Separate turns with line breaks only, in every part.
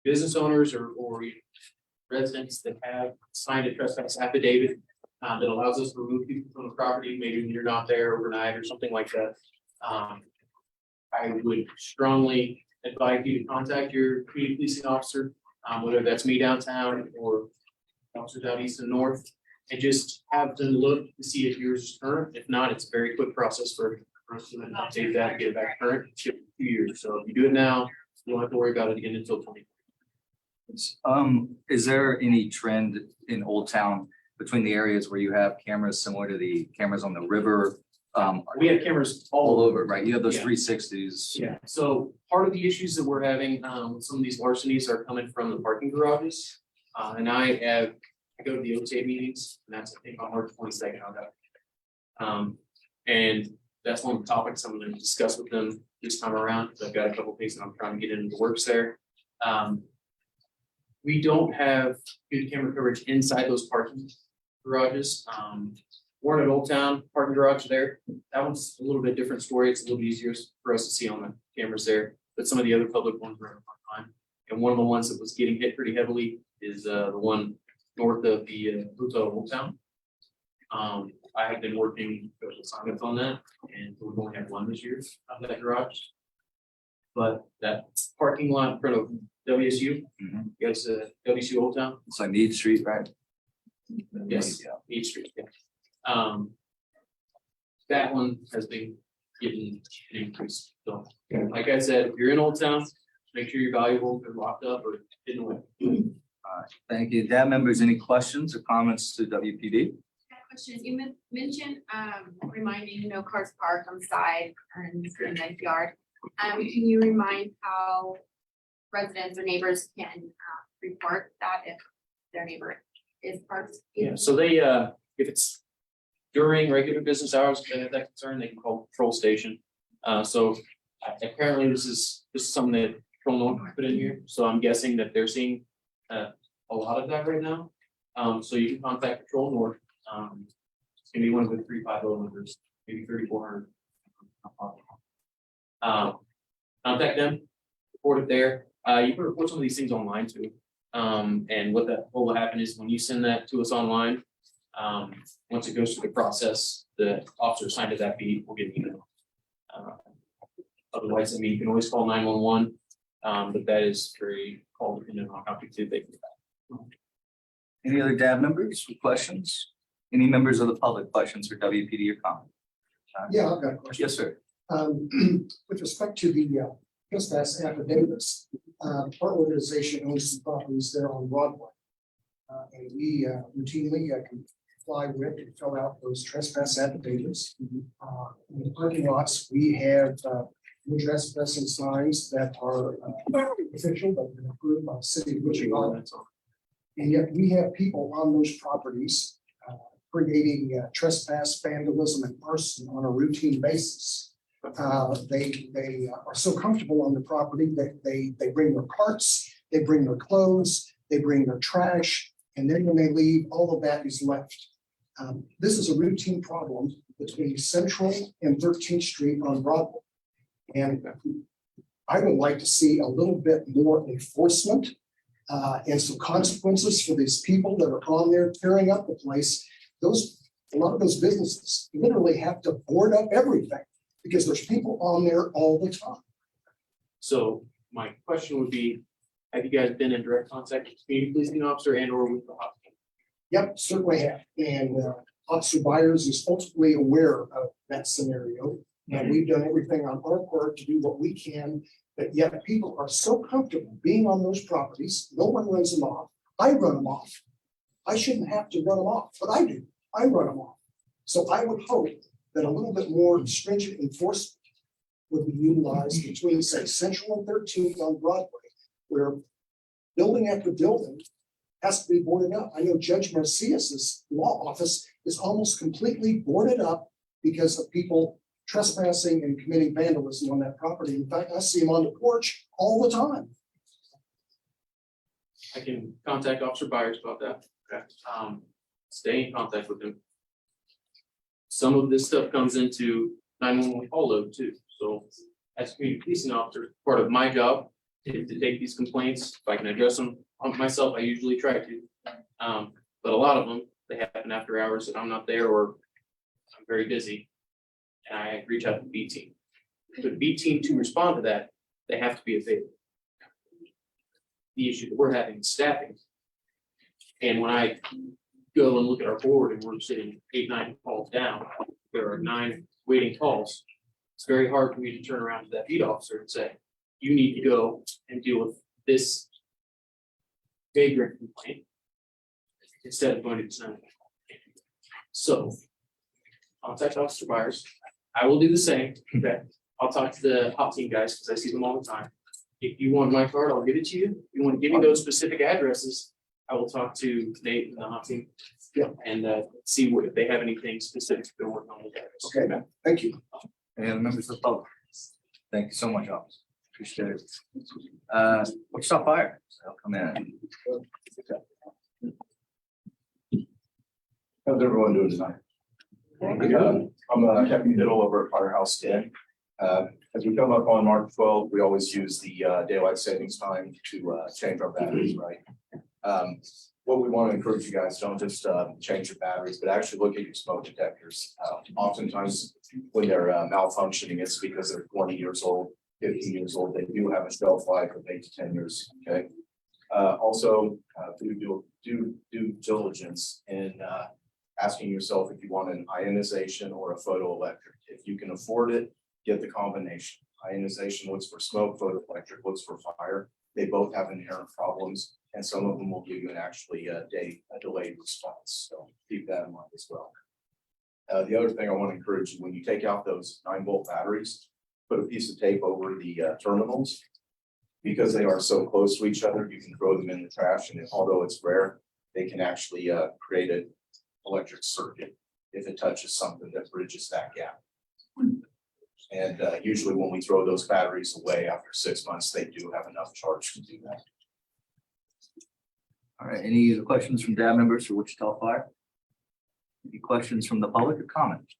business owners or residents that have signed a trespass affidavit that allows us to remove people from the property, maybe when you're not there overnight or something like that. I would strongly advise you to contact your community policing officer, whether that's me downtown or officers out east and north, and just have them look to see if yours is current. If not, it's a very quick process for us to update that, get it back current, ship it 2 years. So if you do it now, you don't have to worry about it again until 20.
Is there any trend in Old Town between the areas where you have cameras similar to the cameras on the river?
We have cameras
All over, right? You have those
Yeah.
360s.
Yeah, so part of the issues that we're having, with some of these larcenies are coming from the parking garages. And I go to the OTA meetings, and that's, I think, on March 22nd, I'll go. And that's one of the topics I'm gonna discuss with them this time around, because I've got a couple things that I'm trying to get into the works there. We don't have good camera coverage inside those parking garages. We're in Old Town parking garage there. That one's a little bit different story. It's a little easier for us to see on the cameras there, but some of the other public ones are on time. And one of the ones that was getting hit pretty heavily is the one north of the Hotel Old Town. I have been working with assignments on that, and we've only had one this year out of that garage. But that parking lot in front of WSU,
Mhm.
yes, WSU Old Town,
It's on Need Street, right?
yes,
Yeah.
East Street, yeah. That one has been getting an increase. So, like I said, if you're in Old Town, make sure your valuables are locked up or hidden away.
Thank you. DAB members, any questions or comments to WPD?
Question, you mentioned, reminding no cars parked on the side or in the yard. Can you remind how residents or neighbors can, report that if their neighbor is parked?
Yeah, so they, if it's during regular business hours, if they have that concern, they can call the patrol station. So apparently this is something that Patrol North put in here, so I'm guessing that they're seeing a lot of that right now. So you can contact Patrol North. It's gonna be one of the 350 numbers, maybe 3400. Contact them, report it there. You can report some of these things online too. And what will happen is when you send that to us online, once it goes through the process, the officer assigned to that beat will get an email. Otherwise, I mean, you can always call 911, but that is very call dependent on how quickly they can.
Any other DAB members with questions? Any members of the public questions for WPD or comment?
Yeah, I've got a question.
Yes, sir.
With respect to the trespass affidavits, our organization owns some properties there on Broadway. And we routinely comply with and fill out those trespass affidavits. In the parking lots, we have no trespassing signs that are official, but been approved by the city of Wichita. And yet we have people on those properties creating trespass, vandalism, and arson on a routine basis. They are so comfortable on the property that they bring their carts, they bring their clothes, they bring their trash, and then when they leave, all of that is left. This is a routine problem between Central and 13th Street on Broadway. And I would like to see a little bit more enforcement and some consequences for these people that are on there tearing up the place. A lot of those businesses literally have to board up everything because there's people on there all the time.
So my question would be, have you guys been in direct contact with the community policing officer and or with the hospital?
Yep, certainly have. And Officer Byers is ultimately aware of that scenario. And we've done everything on our part to do what we can, but yet people are so comfortable being on those properties. No one runs them off. I run them off. I shouldn't have to run them off, but I do. I run them off. So I would hope that a little bit more stringent enforcement would be utilized between, say, Central and 13th on Broadway, where building after building has to be boarded up. I know Judge Marcius's law office is almost completely boarded up because of people trespassing and committing vandalism on that property. In fact, I see them on the porch all the time.
I can contact Officer Byers about that. Okay. Stay in contact with him. Some of this stuff comes into 911 call load too. So as a community policing officer, part of my job to take these complaints, if I can address them myself, I usually try to. But a lot of them, they happen after hours and I'm not there or I'm very busy. And I reach out to the B team. For the B team to respond to that, they have to be available. The issue that we're having is staffing. And when I go and look at our board and we're sitting 8, 9 calls down, there are 9 waiting calls. It's very hard for me to turn around to that beat officer and say, you need to go and deal with this vagrant complaint instead of going to the Senate. So, contact Officer Byers. I will do the same. Okay. I'll talk to the hot team guys because I see them all the time. If you want my card, I'll give it to you. If you want to give me those specific addresses, I will talk to Nate and the hot team.
Yeah.
And see what, if they have anything specific they're working on with that.
Okay, thank you.
Any other members of the public? Thank you so much, Officer. Appreciate it. Wichita Fire, so come in.
How's everyone doing tonight? I'm Captain Biddle over at Firehouse 10. As we come up on March 12th, we always use the daylight savings time to change our batteries, right? What we want to encourage you guys, don't just change your batteries, but actually look at your smoke detectors. Oftentimes when they're malfunctioning, it's because they're 20 years old, 15 years old. They do have a shelf life of 8 to 10 years, okay? Also, do due diligence in asking yourself if you want an ionization or a photoelectric. If you can afford it, get the combination. Ionization looks for smoke, photoelectric looks for fire. They both have inherent problems, and some of them will give you a delayed response. So keep that in mind as well. The other thing I want to encourage you, when you take out those 9-volt batteries, put a piece of tape over the terminals. Because they are so close to each other, you can throw them in the trash, and although it's rare, they can actually create an electric circuit if it touches something that bridges that gap. And usually when we throw those batteries away after 6 months, they do have enough charge to do that.
All right, any other questions from DAB members for Wichita Fire? Any questions from the public or comments?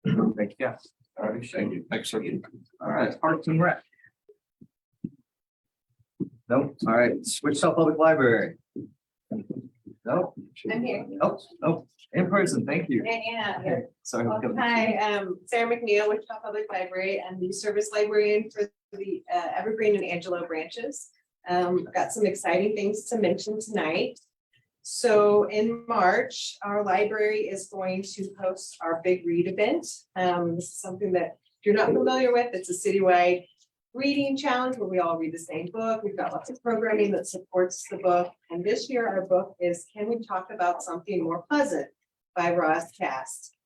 Thank you, guys.
All right, thank you.
Thanks, sir. All right, Parks and Rec. Nope. All right, Wichita Public Library. No.
I'm here.
Oh, in person, thank you.
Yeah.
Okay, sorry.
Well, hi, Sarah McNeil, Wichita Public Library. I'm the service librarian for the Evergreen and Angelo branches. Got some exciting things to mention tonight. So in March, our library is going to host our Big Read event. This is something that if you're not familiar with, it's a citywide reading challenge where we all read the same book. We've got lots of programming that supports the book. And this year our book is Can We Talk About Something More Pleasant by Roz Cast.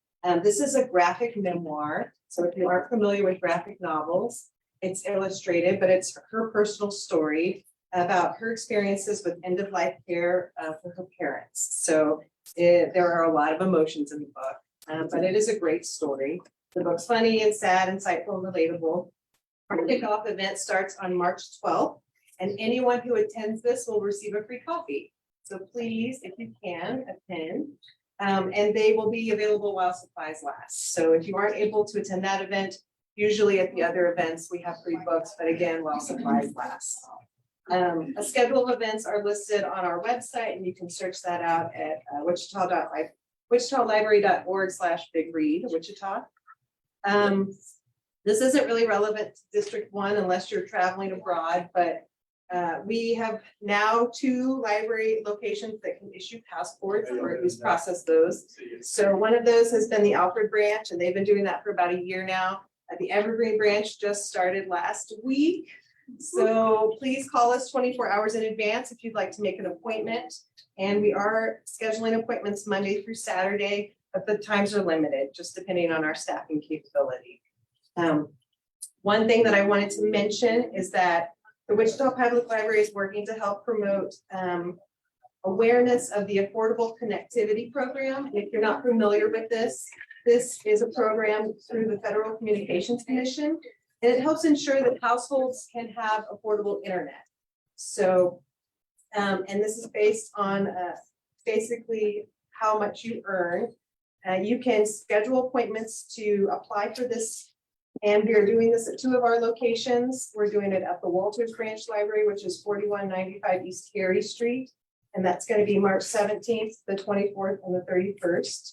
This is a graphic memoir. So if you aren't familiar with graphic novels, it's illustrated, but it's her personal story about her experiences with end-of-life care for her parents. So there are a lot of emotions in the book, but it is a great story. The book's funny and sad, insightful, and relatable. Our kickoff event starts on March 12th, and anyone who attends this will receive a free coffee. So please, if you can, attend. And they will be available while supplies last. So if you aren't able to attend that event, usually at the other events, we have free books, but again, while supplies last. A schedule of events are listed on our website, and you can search that out at wichitalibrary.org/bigread, Wichita. This isn't really relevant to District 1 unless you're traveling abroad, but we have now 2 library locations that can issue passports or at least process those. So one of those has been the Alfred branch, and they've been doing that for about a year now. The Evergreen branch just started last week. So please call us 24 hours in advance if you'd like to make an appointment. And we are scheduling appointments Monday through Saturday, but the times are limited, just depending on our staffing capability. One thing that I wanted to mention is that the Wichita Public Library is working to help promote awareness of the Affordable Connectivity Program. And if you're not familiar with this, this is a program through the Federal Communications Commission, and it helps ensure that households can have affordable internet. So, and this is based on basically how much you earn. You can schedule appointments to apply for this And we are doing this at 2 of our locations. We're doing it at the Walters Branch Library, which is 4195 East Cary Street. And that's going to be March 17th, the 24th, and the 31st.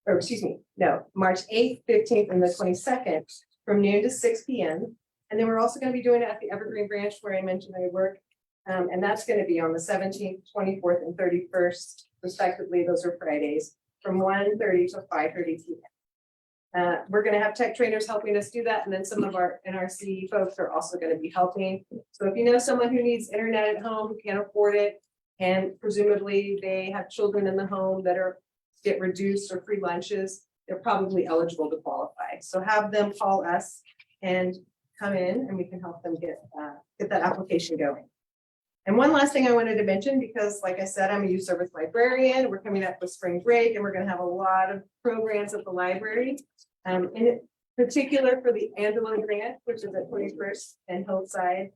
Or excuse me, no, March 8th, 15th, and the 22nd, from noon to 6 p.m. And then we're also going to be doing it at the Evergreen Branch where I mentioned I work. And that's going to be on the 17th, 24th, and 31st, respectively. Those are Fridays, from 1:30 to 5:30 p.m. We're going to have tech trainers helping us do that. And then some of our NRC folks are also going to be helping. So if you know someone who needs internet at home, who can't afford it, and presumably they have children in the home that get reduced or free lunches, they're probably eligible to qualify. So have them call us and come in and we can help them get that application going. And one last thing I wanted to mention, because like I said, I'm a youth service librarian. We're coming up with spring break and we're going to have a lot of programs at the library. In particular for the Angelo Grant, which is at 21st and Hillside.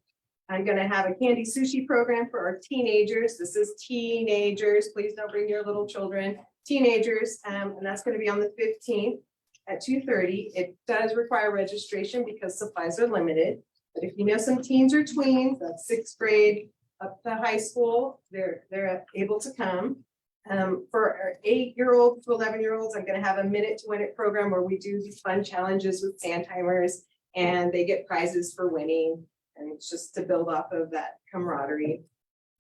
I'm going to have a candy sushi program for our teenagers. This is teenagers. Please don't bring your little children. Teenagers, and that's going to be on the 15th at 2:30. It does require registration because supplies are limited. But if you know some teens or tweens, that's 6th grade up to high school, they're able to come. For our 8-year-old to 11-year-olds, I'm going to have a Minute to Win It program where we do these fun challenges with sand timers and they get prizes for winning. And it's just to build off of that camaraderie.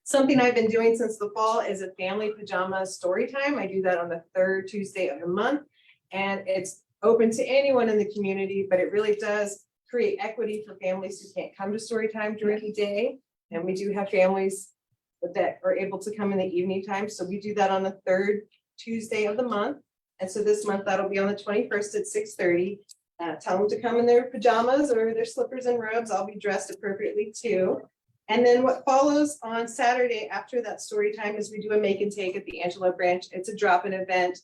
Something I've been doing since the fall is a family pajama story time. I do that on the 3rd Tuesday of the month. And it's open to anyone in the community, but it really does create equity for families who can't come to story time during the day. And we do have families that are able to come in the evening time. So we do that on the 3rd Tuesday of the month. And so this month that'll be on the 21st at 6:30. Tell them to come in their pajamas or their slippers and robes. I'll be dressed appropriately too. And then what follows on Saturday after that story time is we do a make and take at the Angelo Branch. It's a drop-in event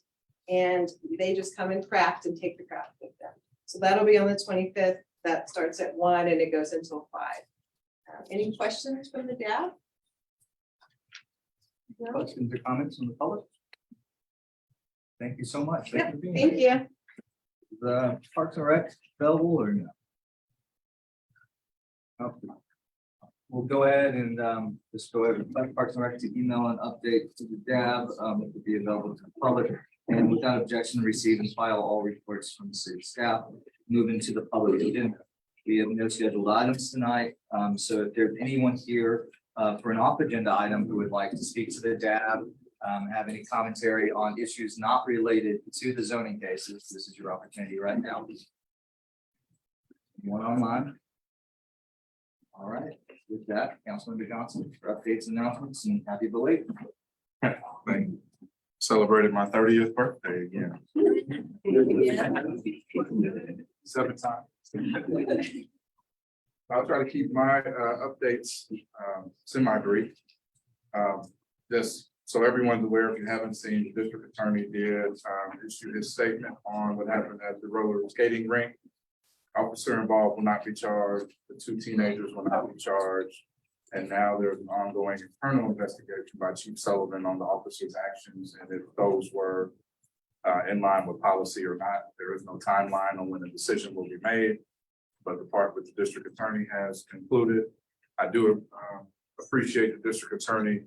and they just come and craft and take the craft with them. So that'll be on the 25th. That starts at 1 and it goes until 5. Any questions from the DAB? No?
Questions or comments from the public? Thank you so much.
Yeah,
for being
thank
here.
you.
The Parks and Rec available or no? Okay. We'll go ahead and just go ahead and Parks and Rec to email an update to the DAB. It will be available to the public. And without objection, receive and file all reports from the city staff. Move into the public agenda. We have no scheduled items tonight. So if there's anyone here for an off agenda item who would like to speak to the DAB, have any commentary on issues not related to the zoning cases, this is your opportunity right now. Anyone online? All right, with that, Councilmember Johnson, for updates and announcements, and happy belated.
Thank you. Celebrated my 30th birthday again. 7 times. I'll try to keep my updates semi-brief. Just so everyone's aware, if you haven't seen, the district attorney did issue his statement on what happened at the roller skating rink. Officer involved will not be charged. The 2 teenagers will not be charged. And now there's an ongoing internal investigation by Chief Sullivan on the officer's actions and if those were in line with policy or not. There is no timeline on when the decision will be made, but the part that the district attorney has concluded. I do appreciate the district attorney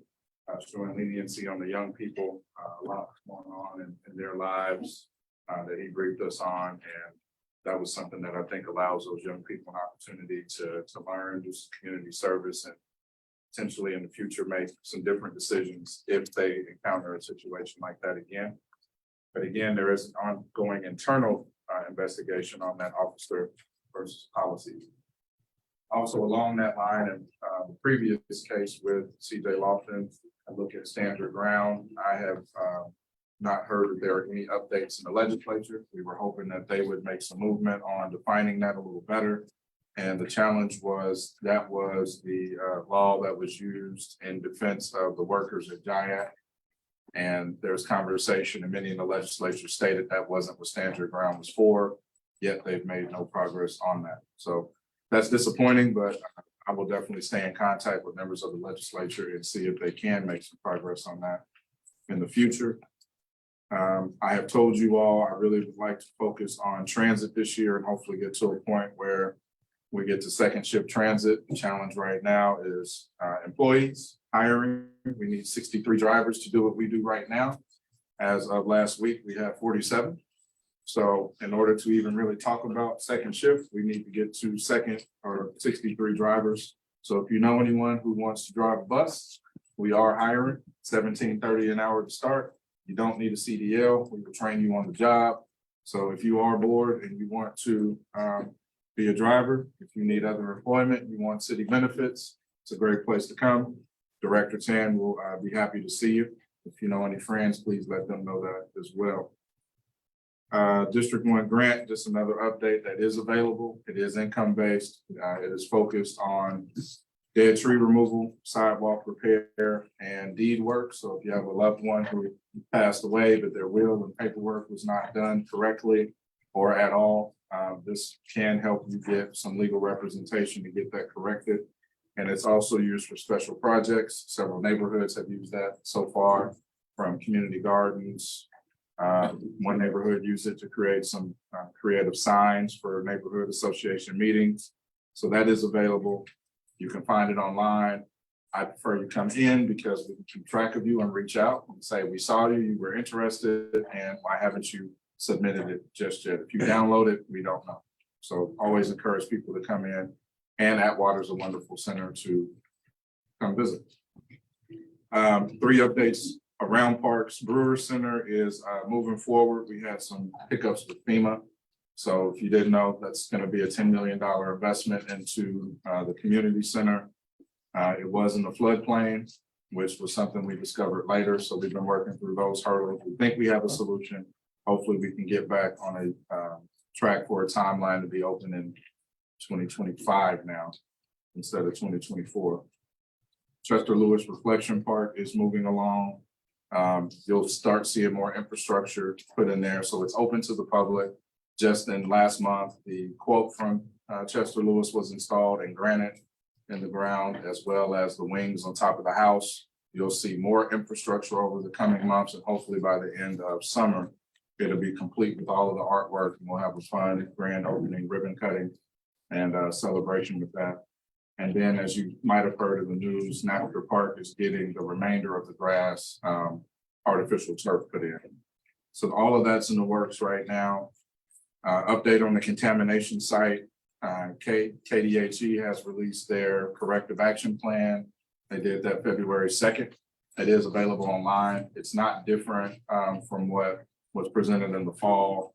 showing leniency on the young people. A lot going on in their lives that he briefed us on, and that was something that I think allows those young people an opportunity to learn, do some community service, and potentially in the future make some different decisions if they encounter a situation like that again. But again, there is an ongoing internal investigation on that officer versus policies. Also along that line, and the previous case with CJ Lofton, I look at stand your ground. I have not heard that there are any updates in the legislature. We were hoping that they would make some movement on defining that a little better. And the challenge was that was the law that was used in defense of the workers at Giant. And there's conversation, and many in the legislature stated that wasn't what stand your ground was for, yet they've made no progress on that. So that's disappointing, but I will definitely stay in contact with members of the legislature and see if they can make some progress on that in the future. I have told you all, I really would like to focus on transit this year and hopefully get to a point where we get to second shift transit. The challenge right now is employees, hiring. We need 63 drivers to do what we do right now. As of last week, we have 47. So in order to even really talk about second shift, we need to get to second or 63 drivers. So if you know anyone who wants to drive a bus, we are hiring $17.30 an hour to start. You don't need a CDL. We will train you on the job. So if you are bored and you want to be a driver, if you need other employment, you want city benefits, it's a great place to come. Director Chan will be happy to see you. If you know any friends, please let them know that as well. District 1 grant, just another update that is available. It is income-based. It is focused on dead tree removal, sidewalk repair, and deed work. So if you have a loved one who passed away, but their will and paperwork was not done correctly or at all, this can help you get some legal representation to get that corrected. And it's also used for special projects. Several neighborhoods have used that so far, from community gardens. One neighborhood used it to create some creative signs for neighborhood association meetings. So that is available. You can find it online. I prefer you come in because we can keep track of you and reach out and say, we saw you, you were interested, and why haven't you submitted it just yet? If you download it, we don't know. So always encourage people to come in, and Atwater's a wonderful center to come visit. 3 updates around parks. Brewer Center is moving forward. We had some hiccups with FEMA. So if you didn't know, that's going to be a $10 million investment into the community center. It was in the floodplain, which was something we discovered later. So we've been working through those hurdles. We think we have a solution. Hopefully we can get back on a track for a timeline to be open in 2025 now instead of 2024. Chester Lewis Reflection Park is moving along. You'll start seeing more infrastructure put in there. So it's open to the public. Just in last month, the quote from Chester Lewis was installed in granite in the ground, as well as the wings on top of the house. You'll see more infrastructure over the coming months, and hopefully by the end of summer, it'll be complete with all of the artwork, and we'll have a fun grand opening, ribbon cutting, and celebration with that. And then, as you might have heard in the news, Nacogdoches Park is getting the remainder of the grass, artificial turf put in. So all of that's in the works right now. Update on the contamination site. KDHE has released their corrective action plan. They did that February 2nd. It is available online. It's not different from what was presented in the fall.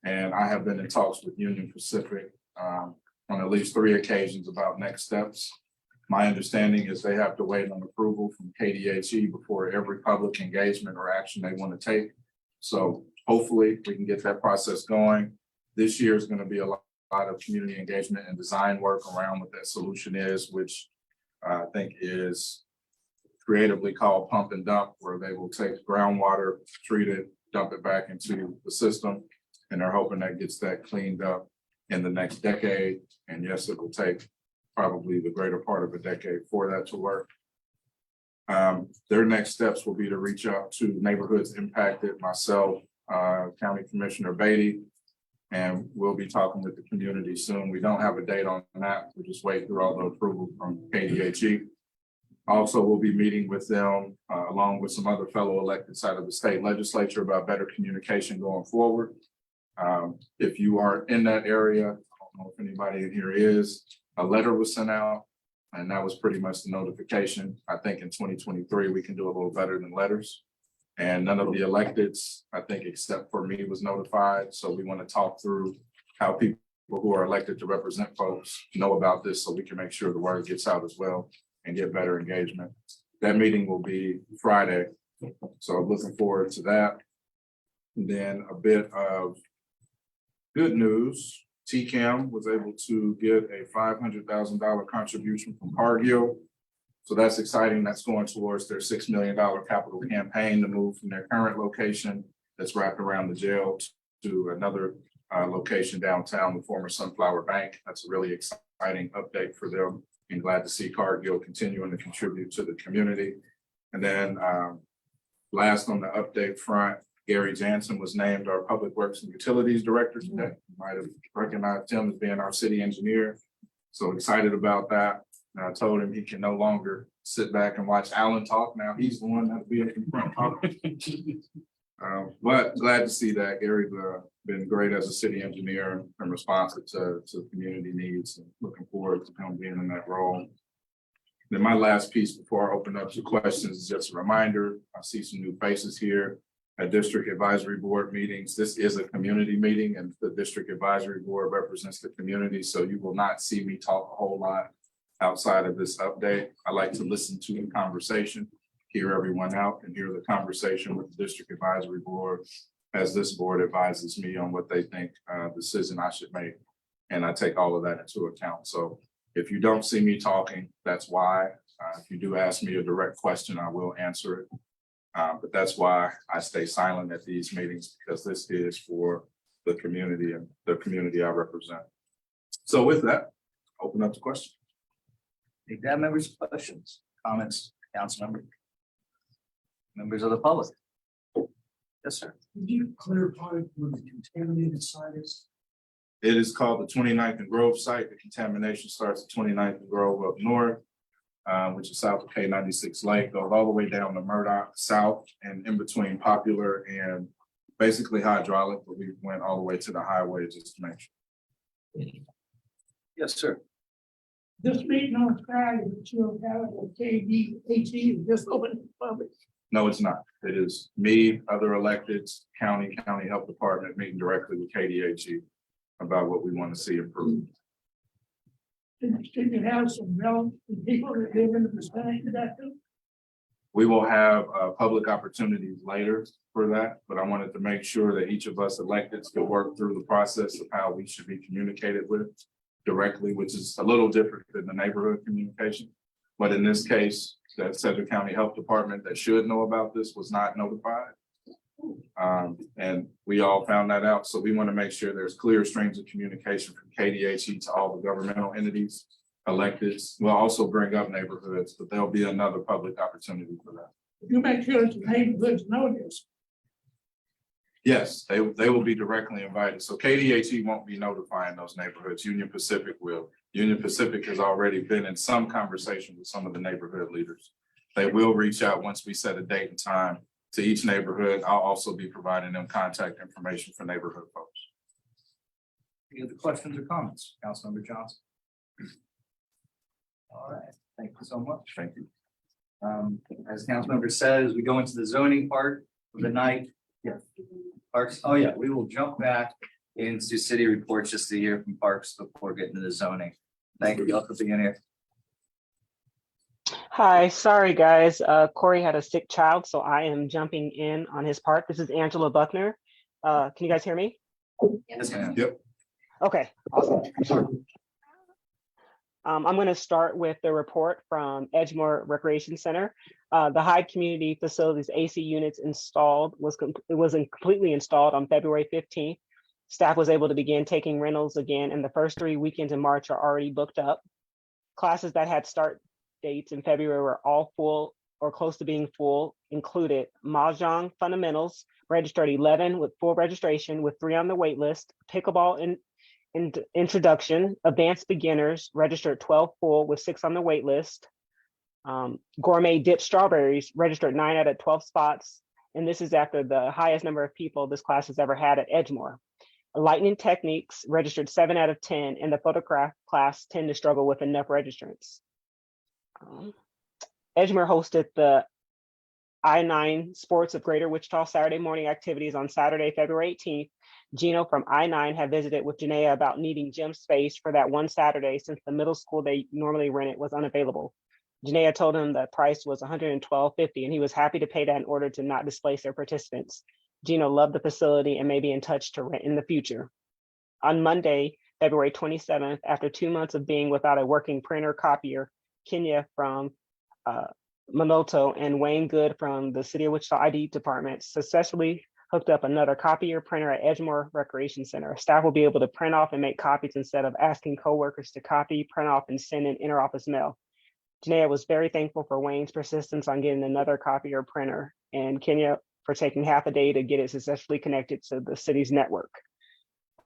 And I have been in talks with Union Pacific on at least 3 occasions about next steps. My understanding is they have to wait on approval from KDHE before every public engagement or action they want to take. So hopefully we can get that process going. This year is going to be a lot of community engagement and design work around what that solution is, which I think is creatively called pump and dump, where they will take groundwater, treat it, dump it back into the system. And they're hoping that gets that cleaned up in the next decade. And yes, it will take probably the greater part of a decade for that to work. Their next steps will be to reach out to neighborhoods impacted, myself, County Commissioner Beatty, and we'll be talking with the community soon. We don't have a date on that. We're just waiting through all the approval from KDHE. Also, we'll be meeting with them along with some other fellow electeds out of the state legislature about better communication going forward. If you are in that area, I don't know if anybody in here is, a letter was sent out, and that was pretty much the notification. I think in 2023, we can do a little better than letters. And none of the electeds, I think, except for me, was notified. So we want to talk through how people who are elected to represent folks know about this, so we can make sure the word gets out as well and get better engagement. That meeting will be Friday. So I'm looking forward to that. And then a bit of good news. TCAM was able to get a $500,000 contribution from Cargill. So that's exciting. That's going towards their $6 million capital campaign to move from their current location that's wrapped around the jail to another location downtown, the former Sunflower Bank. That's a really exciting update for them, and glad to see Cargill continuing to contribute to the community. And then last on the update front, Gary Jansen was named our Public Works and Utilities Director today. You might have recognized him as being our city engineer. So excited about that. And I told him he can no longer sit back and watch Alan talk. Now he's the one that'll be up in front talking. But glad to see that Gary's been great as a city engineer and responsive to community needs, and looking forward to him being in that role. Then my last piece before I open up to questions is just a reminder. I see some new faces here at District Advisory Board meetings. This is a community meeting and the District Advisory Board represents the community. So you will not see me talk a whole lot outside of this update. I like to listen to the conversation, hear everyone out, and hear the conversation with the District Advisory Board as this board advises me on what they think decision I should make. And I take all of that into account. So if you don't see me talking, that's why. If you do ask me a direct question, I will answer it. But that's why I stay silent at these meetings, because this is for the community and the community I represent. So with that, open up to questions.
Any DAB members, questions, comments, council member? Members of the public? Yes, sir.
Could you clarify what the contaminated site is?
It is called the 29th and Grove site. The contamination starts at 29th and Grove up north, which is south of K96 Lake, goes all the way down to Murdoch South and in between Popular and basically hydraulic, but we went all the way to the highway just to make sure.
Yes, sir.
This meeting on Friday, that you'll have with KDHE, is this open to the public?
No, it's not. It is me, other electeds, county health department meeting directly with KDHE about what we want to see improved.
Should you have some relevant people that live in the vicinity of that too?
We will have public opportunities later for that, but I wanted to make sure that each of us electeds could work through the process of how we should be communicated with directly, which is a little different than the neighborhood communication. But in this case, the Sedgwick County Health Department that should know about this was not notified. And we all found that out. So we want to make sure there's clear streams of communication from KDHE to all the governmental entities, electeds. We'll also bring up neighborhoods, but there'll be another public opportunity for that.
You make sure that the neighborhoods know this.
Yes, they will be directly invited. So KDHE won't be notifying those neighborhoods. Union Pacific will. Union Pacific has already been in some conversation with some of the neighborhood leaders. They will reach out once we set a date and time to each neighborhood. I'll also be providing them contact information for neighborhood folks.
Any other questions or comments, Councilmember Johnson? All right, thank you so much.
Thank you.
As the council member says, we go into the zoning part of the night. Yeah. Parks, oh yeah, we will jump back into city reports just to hear from Parks before getting to the zoning. Thank you all for being here.
Hi, sorry guys. Corey had a sick child, so I am jumping in on his part. This is Angela Buckner. Can you guys hear me?
Yes, ma'am.
Yep.
Okay, awesome. I'm going to start with the report from Edgemoor Recreation Center. The Hyde Community Facilities AC units installed was completely installed on February 15th. Staff was able to begin taking rentals again, and the first 3 weekends in March are already booked up. Classes that had start dates in February were all full or close to being full, included Mahjong Fundamentals, registered 11 with full registration with 3 on the wait list, Pickleball Introduction, Advanced Beginners, registered 12 full with 6 on the wait list. Gourmet Dip Strawberries, registered 9 out of 12 spots. And this is after the highest number of people this class has ever had at Edgemoor. Lightning Techniques, registered 7 out of 10, and the photograph class tend to struggle with enough registrants. Edgemoor hosted the I-9 Sports of Greater Wichita Saturday morning activities on Saturday, February 18th. Gino from I-9 had visited with Janaea about needing gym space for that one Saturday since the middle school they normally rented was unavailable. Janaea told him the price was $112.50 and he was happy to pay that in order to not displace their participants. Gino loved the facility and may be in touch to rent in the future. On Monday, February 27th, after 2 months of being without a working printer copier, Kenya from Manoto and Wayne Good from the City of Wichita ID department successfully hooked up another copier printer at Edgemoor Recreation Center. Staff will be able to print off and make copies instead of asking coworkers to copy, print off, and send in interoffice mail. Janaea was very thankful for Wayne's persistence on getting another copier printer, and Kenya for taking half a day to get it successfully connected to the city's network.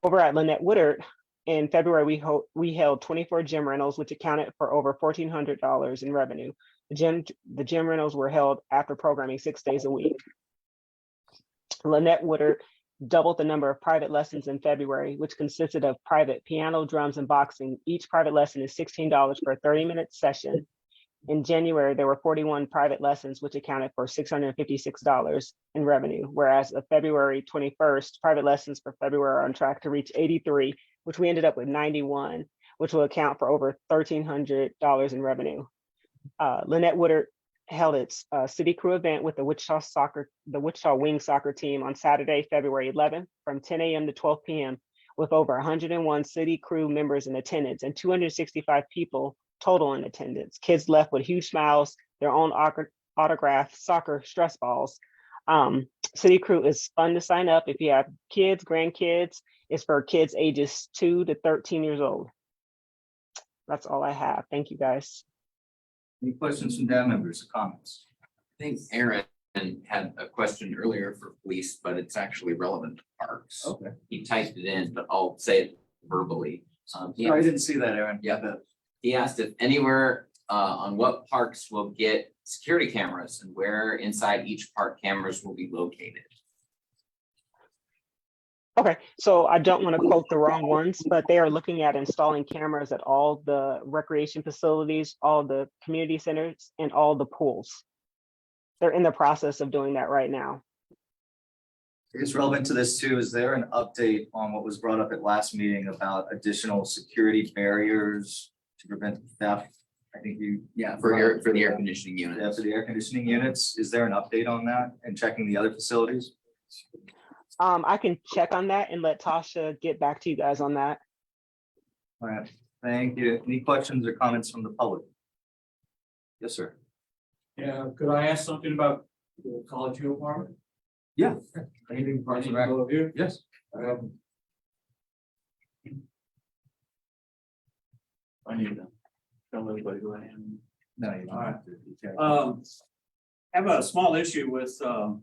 Over at Lynette Woodard, in February, we held 24 gym rentals, which accounted for over $1,400 in revenue. The gym rentals were held after programming 6 days a week. Lynette Woodard doubled the number of private lessons in February, which consisted of private piano, drums, and boxing. Each private lesson is $16 for a 30-minute session. In January, there were 41 private lessons, which accounted for $656 in revenue, whereas of February 21st, private lessons for February are on track to reach 83, which we ended up with 91, which will account for over $1,300 in revenue. Lynette Woodard held its city crew event with the Wichita Wings soccer team on Saturday, February 11th from 10 a.m. to 12 p.m. with over 101 city crew members in attendance and 265 people total in attendance. Kids left with huge smiles, their own autographed soccer stress balls. City crew is fun to sign up if you have kids, grandkids. It's for kids ages 2 to 13 years old. That's all I have. Thank you, guys.
Any questions from DAB members or comments?
I think Aaron had a question earlier for police, but it's actually relevant to parks.
Okay.
He typed it in, but I'll say it verbally. He
I
asked-
didn't see that, Aaron.
Yeah, he asked if anywhere on what parks will get security cameras and where inside each park cameras will be located.
Okay, so I don't want to quote the wrong ones, but they are looking at installing cameras at all the recreation facilities, all the community centers, and all the pools. They're in the process of doing that right now.
I guess relevant to this too, is there an update on what was brought up at last meeting about additional security barriers to prevent theft? I think you.
Yeah, for the air conditioning
Yeah,
units.
for the air conditioning units, is there an update on that and checking the other facilities?
I can check on that and let Tasha get back to you guys on that.
All right, thank you. Any questions or comments from the public? Yes, sir.
Yeah, could I ask something about the College Hill Park?
Yeah.
Anything
Parks and
to
Rec.
go here?
Yes.
I need to tell everybody who I am.
No, you don't
All right.
have to. You can't.
Have a small issue with some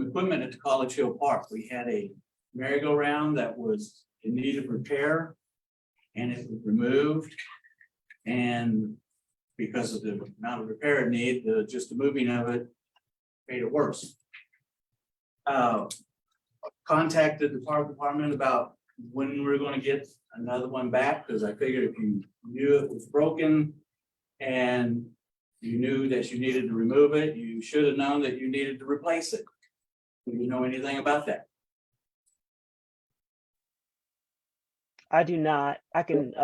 equipment at the College Hill Park. We had a merry-go-round that was in need of repair, and it was removed. And because of the amount of repair it needed, just the moving of it made it worse. Contacted the park department about when we're gonna get another one back, because I figured if you knew it was broken and you knew that you needed to remove it, you should have known that you needed to replace it. Do you know anything about that?
I do not. I can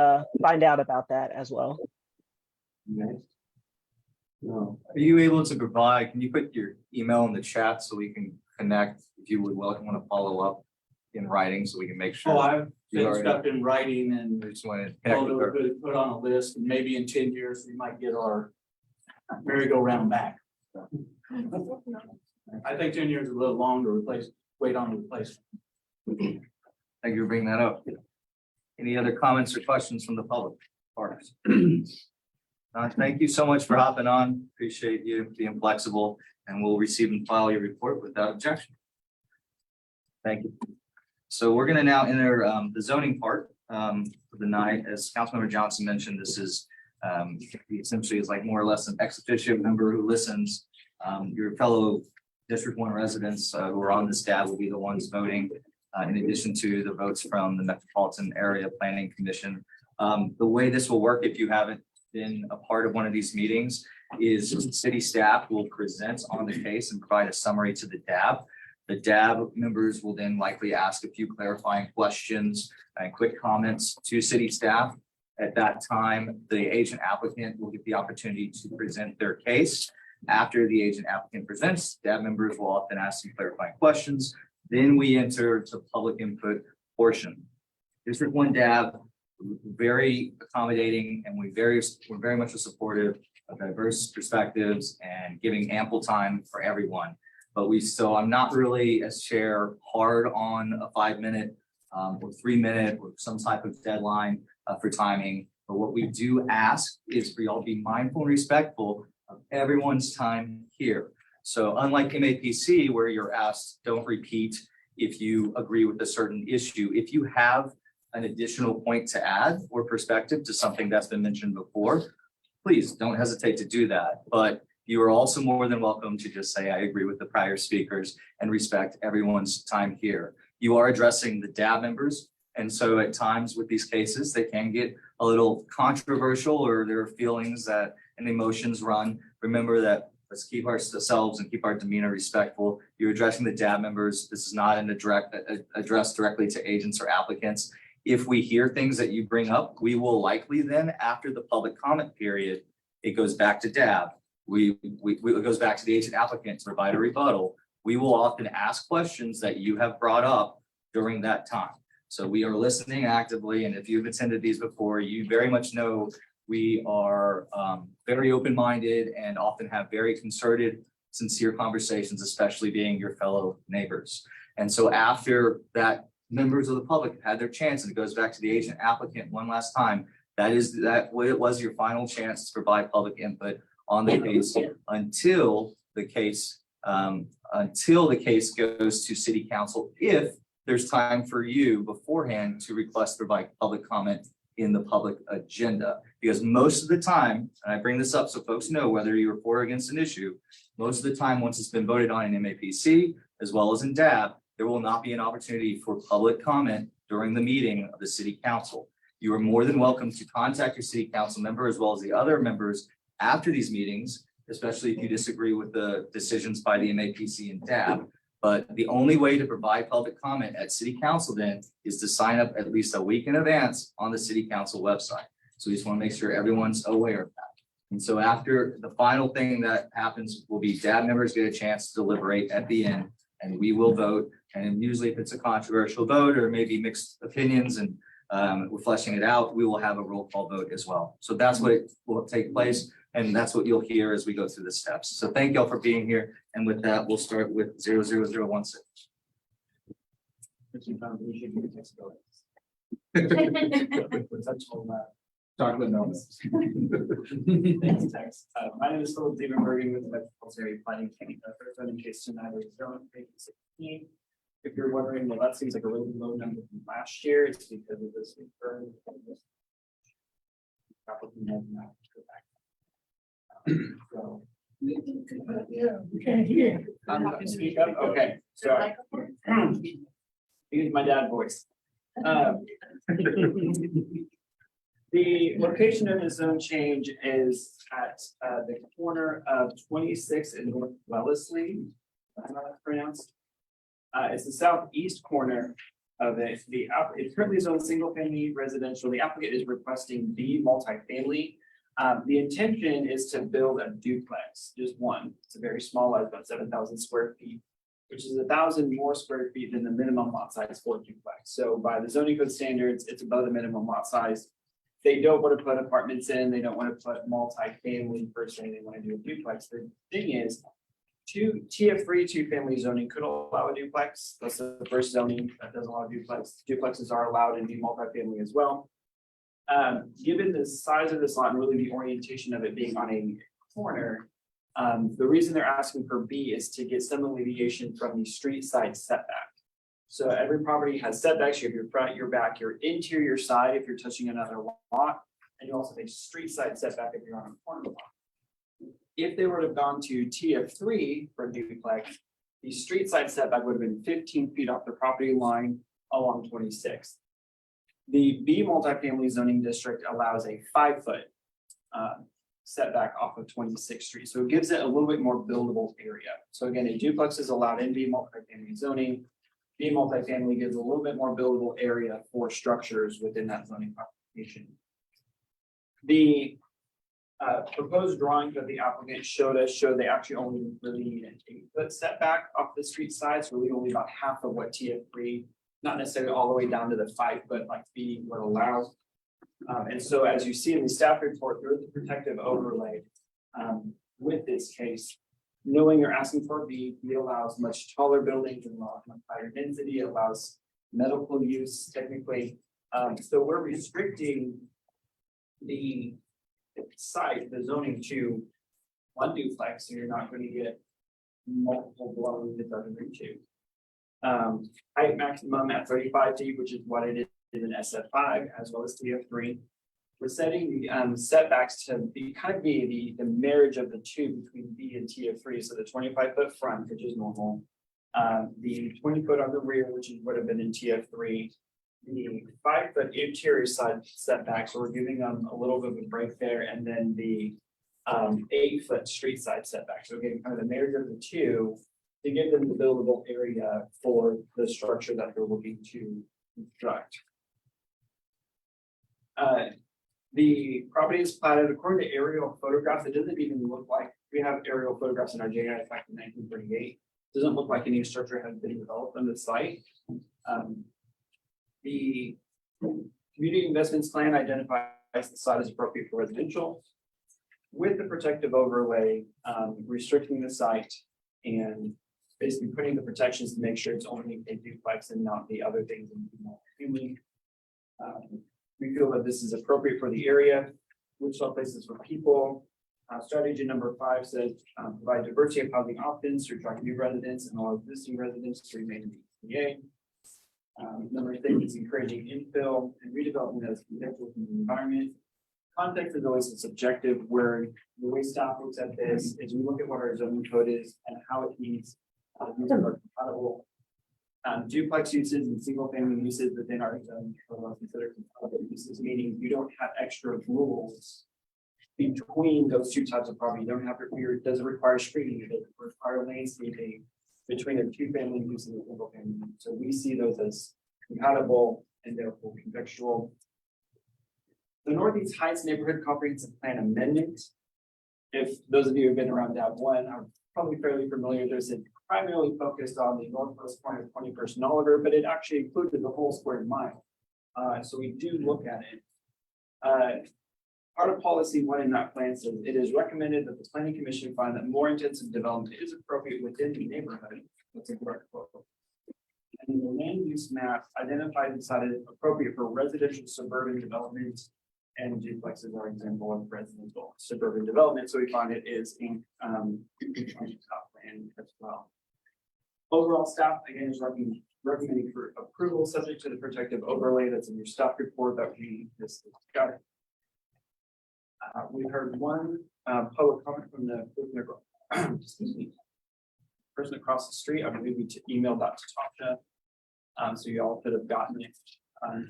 find out about that as well.
Okay. No.
Are you able to provide, can you put your email in the chat so we can connect, if you would want to follow up in writing so we can make sure?
Oh, I've
You
been
already-
stuff in writing and
We just want to connect
told
with
her
her.
to put on a list, and maybe in 10 years, we might get our merry-go-round back. I think 10 years is a little long to wait on the replacement.
Thank you for bringing that up. Any other comments or questions from the public? Parks. Thank you so much for hopping on. Appreciate you being flexible, and we'll receive and file your report without objection. Thank you. So we're gonna now enter the zoning part for the night. As Councilmember Johnson mentioned, this is essentially is like more or less an ex officio member who listens. Your fellow District 1 residents who are on this tab will be the ones voting, in addition to the votes from the Metropolitan Area Planning Commission. The way this will work, if you haven't been a part of one of these meetings, is city staff will present on the case and provide a summary to the DAB. The DAB members will then likely ask a few clarifying questions and quick comments to city staff. At that time, the agent applicant will get the opportunity to present their case. After the agent applicant presents, DAB members will often ask some clarifying questions. Then we enter the public input portion. District 1 DAB, very accommodating, and we're very much supportive of diverse perspectives and giving ample time for everyone. But so I'm not really, as chair, hard on a 5-minute or 3-minute or some type of deadline for timing. But what we do ask is for y'all to be mindful and respectful of everyone's time here. So unlike MAPC, where you're asked, don't repeat if you agree with a certain issue, if you have an additional point to add or perspective to something that's been mentioned before, please don't hesitate to do that. But you are also more than welcome to just say, I agree with the prior speakers and respect everyone's time here. You are addressing the DAB members. And so at times with these cases, they can get a little controversial or there are feelings that and emotions run. Remember that let's keep ourselves and keep our demeanor respectful. You're addressing the DAB members. This is not an address directly to agents or applicants. If we hear things that you bring up, we will likely then, after the public comment period, it goes back to DAB. It goes back to the agent applicant to provide a rebuttal. We will often ask questions that you have brought up during that time. So we are listening actively, and if you've attended these before, you very much know we are very open-minded and often have very concerted, sincere conversations, especially being your fellow neighbors. And so after that, members of the public had their chance, and it goes back to the agent applicant one last time. That was your final chance to provide public input on the case until the case goes to city council, if there's time for you beforehand to request provide public comment in the public agenda. Because most of the time, and I bring this up so folks know whether you're for or against an issue, most of the time, once it's been voted on in MAPC, as well as in DAB, there will not be an opportunity for public comment during the meeting of the city council. You are more than welcome to contact your city council member as well as the other members after these meetings, especially if you disagree with the decisions by the MAPC and DAB. But the only way to provide public comment at city council then is to sign up at least a week in advance on the city council website. So we just want to make sure everyone's aware of that. And so after the final thing that happens will be DAB members get a chance to deliberate at the end, and we will vote. And usually if it's a controversial vote or maybe mixed opinions and we're fleshing it out, we will have a roll call vote as well. So that's what will take place. And that's what you'll hear as we go through the steps. So thank y'all for being here. And with that, we'll start with 00016.
Chocolate notes. My name is Philip Liebenbergen with the Metropolitan Area Planning Committee. First on in case tonight is 16. If you're wondering, well, that seems like a really low number from last year. It's because of this confirmed. Applicant has not go back. So,
Yeah, we can't hear.
speak up. Okay, sorry. Use my dad voice. The location of the zone change is at the corner of 26 and North Wellesley. That's how that's pronounced. It's the southeast corner of it. It's currently zoned single family residential. The applicant is requesting B multifamily. The intention is to build a duplex, just one. It's a very small lot, about 7,000 square feet, which is 1,000 more square feet than the minimum lot size for a duplex. So by the zoning code standards, it's above the minimum lot size. They don't want to put apartments in. They don't want to put multifamily per se. They want to do a duplex. The thing is, TF3 two-family zoning could allow a duplex. That's the first zoning that does allow duplex. Duplexes are allowed in the multifamily as well. Given the size of this lot and really the orientation of it being on a corner, the reason they're asking for B is to get some alleviation from the street side setback. So every property has setbacks. You have your front, your back, your interior side if you're touching another lot, and you also have a street side setback if you're on a corner lot. If they were to have gone to TF3 for a duplex, the street side setback would have been 15 feet off the property line along 26. The B multifamily zoning district allows a 5-foot setback off of 26th Street. So it gives it a little bit more buildable area. So again, a duplex is allowed in B multifamily zoning. B multifamily gives a little bit more buildable area for structures within that zoning application. The proposed drawings that the applicant showed us show they actually only really need an 8-foot setback off the street side. So really only about half of what TF3, not necessarily all the way down to the 5-foot like B would allow. And so as you see in the staff report, there is a protective overlay with this case. Knowing you're asking for B allows much taller buildings and much higher density. It allows medical use technically. So we're restricting the site, the zoning to one duplex. So you're not going to get multiple dwelling units under two. Height maximum at 35 feet, which is what it is in SF5 as well as TF3. We're setting the setbacks to be the marriage of the two between B and TF3. So the 25-foot front, which is normal, the 20-foot on the rear, which would have been in TF3, the 5-foot interior side setbacks, so we're giving them a little bit of a break there, and then the 8-foot street side setback. So again, kind of the marriage of the two to give them the buildable area for the structure that they're looking to construct. The property is platted according to aerial photographs. It doesn't even look like, we have aerial photographs in our JI back in 1938. Doesn't look like any structure has been developed on the site. The community investments plan identifies the site as appropriate for residential with the protective overlay, restricting the site and basically putting the protections to make sure it's only a duplex and not the other things in multifamily. We feel that this is appropriate for the area, which all places for people. Strategy number 5 says provide diversity of housing options to attract new residents and all existing residents to remain in the EA. Number 6 is encouraging infill and redevelopment as connected with the environment. Context is always subjective, where the way staff looks at this is we look at what our zoning code is and how it needs these are compatible. Duplex uses and single family uses within our zone are considered compatible uses, meaning you don't have extra rules between those two types of property. You don't have to, it doesn't require screening, it doesn't require landscaping between a two-family use and a single family. So we see those as compatible and therefore contextual. The Northeast Heights Neighborhood Comprehensive Plan Amendment. If those of you who've been around DAB 1 are probably fairly familiar, there's a primarily focused on the northwest corner of 21st and Oliver, but it actually included the whole square mile. So we do look at it. Part of policy 1 in that plan says it is recommended that the planning commission find that more intensive development is appropriate within the neighborhood. That's a direct quote. And the land use map identified and decided appropriate for residential suburban development, and duplexes are an example of residential suburban development. So we find it is in top plan as well. Overall, staff again is recommending for approval subject to the protective overlay that's in your staff report that we just got. We heard one public comment from the excuse me, person across the street. I believe we emailed that to Tasha. So you all could have gotten it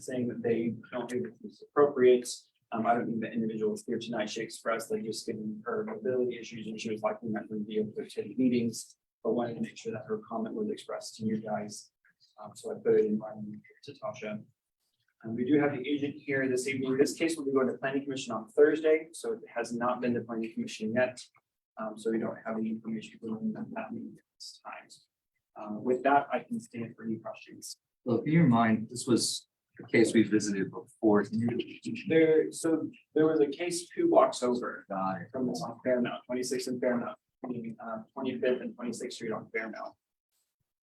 saying that they don't think it's appropriate. I don't think the individual was here tonight. She expressed that just given her mobility issues and she was likely not going to be able to attend meetings, but wanted to make sure that her comment was expressed to you guys. So I put it in writing to Tasha. And we do have the agent here this evening. This case will be going to planning commission on Thursday, so it has not been to planning commission yet. So we don't have any information for that meeting at this time. With that, I can stand for any questions.
Well, keep in mind, this was a case we visited before.
There was a case 2 blocks over
Got it.
from this on Fairmount, 26th and Fairmount, 25th and 26th Street on Fairmount.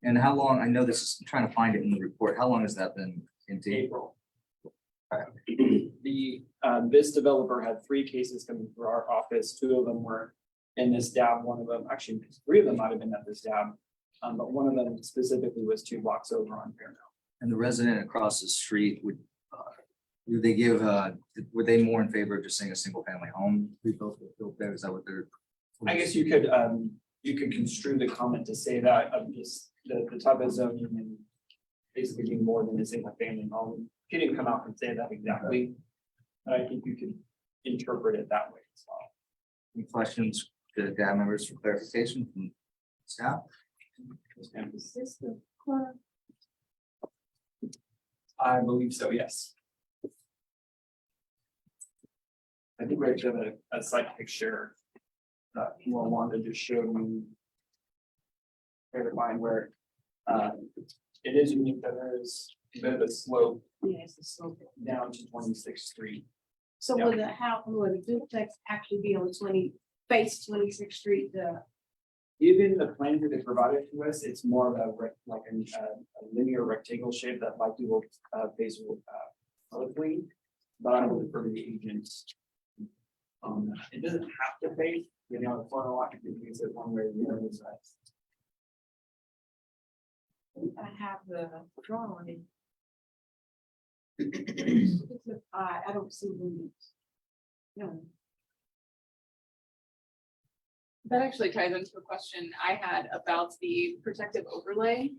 And how long, I know this is, I'm trying to find it in the report, how long has that been into?
April. This developer had 3 cases coming through our office. 2 of them were in this DAB. One of them, actually 3 of them might have been at this DAB, but one of them specifically was 2 blocks over on Fairmount.
And the resident across the street would, do they give, were they more in favor of just saying a single family home? Built there, is that what they're?
I guess you could construe the comment to say that of just the type of zoning and basically being more than a single family home. He didn't come out and say that exactly, but I think you could interpret it that way as well.
Any questions to DAB members for clarification from staff?
I believe so, yes. I think we actually have a site picture that you all wanted to show me. Verifying where it is unique that there is a bit of a slope.
Yes, it's so.
Down to 26th Street.
So
Yeah.
will the house, will the duplex actually be on face 26th Street,
Given the plans that they provided to us, it's more of a linear rectangle shape that likely will face publicly. But I will refer to the agents on that. It doesn't have to face You know, the corner lot, you can use it one way or the other side.
I have the drawing. I don't see the. No.
That actually ties into a question I had about the protective overlay.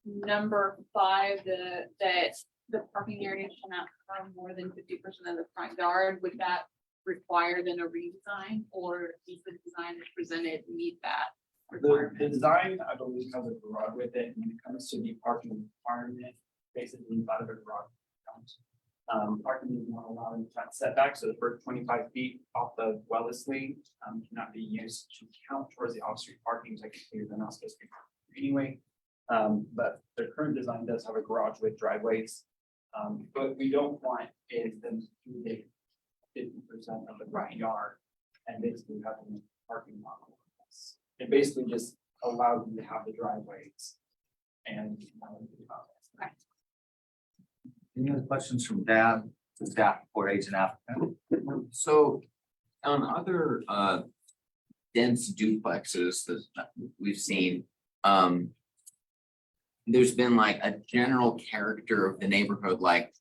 Number 5, that the parking area cannot cover more than 50% of the front yard, would that require then a redesign, or does the design that's presented meet that
The
requirement?
design, I believe, has a garage with it, and when it comes to the parking requirement, basically inside of a garage. counts. Parking is not allowed in the front setback, so the first 25 feet off the Wellesley cannot be used to count towards the off-street parking, technically they're not supposed to be parked anyway. But the current design does have a garage with driveways. But we don't want is them to take 50% of the front yard and basically having a parking lot. It basically just allows you to have the driveways and.
Any other questions from Dab, the staff or agent applicant?
So on other dense duplexes that we've seen, there's been like a general character of the neighborhood, like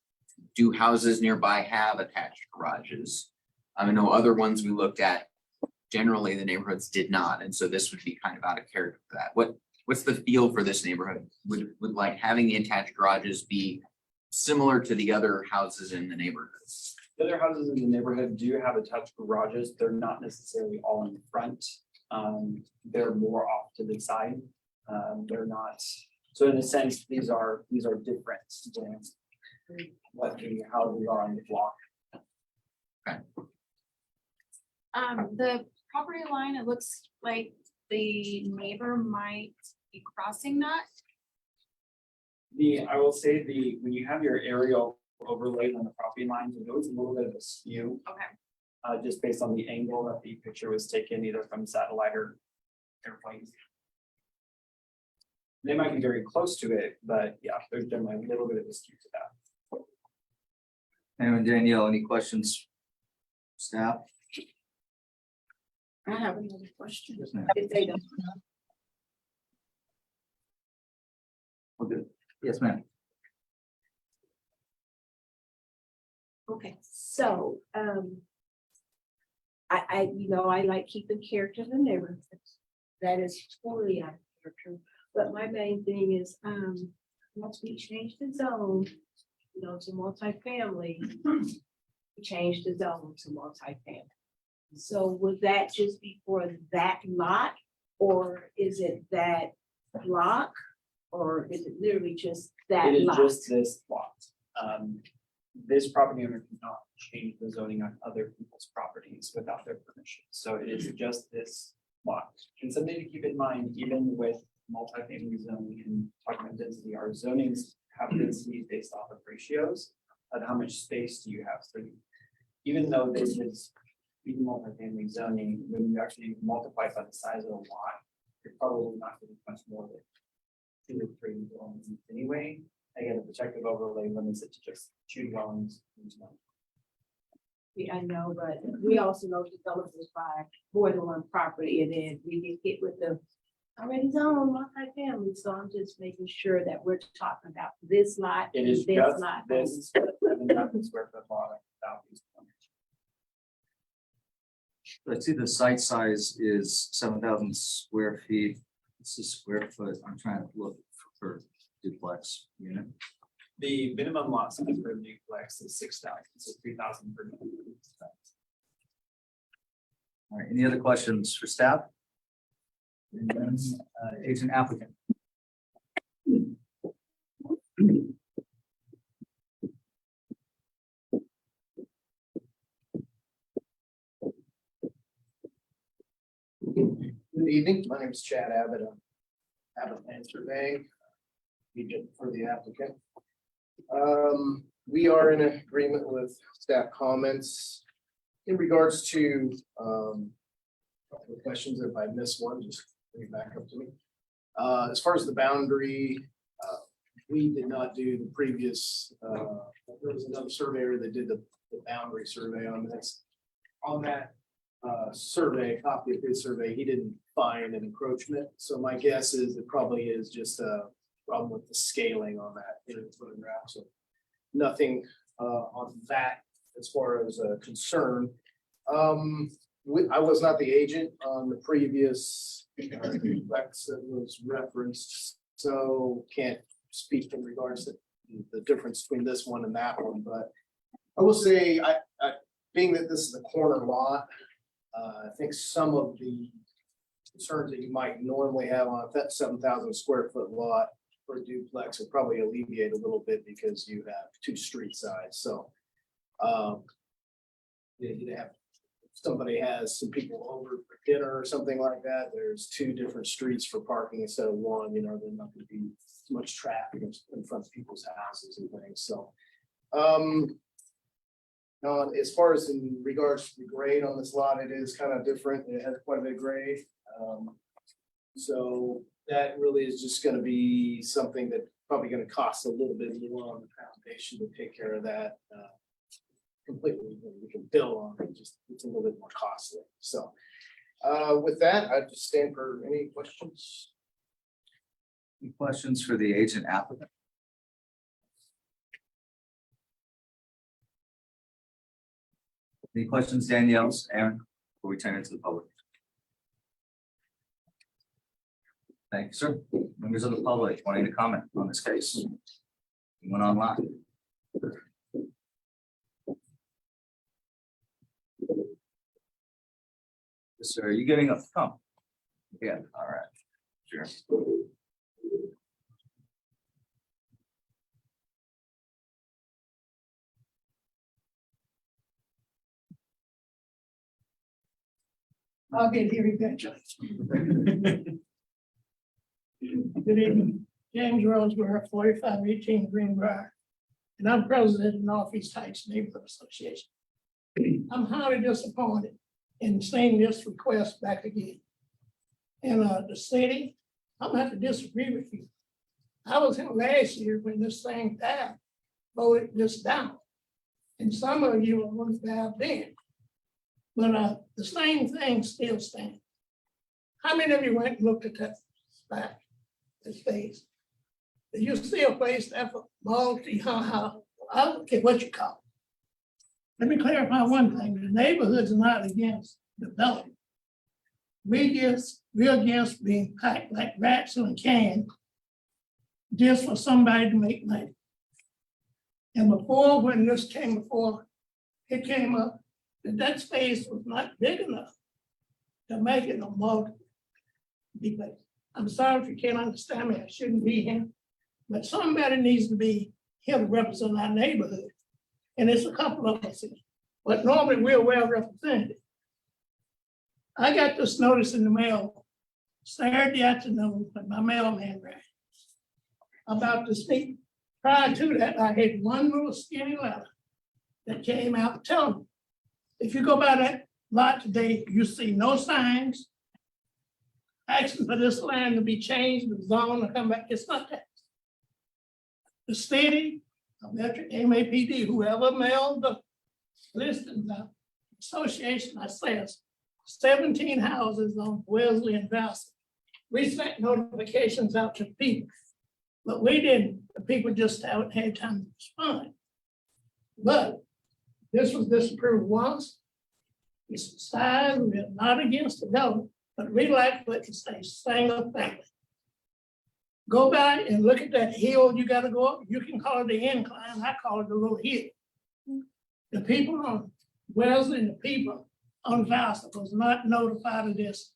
do houses nearby have attached garages? I know other ones we looked at, generally the neighborhoods did not, and so this would be kind of out of character for that. What's the feel for this neighborhood? Would like having the attached garages be similar to the other houses in the neighborhoods?
The other houses in the neighborhood do have attached garages. They're not necessarily all in the front. They're more off to the side. They're not, so in a sense, these are different than what the houses are on the block.
The property line, it looks like the neighbor might be crossing that.
I will say when you have your aerial overlaid on the property lines, it goes a little bit of a skew.
Okay.
Just based on the angle that the picture was taken, either from satellite or airplanes. They might be very close to it, but yeah, there's generally a little bit of a skew to that.
And Danielle, any questions? Staff?
I have another question.
Yes, ma'am.
If they don't.
Okay. Yes, ma'am.
Okay, so, I like keeping character in the neighborhood. That is totally out of character, but my main thing is, once we change the zone, to multifamily, we change the zone to multifamily. So would that just be for that lot, or is it that block? Or is it literally just that
It is
lot?
just this lot. This property owner cannot change the zoning on other people's properties without their permission. So it is just this lot. And something to keep in mind, even with multifamily zoning and talking about density, our zonings have density based off of ratios of how much space do you have. So even though this is even multifamily zoning, when you actually multiply by the size of the lot, you're probably not getting much more than 2 or 3 dwellings anyway. Again, the protective overlay limits it to just 2 dwellings.
Yeah, I know, but we also know developers buy more than one property, and then we get hit with the already zoned multifamily, so I'm just making sure that we're talking about this lot.
It is
this
just
lot.
this 7,000 square foot lot without these corners.
I see the site size is 7,000 square feet. This is square foot. I'm trying to look for duplex unit.
The minimum lot size for a duplex is 6,000, so 3,000 per unit.
All right, any other questions for staff? And then, agent applicant.
Good evening, my name is Chad Abbott, Abbott Land Surveying, agent for the applicant. We are in agreement with staff comments in regards to the questions. If I miss one, just bring it back up to me. As far as the boundary, we did not do the previous, there was another surveyor that did the boundary survey on this. On that,
survey, copy of his survey, he didn't find an encroachment. So my guess is it probably is just a problem with the scaling on that photograph. So nothing on that as far as a concern. I was not the agent on the previous Lex that was referenced, so can't speak in regards to the difference between this one and that one, but I will say, being that this is a corner lot, I think some of the concerns that you might normally have on that 7,000 square foot lot for a duplex will probably alleviate a little bit because you have two street sides, so. You have, if somebody has some people over for dinner or something like that, there's two different streets for parking instead of one, there's not gonna be much traffic in front of people's houses and things, so. As far as in regards to the grade on this lot, it is kind of different. It has quite a bit of grade. So that really is just gonna be something that probably gonna cost a little bit more on the foundation to take care of that. Completely, we can build on it, just it's a little bit more costly. So with that, I just stand for any questions.
Any questions for the agent applicant? Any questions, Danielle, Aaron, before we turn it to the public? Thank you, sir. Members of the public wanting to comment on this case? Anyone online? Yes, sir, are you getting a thumb? Yeah, all right. Sure.
I'll get here eventually. Good evening, James Roseworth, 4518 Greenbrier, and I'm president of Northeast Heights Neighborhood Association. I'm highly disappointed in seeing this request back again. And the city, I'm gonna have to disagree with you. I was in last year when this thing passed, voted this down. And some of you were on that then. But the same thing still stands. How many of you went and looked at that spot, this space? Did you see a place that for I don't care what you call it. Let me clarify one thing. The neighborhood's not against development. We're against being packed like rats in a can just for somebody to make money. And before, when this came before, it came up, that space was not big enough to make it a multi. I'm sorry if you can't understand me, I shouldn't be here, but somebody needs to be here to represent our neighborhood. And it's a couple of us, but normally we're well represented. I got this notice in the mail Saturday afternoon when my mailman rang about this meeting. Prior to that, I had one little skinny letter that came out telling me, if you go by that lot today, you see no signs asking for this land to be changed, the zone to come back. It's not that. The city, Metro MAPD, whoever mailed the listings out, association, I says 17 houses on Wesley and Vassar. We sent notifications out to people, but we didn't. The people just haven't had time to respond. But this was disapproved once. It's decided we're not against development, but we like to stay single family. Go by and look at that hill you gotta go up. You can call it the incline, I call it the little hill. The people on Wesley and the people on Vassar was not notified of this.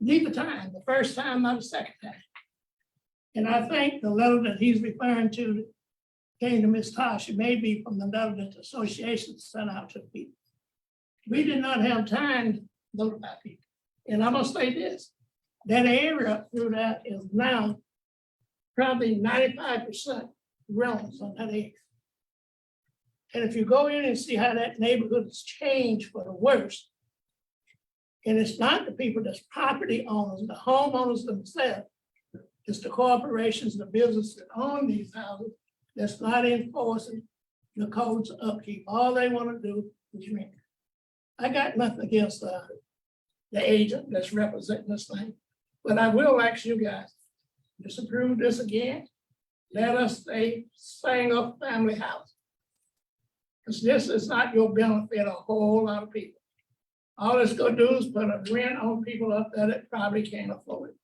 Neither time, the first time, not the second time. And I think the letter that he's referring to came to Ms. Tasha, maybe from the letter that the association sent out to people. We did not have time to notify people. And I'm gonna say this, that area through that is now probably 95% realms on that area. And if you go in and see how that neighborhood has changed for the worse, and it's not the people that's property owners, the homeowners themselves, it's the corporations, the businesses that own these houses that's not enforcing the codes of upkeep. All they want to do is rent. I got nothing against, the agent that's representing this thing. But I will ask you guys, disapprove this again. Let us stay single family house. Because this is not your benefit a whole lot of people. All it's gonna do is put a rent on people up there that probably can't afford it.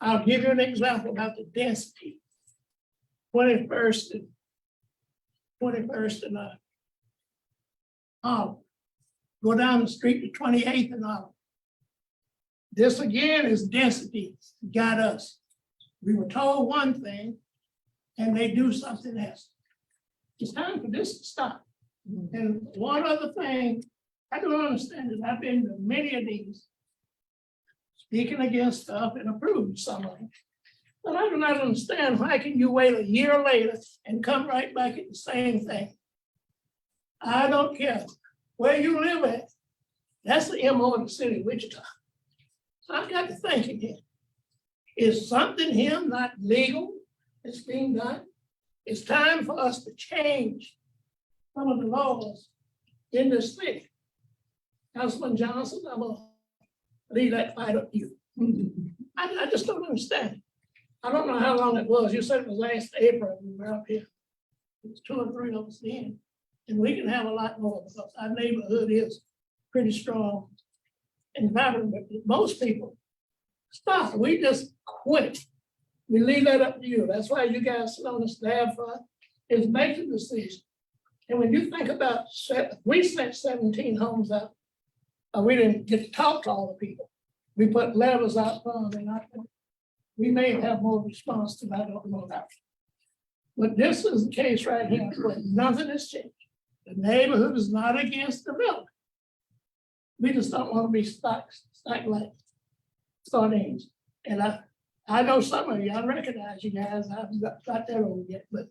I'll give you an example about the density. 21st and go down the street to 28th and this again is density got us. We were told one thing and they do something else. It's time for this to stop. And one other thing, I don't understand it. I've been to many of these speaking against stuff and approving some of them. But I do not understand, why can you wait a year later and come right back at the same thing? I don't care where you live at. That's the MO of the city of Wichita. So I've got to thinking here. Is something here not legal that's being done? It's time for us to change some of the laws in this city. Councilman Johnson, I'm gonna leave that fight up to you. I just don't understand. I don't know how long it was. You said it was last April we were up here. It was 2 or 3 of us then. And we can have a lot more because our neighborhood is pretty strong and vibrant, but most people stop. We just quit. We leave that up to you. That's why you guys sit on the staff is making decisions. And when you think about, we sent 17 homes out. We didn't get to talk to all the people. We put letters out for them, and we may have more response to that. I don't know that. But this is the case right here where nothing has changed. The neighborhood is not against development. We just don't want to be stuck like sardines. And I know some of you, I recognize you guys, I haven't got that over yet, but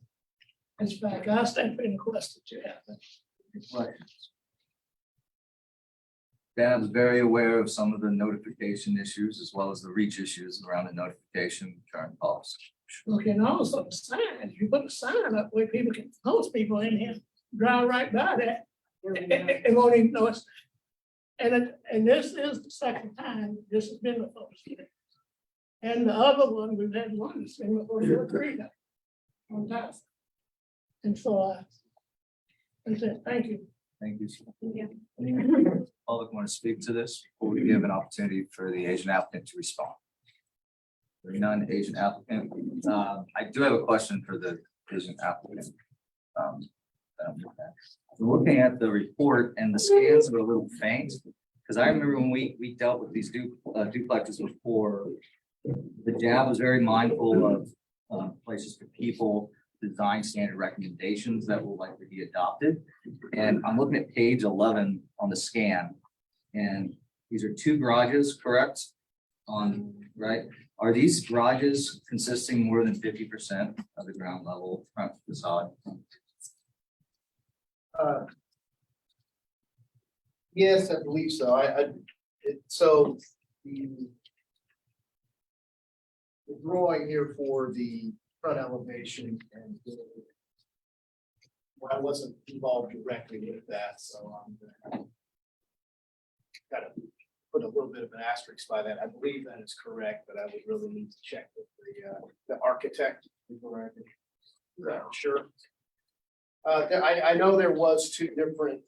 it's back. I stand for any questions you have.
Dan's very aware of some of the notification issues as well as the reach issues around the notification current policy.
Okay, and also the sign, you put a sign up where people can, most people in here drive right by that. And won't even know it's. And this is the second time this has been before. And the other one, we've had one that's been before you agreed on that. And so I said, thank you.
Thank you.
Yeah.
Public want to speak to this before we give an opportunity for the Asian applicant to respond. There none, Asian applicant. I do have a question for the Asian applicant. Looking at the report and the scans are a little faint, because I remember when we dealt with these duplexes before, the JAB was very mindful of places for people, design standard recommendations that will likely be adopted. And I'm looking at page 11 on the scan, and these are 2 garages, correct? Right? Are these garages consisting more than 50% of the ground level front facade?
Yes, I believe so. So the drawing here for the front elevation and well, I wasn't involved directly with that, so I'm gonna kind of put a little bit of an asterisk by that. I believe that is correct, but I would really need to check with the architect before I can sure. I know there was 2 different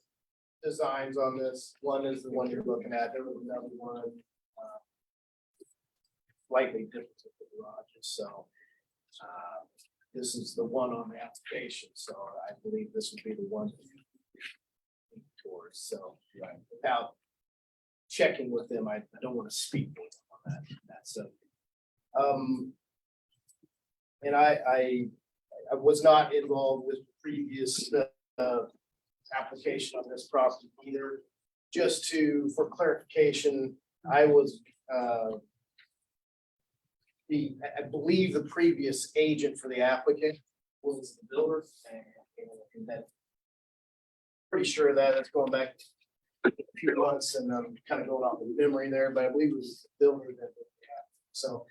designs on this. One is the one you're looking at. There was another one slightly different with the garages. So this is the one on the application. So I believe this would be the one towards. So without checking with them, I don't want to speak for them on that. So and I was not involved with the previous application on this property either. Just for clarification, I was I believe the previous agent for the applicant was the builder, and that pretty sure that it's going back a few months, and I'm kind of going off of memory there, but I believe it was the builder that so.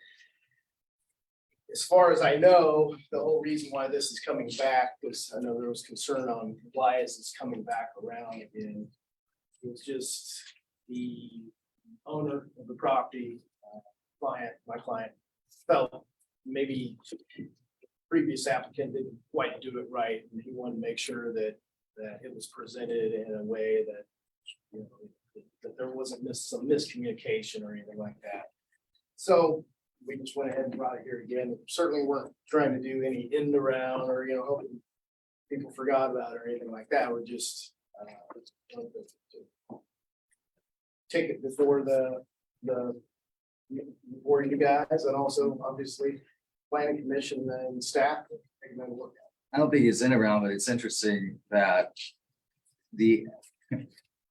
As far as I know, the whole reason why this is coming back was I know there was concern on why is this coming back around again.
It was just the owner of the property, my client felt maybe previous applicant didn't quite do it right, and he wanted to make sure that it was presented in a way that, you know, that there wasn't some miscommunication or anything like that. So we just went ahead and brought it here again. Certainly weren't trying to do any in around or, you know, hoping people forgot about it or anything like that. We're just take it before before you guys, and also obviously planning commission and staff. Take another look at it.
I don't think it's in around, but it's interesting that the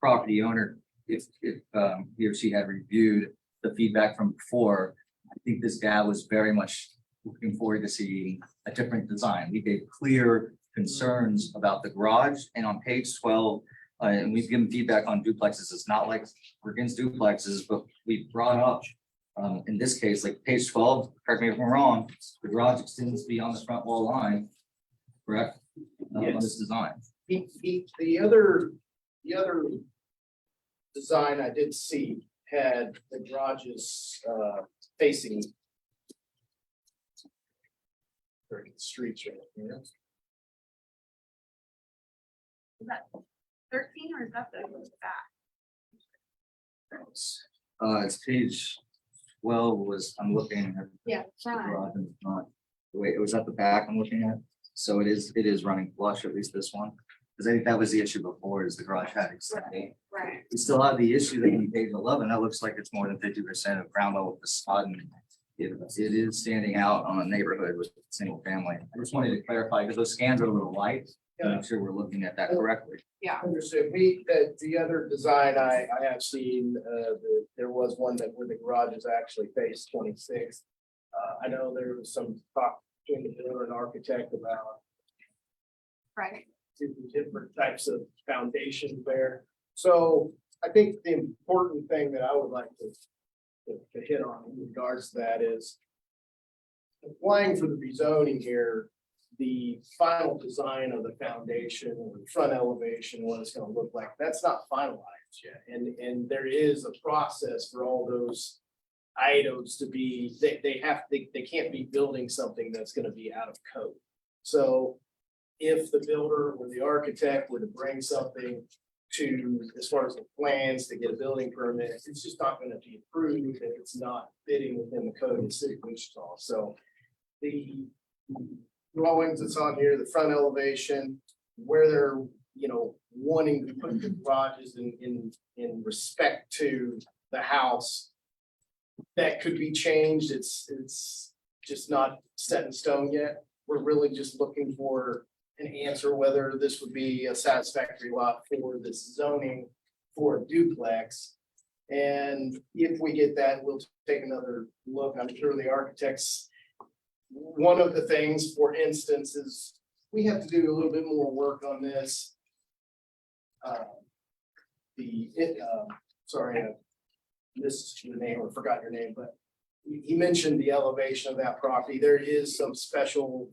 property owner, if he or she had reviewed the feedback from before, I think this guy was very much looking forward to seeing a different design. We gave clear concerns about the garage, and on page 12, and we've given feedback on duplexes. It's not like we're against duplexes, but we brought up, in this case, like page 12, correct me if I'm wrong, the garage extends beyond the front wall line, correct? On this design.
The other design I did see had the garages facing the streets right here.
Is that 13 or is that the back?
It's page 12 was, I'm looking at.
Yeah,
the
front.
garage in the front. Wait, it was at the back I'm looking at, so it is running flush, at least this one. Because I think that was the issue before, is the garage had extended.
Right.
We still have the issue that on page 11, that looks like it's more than 50% of ground level facade. And it is standing out on a neighborhood with single family. I just wanted to clarify, because those scans are a little light, to make sure we're looking at that correctly.
Yeah.
Understood. The other design I have seen, there was one that where the garage is actually face 26. I know there was some talk between the builder and architect about
Right.
different types of foundations there. So I think the important thing that I would like to hit on in regards to that is applying for the rezoning here, the final design of the foundation or the front elevation, what it's gonna look like, that's not finalized yet. And there is a process for all those items to be, they can't be building something that's gonna be out of code. So if the builder or the architect were to bring something to, as far as the plans to get a building permit, it's just not gonna be approved if it's not fitting within the code of the city of Wichita. So the drawings that's on here, the front elevation, where they're, you know, wanting to put the garages in respect to the house, that could be changed. It's just not set in stone yet. We're really just looking for an answer whether this would be a satisfactory lot for this zoning for a duplex. And if we get that, we'll take another look. I'm sure the architects, one of the things, for instance, is we have to do a little bit more work on this. Sorry, I missed your name or forgot your name, but he mentioned the elevation of that property. There is some special,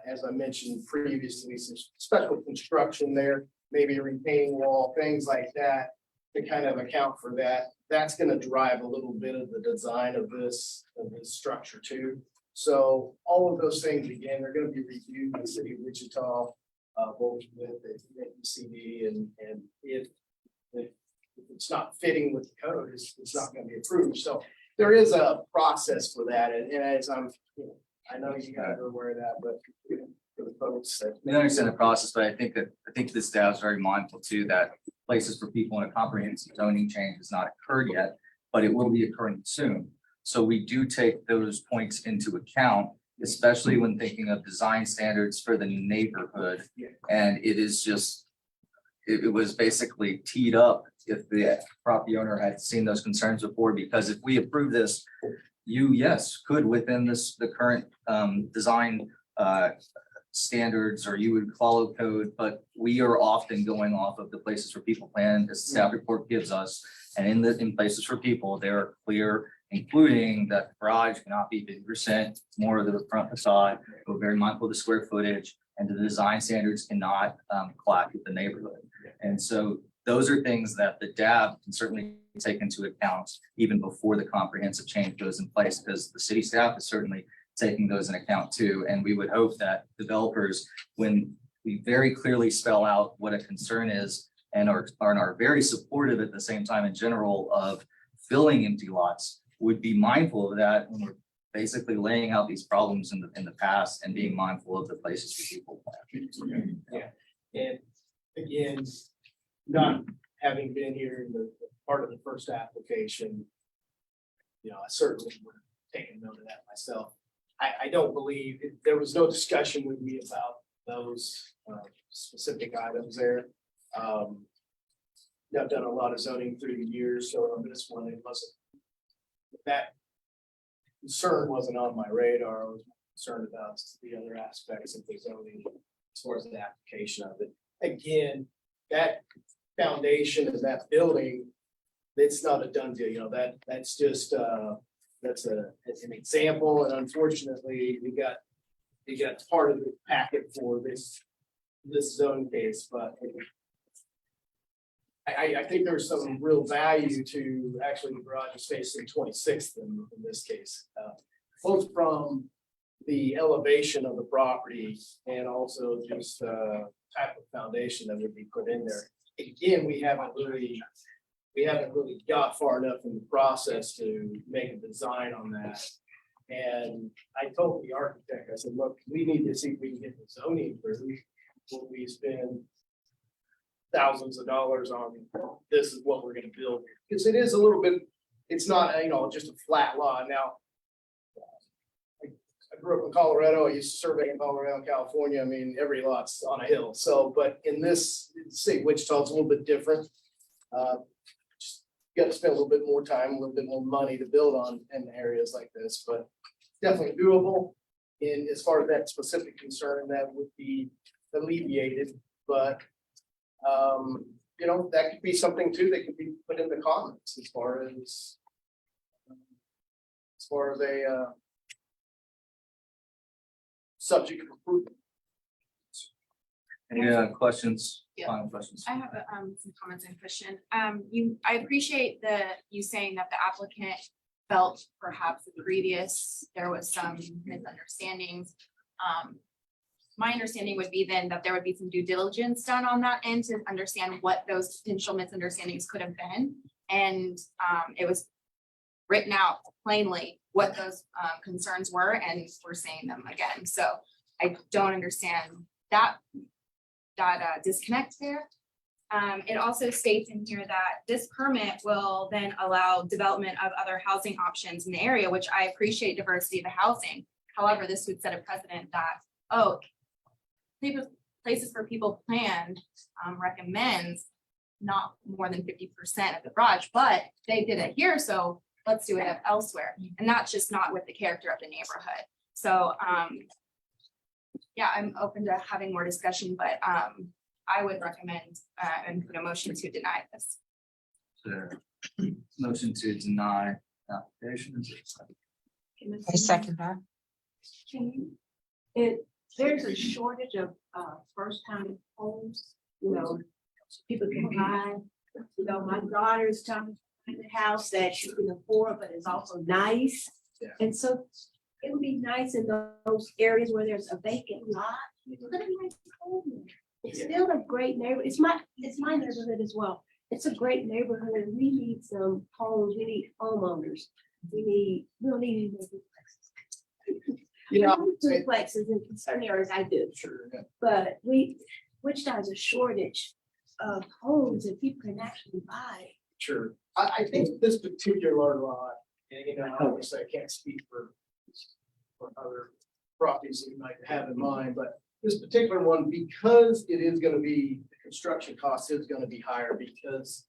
as I mentioned previously, some special construction there, maybe a retaining wall, things like that, to kind of account for that. That's gonna drive a little bit of the design of this structure too. So all of those things, again, they're gonna be reviewed by the city of Wichita, both with the ECD and if it's not fitting with the code, it's not gonna be approved. So there is a process for that, and as I'm, you know, I know you guys are aware of that, but for the folks that.
We understand the process, but I think the staff is very mindful too, that places for people in a comprehensive zoning change has not occurred yet, but it will be occurring soon. So we do take those points into account, especially when thinking of design standards for the new neighborhood. And it is just, it was basically teed up if the property owner had seen those concerns before, because if we approve this, you, yes, could within the current design standards, or you would follow code, but we are often going off of the places for people plan, as the staff report gives us. And in places for people, they're clear, including that the garage cannot be 50% more of the front facade. We're very mindful of the square footage, and the design standards cannot clash with the neighborhood. And so those are things that the DAB can certainly take into account even before the comprehensive change goes in place, because the city staff is certainly taking those in account too. And we would hope that developers, when we very clearly spell out what a concern is and are very supportive at the same time in general of filling empty lots, would be mindful of that when we're basically laying out these problems in the past and being mindful of the places where people plant.
And again, not having been here in the part of the first application, I certainly would have taken note of that myself. I don't believe, there was no discussion with me about those specific items there. I've done a lot of zoning through the years, so on this one, it wasn't, that concern wasn't on my radar. I was concerned about the other aspects of the zoning as far as the application of it. Again, that foundation of that building, it's not a done deal, that's just, it's an example, and unfortunately, we got part of the packet for this zone case, but I think there's some real value to actually the garage is facing 26th in this case, both from the elevation of the property and also just type of foundation that would be put in there. Again, we haven't really got far enough in the process to make a design on that. And I told the architect, I said, look, we need to see if we can get the zoning approved before we spend thousands of dollars on this is what we're gonna build. Because it is a little bit, it's not, just a flat lot. Now, I grew up in Colorado. I used to survey in Colorado, California. I mean, every lot's on a hill. So, but in this state, Wichita's a little bit different. Just got to spend a little bit more time, a little bit more money to build on in areas like this, but definitely doable. And as far as that specific concern, that would be alleviated, but that could be something too that could be put in the comments as far as a subject of approval.
Any questions?
Yeah.
Final questions?
I have some comments and question. I appreciate you saying that the applicant felt perhaps there was some misunderstandings. My understanding would be then that there would be some due diligence done on that end to understand what those potential misunderstandings could have been. And it was written out plainly what those concerns were, and we're saying them again. So I don't understand that disconnect there. It also states in here that this permit will then allow development of other housing options in the area, which I appreciate diversity of the housing. However, this would set a precedent that, places for people planned recommends not more than 50% of the garage, but they did it here, so let's do it elsewhere. And that's just not with the character of the neighborhood. So yeah, I'm open to having more discussion, but I would recommend and put a motion to deny this.
Motion to deny application.
I second that.
There's a shortage of first time homes, people can buy. My daughter's trying to find a house that she can afford, but is also nice.
Yeah.
And so it would be nice in those areas where there's a vacant lot. Put a nice home there. It's still a great neighborhood. It's my neighborhood as well. It's a great neighborhood. We need some homes. We need homeowners. We don't need any duplexes in certain areas. I do.
Sure.
But Wichita has a shortage of homes that people can actually buy.
Sure. I think this particular lot, obviously I can't speak for other properties that you might have in mind, but this particular one, because it is gonna be, the construction cost is gonna be higher because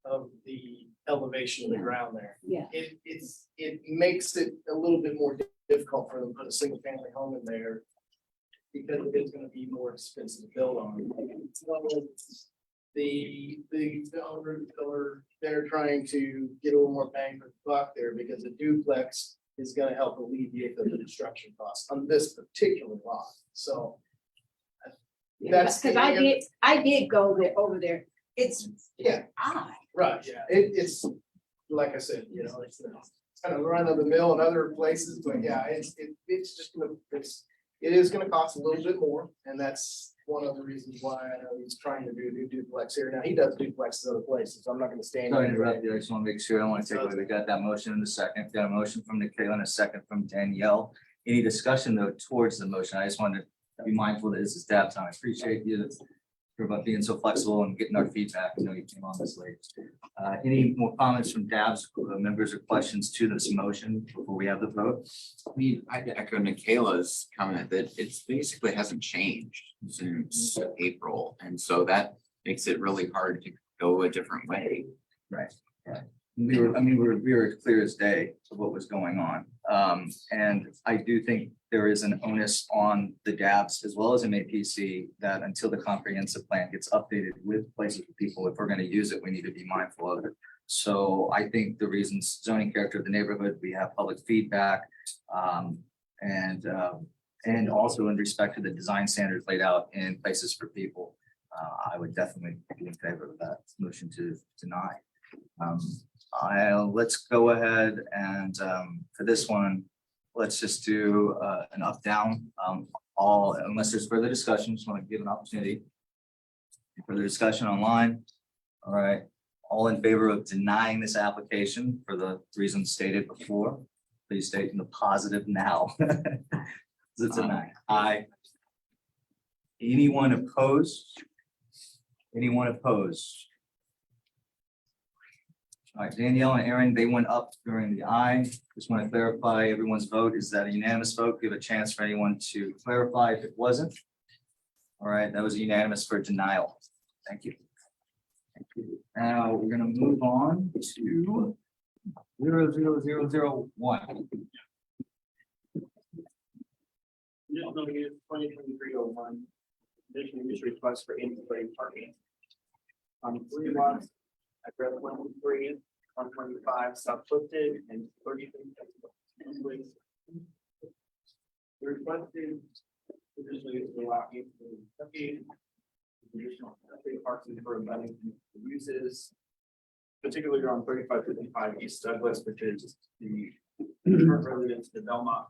of the elevation of the ground there.
Yeah.
It makes it a little bit more difficult for them to put a single family home in there because it is gonna be more expensive to build on. The owner, they're trying to get a little more bang for the buck there because a duplex is gonna help alleviate the construction costs on this particular lot. So that's
because I did go over there.
It's
Yeah,
odd.
right, yeah, it's, like I said, you know, it's kind of run of the mill in other places, but yeah, it's just gonna, it is gonna cost a little bit more, and that's one of the reasons why I know he's trying to do duplex here. Now, he does duplexes other places, so I'm not gonna stand.
Sorry to interrupt you. I just want to make sure. I want to take away. We got that motion in a second. Got a motion from Nicola and a second from Danielle. Any discussion though towards the motion? I just wanted to be mindful that this is DAB time. I appreciate you for about being so flexible and getting our feedback. I know you came on this late. Any more comments from DAB's members or questions to this motion before we have the vote?
I mean, I'd echo Michaela's comment that it's basically hasn't changed since April, and so that makes it really hard to go a different way.
Right. We were clear as day of what was going on. And I do think there is an onus on the DABs as well as MAPC that until the comprehensive plan gets updated with places for people, if we're going to use it, we need to be mindful of it. So I think the reasons zoning character of the neighborhood, we have public feedback, and also in respect to the design standards laid out in places for people. I would definitely be in favor of that motion to deny. Let's go ahead and for this one, let's just do an up down. All unless there's further discussion, just want to give an opportunity. Further discussion online. All right, all in favor of denying this application for the reasons stated before, please state in the positive now. It's a nine. Aye. Anyone opposed? Anyone opposed? All right, Danielle and Aaron, they went up during the aye. Just want to clarify everyone's vote. Is that a unanimous vote? Give a chance for anyone to clarify if it wasn't. All right, that was unanimous for denial. Thank you. Thank you. Now we're going to move on to 00001.
Just going to get 2023-01, conditional use request for in-play parking. On 3 lots at Red 113, 125 South Clifton, and 33. The requested conditional use to allow additional parking for abutting uses, particularly on 3555 East Douglas, which is the current residence of the Belmont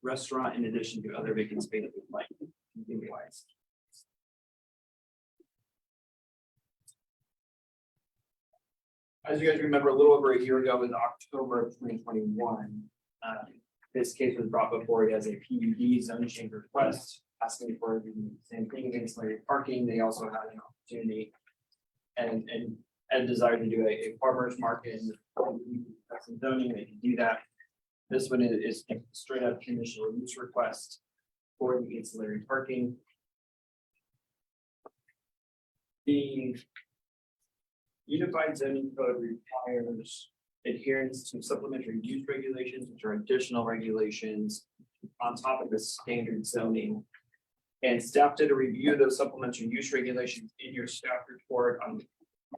restaurant, in addition to other vacant spaces like wise. As you guys remember, a little over a year ago in October of 2021, this case was brought before it as a PUD zone change request, asking for the same thing, ancillary parking. They also had an opportunity and a desire to do a farmer's market and custom zoning. They can do that. This one is straight up conditional use request for the ancillary parking. The Unified Zoning Code requires adherence to supplementary use regulations, which are additional regulations on top of the standard zoning. And staff did a review of those supplementary use regulations in your staff report. I'm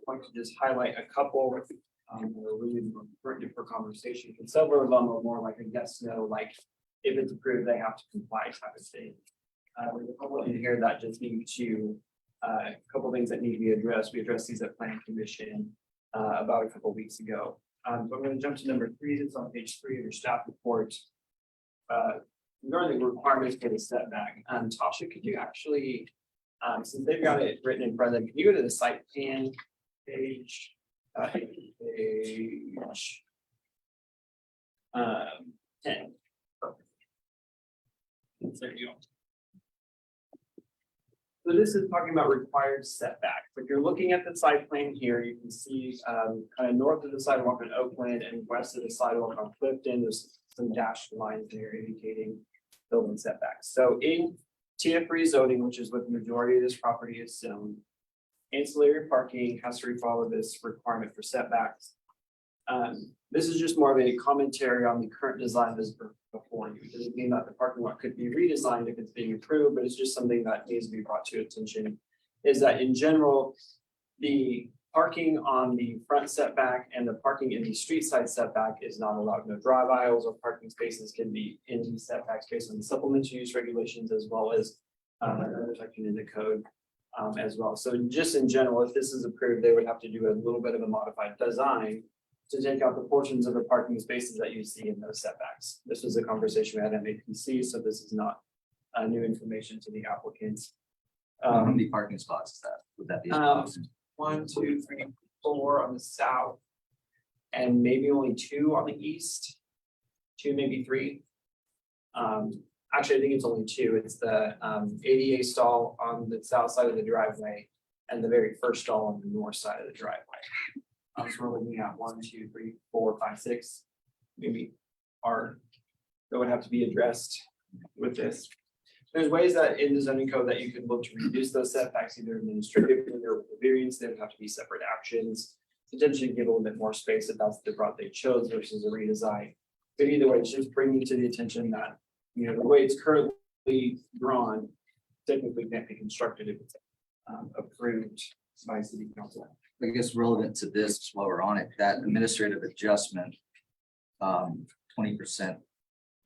going to just highlight a couple that are really important for conversation. And several of them are more like a yes, no, like if it's approved, they have to comply type of thing. There's a couple in here that just need to a couple things that need to be addressed. We addressed these at Planning Commission about a couple weeks ago. So I'm going to jump to number 3. It's on page 3 of your staff report. Regarding the requirements for the setback, Tasha, could you actually, since they've got it written in front of them, can you go to the site plan page? Page 10. There you go. So this is talking about required setbacks. If you're looking at the site plan here, you can see kind of north of the sidewalk in Oakland and west of the sidewalk on Clifton, there's some dashed lines there indicating building setbacks. So in TF3 zoning, which is what the majority of this property is zoned, ancillary parking has to follow this requirement for setbacks. This is just more of a commentary on the current design that's before you. It doesn't mean that the parking lot could be redesigned if it's being approved, but it's just something that needs to be brought to attention. Is that in general, the parking on the front setback and the parking in the street side setback is not allowed. No drive aisles or parking spaces can be in the setbacks based on the supplementary use regulations as well as another section in the code. as well. So just in general, if this is approved, they would have to do a little bit of a modified design to take out the portions of the parking spaces that you see in those setbacks. This was a conversation we had at MAPC, so this is not new information to the applicants.
How many parking spots is that? Would that be?
Um, 1, 2, 3, 4 on the south. And maybe only 2 on the east. 2, maybe 3. Actually, I think it's only 2. It's the ADA stall on the south side of the driveway and the very first stall on the north side of the driveway. So we're looking at 1, 2, 3, 4, 5, 6, maybe are that would have to be addressed with this. There's ways that in the zoning code that you could look to reduce those setbacks, either administratively or with the variance. They would have to be separate actions. Potentially give a little bit more space if that's the route they chose versus a redesign. But either way, it's just bringing to the attention that, you know, the way it's currently drawn technically can't be constructed if it's approved by city council.
I guess relevant to this, while we're on it, that administrative adjustment, 20%.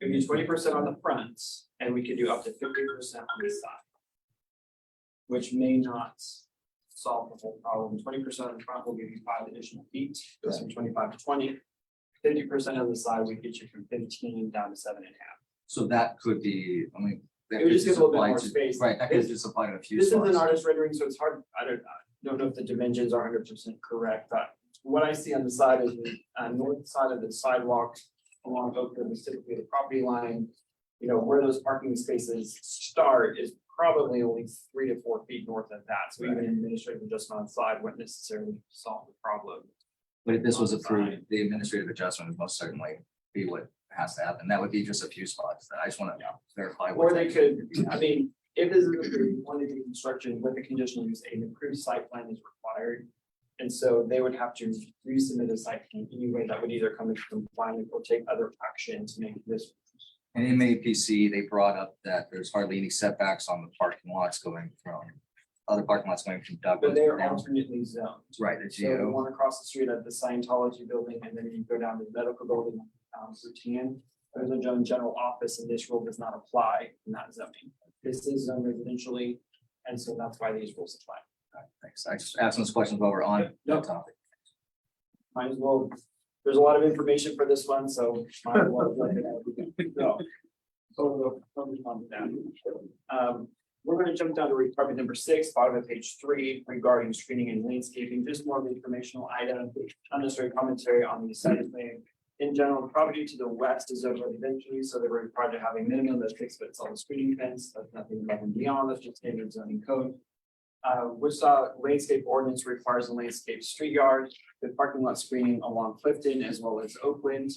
It would be 20% on the front, and we could do up to 50% on the side. Which may not solve the whole problem. 20% on the front will give you 5 additional feet, goes from 25 to 20. 50% on the side would get you from 15 down to 7.5.
So that could be, I mean. that
It would
could
just give a little bit
apply
more
to-
space.
Right, that could
This-
just apply to a few
This is
spots.
an artist rendering, so it's hard, I don't know if the dimensions are 100% correct, but what I see on the side is the north side of the sidewalk along Oakwood is typically the property line. You know, where those parking spaces start is probably only 3 to 4 feet north of that, so even an administrative adjustment on the side wouldn't necessarily solve the problem.
But if this was
on the
approved,
side.
the administrative adjustment would most certainly be what has to happen. That would be just a few spots. I just want to verify.
Or
what
they
that-
could, I mean, if this is approved, one of the construction with the conditional use, an approved site plan is required. And so they would have to resubmit a site plan anyway that would either come into compliance or take other action to make this.
And in MAPC, they brought up that there's hardly any setbacks on the parking lots going from, other parking lots going from Douglas.
But they are
down.
alternately zoned.
Right, the
So the
geo,
one across the street at the Scientology building, and then you go down to the medical building, routine. There's a general office, and this rule does not apply in that zoning. This is zoned residentially, and so that's why these rules apply.
thanks. I just asked those questions while we're on
No.
that topic.
Might as well, there's a lot of information for this one, so. might as well let it out. No. So we'll move on to that. We're gonna jump down to requirement number 6, bottom of page 3, regarding screening and landscaping, just more of an informational item, unnecessary commentary on the site plan. In general, property to the west is over eventually, so they're required to have a minimum that fits on the screening fence, that's nothing above and beyond, that's just standard zoning code. Wichita landscape ordinance requires a landscape street yard with parking lot screening along Clifton as well as Oakland.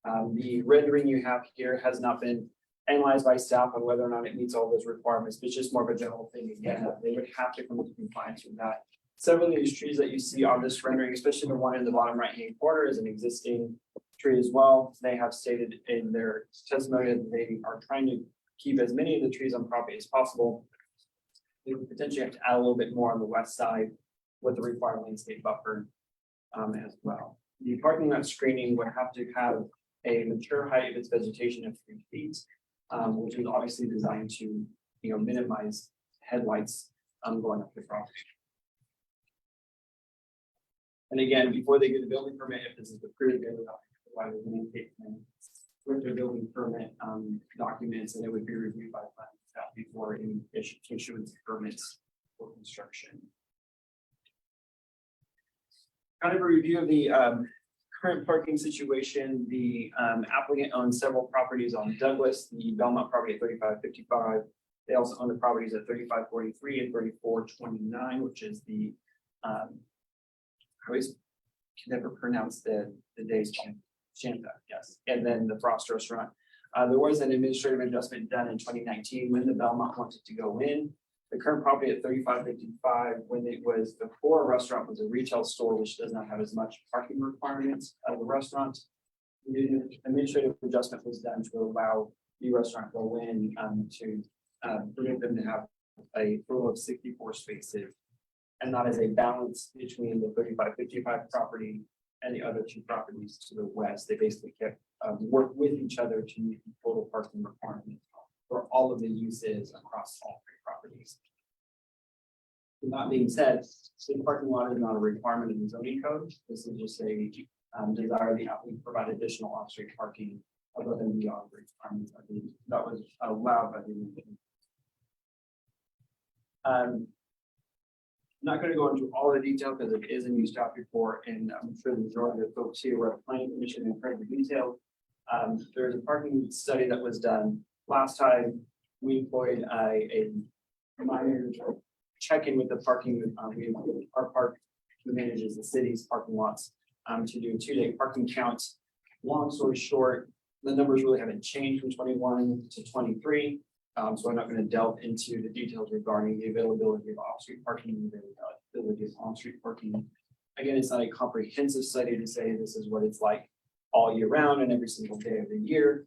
The rendering you have here has not been analyzed by staff on whether or not it meets all those requirements, but it's just more of a general thing. Again, they would have to come into compliance with that. Several of these trees that you see on this rendering, especially the one in the bottom right-hand corner, is an existing tree as well. They have stated in their testimony that they are trying to keep as many of the trees on property as possible. They would potentially have to add a little bit more on the west side with the required landscape buffer as well. The parking lot screening would have to have a mature height of its vegetation of 3 feet, which is obviously designed to, minimize headlights going up the property. And again, before they get a building permit, if this is approved, they would have to provide a landscape plan with their building permit documents, and it would be reviewed by planning staff before any issuance of permits for construction. Kind of a review of the current parking situation. The applicant owns several properties on Douglas, the Belmont property at 3555. They also own the properties at 3543 and 3429, which is the I always can never pronounce the days. Shanta, yes, and then the Frost Restaurant. There was an administrative adjustment done in 2019 when the Belmont wanted to go in. The current property at 3555, when it was before a restaurant, was a retail store, which does not have as much parking requirements as a restaurant. The administrative adjustment was done to allow the restaurant to go in to permit them to have a total of 64 spaces, and not as a balance between the 3555 property and the other 2 properties to the west. They basically kept work with each other to meet the total parking requirement for all of the uses across all 3 properties. With that being said, city parking lot is not a requirement in the zoning code. This is just a desire the applicant to provide additional off-street parking above and beyond the requirements. I believe that was allowed by the. I'm not gonna go into all the detail because it is in your staff report, and I'm sure the majority of the folks here were at planning commission in incredibly detail. There's a parking study that was done last time. We employed a minor check-in with the parking, we employed our park, who manages the city's parking lots, to do a 2-day parking count. Long story short, the numbers really haven't changed from 21 to 23. So I'm not going to delve into the details regarding the availability of off-street parking, and the availability of on-street parking. Again, it's not a comprehensive study to say this is what it's like all year round and every single day of the year.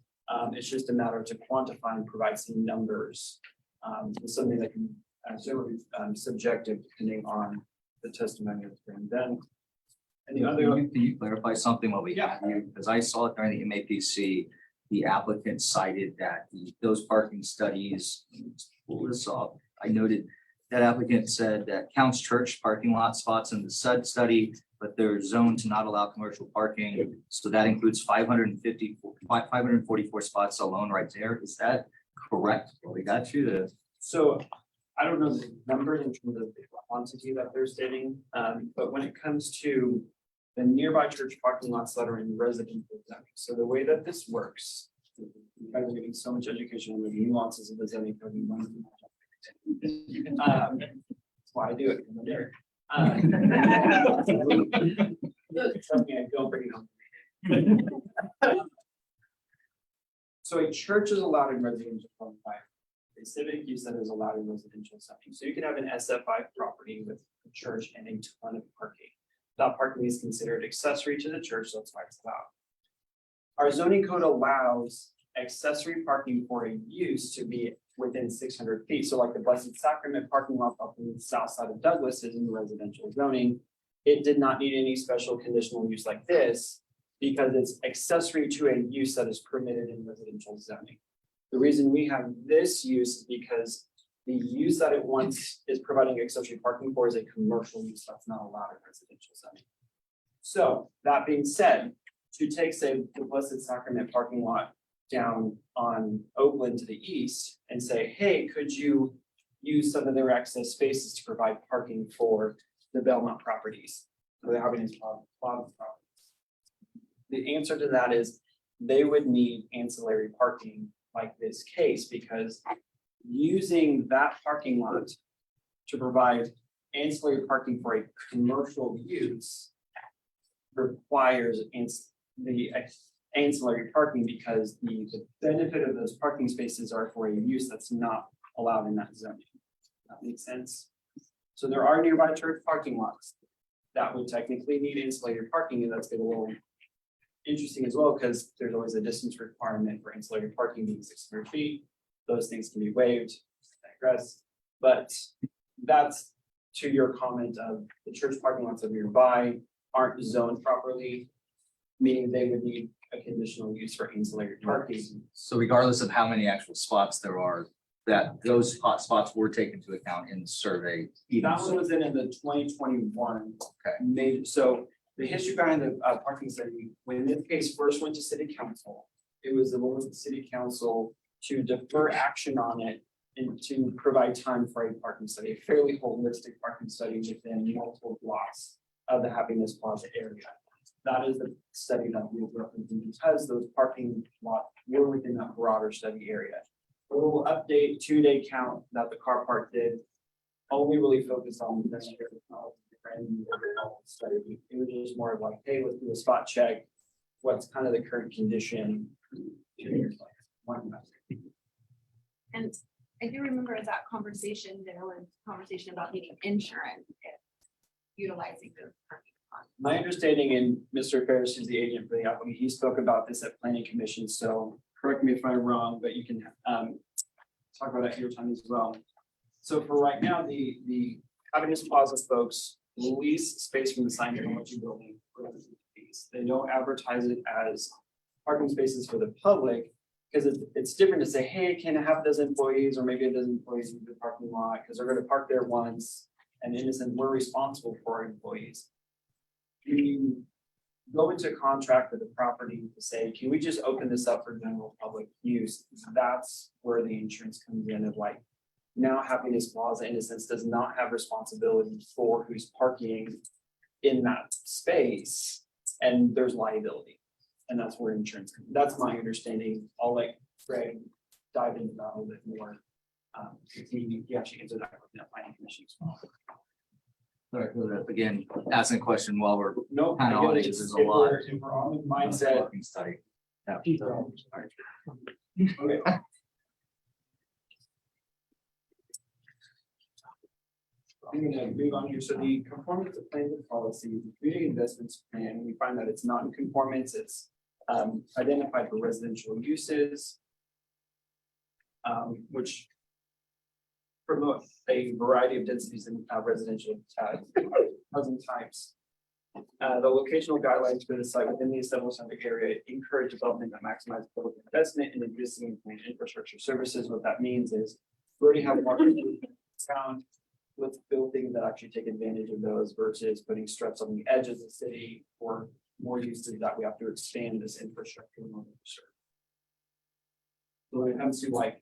It's just a matter to quantify and provide some numbers. It's something that can certainly be subjective depending on the testimony that's being done. And the other,
Can you clarify something while we have you? Because I saw it during the MAPC, the applicant cited that those parking studies, pull this up. I noted that applicant said that counts church parking lot spots in the SUD study, but they're zoned to not allow commercial parking. So that includes 544 spots alone right there. Is that correct? Well, we got you to.
so I don't know the numbers in terms of the quantity that they're stating, but when it comes to the nearby church parking lots that are in residential zoning. So the way that this works, you guys are getting so much education on the nuances of the zoning code. That's why I do it. I'm a nerd. Something I don't bring it home. So a church is allowed in residential zone 5. A civic use that is allowed in residential zoning. So you can have an SF5 property with a church and a ton of parking. That parking is considered accessory to the church, so that's why it's allowed. Our zoning code allows accessory parking for a use to be within 600 feet. So like the Blessed Sacrament parking lot up in the south side of Douglas is in residential zoning. It did not need any special conditional use like this because it's accessory to a use that is permitted in residential zoning. The reason we have this use is because the use that it wants is providing accessory parking for is a commercial use that's not allowed in residential zoning. So that being said, to take, say, the Blessed Sacrament parking lot down on Oakland to the east and say, hey, could you use some of their excess spaces to provide parking for the Belmont properties? So they're having these plaza properties. The answer to that is they would need ancillary parking like this case, because using that parking lot to provide ancillary parking for a commercial use requires the ancillary parking because the benefit of those parking spaces are for a use that's not allowed in that zone. That makes sense. So there are nearby church parking lots that would technically need ancillary parking, and that's been a little interesting as well because there's always a distance requirement for ancillary parking being 600 feet. Those things can be waived, I digress. But that's to your comment of the church parking lots that are nearby aren't zoned properly, meaning they would need a conditional use for ancillary parking.
So regardless of how many actual spots there are, that those hot spots were taken into account in the survey.
That one was in the 2021.
Okay.
So the history behind the parking study, when this case first went to city council, it was the will of the city council to defer action on it and to provide time for a parking study, a fairly holistic parking study within multiple blocks of the Happiness Plaza area. That is the study that we were referencing because those parking lots were within that broader study area. A little update 2-day count that the car park did only really focused on the study. It was just more of like, hey, let's do a spot check. What's kind of the current condition?
And I do remember that conversation, there was conversation about needing insurance if utilizing those parking lots.
My understanding, and Mr. Ferris is the agent for the applicant, he spoke about this at planning commission, so correct me if I'm wrong, but you can talk about it at your time as well. So for right now, the Happiness Plaza folks lease space from the sign technology building. They don't advertise it as parking spaces for the public because it's different to say, hey, can I have those employees or maybe a dozen employees in the parking lot because they're going to park there once and in a sense, we're responsible for our employees. You go into a contract with the property to say, can we just open this up for general public use? That's where the insurance comes in of like, now Happiness Plaza in a sense does not have responsibility for who's parking in that space, and there's liability. And that's where insurance, that's my understanding. I'll let Greg dive into that a little bit more. He actually answered that with the planning commission as well.
Sorry for that, again, asking a question while we're
No,
kind of
I
on
get
it,
it.
'cause there's
If
a lot.
we're on the mindset.
Parking study. Yeah. so, all right.
Okay. I'm gonna move on here. So the conformance of plans and policies, the community investments plan, we find that it's not in conformance, it's identified for residential uses. Which promote a variety of densities in residential housing types. The locational guidelines for the site within the established subject area encourage development that maximizes public investment in existing and infrastructure services. What that means is we already have more found with buildings that actually take advantage of those versus putting strips on the edge of the city or more uses that we have to expand this infrastructure. in order to serve. So when it comes to like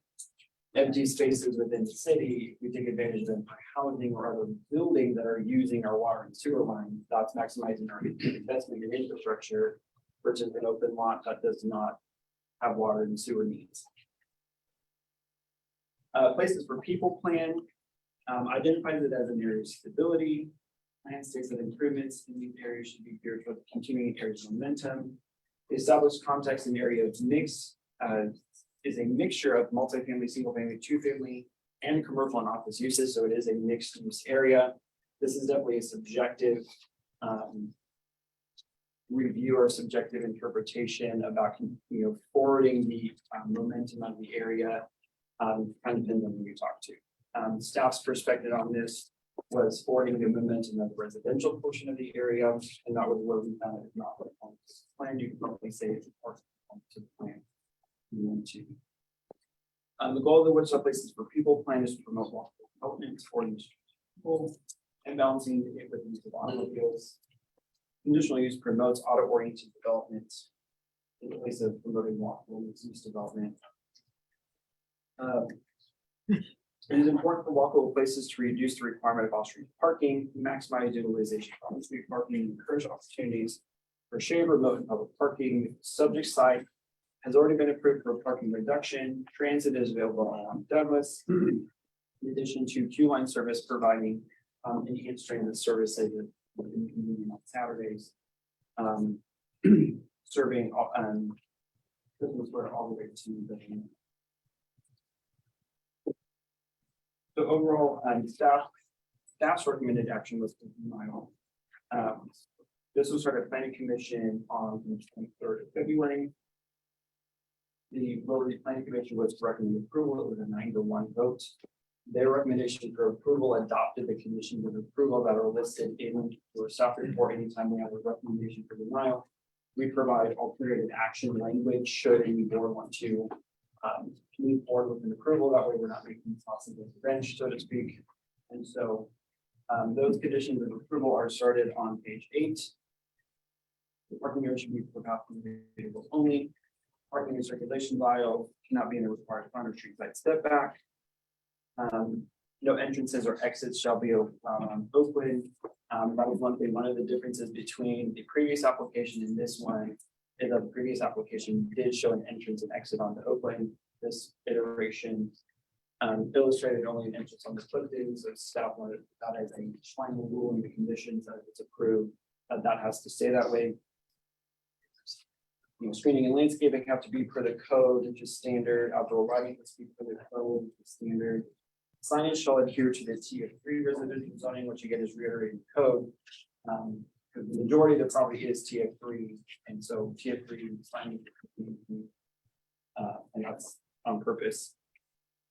empty spaces within the city, we take advantage of them by housing or other buildings that are using our water and sewer line. That's maximizing our investment in infrastructure versus an open lot that does not have water and sewer needs. Places for people plan identifies it as an area of stability. Plan states that improvements in these areas should be geared toward continuing areas of momentum. The established context in area of mix is a mixture of multifamily, single family, two family, and commercial and office uses. So it is a mixed use area. This is definitely a subjective review or subjective interpretation about forwarding the momentum of the area. Kind of depends on who you talk to. Staff's perspective on this was forwarding the momentum of the residential portion of the area, and that was where we found it not what plan. You can probably say it's important to the plan. The goal of the Wichita Places for People plan is to promote walkable development for people and balancing it with the use of automobiles. Conditional use promotes auto-oriented development in place of promoting walkable use development. It is important for walkable places to reduce the requirement of off-street parking, maximize utilization of on-street parking, encourage opportunities for shared, remote, and public parking. Subject site has already been approved for parking reduction. Transit is available along Douglas. In addition to Q-line service providing enhanced transit services on Saturdays. Serving Christmas where all the way to the. So overall, staff's recommended action was denial. This was started planning commission on the 23rd of February. The Rotary Planning Commission was to recommend approval. It was a 9-to-1 vote. Their recommendation for approval adopted the conditions of approval that are listed in your staff report. Anytime we have a recommendation for denial, we provide alternative action language should any board want to move forward with an approval. That way we're not making possible wrench, so to speak. And so those conditions of approval are started on page 8. The parking area should be for vehicles only. Parking and circulation aisle cannot be in the required front or street side step back. No entrances or exits shall be on Oakland. That was one thing. One of the differences between the previous application and this one is that the previous application did show an entrance and exit onto Oakland. This iteration illustrated only an entrance on the Clifton, so staff wanted that as a final rule in the conditions that if it's approved, that has to stay that way. Screening and landscaping have to be per the code, which is standard. Outdoor lighting must be per the code, which is standard. Signage shall adhere to the TF3 residential zoning, which again is reiterating code. Because the majority of the property is TF3, and so TF3 signage, and that's on purpose.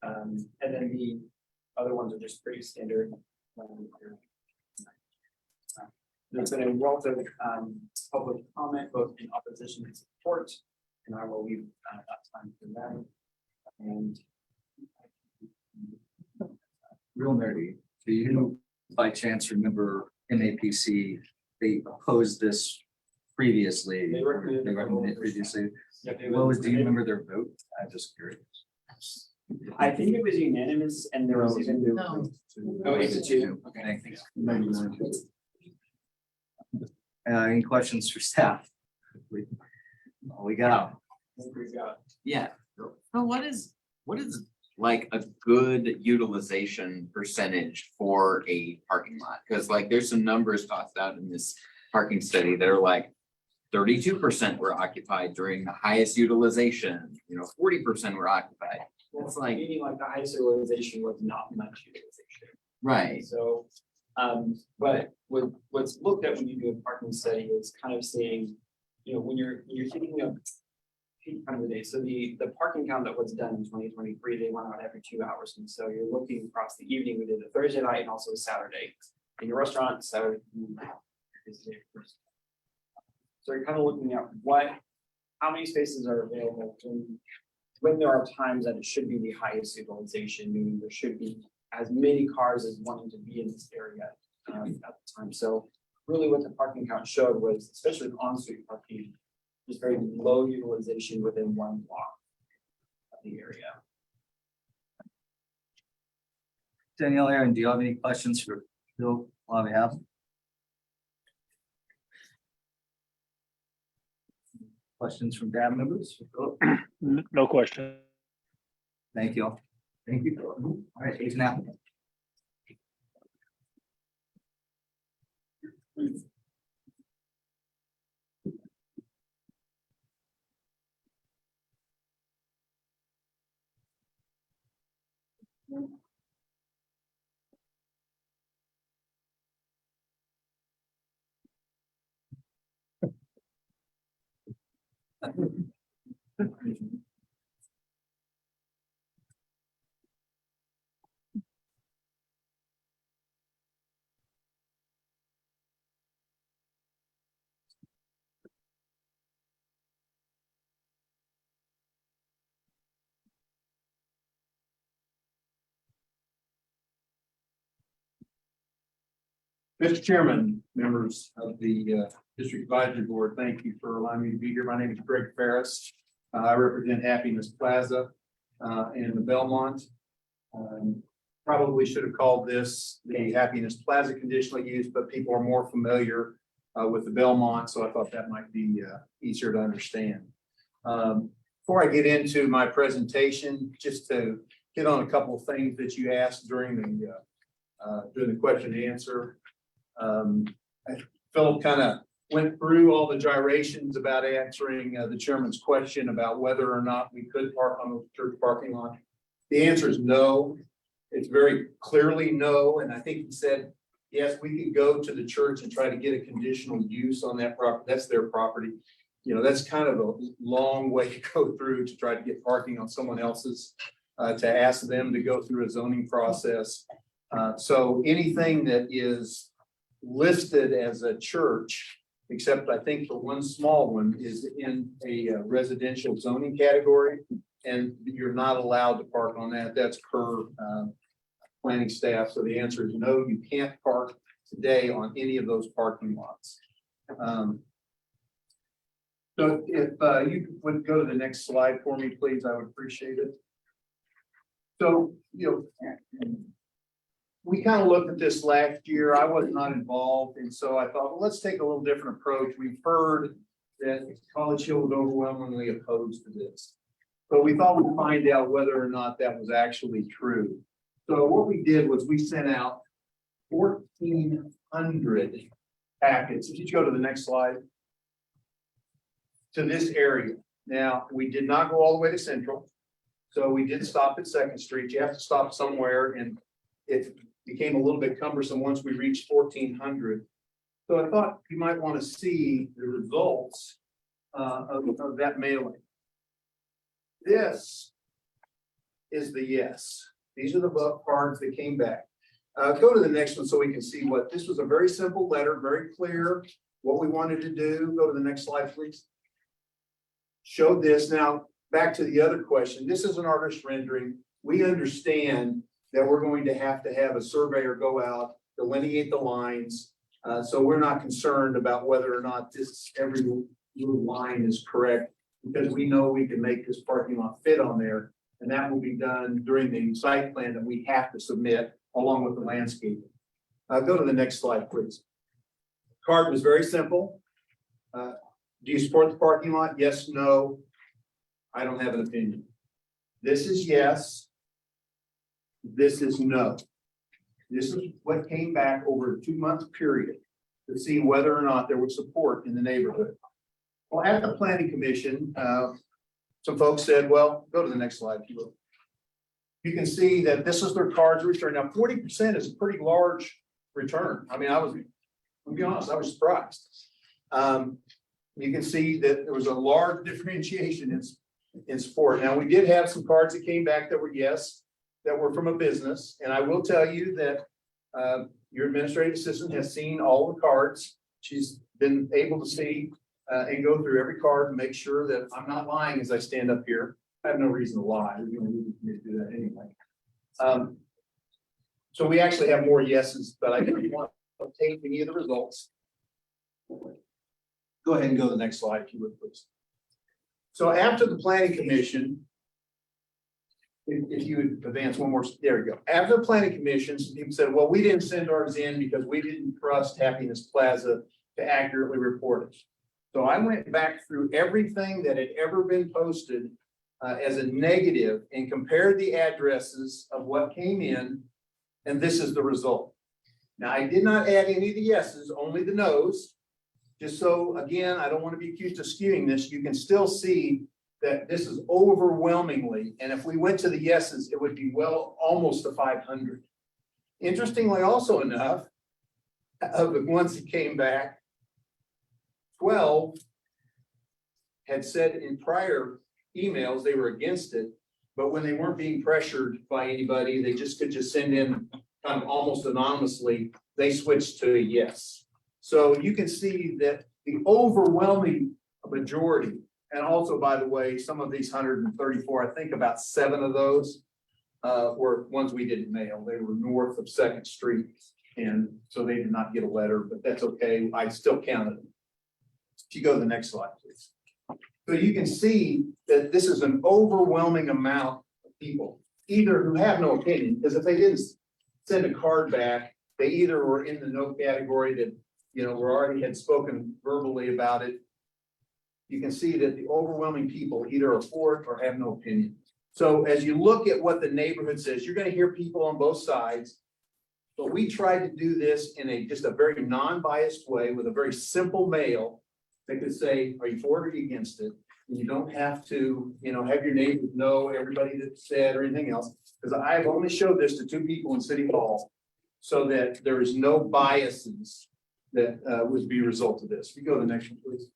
And then the other ones are just pretty standard. There's been a wealth of public comment, both in opposition and support, and I will leave that time for them. And
Real nerdy. Do you by chance remember MAPC, they opposed this previously.
They recommended-
They recommended previously.
Yeah, they
What was,
would-
do you remember their vote? I'm just curious.
I think it was unanimous and there was even.
Oh, it's a two.
Okay, thanks. Any questions for staff? All we got.
Yeah. So what is like a good utilization percentage for a parking lot? Cause like there's some numbers tossed out in this parking study that are like 32% were occupied during the highest utilization, 40% were occupied.
It's like, meaning like the highest utilization was not much utilization.
Right.
So, but what's looked at when you do a parking study is kind of seeing, when you're thinking of peak time of the day, so the parking count that was done in 2023, they went out every 2 hours. And so you're looking across the evening, we did a Thursday night and also a Saturday. In your restaurant, Saturday. So you're kind of looking at how many spaces are available when there are times that it should be the highest utilization, meaning there should be as many cars as wanting to be in this area at the time. So really what the parking count showed was, especially with on-street parking, just very low utilization within 1 block of the area.
Danielle, Aaron, do you have any questions for Bill on behalf? Questions from DAB members?
No question.
Thank you all. Thank you. All right, he's an applicant.
Mr. Chairman, members of the District Advisory Board, thank you for allowing me to be here. My name is Greg Ferris. I represent Happiness Plaza in the Belmont. Probably should have called this the Happiness Plaza conditional use, but people are more familiar with the Belmont, so I thought that might be easier to understand. Before I get into my presentation, just to hit on a couple of things that you asked during the question and answer. Philip kind of went through all the gyrations about answering the chairman's question about whether or not we could park on the church parking lot. The answer is no. It's very clearly no. And I think he said, yes, we could go to the church and try to get a conditional use on that property. That's their property. That's kind of a long way to go through to try to get parking on someone else's, to ask them to go through a zoning process. So anything that is listed as a church, except I think for one small one, is in a residential zoning category, and you're not allowed to park on that. That's per planning staff. So the answer is no, you can't park today on any of those parking lots. So if you would go to the next slide for me, please, I would appreciate it. So, we kind of looked at this last year. I was not involved. And so I thought, well, let's take a little different approach. We've heard that College Hill was overwhelmingly opposed to this. So we thought we'd find out whether or not that was actually true. So what we did was we sent out 1,400 packets. If you go to the next slide. To this area. Now, we did not go all the way to Central. So we did stop at 2nd Street. You have to stop somewhere, and it became a little bit cumbersome once we reached 1,400. So I thought you might want to see the results of that mailing. This is the yes. These are the cards that came back. Go to the next one so we can see what this was. A very simple letter, very clear what we wanted to do. Go to the next slide, please. Showed this. Now back to the other question. This is an artist rendering. We understand that we're going to have a surveyor go out delineate the lines. So we're not concerned about whether or not this, every little line is correct, because we know we can make this parking lot fit on there. And that will be done during the site plan that we have to submit along with the landscaping. Go to the next slide, please. Card was very simple. Do you support the parking lot? Yes, no. I don't have an opinion. This is yes. This is no. This is what came back over a 2-month period to see whether or not there was support in the neighborhood. Well, at the planning commission, some folks said, well, go to the next slide, if you will. You can see that this is their cards return. Now, 40% is a pretty large return. I mean, I'll be honest, I was surprised. You can see that there was a large differentiation in support. Now, we did have some cards that came back that were yes, that were from a business. And I will tell you that your administrative assistant has seen all the cards. She's been able to see and go through every card and make sure that I'm not lying as I stand up here. I have no reason to lie. You're going to need me to do that anyway. So we actually have more yeses, but I didn't want to take any of the results. Go ahead and go to the next slide, if you would, please. So after the planning commission, if you would advance one more, there we go. After the planning commission, some people said, well, we didn't send ours in because we didn't trust Happiness Plaza to accurately report it. So I went back through everything that had ever been posted as a negative and compared the addresses of what came in, and this is the result. Now, I did not add any of the yeses, only the nos. Just so, again, I don't want to be accused of skewing this. You can still see that this is overwhelmingly, and if we went to the yeses, it would be well almost to 500. Interestingly, also enough, of the ones that came back, 12 had said in prior emails they were against it, but when they weren't being pressured by anybody, they just could just send in kind of almost anonymously, they switched to a yes. So you can see that the overwhelming majority, and also, by the way, some of these 134, I think about 7 of those were ones we didn't mail. They were north of 2nd Street. And so they did not get a letter, but that's okay. I still counted them. If you go to the next slide, please. So you can see that this is an overwhelming amount of people, either who have no opinion, because if they didn't send a card back, they either were in the no category that, you know, were already had spoken verbally about it. You can see that the overwhelming people either are for it or have no opinion. So as you look at what the neighborhood says, you're going to hear people on both sides. But we tried to do this in just a very non-biased way with a very simple mail that could say, are you for it or are you against it? And you don't have to, you know, have your neighbors know everybody that said or anything else. Because I've only showed this to 2 people in City Hall so that there is no biases that would be a result of this. We go to the next one, please.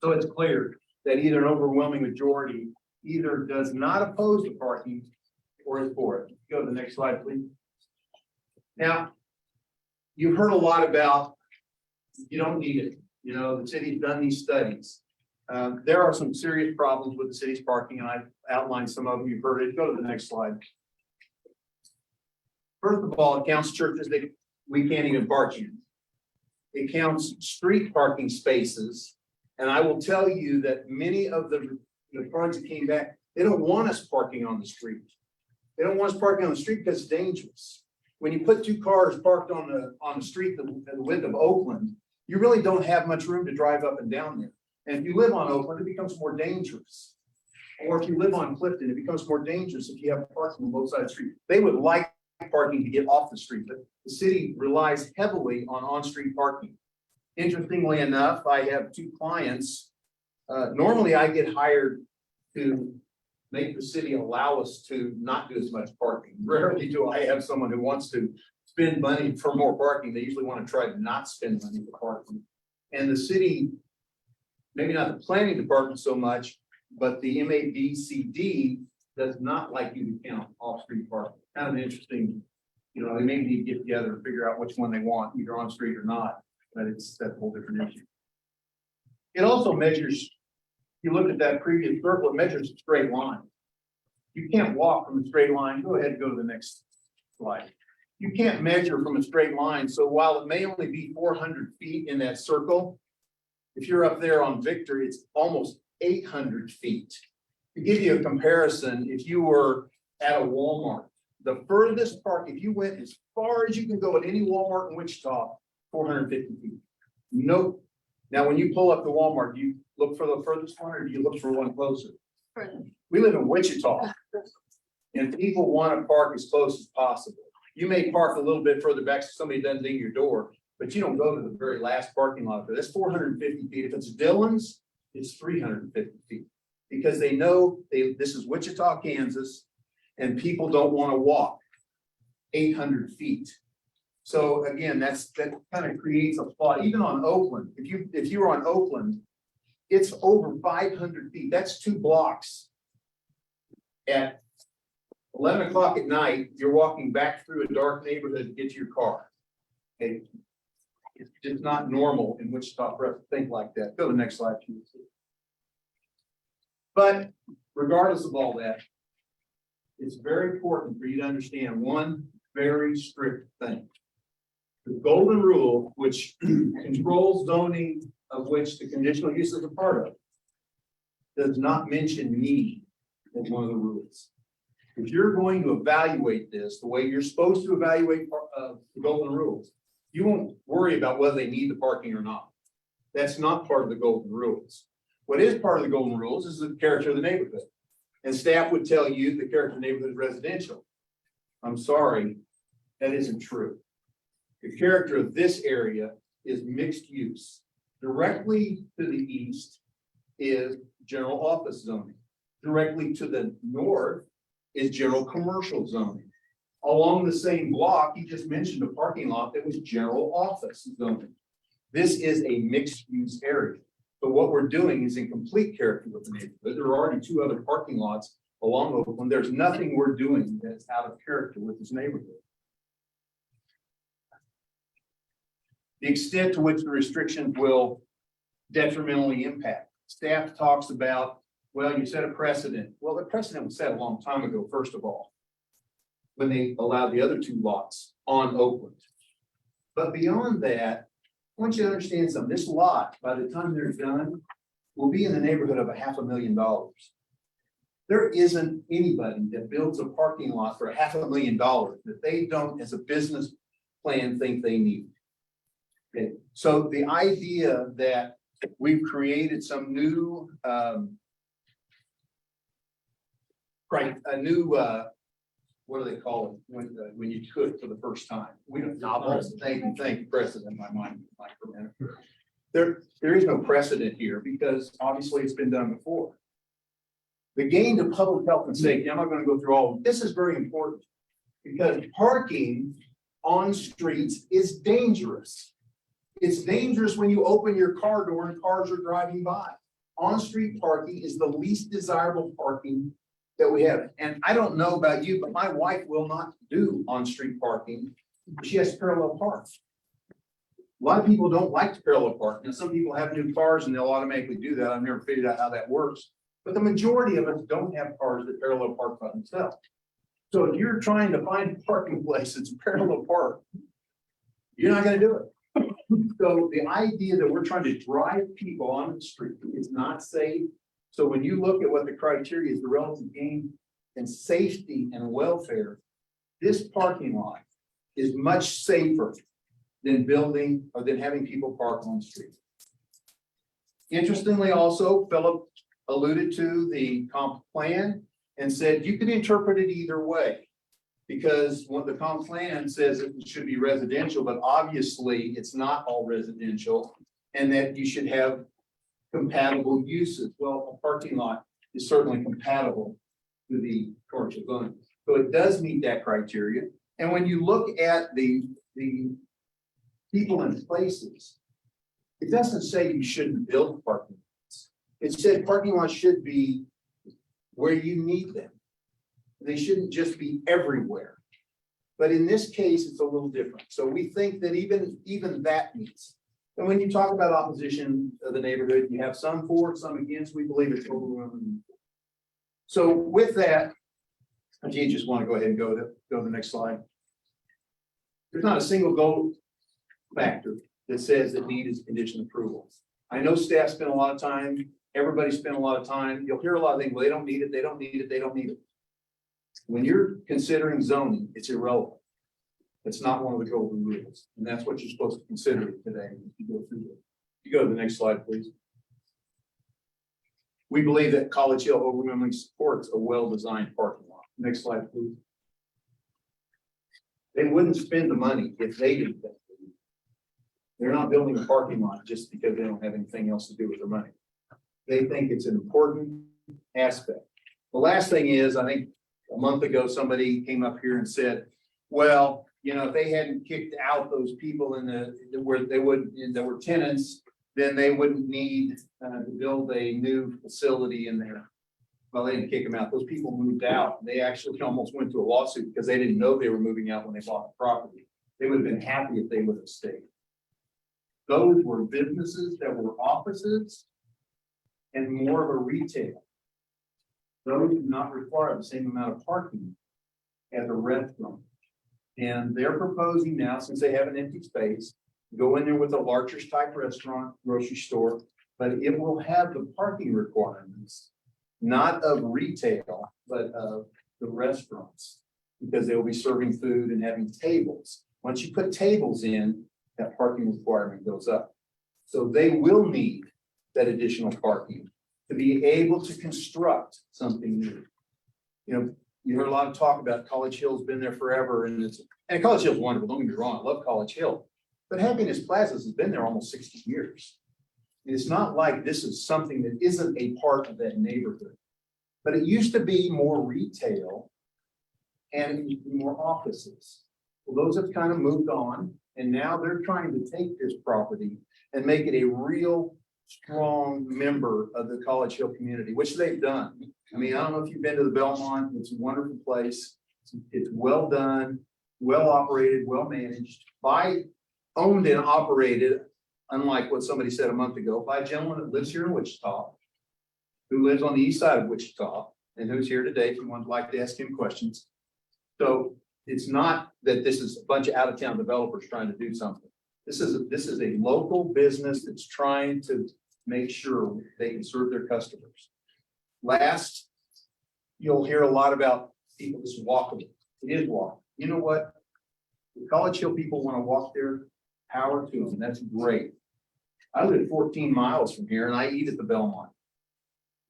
So it's clear that either an overwhelming majority either does not oppose the parking or is for it. Go to the next slide, please. Now, you've heard a lot about you don't need it. You know, the city's done these studies. There are some serious problems with the city's parking, and I've outlined some of them. You've heard it. Go to the next slide. First of all, it counts churches that we can't even park in. It counts street parking spaces. And I will tell you that many of the cards that came back, they don't want us parking on the street. They don't want us parking on the street because it's dangerous. When you put 2 cars parked on the street the width of Oakland, you really don't have much room to drive up and down there. And if you live on Oakland, it becomes more dangerous. Or if you live on Clifton, it becomes more dangerous if you have parking on both sides of the street. They would like parking to get off the street, but the city relies heavily on street parking. Interestingly enough, I have 2 clients. Normally I get hired to make the city allow us to not do as much parking. Rarely do I have someone who wants to spend money for more parking. They usually want to try to not spend money for parking. And the city, maybe not the planning department so much, but the MABCD does not like you to count off-street parking. Kind of interesting, you know, they may need to get together and figure out which one they want, either on street or not, but that's a whole different issue. It also measures, you look at that previous circle, it measures a straight line. You can't walk from a straight line. Go ahead and go to the next slide. you can't measure from a straight line. So while it may only be 400 feet in that circle, if you're up there on Victor, it's almost 800 feet. To give you a comparison, if you were at a Walmart, the furthest park, if you went as far as you can go at any Walmart in Wichita, 450 feet. Nope. Now, when you pull up the Walmart, do you look for the furthest one or do you look for one closer? We live in Wichita. And people want to park as close as possible. You may park a little bit further back so somebody doesn't ding your door, but you don't go to the very last parking lot. That's 450 feet. If it's Dillon's, it's 350 feet. Because they know this is Wichita, Kansas, and people don't want to walk 800 feet. So again, that kind of creates a flaw. Even on Oakland, if you were on Oakland, it's over 500 feet. That's 2 blocks. At 11 o'clock at night, you're walking back through a dark neighborhood to get to your car. Okay. It's just not normal in Wichita for us to think like that. Go to the next slide, please. But regardless of all that, it's very important for you to understand one very strict thing. The golden rule, which controls zoning, of which the conditional use is a part of, does not mention need as one of the rules. If you're going to evaluate this the way you're supposed to evaluate the golden rules, you won't worry about whether they need the parking or not. That's not part of the golden rules. What is part of the golden rules is the character of the neighborhood. And staff would tell you the character of the neighborhood is residential. I'm sorry, that isn't true. The character of this area is mixed use. Directly to the east is general office zoning. Directly to the north is general commercial zoning. Along the same block, he just mentioned a parking lot that was general office zoning. This is a mixed use area. But what we're doing is in complete character with the neighborhood. There are already 2 other parking lots along Oakland. There's nothing we're doing that's out of character with this neighborhood. The extent to which the restrictions will detrimentally impact. Staff talks about, well, you set a precedent. Well, the precedent was set a long time ago, first of all, when they allowed the other 2 lots on Oakland. But beyond that, I want you to understand something. This lot, by the time they're done, will be in the neighborhood of $500,000. There isn't anybody that builds a parking lot for $500,000 that they don't, as a business plan, think they need. Okay, so the idea that we've created some new, what do they call it when you cook for the first time? We don't novel. Thank you, precedent. My mind like for a minute. There is no precedent here because obviously it's been done before. The gain to public health and safety. I'm not going to go through all of them. This is very important because parking on streets is dangerous. It's dangerous when you open your car door and cars are driving by. On-street parking is the least desirable parking that we have. And I don't know about you, but my wife will not do on-street parking. She has to parallel park. A lot of people don't like to parallel park. Now, some people have new cars and they'll automatically do that. I've never figured out how that works. But the majority of us don't have cars that parallel park by themselves. So if you're trying to find a parking place that's parallel park, you're not going to do it. So the idea that we're trying to drive people on the street is not safe. So when you look at what the criteria is, the relative gain and safety and welfare, this parking lot is much safer than building or than having people park on the street. Interestingly, also, Philip alluded to the comp plan and said you can interpret it either way. Because what the comp plan says it should be residential, but obviously it's not all residential, and that you should have compatible uses. Well, a parking lot is certainly compatible to the commercial zone. So it does meet that criteria. And when you look at the people and places, it doesn't say you shouldn't build parking lots. It said parking lots should be where you need them. They shouldn't just be everywhere. But in this case, it's a little different. So we think that even that meets. And when you talk about opposition of the neighborhood, you have some for, some against. We believe it's overwhelming. So with that, do you just want to go ahead and go to the next slide? There's not a single go factor that says that need is condition approval. I know staff spend a lot of time, everybody spent a lot of time, you'll hear a lot of things, well, they don't need it, they don't need it, they don't need it. When you're considering zoning, it's irrelevant. It's not one of the golden rules, and that's what you're supposed to consider today. If you go through it. You go to the next slide, please. We believe that College Hill overwhelmingly supports a well-designed parking lot. Next slide, please. They wouldn't spend the money if they didn't. Think they would. They're not building a parking lot just because they don't have anything else to do with their money. They think it's an important aspect. The last thing is, I think a month ago, somebody came up here and said, well, you know, if they hadn't kicked out those people that were tenants, then they wouldn't need to build a new facility in there. Well, they didn't kick them out. Those people moved out. They actually almost went to a lawsuit because they didn't know they were moving out when they bought the property. They would have been happy if they would have stayed. Those were businesses that were offices and more of a retail. Those do not require the same amount of parking as a restaurant. And they're proposing now, since they have an empty space, go in there with a larger type restaurant, grocery store, but it will have the parking requirements, not of retail, but of the restaurants, because they'll be serving food and having tables. Once you put tables in, that parking requirement goes up. So they will need that additional parking to be able to construct something new. You know, you heard a lot of talk about College Hill's been there forever, and College Hill's wonderful, don't get me wrong, I love College Hill. But Happiness Plazas has been there almost 60 years. It's not like this is something that isn't a part of that neighborhood. But it used to be more retail and more offices. Well, those have kind of moved on, and now they're trying to take this property and make it a real strong member of the College Hill community, which they've done. I mean, I don't know if you've been to the Belmont, it's a wonderful place. It's well done, well operated, well managed, owned and operated, unlike what somebody said a month ago, by a gentleman that lives here in Wichita, who lives on the east side of Wichita, and who's here today if you would like to ask him questions. So it's not that this is a bunch of out-of-town developers trying to do something. This is a local business that's trying to make sure they can serve their customers. Last, you'll hear a lot about people just walking. It is walking. You know what? The College Hill people want to walk there. Power to them. That's great. I live 14 miles from here and I eat at the Belmont.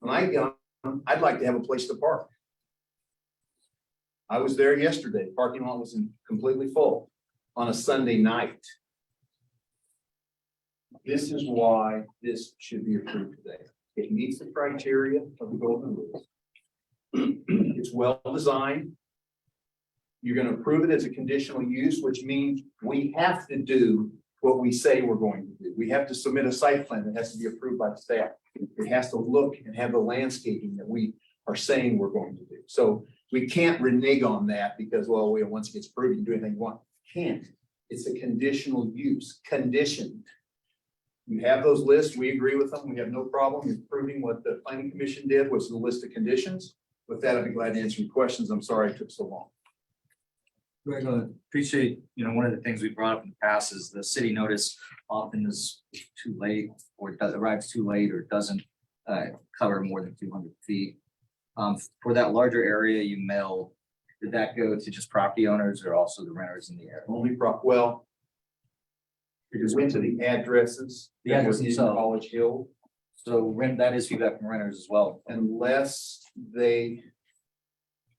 When I get on, I'd like to have a place to park. I was there yesterday. Parking lot was completely full on a Sunday night. This is why this should be approved today. It meets the criteria of the golden rules. It's well designed. You're going to approve it as a conditional use, which means we have to do what we say we're going to do. We have to submit a site plan that has to be approved by the staff. It has to look and have the landscaping that we are saying we're going to do. So we can't renege on that because, well, once it gets approved, you can do anything you want. Can't. It's a conditional use, conditioned. You have those lists. We agree with them. We have no problem approving what the planning commission did, which is the list of conditions. With that, I'd be glad to answer your questions. I'm sorry it took so long.
Greg, I appreciate, one of the things we brought up in the past is the city notice often is too late or it arrives too late or doesn't cover more than 200 feet. For that larger area you mailed, did that go to just property owners or also the renters in the area?
Only well, it just went to the addresses.
The addresses
in
themselves.
College Hill.
So that is feedback from renters as well.
Unless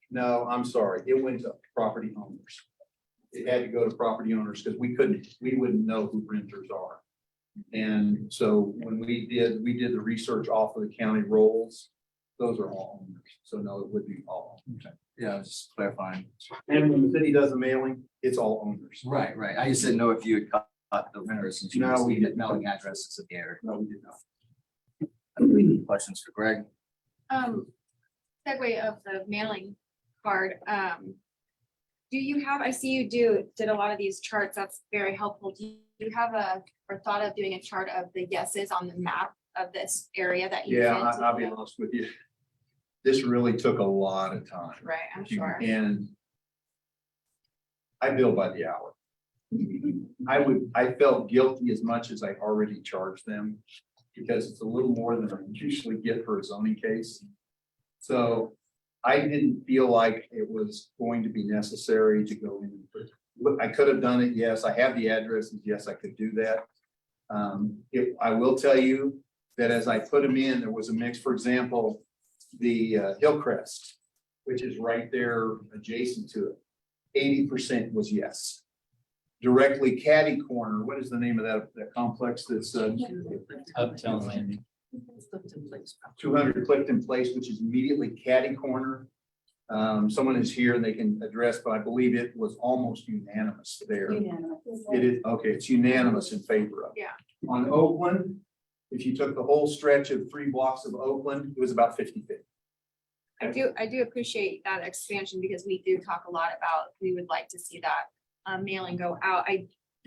no, I'm sorry, it went to property owners. It had to go to property owners because we wouldn't know who renters are. And so when we did the research off of the county rolls, those are all owners. So no, it would be all.
Okay. Yeah, I was just clarifying.
And when the city does a mailing, it's all owners.
Right. I just didn't know if you had caught the renters since you
No, we
did
did
mailing addresses in the area.
No, we did not.
Questions for Greg?
Segue of the mailing card, do you have, I see you did a lot of these charts, that's very helpful. Do you have or thought of doing a chart of the yeses on the map of this area that you?
Yeah, I'll be honest with you. This really took a lot of time.
Right, I'm sure.
And I bill by the hour. I felt guilty as much as I already charged them. Because it's a little more than I usually get for a zoning case. So I didn't feel like it was going to be necessary to go in. Look, I could have done it, yes, I have the addresses, yes, I could do that. If, I will tell you that as I put them in, there was a mix, for example, the Hillcrest, which is right there adjacent to it. 80% was yes. Directly Caddy Corner, what is the name of that complex that's
Uptown Landing.
200 Clifton Place, which is immediately Caddy Corner. Someone is here and they can address, but I believe it was almost unanimous there. It is, okay, it's unanimous in favor of.
Yeah.
On Oakland, if you took the whole stretch of 3 blocks of Oakland, it was about 50-50.
I do appreciate that expansion because we do talk a lot about, we would like to see that mailing go out.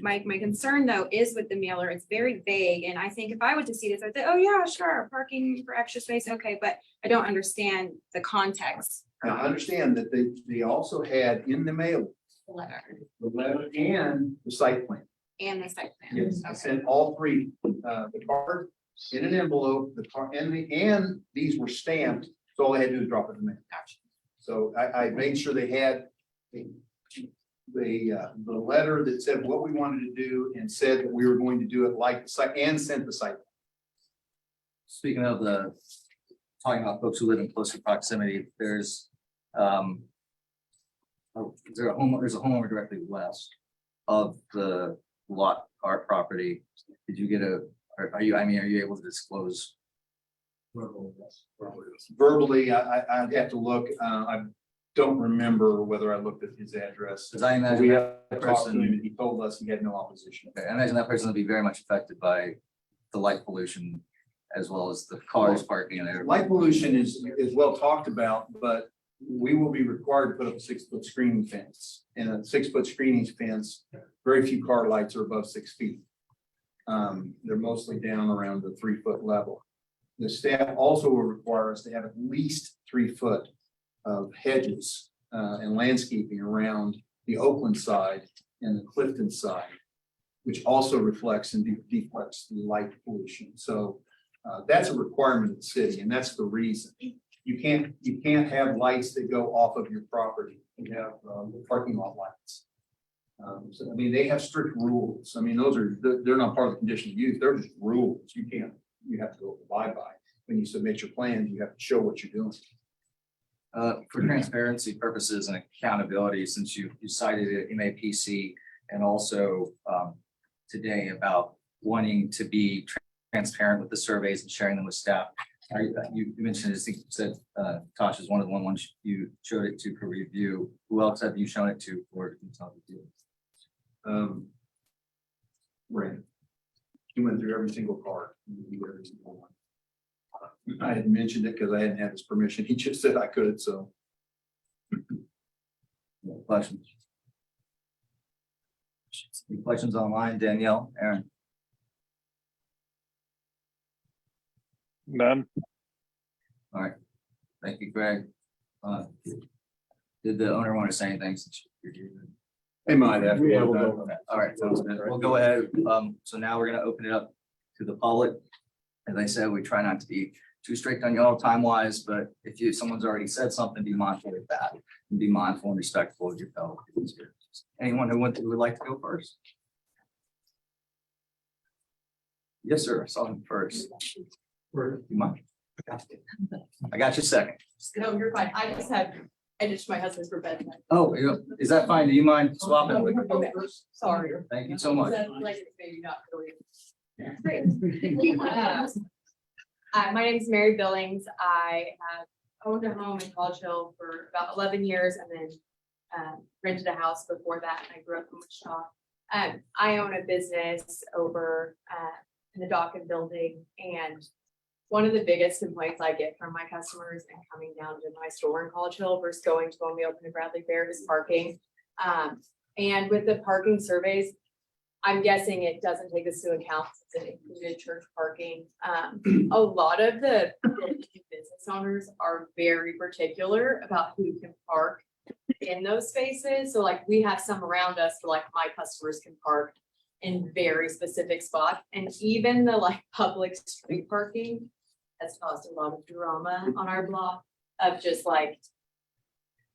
My concern though is with the mailer, it's very vague. And I think if I were to see this, I'd say, oh yeah, sure, parking for extra space. Okay, but I don't understand the context.
Now, I understand that they also had in the mail
Letter
the letter and the site plan.
and the site plan.
Yes, I
Okay.
sent all 3, the card in an envelope, the card, and these were stamped, so all they had to do was drop it in the mail.
Gotcha.
So I made sure they had the letter that said what we wanted to do and said that we were going to do it like the site and sent the site.
Speaking of talking about folks who live in closer proximity, there's there's a homeowner directly west of the lot, our property. Did you get are you able to disclose?
Verbally, I'd have to look, I don't remember whether I looked at his address.
Because I imagine
We
that
have talked to him
person,
and he told us he had no opposition.
I imagine that person will be very much affected by the light pollution as well as the cars parking there.
Light pollution is well talked about, but we will be required to put up a 6-foot screening fence. And a 6-foot screening fence, very few car lights are above 6 feet. They're mostly down around the 3-foot level. The staff also will require us to have at least 3 foot of hedges and landscaping around the Oakland side and the Clifton side, which also reflects and deflects the light pollution. So that's a requirement of the city, and that's the reason. You can't have lights that go off of your property. You have parking lot lights. So I mean, they have strict rules. I mean, they're not part of the conditional use. They're just rules. You have to go abide by. When you submit your plans, you have to show what you're doing.
For transparency purposes and accountability, since you cited it, MAPC, and also today about wanting to be transparent with the surveys and sharing them with staff. You mentioned, I think you said Tosh is one of the ones you showed it to for review. Who else have you shown it to for review?
Brandon. He went through every single card. Every single one. I had mentioned it because I hadn't had his permission. He just said I could, so.
Questions? Any questions online, Danielle, Aaron?
None.
All right, thank you, Greg. Did the owner want to say anything since you're here?
They might have.
Yeah, we'll go with that. All right, sounds good. We'll go ahead. So now we're gonna open it up to the public. As I said, we try not to be too strict on y'all time wise, but if someone's already said something, be mindful of that and be mindful and respectful of your fellow citizens here. Anyone who would like to go first? Yes, sir. I saw him first. You mind? I got you second.
No, you're fine. I ditched my husband for bed.
Oh, is that fine? Do you mind swapping with?
Okay, sorry.
Thank you so much.
Like, maybe not really.
Great. My name is Mary Billings. I have owned a home in College Hill for about 11 years and then rented a house before that. And I grew up in Wichita. I own a business over in the Dawkins building, and one of the biggest complaints I get from my customers and coming down to my store in College Hill versus going to when we open in Bradley Fair is parking. And with the parking surveys, I'm guessing it doesn't take this into account since it included church parking. A lot of the business owners are very particular about who can park
in those spaces. So like we have some around us where like my customers can park in very specific spots. And even the like public street parking has caused a lot of drama on our block of just like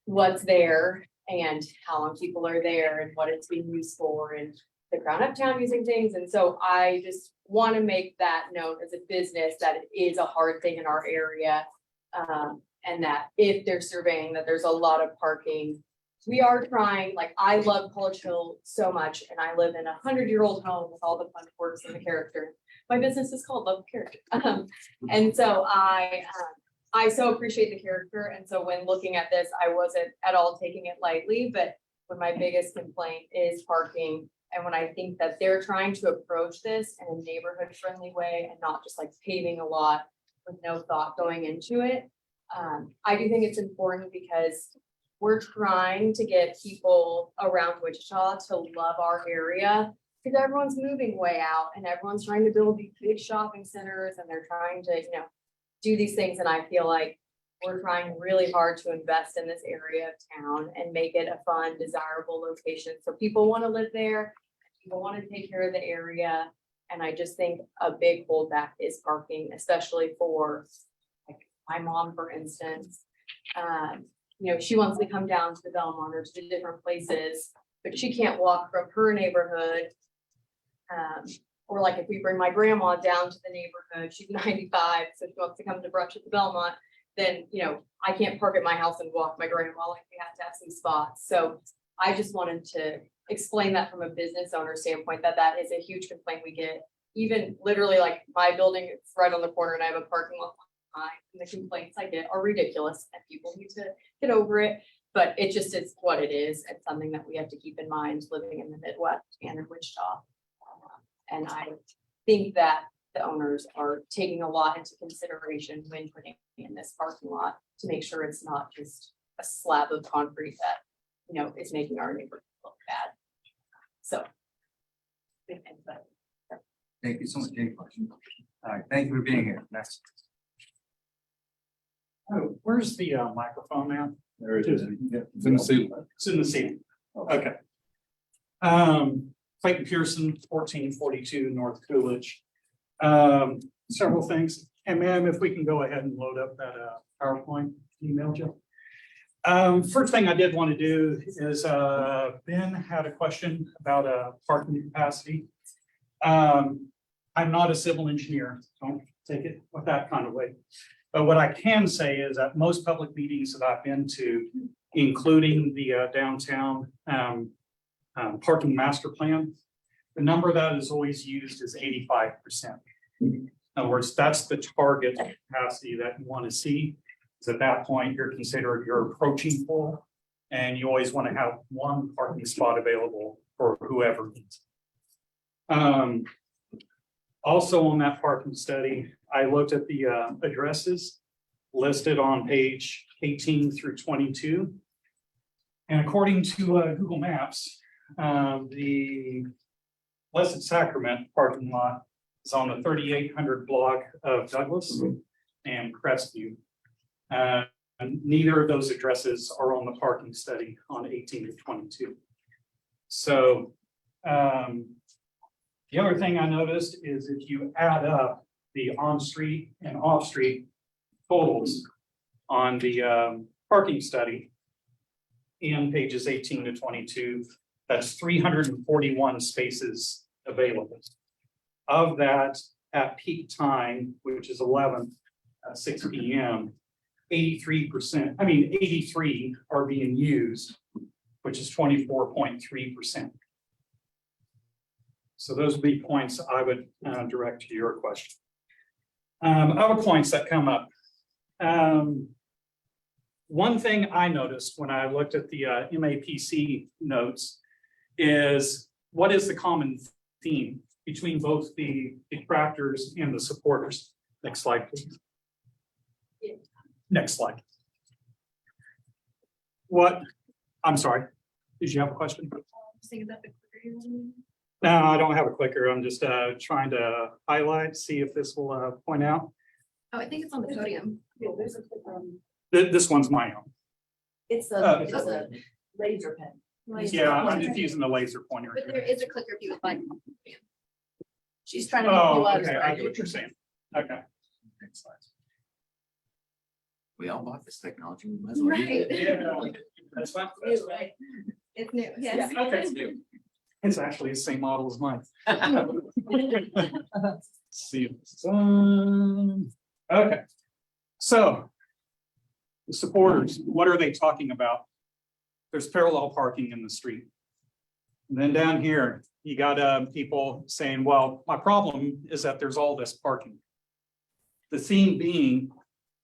what's there and how long people are there and what it's being used for and the Crown Uptown using things. And so I just want to make that known as a business that it is a hard thing in our area. And that if they're surveying that there's a lot of parking, we are trying, like, I love College Hill so much and I live in 100-year-old home with all the fun quirks and the character. My business is called Love of Character. And so I so appreciate the character. And so when looking at this, I wasn't at all taking it lightly, but when my biggest complaint is parking. And when I think that they're trying to approach this in a neighborhood friendly way and not just like paving a lot with no thought going into it. I do think it's important because we're trying to get people around Wichita to love our area because everyone's moving way out and everyone's trying to build these big shopping centers and they're trying to, do these things. And I feel like we're trying really hard to invest in this area of town and make it a fun, desirable location. So people want to live there, people want to take care of the area. And I just think a big holdback is parking, especially for like my mom, for instance. She wants to come down to the Belmont or to the different places, but she can't walk from her neighborhood. Or like if we bring my grandma down to the neighborhood, she's 95, so she wants to come to brunch at the Belmont, then, I can't park at my house and walk my grandma, like we have to have some spots. So I just wanted to explain that from a business owner standpoint, that is a huge complaint we get. Even literally like my building, it's right on the corner and I have a parking lot behind, and the complaints I get are ridiculous and people need to get over it. But it just is what it is. It's something that we have to keep in mind living in the Midwest and in Wichita. And I think that the owners are taking a lot into consideration when putting in this parking lot to make sure it's not just a slab of concrete that, is making our neighborhood look bad. So.
Thank you so much. Any questions? All right, thank you for being here. Next.
Oh, where's the microphone now?
There it is. It's in the ceiling.
It's in the ceiling. Okay. Clayton Pearson, 1442 North Coolidge. Several things. And ma'am, if we can go ahead and load up that PowerPoint emailed you. First thing I did want to do is Ben had a question about parking capacity. I'm not a civil engineer, don't take it with that kind of way. But what I can say is that most public meetings that I've been to, including the downtown parking master plan, the number that is always used is 85%. In other words, that's the target capacity that you want to see. Because at that point, you're approaching full, and you always want to have one parking spot available for whoever needs. Also on that parking study, I looked at the addresses listed on page 18 through 22. And according to Google Maps, the Blessed Sacrament parking lot is on the 3800 block of Douglas and Crestview. And neither of those addresses are on the parking study on 18 to 22. So the other thing I noticed is if you add up the on-street and off-street totals on the parking study in pages 18 to 22, that's 341 spaces available. Of that, at peak time, which is 6 p.m., 83 are being used, which is 24.3%. So those would be points I would direct to your question. Other points that come up. One thing I noticed when I looked at the MAPC notes is what is the common theme between both the detractors and the supporters? Next slide, please. Next slide. I'm sorry, did you have a question? No, I don't have a clicker. I'm just trying to highlight, see if this will point out.
Oh, I think it's on the podium.
This one's my own.
It's
Oh.
a laser pen.
Yeah, I'm just using the laser pointer.
But there
here.
is a clicker if you would like. She's trying to.
Oh,
make you
okay, I get what you're saying. Okay.
We all bought this technology. We might as well use it.
Yeah, that's fine. That's fine.
It's new, yes.
Okay. It's actually the same model as mine. See. Okay. So. The supporters, what are they talking about? There's parallel parking in the street. And then down here, you got people saying, well, my problem is that there's all this parking. The theme being,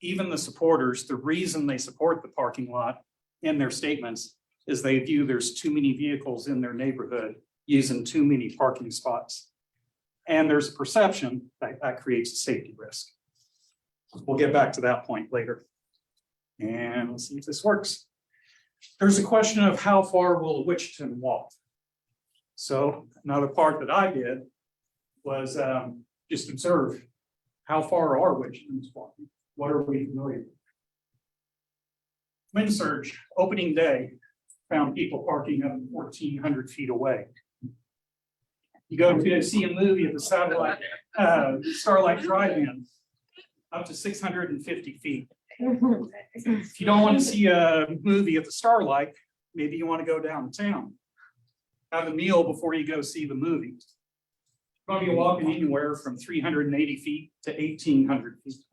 even the supporters, the reason they support the parking lot in their statements is they view there's too many vehicles in their neighborhood using too many parking spots. And there's a perception that that creates a safety risk. We'll get back to that point later. And let's see if this works. There's a question of how far will Wichita walk? So another part that I did was just observe how far are Wichitans walking? What are we familiar with? Wind surge, opening day, found people parking up 1,400 feet away. You go to see a movie at the satellite Starlight Drive-In, up to 650 feet. If you don't want to see a movie at the Starlight, maybe you want to go downtown. Have a meal before you go see the movie. You're going to be walking anywhere from 380 feet to 1,800 feet.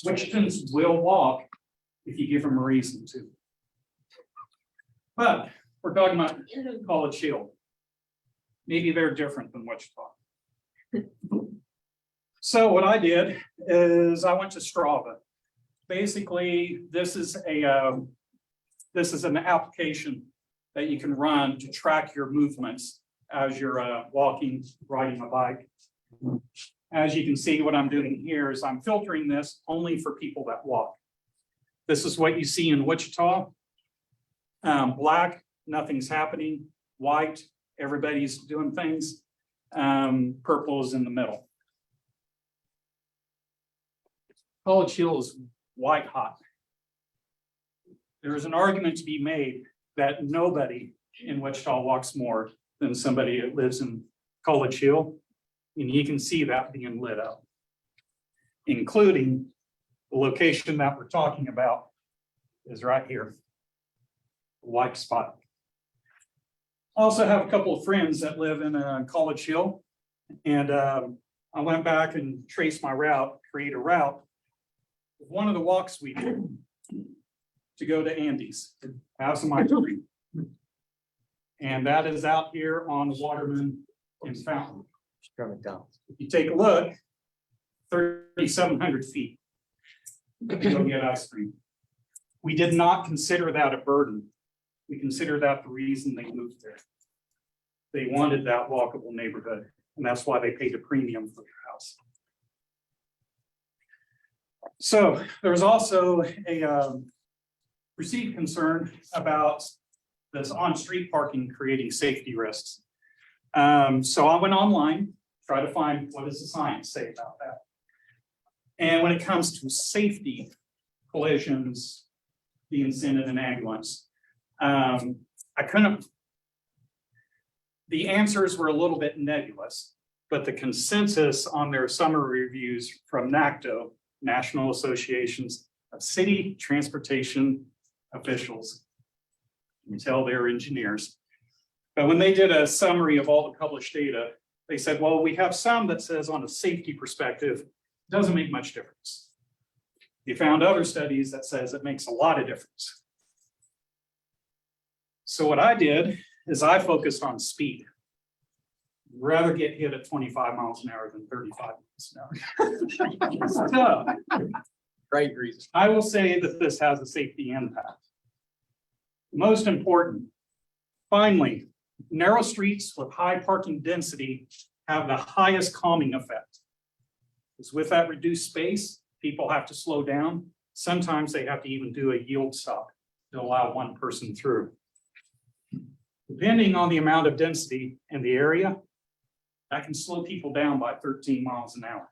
Wichitans will walk if you give them a reason to. But we're talking about College Hill. Maybe they're different than Wichita. So what I did is I went to Strava. Basically, this is an application that you can run to track your movements as you're walking, riding a bike. As you can see, what I'm doing here is I'm filtering this only for people that walk. This is what you see in Wichita. Black, nothing's happening. White, everybody's doing things. Purple is in the middle. College Hill is white hot. There is an argument to be made that nobody in Wichita walks more than somebody that lives in College Hill. And you can see that being lit up, including the location that we're talking about is right here. White spot. I also have a couple of friends that live in College Hill. And I went back and traced my route, create a route. One of the walks we did to go to Andy's, have some ice cream. And that is out here on Waterman and Fountain. If you take a look, 3,700 feet to go get ice cream. We did not consider that a burden. We consider that the reason they moved there. They wanted that walkable neighborhood, and that's why they paid a premium for their house. So there's also a perceived concern about this on-street parking creating safety risks. So I went online, try to find what does the science say about that. And when it comes to safety, collisions, being sent in an ambulance, I couldn't. The answers were a little bit nebulous, but the consensus on their summary reviews from NACTO, National Associations of City Transportation Officials, you can tell they're engineers. But when they did a summary of all the published data, they said, well, we have some that says on a safety perspective, doesn't make much difference. They found other studies that says it makes a lot of difference. So what I did is I focused on speed. I'd rather get hit at 25 miles an hour than 35 miles an hour. So,
Right reason.
I will say that this has a safety impact. Most important, finally, narrow streets with high parking density have the highest calming effect. Because with that reduced space, people have to slow down. Sometimes they have to even do a yield stop to allow one person through. Depending on the amount of density in the area, that can slow people down by 13 miles an hour.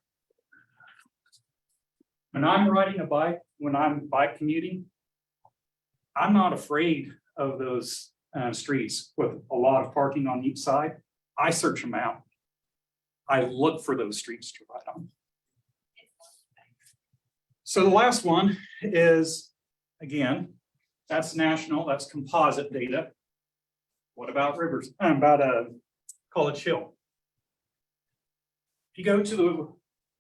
When I'm riding a bike, when I'm bike commuting,
I'm not afraid of those streets with a lot of parking on each side. I search them out. I look for those streets to ride on. So the last one is, again, that's national, that's composite data. What about Rivers, College Hill? If you go to the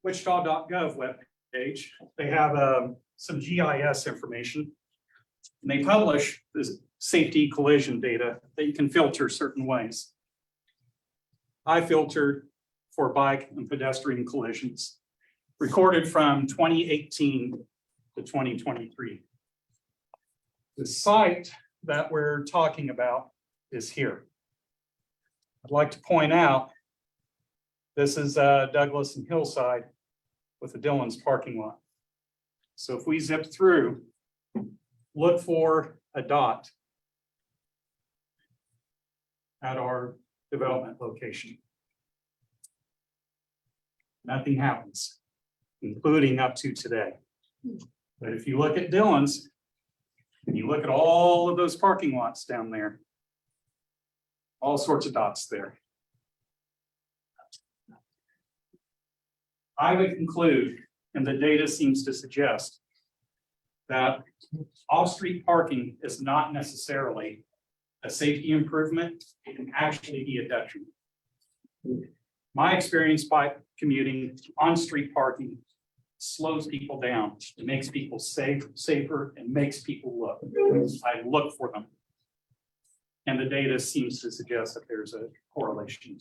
wichita.gov webpage, they have some GIS information. And they publish this safety collision data that you can filter certain ways. I filtered for bike and pedestrian collisions recorded from 2018 to 2023. The site that we're talking about is here. I'd like to point out, this is Douglas and Hillside with the Dillon's parking lot. So if we zip through, look for a dot at our development location. Nothing happens, including up to today. But if you look at Dillon's, and you look at all of those parking lots down there, all sorts of dots there. I would conclude, and the data seems to suggest, that off-street parking is not necessarily a safety improvement. It can actually be a detriment. My experience by commuting, on-street parking slows people down. It makes people safer, and makes people look. I look for them. And the data seems to suggest that there's a correlation.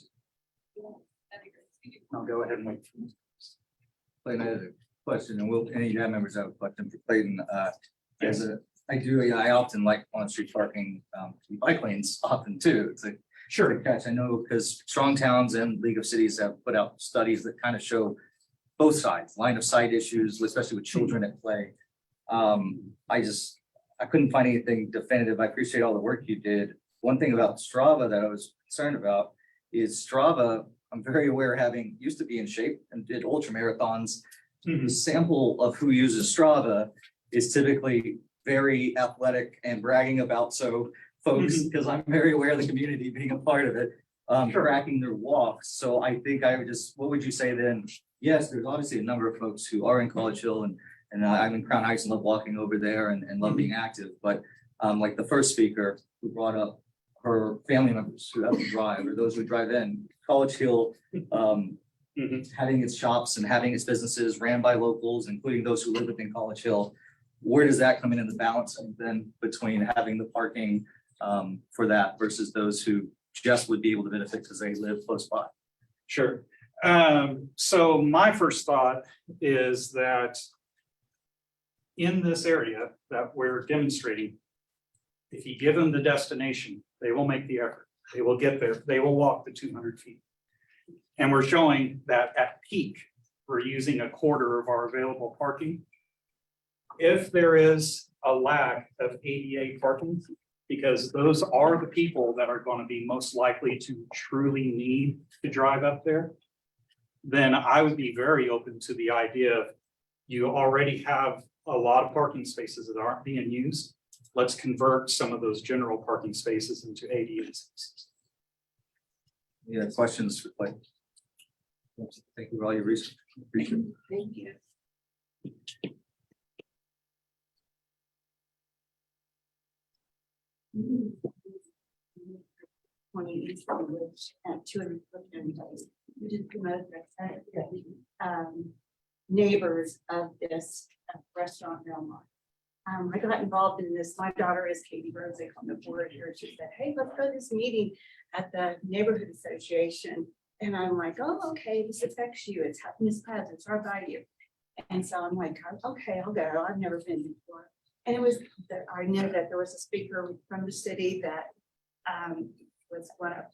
I'll go ahead and wait for you.
Clayton, I had a question, and any of members have a question for Clayton. I often like on-street parking, bike lanes often too. It's a
sure
catch. I know because Strong Towns and League of Cities have put out studies that kind of show both sides, line of sight issues, especially with children at play. I couldn't find anything definitive. I appreciate all the work you did. One thing about Strava that I was concerned about is Strava, I'm very aware used to be in shape and did ultra marathons. The sample of who uses Strava is typically very athletic and bragging about folks, because I'm very aware of the community being a part of it, tracking their walks. So I think what would you say then? Yes, there's obviously a number of folks who are in College Hill and I'm in Crown Heights and love walking over there and love being active. But like the first speaker who brought up her family members who have to drive, or those who drive in, College Hill, having its shops and having its businesses ran by locals, including those who live within College Hill. Where does that come in the balance then between having the parking for that versus those who just would be able to benefit because they live close by?
Sure. So my first thought is that in this area that we're demonstrating, if you give them the destination, they will make the effort. They will get there. They will walk the 200 feet. And we're showing that at peak, we're using a quarter of our available parking. If there is a lack of ADA parking, because those are the people that are going to be most likely to truly need to drive up there, then I would be very open to the idea of you already have a lot of parking spaces that aren't being used. Let's convert some of those general parking spaces into ADA spaces.
Yeah, questions for Clay? Thank you for all your research. Appreciate it.
Thank you.
At 200 we did promote neighbors of this restaurant Belmont. I got involved in this. My daughter is Katie Rose. They come to board here. She said, "Hey, let's go to this meeting at the neighborhood association." And I'm like, "Oh, okay, this affects you. It's Happiness Plaza. It's right by you." And so I'm like, "Okay, I'll go. I've never been before." And it was that I know that there was a speaker from the city that was going to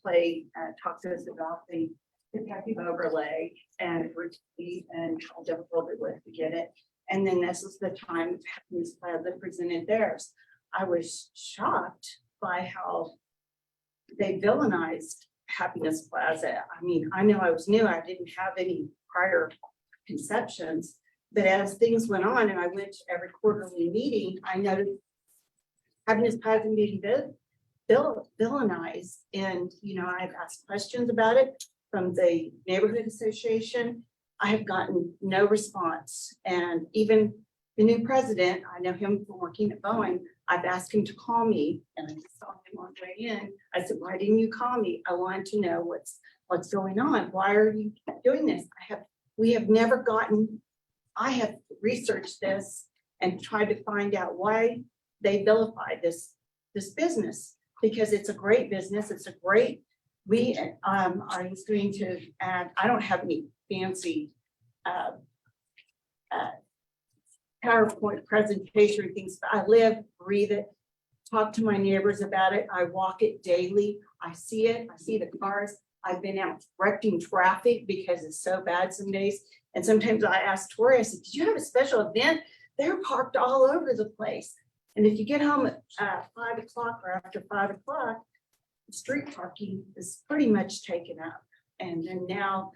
talk to us about the protective overlay and how difficult it was to get it. And then this was the time Happiness Plaza presented theirs. I was shocked by how they villainized Happiness Plaza. I mean, I know I was new. I didn't have any prior conceptions, but as things went on and I went to every quarterly meeting, I noticed having his cousin being villainized. And, you know, I've asked questions about it from the neighborhood association. I have gotten no response. And even the new president, I know him from working at Boeing, I've asked him to call me, and I just saw him on the way in. I said, why didn't you call me? I wanted to know what's going on. Why are you doing this? We have never gotten, I have researched this and tried to find out why they vilified this business, because it's a great business. It's a great, I was going to add, I don't have any fancy PowerPoint presentation or things, but I live, breathe it, talk to my neighbors about it. I walk it daily. I see it. I see the cars. I've been out directing traffic because it's so bad some days. And sometimes I ask Tori, I said, did you have a special event? They're parked all over the place. And if you get home at 5 o'clock or after 5 o'clock, street parking is pretty much taken up. And then now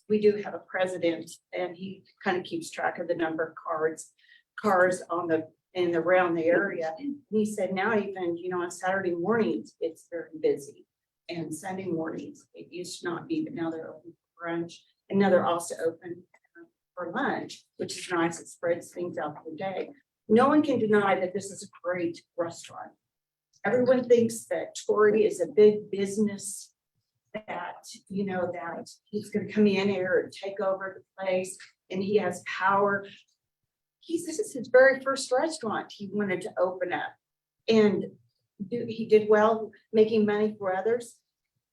we do have a president, and he kind of keeps track of the number of cars on and around the area. And he said now even, you know, on Saturday mornings, it's very busy. And Sunday mornings, it used to not be, but now they're open for brunch. And now they're also open for lunch, which is nice. It spreads things out for the day. No one can deny that this is a great restaurant. Everyone thinks that Tori is a big business, that, you know, that he's going to come in here and take over the place and he has power. This is his very first restaurant he wanted to open up, and he did well making money for others.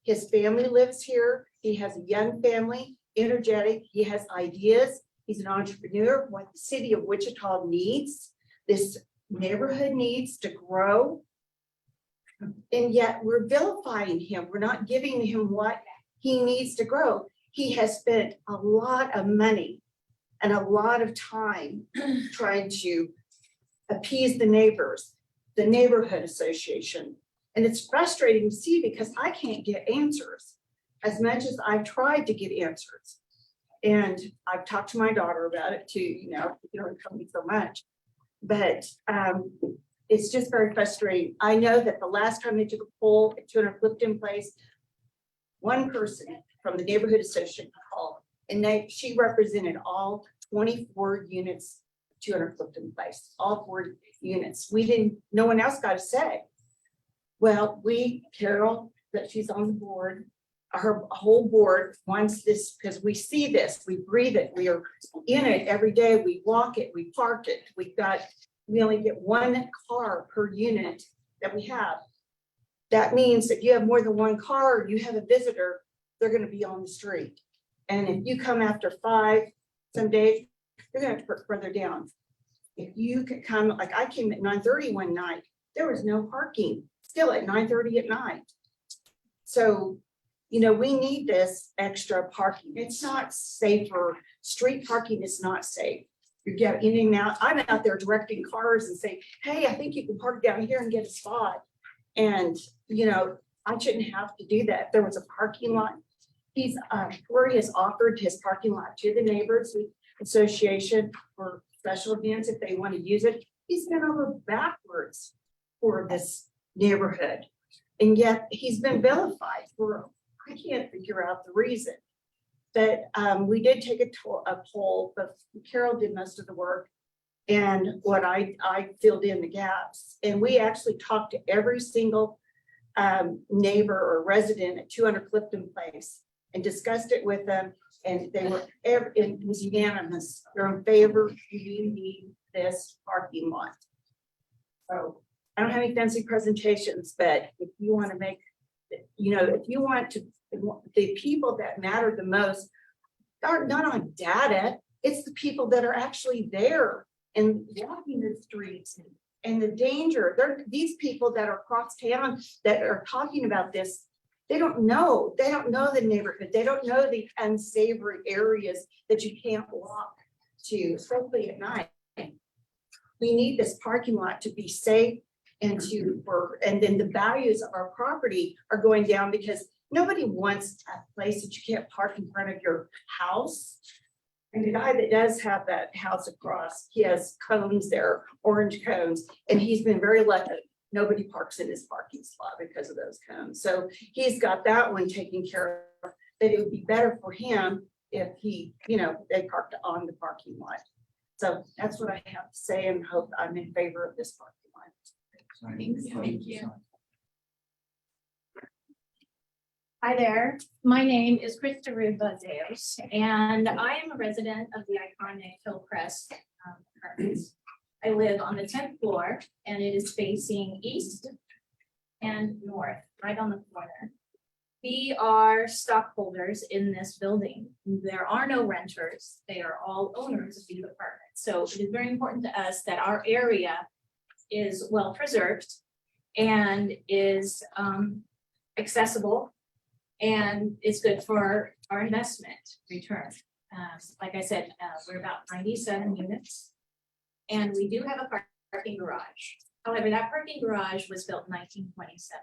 His family lives here. He has a young family, energetic. He has ideas. He's an entrepreneur. What the city of Wichita needs, this neighborhood needs to grow. And yet we're vilifying him. We're not giving him what he needs to grow. He has spent a lot of money and a lot of time trying to appease the neighbors, the neighborhood association. And it's frustrating to see because I can't get answers as much as I've tried to get answers. And I've talked to my daughter about it too, you know, you don't tell me so much, but it's just very frustrating. I know that the last time they took a poll at 200 Clifton Place, one person from the neighborhood association called, and she represented all 24 units, 200 Clifton Place, all 4 units. No one else got a say. Well, Carol, that she's on the board, her whole board wants this because we see this, we breathe it, we are in it every day, we walk it, we park it, we only get 1 car per unit that we have. That means if you have more than 1 car, you have a visitor, they're going to be on the street. And if you come after 5, some days, you're going to have to put further down. If you could come, like I came at 9:30 one night, there was no parking, still at 9:30 at night. So, you know, we need this extra parking. It's not safer. Street parking is not safe. You get in and out. I'm out there directing cars and saying, hey, I think you can park down here and get a spot. And, you know, I shouldn't have to do that. There was a parking lot. Corey has offered his parking lot to the neighbors association for special events if they want to use it. He's been over backwards for this neighborhood. And yet he's been vilified for, I can't figure out the reason. But we did take a poll, but Carol did most of the work. And what I filled in the gaps. And we actually talked to every single neighbor or resident at 200 Clifton Place and discussed it with them. And they were, it was unanimous. They're in favor. We need this parking lot. So I don't have any fancy presentations, but if you want to make, you know, if you want to, the people that matter the most are not on data. It's the people that are actually there and walking the streets and the danger. These people that are across town that are talking about this, they don't know the neighborhood. They don't know the unsavory areas that you can't walk to, especially at night. We need this parking lot to be safe and then the values of our property are going down, because nobody wants a place that you can't park in front of your house. And the guy that does have that house across, he has cones there, orange cones, and he's been very lucky. Nobody parks in his parking spot because of those cones. So he's got that one taken care of, that it would be better for him if he, they parked on the parking lot. So that's what I have to say, and hope I'm in favor of this parking lot.
Thank you. Hi there, my name is Krista Rubazeos, and I am a resident of the iconic Hillcrest Apartments. I live on the 10th floor, and it is facing east and north, right on the corner. We are stockholders in this building. There are no renters. They are all owners of these apartments. So it is very important to us that our area is well preserved and is accessible, and it's good for our investment return. Like I said, we're about 97 units, and we do have a parking garage. However, that parking garage was built in 1927.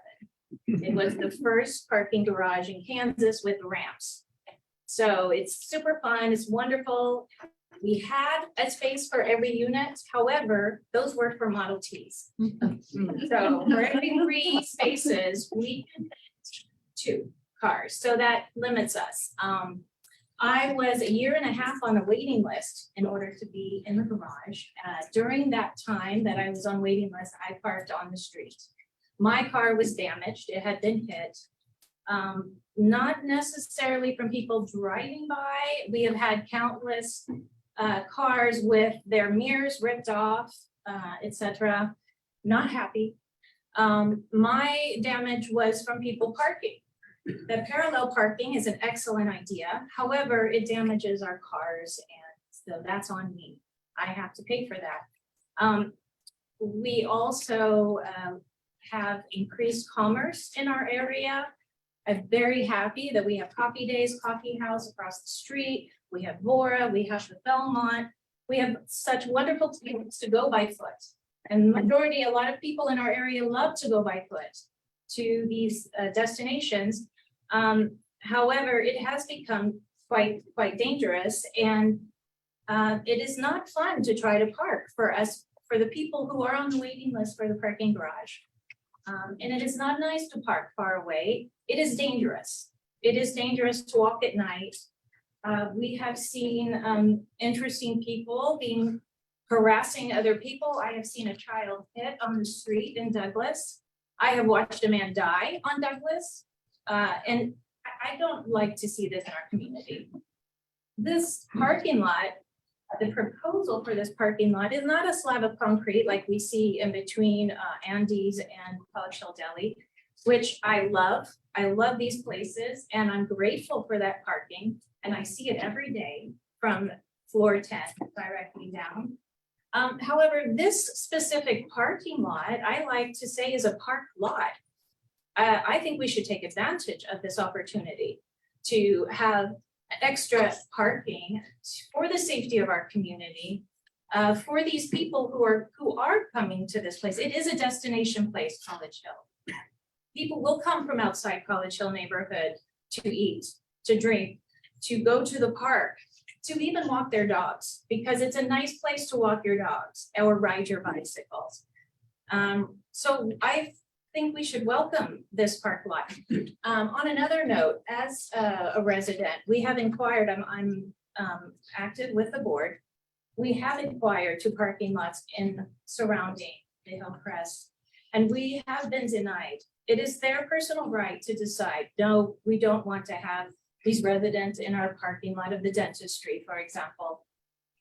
It was the first parking garage in Kansas with ramps. So it's super fun, it's wonderful. We had a space for every unit, however, those were for Model Ts. So for every 3 spaces, we can fit 2 cars, so that limits us. I was 1.5 years on a waiting list in order to be in the garage. During that time that I was on waiting list, I parked on the street. My car was damaged, it had been hit. Not necessarily from people driving by. We have had countless cars with their mirrors ripped off, etc. Not happy. My damage was from people parking. The parallel parking is an excellent idea. However, it damages our cars, and so that's on me. I have to pay for that. We also have increased commerce in our area. I'm very happy that we have Coffee Days Coffee House across the street. We have Vora, we have the Belmont. We have such wonderful places to go by foot. And majority, a lot of people in our area love to go by foot to these destinations. However, it has become quite dangerous, and it is not fun to try to park for us, for the people who are on the waiting list for the parking garage. And it is not nice to park far away. It is dangerous. It is dangerous to walk at night. We have seen interesting people harassing other people. I have seen a child hit on the street in Douglas. I have watched a man die on Douglas. And I don't like to see this in our community. This parking lot, the proposal for this parking lot is not a slab of concrete like we see in between Andy's and College Hill Deli, which I love. I love these places, and I'm grateful for that parking. And I see it every day from floor 10 directly down. However, this specific parking lot, I like to say, is a park lot. I think we should take advantage of this opportunity to have extra parking for the safety of our community, for these people who are coming to this place. It is a destination place, College Hill. People will come from outside College Hill neighborhood to eat, to drink, to go to the park, to even walk their dogs, because it's a nice place to walk your dogs or ride your bicycles. So I think we should welcome this park lot. On another note, as a resident, we have inquired, I'm active with the board. We have inquired to parking lots in surrounding the Hillcrest, and we have been denied. It is their personal right to decide, no, we don't want to have these residents in our parking lot of the dentistry, for example.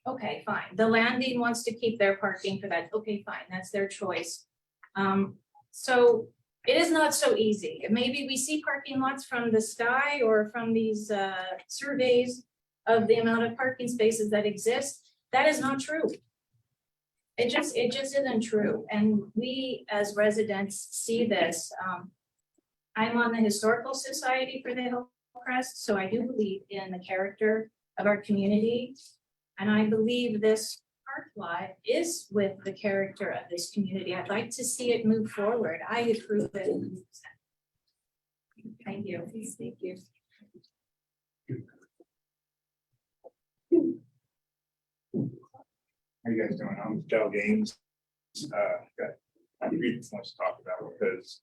Okay, fine. The Landing wants to keep their parking for that. Okay, fine, that's their choice. So it is not so easy. Maybe we see parking lots from the sky or from these surveys of the amount of parking spaces that exist. That is not true. It just isn't true. And we as residents see this. I'm on the Historical Society for the Hillcrest, so I do believe in the character of our community. And I believe this park lot is with the character of this community. I'd like to see it move forward. I approve it. Thank you. Thank you.
How you guys doing? I'm Dell Gaines. Got a few points to talk about because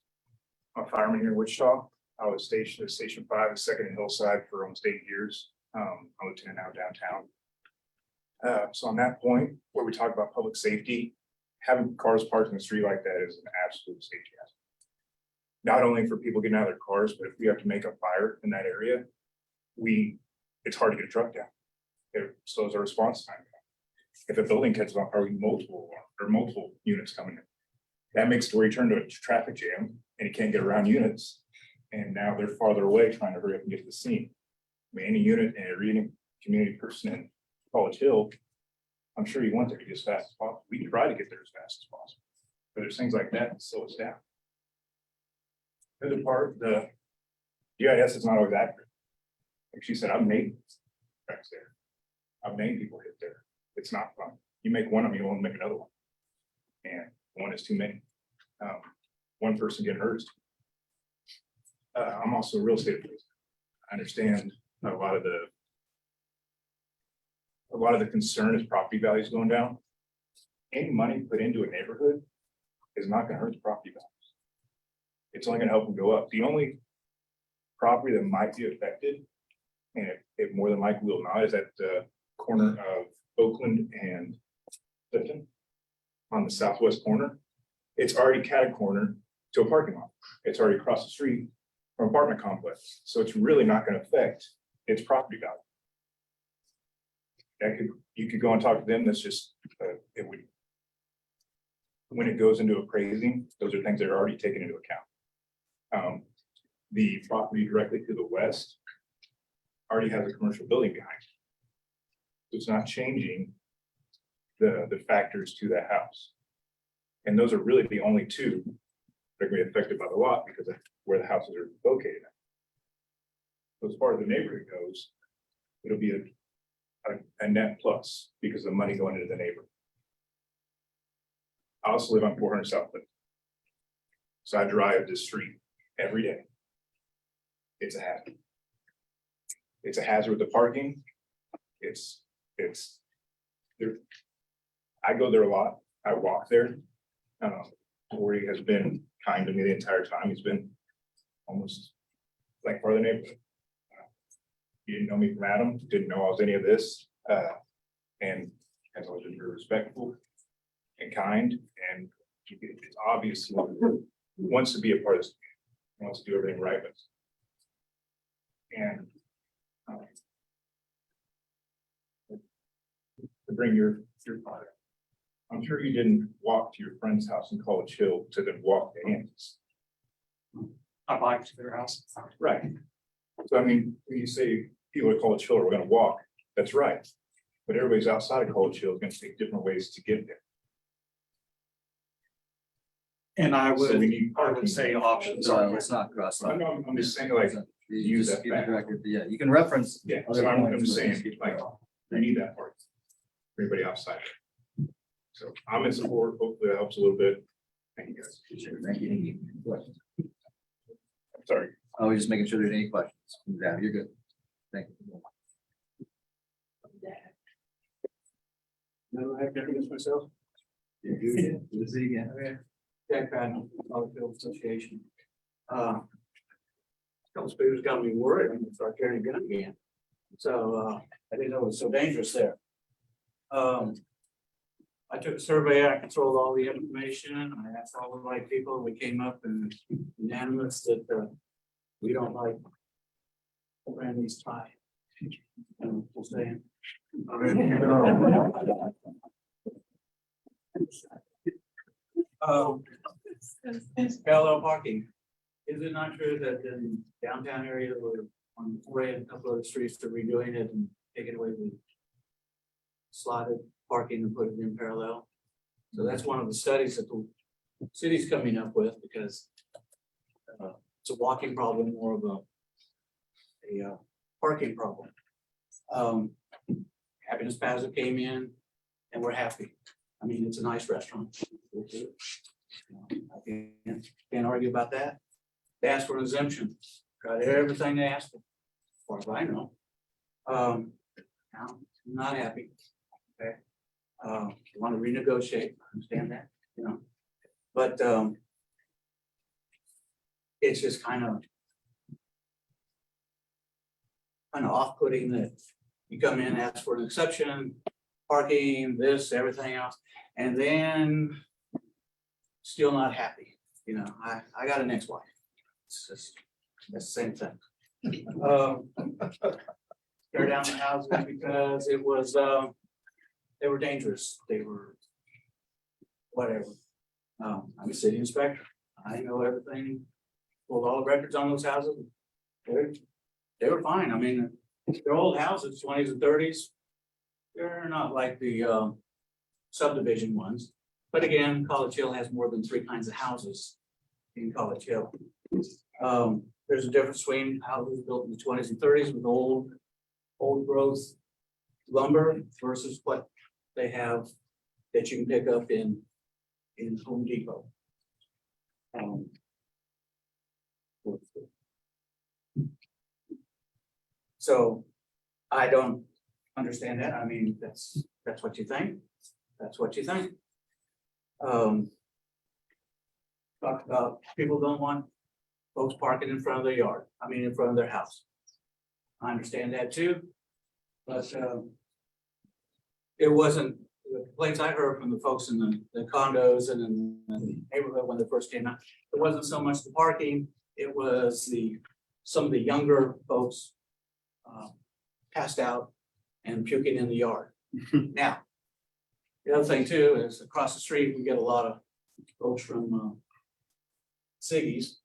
I'm a fireman here in Wichita. I was stationed at Station 5 and Second and Hillside for almost 8 years. I'm a lieutenant now downtown. So on that point, where we talk about public safety, having cars parked in the street like that is an absolute safety hazard. Not only for people getting out of their cars, but if we have to make a fire in that area, it's hard to get a truck down. It slows our response time down. If a building catches on fire, we need multiple units coming in. That makes it where you turn to a traffic jam and you can't get around units. And now they're farther away trying to hurry up and get to the scene. I mean, any unit and every community person in College Hill, I'm sure you want there to get as fast as possible. We try to get there as fast as possible. But there's things like that that slow us down. The other part, the GIS is not always accurate. Like she said, I've made wrecks there. I've made people hit there. It's not fun. You make one of them, you won't make another one. And one is too many. One person getting hurt. I'm also a real estate agent. I understand a lot of the concern is property values going down. Any money put into a neighborhood is not going to hurt the property values. It's only going to help them go up. The only property that might be affected, and it more than likely will not, is at the corner of Oakland and Clifton on the southwest corner. It's already catty-cornered to a parking lot. It's already across the street from an apartment complex. So it's really not going to affect its property value. You could go and talk to them. That's just, it would, when it goes into appraising, those are things that are already taken into account. The property directly to the west already has a commercial building behind it. So it's not changing the factors to that house. And those are really the only two that are going to be affected by the lot because of where the houses are located. So as far as the neighborhood goes, it'll be a net plus because of the money going into the neighborhood. I also live on 400 South Clifton. So I drive this street every day. It's a hazard. It's a hazard with the parking. It's there. I go there a lot. I walk there. Corey has been kind to me the entire time. He's been almost like part of the neighborhood. He didn't know me from Adam, didn't know I was any of this. And as I was just very respectful and kind, and it's obvious he wants to be a part of this, he wants to do everything right with us. And to bring your father, I'm sure you didn't walk to your friend's house in College Hill to then walk to Andy's.
I bike to their house.
Right. So I mean, when you say people at College Hill are gonna walk, that's right. But everybody's outside of College Hill is gonna take different ways to get there.
And I
So we
would,
need
I would say options are.
Let's not cross.
I'm just saying like,
You
use
just
that
keep it
fact.
directed, but yeah, you can reference.
Yeah,
other
so I'm
points,
just
but
saying, like, we need that part. For everybody outside. So I'm in support, hopefully that helps a little bit. Thank you guys.
Thank you.
Sorry.
I was just making sure there's any questions. Yeah, you're good. Thank you.
No, I have to introduce myself.
You do it again. Do this again.
Okay. Jack Patton, College Field Association. Couple speakers got me worried, I'm gonna start carrying a gun again. So, I didn't know it was so dangerous there. I took a survey, I controlled all the information, I asked all the right people, we came up and unanimous that, we don't like Randy's tie. Just saying. Parallel parking. Is it not true that in downtown area, we're on Ray and a couple of the streets, they're redoing it and taking away the slotted parking and put it in parallel? So that's one of the studies that the city's coming up with because it's a walking problem, more of a parking problem. Happiness Plaza came in and we're happy. I mean, it's a nice restaurant. I can't argue about that. They asked for an exemption, got everything they asked for, as far as I know. I'm not happy. Okay.
Want to renegotiate, I understand that, you know, but, it's just kind of off-putting that you come in, ask for an exception, parking, this, everything else, and then still not happy, you know, I got an ex-wife. It's just, that's the same thing. Tear down the houses because it was, they were dangerous, they were whatever. I'm a city inspector, I know everything, pulled all the records on those houses. They were fine, I mean, they're old houses, 20s and 30s. They're not like the subdivision ones, but again, College Hill has more than 3 kinds of houses in College Hill. There's a difference between houses built in the 20s and 30s with old growth lumber versus what they have that you can pick up in Home Depot. So I don't understand that. I mean, that's what you think. That's what you think. Talked about people don't want folks parking in front of their yard, I mean, in front of their house. I understand that too, but it wasn't, the complaints I heard from the folks in the condos and in the neighborhood when they first came out, it wasn't so much the parking, it was some of the younger folks passed out and puking in the yard. Now, the other thing too is across the street, we get a lot of folks from Siggy's,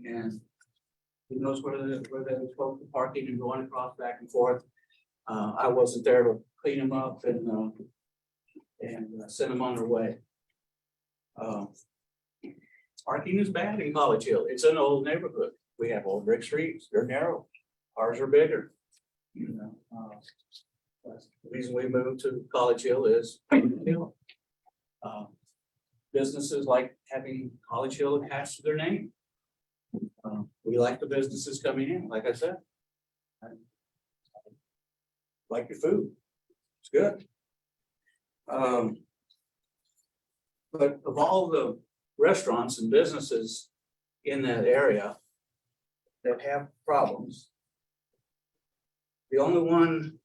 and who knows where the folks are parking and going across back and forth. I wasn't there to clean them up and send them on their way. Parking is bad in College Hill. It's an old neighborhood. We have old brick streets. They're narrow. Ours are bigger. You know, that's the reason we moved to College Hill is businesses like having College Hill attached to their name. We like the businesses coming in, like I said. Like your food, it's good. But of all the restaurants and businesses in that area that have problems, the only one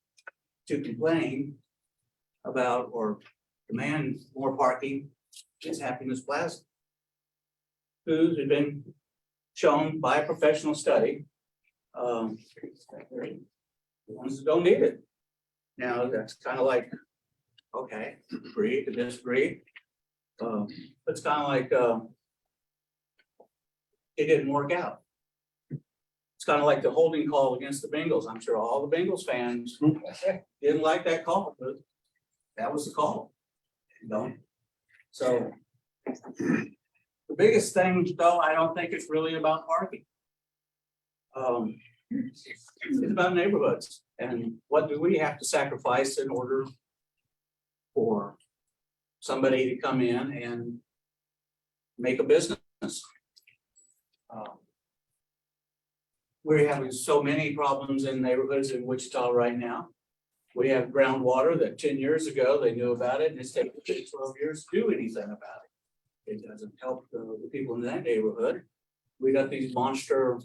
to complain about or demand more parking is Happiness Plaza. Who's been shown by a professional study, the ones that don't need it. Now, that's kind of like, okay, agree to disagree. It's kind of like it didn't work out. It's kind of like the holding call against the Bengals. I'm sure all the Bengals fans didn't like that call, but that was the call. You know? So the biggest thing, though, I don't think it's really about parking. It's about neighborhoods and what do we have to sacrifice in order for somebody to come in and make a business. We're having so many problems in neighborhoods in Wichita right now. We have groundwater that 10 years ago they knew about it and it's taken 12 years to do anything about it. It doesn't help the people in that neighborhood. We got these monster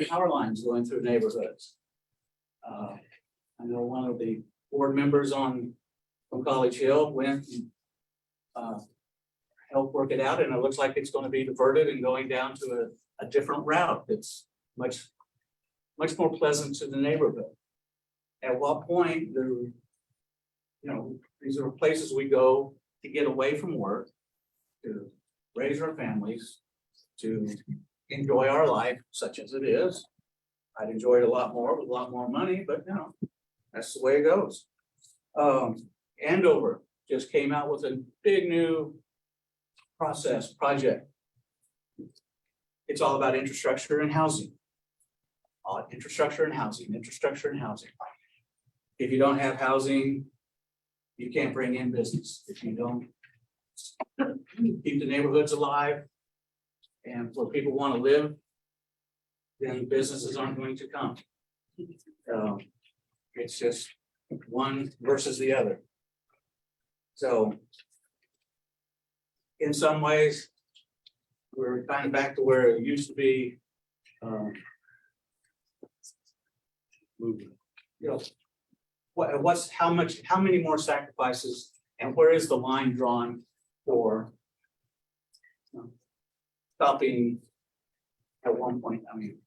power lines going through neighborhoods. I know one of the board members from College Hill went and helped work it out, and it looks like it's going to be diverted and going down to a different route that's much more pleasant to the neighborhood. At what point these are places we go to get away from work, to raise our families, to enjoy our life such as it is. I'd enjoy it a lot more with a lot more money, but that's the way it goes. Andover just came out with a big new project. It's all about infrastructure and housing. Infrastructure and housing. If you don't have housing, you can't bring in business. If you don't keep the neighborhoods alive and where people want to live, then businesses aren't going to come. It's just one versus the other. So in some ways, we're kind of back to where it used to be. You know, how many more sacrifices and where is the line drawn for stopping at one point? I mean,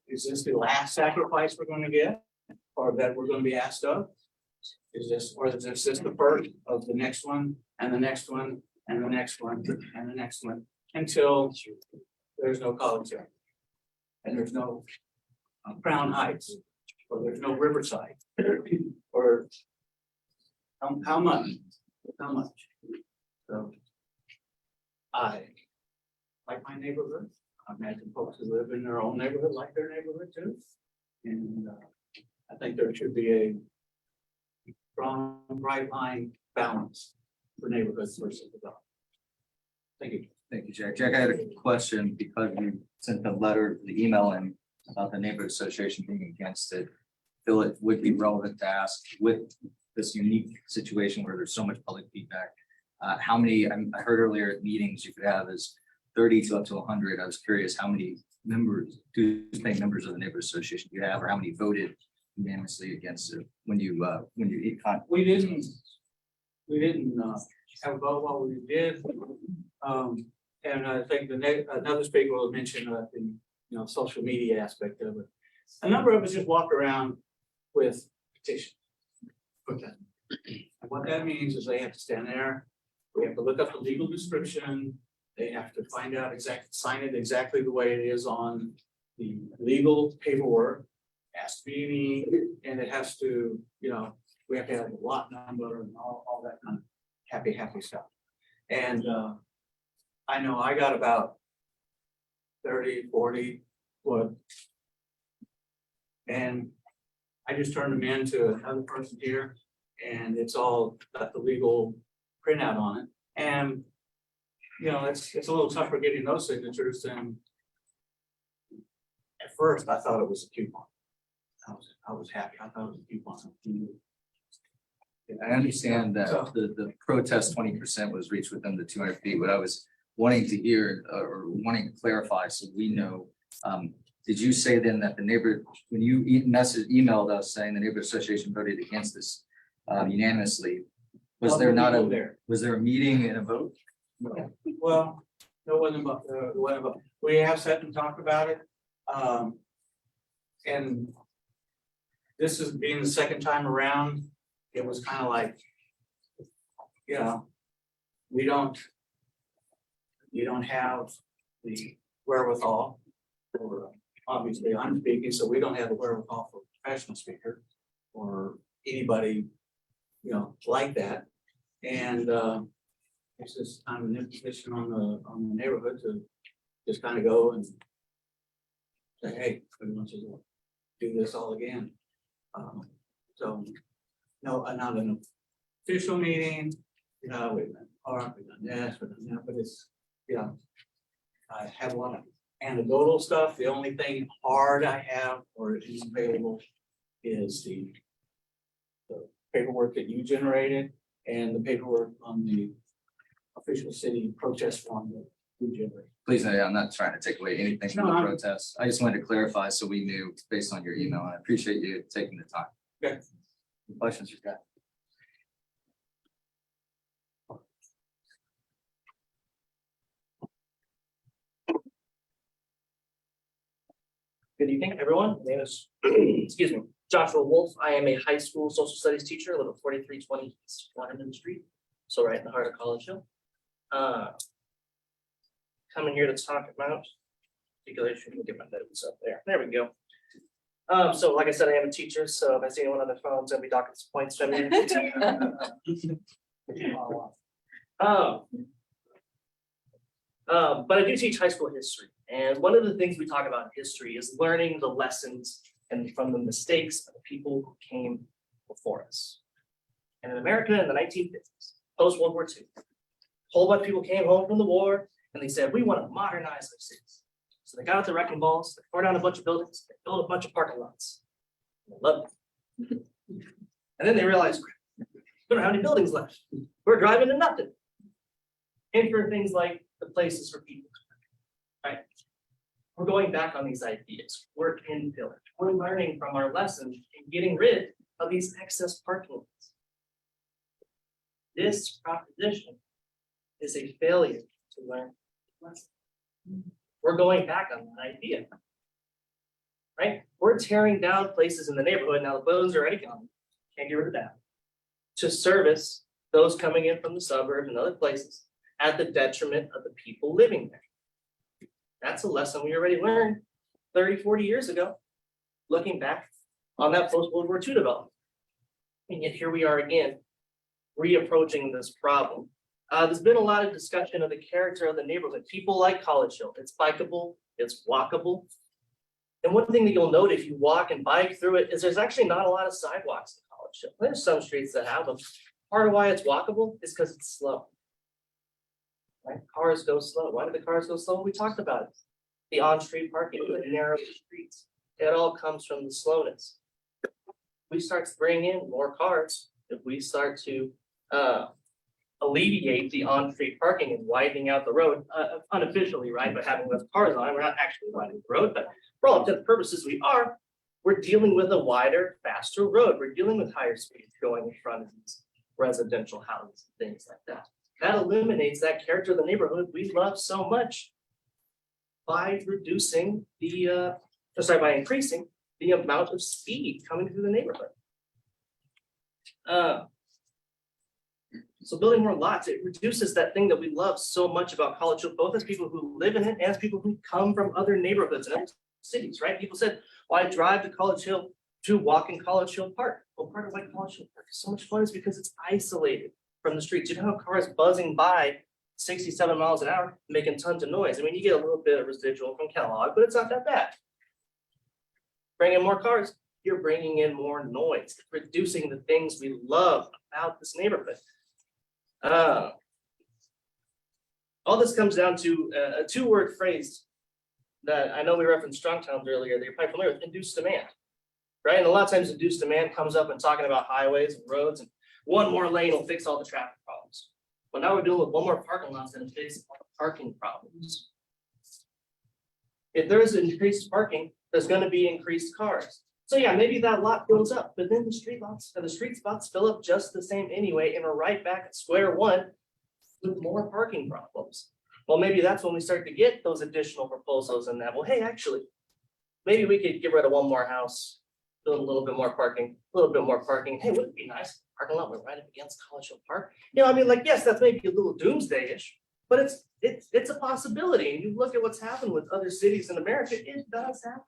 is this the last sacrifice we're gonna get or that we're gonna be asked of? Is this the first of the next one and the next one and the next one and the next one until there's no college there? And there's no Crown Heights, or there's no Riverside, or how much? How much? So I like my neighborhood. I imagine folks who live in their own neighborhood like their neighborhood too. And I think there should be a strong, bright line balance for neighborhoods versus development. Thank you.
Thank you, Jack. Jack, I had a question because you sent the letter, the email in about the neighborhood association being against it. Feel it would be relevant to ask with this unique situation where there's so much public feedback. How many, I heard earlier at meetings you could have is 30 to up to 100. I was curious how many members, paying members of the neighborhood association you have, or how many voted unanimously against it when you
We didn't have a vote what we did. And I think another speaker will mention the social media aspect of it. A number of us just walk around with petitions. Okay. And what that means is they have to stand there, we have to look up the legal description, they have to find out sign it exactly the way it is on the legal paperwork. Has to be, and it has to, we have to have a lot number and all that kind of happy stuff. And I know I got about 30, 40 foot. And I just turned them in to another person here, and it's all got the legal printout on it. And it's a little tougher getting those signatures than at first I thought it was a coupon. I was happy. I thought it was a coupon.
I understand that the protest 20% was reached within the 200 feet. What I was wanting to hear or wanting to clarify so we know, did you say then that the when you emailed us saying the neighborhood association voted against this unanimously, was there a meeting and a vote?
Well, there wasn't, we have sat and talked about it. And this is being the second time around, it was kind of like, we don't have the wherewithal, or obviously I'm speaking, so we don't have the wherewithal for a professional speaker or anybody, like that. And it's just kind of an imposition on the neighborhood to just kind of go and say, hey, we want you to do this all again. So no, not an official meeting, we've done art, we've done this, we've done that, but it's, I have a lot of anecdotal stuff. The only thing hard I have or is available is the paperwork that you generated and the paperwork on the official city protest form that we generated.
Please, I'm not trying to take away anything from the protest. I just wanted to clarify so we knew based on your email. I appreciate you taking the time.
Okay.
Any questions you've got?
Good evening, everyone. My name is, excuse me, Joshua Wolf. I am a high school social studies teacher. I live at 4320 East Waterman Street, so right in the heart of College Hill. Coming here to talk about articulation. Let me get my notes up there. There we go. So like I said, I am a teacher, so if I see anyone on the phone, I'll be docking some points from me. But I do teach high school history. And one of the things we talk about in history is learning the lessons and from the mistakes of the people who came before us. And in America in the 1950s, post-World War II, a whole bunch of people came home from the war and they said, we want to modernize our cities. So they got out the wrecking balls, they tore down a bunch of buildings, they built a bunch of parking lots. I loved it. And then they realized, We don't have any buildings left. We're driving to nothing. And for things like the places for people. Right? We're going back on these ideas. We're in pillage. We're learning from our lessons and getting rid of these excess parking lots. This proposition is a failure to learn lessons. We're going back on that idea. Right? We're tearing down places in the neighborhood. Now the buildings are already gone. Can't get rid of that. To service those coming in from the suburbs and other places at the detriment of the people living there. That's a lesson we already learned 30, 40 years ago, looking back on that post-World War II development. And yet here we are again, reapproaching this problem. There's been a lot of discussion of the character of the neighborhood. People like College Hill. It's bikeable, it's walkable. And one thing that you'll note if you walk and bike through it is there's actually not a lot of sidewalks in College Hill. There's some streets that have them. Part of why it's walkable is because it's slow. Right? Cars go slow. Why do the cars go slow? We talked about it. The on-street parking, the narrow streets. It all comes from the slowness. We start to bring in more cars. If we start to alleviate the on-street parking and widening out the road unofficially, right? But having less cars on it, we're not actually widening the road, but for all intents and purposes, we're dealing with a wider, faster road. We're dealing with higher speeds going in front of these residential houses, things like that. That eliminates that character of the neighborhood we love so much by reducing by increasing the amount of speed coming through the neighborhood. So building more lots, it reduces that thing that we love so much about College Hill, both as people who live in it and as people who come from other neighborhoods and other cities, right? People said, well, I drive to College Hill to walk in College Hill Park. Well, part of why College Hill Park is so much fun is because it's isolated from the streets. You don't have cars buzzing by 67 miles an hour, making tons of noise. I mean, you get a little bit of residual from Kellogg, but it's not that bad. Bring in more cars, you're bringing in more noise, reducing the things we love about this neighborhood. All this comes down to a two-word phrase that I know we referenced strong towns earlier, that you're probably familiar with, induced demand. Right? And a lot of times induced demand comes up and talking about highways and roads, and one more lane will fix all the traffic problems. But now we're dealing with one more parking lot and it fixes all the parking problems. If there is increased parking, there's going to be increased cars. So yeah, maybe that lot fills up, but then the street spots fill up just the same anyway, and we're right back at square one with more parking problems. Well, maybe that's when we start to get those additional proposals and that, well, hey, actually, maybe we could get rid of one more house, build a little bit more parking, a little bit more parking. Hey, wouldn't it be nice? Parking lot, we're right up against College Hill Park. You know, I mean, like, yes, that's maybe a little doomsday-ish, but it's a possibility. And you look at what's happened with other cities in America, it does happen.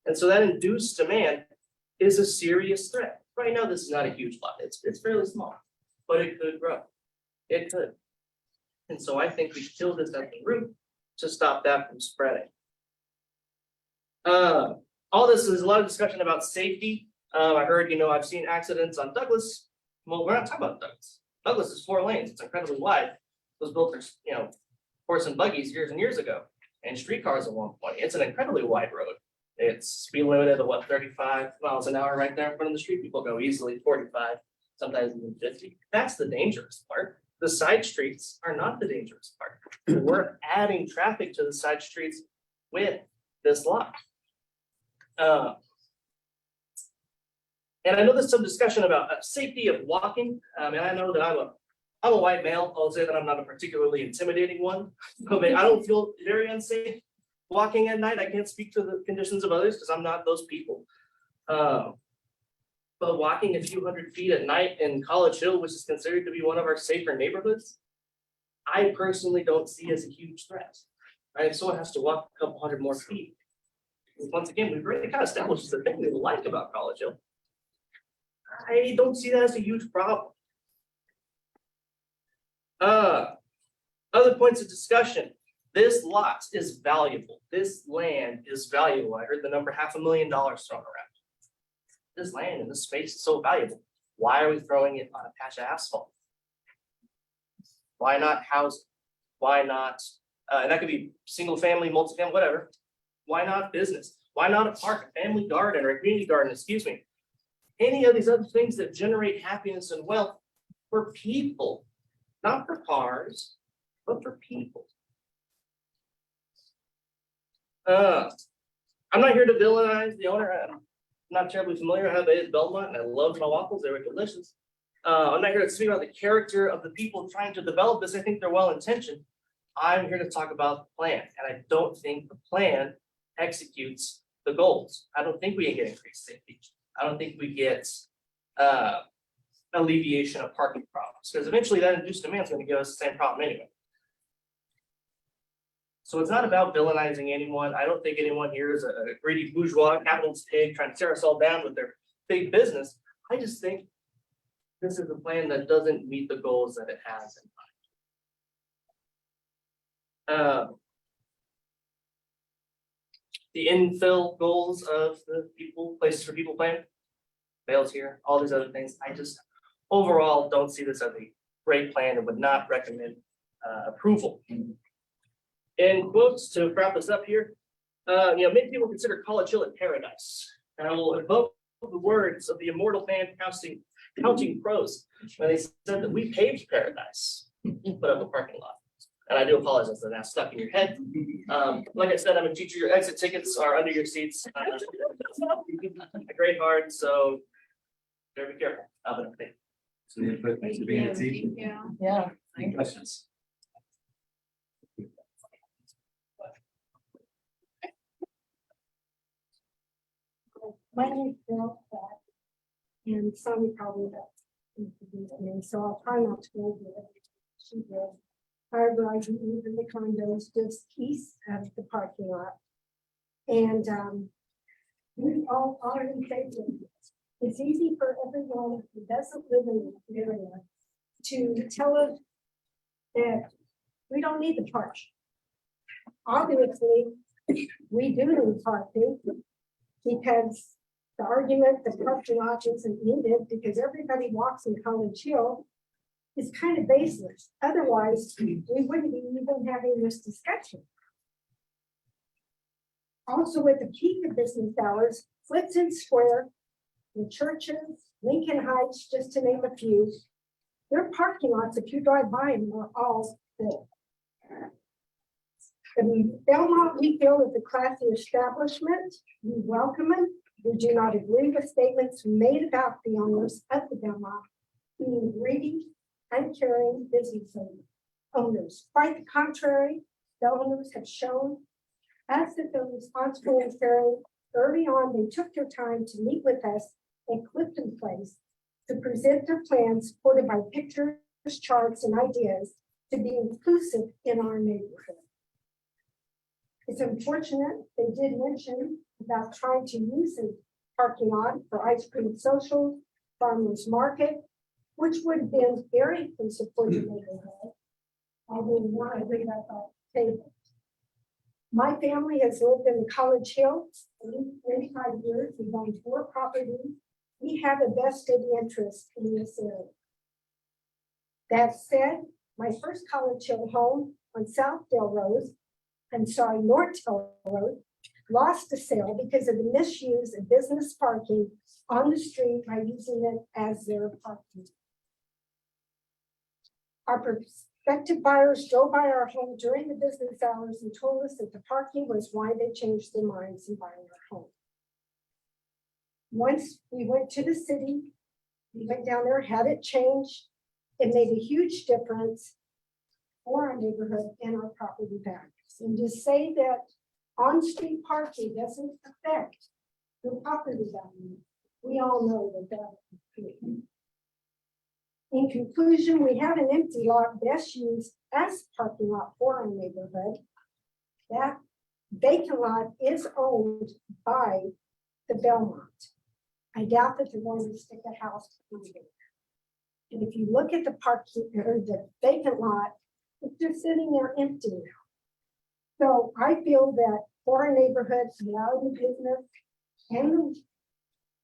And so that induced demand is a serious threat. Right now, this is not a huge lot. It's fairly small, but it could grow. It could. And so I think we kill this at the root to stop that from spreading. All this is a lot of discussion about safety. I heard, I've seen accidents on Douglas. Well, we're not talking about Douglas. Douglas is 4 lanes. It's incredibly wide. It was built for, horse and buggies years and years ago, and streetcars at 120. It's an incredibly wide road. It's speed limited at 35 miles an hour right there in front of the street. People go easily 45, sometimes even 50. That's the dangerous part. The side streets are not the dangerous part. We're adding traffic to the side streets with this lot. And I know there's some discussion about safety of walking. And I know that I'm a white male. I'll say that I'm not a particularly intimidating one. I mean, I don't feel very unsafe walking at night. I can't speak to the conditions of others because I'm not those people. But walking a few hundred feet at night in College Hill, which is considered to be one of our safer neighborhoods, I personally don't see as a huge threat. Right? If someone has to walk a couple hundred more feet, once again, we've really kind of established the thing we like about College Hill. I don't see that as a huge problem. Other points of discussion. This lot is valuable. This land is valuable. I heard the number $500,000 thrown around. This land and this space is so valuable. Why are we throwing it on a patch of asphalt? Why not housing? Why not, and that could be single family, multifamily, whatever. Why not business? Why not a park, a family garden, or a community garden, excuse me? any of these other things that generate happiness and wealth for people, not for cars, but for people. I'm not here to villainize the owner. I'm not terribly familiar how they is Belmont, and I love my waffles. They were delicious. I'm not here to speak about the character of the people trying to develop this. I think they're well intentioned. I'm here to talk about the plan, and I don't think the plan executes the goals. I don't think we get increased safety. I don't think we get alleviation of parking problems, because eventually that induced demand is going to give us the same problem anyway. So it's not about villainizing anyone. I don't think anyone here is a greedy bourgeois capitalist pig trying to tear us all down with their big business. I just think this is a plan that doesn't meet the goals that it has in mind. The infill goals of the people, places for people plan fails here, all these other things. I just overall don't see this as a great plan and would not recommend approval. In quotes to wrap us up here, many people consider College Hill a paradise. And I will invoke the words of the immortal band Counting Crows when they said that we paved paradise, put up a parking lot. And I do apologize that that's stuck in your head. Like I said, I'm a teacher. Your exit tickets are under your seats. A great heart, so better be careful.
So the input needs to be in a team.
Yeah.
Any questions?
My name is Bill Pratt, and some probably that. And so I'll try not to go over it. She did. However, I do live in the condos just east of the parking lot. And we all already say this. It's easy for everyone who doesn't live in the area to tell us that we don't need the park. Obviously, we do need parking because the argument that parking lot isn't needed because everybody walks in College Hill is kind of baseless. Otherwise, we wouldn't be even having this discussion. Also, with the peak of business hours, Flitzen Square, the churches, Lincoln Heights, just to name a few, their parking lots, if you drive by them, are all full. The Belmont, we feel, is a classy establishment. We welcome it. We do not agree with statements made about the owners of the Belmont being greedy, uncaring business owners. Quite the contrary, the owners have shown us that they're responsible and caring. Early on, they took their time to meet with us at Clifton Place to present their plans supported by pictures, charts, and ideas to be inclusive in our neighborhood. It's unfortunate they did mention about trying to use the parking lot for ice cream social, farmers market, which would have been very supportive neighborhood. Although not a big table. My family has lived in College Hill for 25 years. We've owned 4 properties. We have a vested interest in this area. That said, my first College Hill home on Southdale Road, Northdale Road, lost a sale because of the misuse of business parking on the street by using it as their parking. Our prospective buyers drove by our home during the business hours and told us that the parking was why they changed their minds in buying our home. Once we went to the city, we went down there, had it changed. It made a huge difference for our neighborhood and our property values. And to say that on-street parking doesn't affect the property value, we all know that that is true. In conclusion, we have an empty lot best used as parking lot for our neighborhood. That vacant lot is owned by the Belmont. I doubt that they're going to stick a house in there. And if you look at the parking or the vacant lot, it's just sitting there empty now. So I feel that for our neighborhood, allow the business and the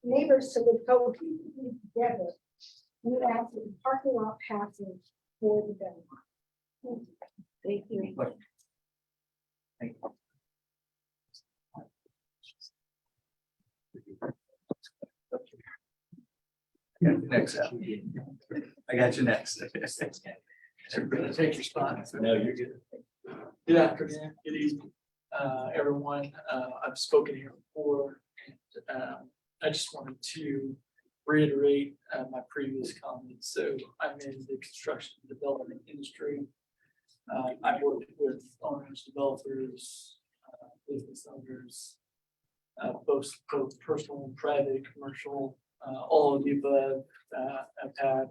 neighbors to go together, we ask that the parking lot passes for the Belmont. Thank you.
Thank you. got you next. Al. I got you next.
Everybody take your spot.
No, you're good.
Good afternoon, good evening, everyone. I've spoken here before. And I just wanted to reiterate my previous comments. So I'm in the construction and development industry. I've worked with owners, developers, business owners, both personal and private, commercial, all of the above. I've had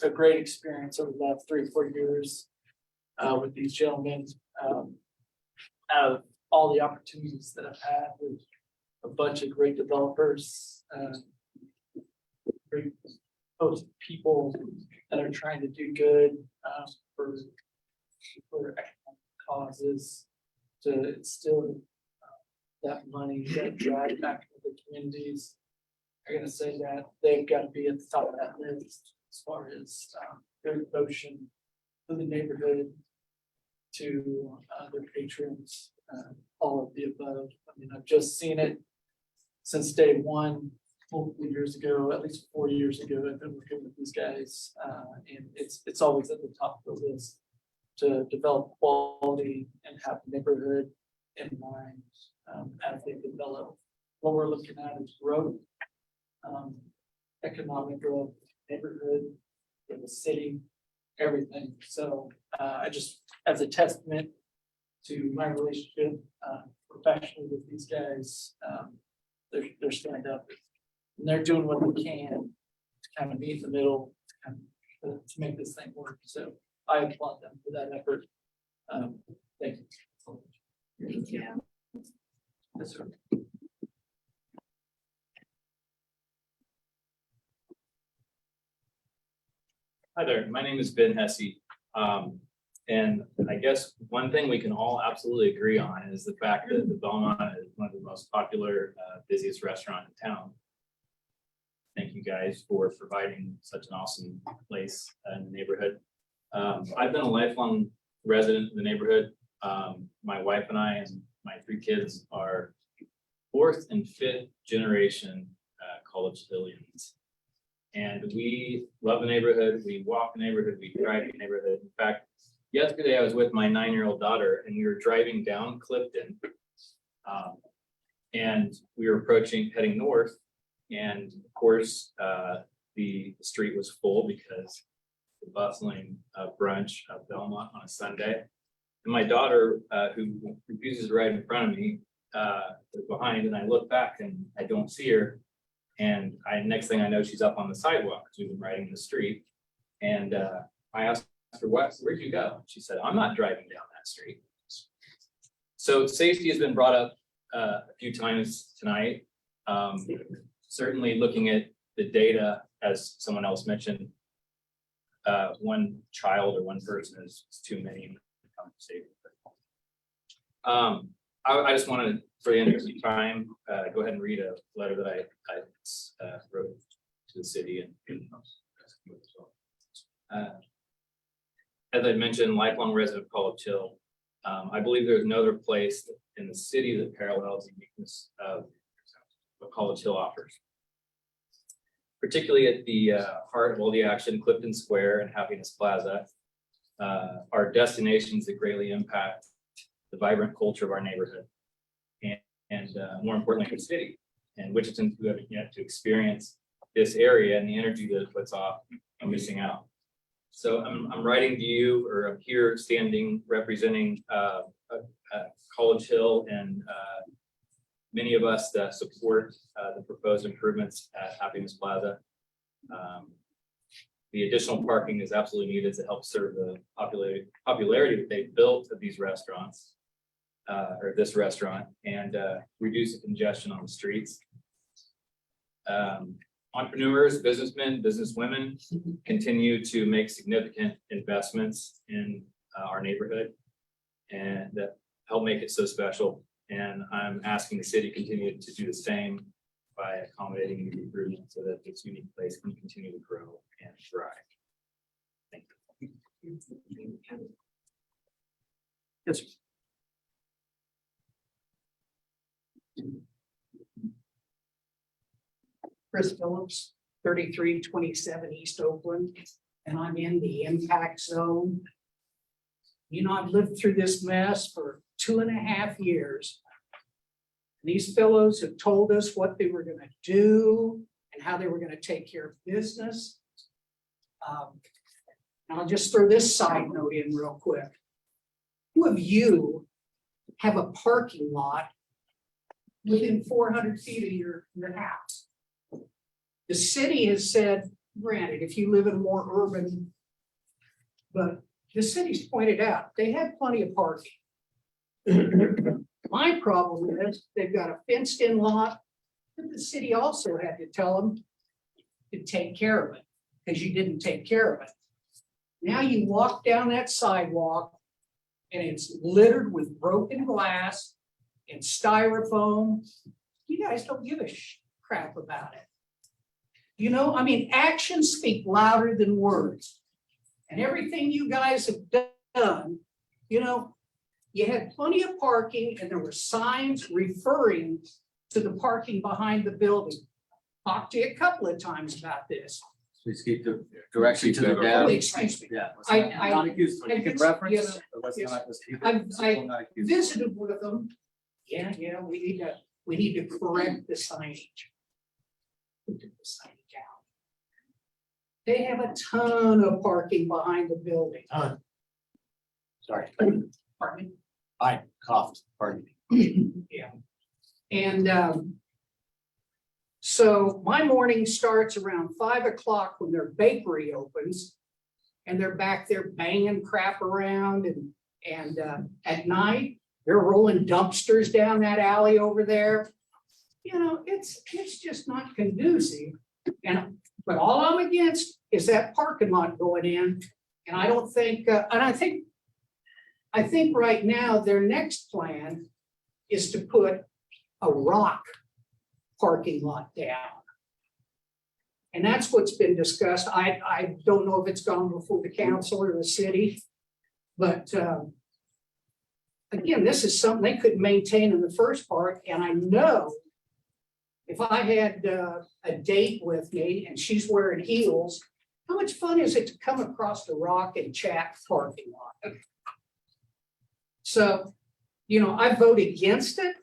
a great experience over the last 3 or 4 years with these gentlemen. Out of all the opportunities that I've had with a bunch of great developers, great people that are trying to do good for economic causes, to instill that money, that drive back into the communities. I'm gonna say that they've got to be at the top of that list as far as their devotion to the neighborhood, to their patrons, all of the above. I mean, I've just seen it since day one, multiple years ago, at least 4 years ago. I've been working with these guys, and it's always at the top of the list to develop quality and have the neighborhood in mind as they develop. What we're looking at is growth, economic growth, neighborhood, in the city, everything. So I just, as a testament to my relationship professionally with these guys, they're standing up and they're doing what they can to kind of meet in the middle to make this thing work. So I applaud them for that effort. Thank you.
Thank you.
Yes, sir.
Hi there, my name is Ben Hesse. And I guess one thing we can all absolutely agree on is the fact that the Belmont is one of the most popular, busiest restaurant in town. Thank you guys for providing such an awesome place in the neighborhood. I've been a lifelong resident of the neighborhood. My wife and I and my 3 kids are 4th and 5th generation Collegevilleans. And we love the neighborhood, we walk the neighborhood, we drive the neighborhood. In fact, yesterday I was with my 9-year-old daughter and we were driving down Clifton. And we were heading north. And of course, the street was full because the bustling brunch of Belmont on a Sunday. And my daughter, who refuses to ride in front of me, was behind, and I look back and I don't see her. And next thing I know, she's up on the sidewalk because we've been riding in the street. And I asked her, where'd you go? She said, I'm not driving down that street. So safety has been brought up a few times tonight. Certainly looking at the data, as someone else mentioned, one child or one person is too many. I just wanted, for the interest of time, go ahead and read a letter that I wrote to the city and as I mentioned, lifelong resident of College Hill. I believe there's no other place in the city that parallels the uniqueness of what College Hill offers. Particularly at the heart of all the action, Clifton Square and Happiness Plaza are destinations that greatly impact the vibrant culture of our neighborhood. And more importantly, the city. And Wichitans who haven't yet to experience this area and the energy that it puts off are missing out. So I'm writing to you, or I'm here standing representing College Hill and many of us that support the proposed improvements at Happiness Plaza. The additional parking is absolutely needed to help serve the popularity that they've built of these restaurants, or this restaurant, and reduce the congestion on the streets. Entrepreneurs, businessmen, businesswomen continue to make significant investments in our neighborhood and that help make it so special. And I'm asking the city continue to do the same by accommodating the improvements so that this unique place can continue to grow and thrive. Thank you.
Yes, sir.
Chris Phillips,
3327 East Oakland, and I'm in the impact zone. You know, I've lived through this mess for 2.5 years. These fellows have told us what they were gonna do and how they were gonna take care of business. And I'll just throw this side note in real quick. Who of you have a parking lot within 400 feet of your house? The city has said, granted, if you live in a more urban, but the city's pointed out, they have plenty of parking. My problem is, they've got a fenced-in lot, but the city also had to tell them to take care of it, because you didn't take care of it. Now you walk down that sidewalk, and it's littered with broken glass and styrofoam. You guys don't give a crap about it. You know, I mean, actions speak louder than words. And everything you guys have done, you know, you had plenty of parking and there were signs referring to the parking behind the building. Talked to you a couple of times about this.
Please keep the direction to the
Oh,
dab.
excuse me.
Yeah. let's
I-
not accuse them. You can reference,
yes,
but let's
yes.
not, let's keep
I
it. simple, not accuse them.
visited with them. Yeah, we need to correct the signage. We took the signage out. They have a ton of parking behind the building.
Sorry,
Pardon me?
I coughed, pardon me.
Yeah. And so my morning starts around 5 o'clock when their bakery opens. And they're back there banging crap around and at night, they're rolling dumpsters down that alley over there. You know, it's just not conducive. But all I'm against is that parking lot going in. And I don't think, I think right now their next plan is to put a rock parking lot down. And that's what's been discussed. I don't know if it's gone before the council or the city. But again, this is something they couldn't maintain in the first part. And I know if I had a date with me and she's wearing heels, how much fun is it to come across the rock and chat parking lot? So, you know, I vote against it.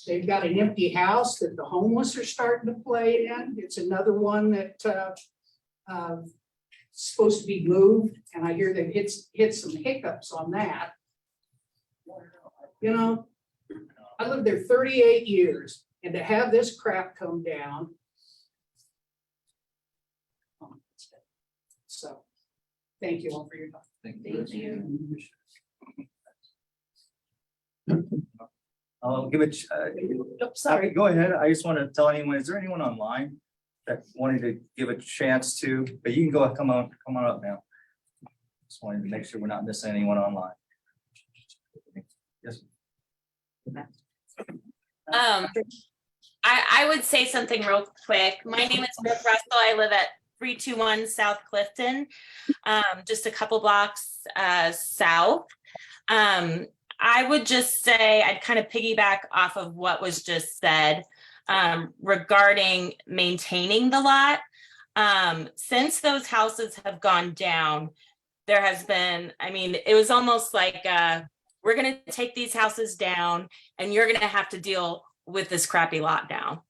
They've got an empty house that the homeless are starting to play in. It's another one that supposed to be moved, and I hear they've hit some hiccups on that. You know, I lived there 38 years, and to have this crap come down. So, thank you all for your time.
Thank
you.
I'll give it, sorry, go ahead. I just want to tell anyone, is there anyone online that wanted to give a chance to, but you can go, come on up now. Just wanted to make sure we're not missing anyone online. Yes.
I would say something real quick. My name is Brooke Russell. I live at 321 South Clifton, just a couple blocks south. I would just say I'd kind of piggyback off of what was just said regarding maintaining the lot. Since those houses have gone down, there has been, I mean, it was almost like we're going to take these houses down and you're going to have to deal with this crappy lot now.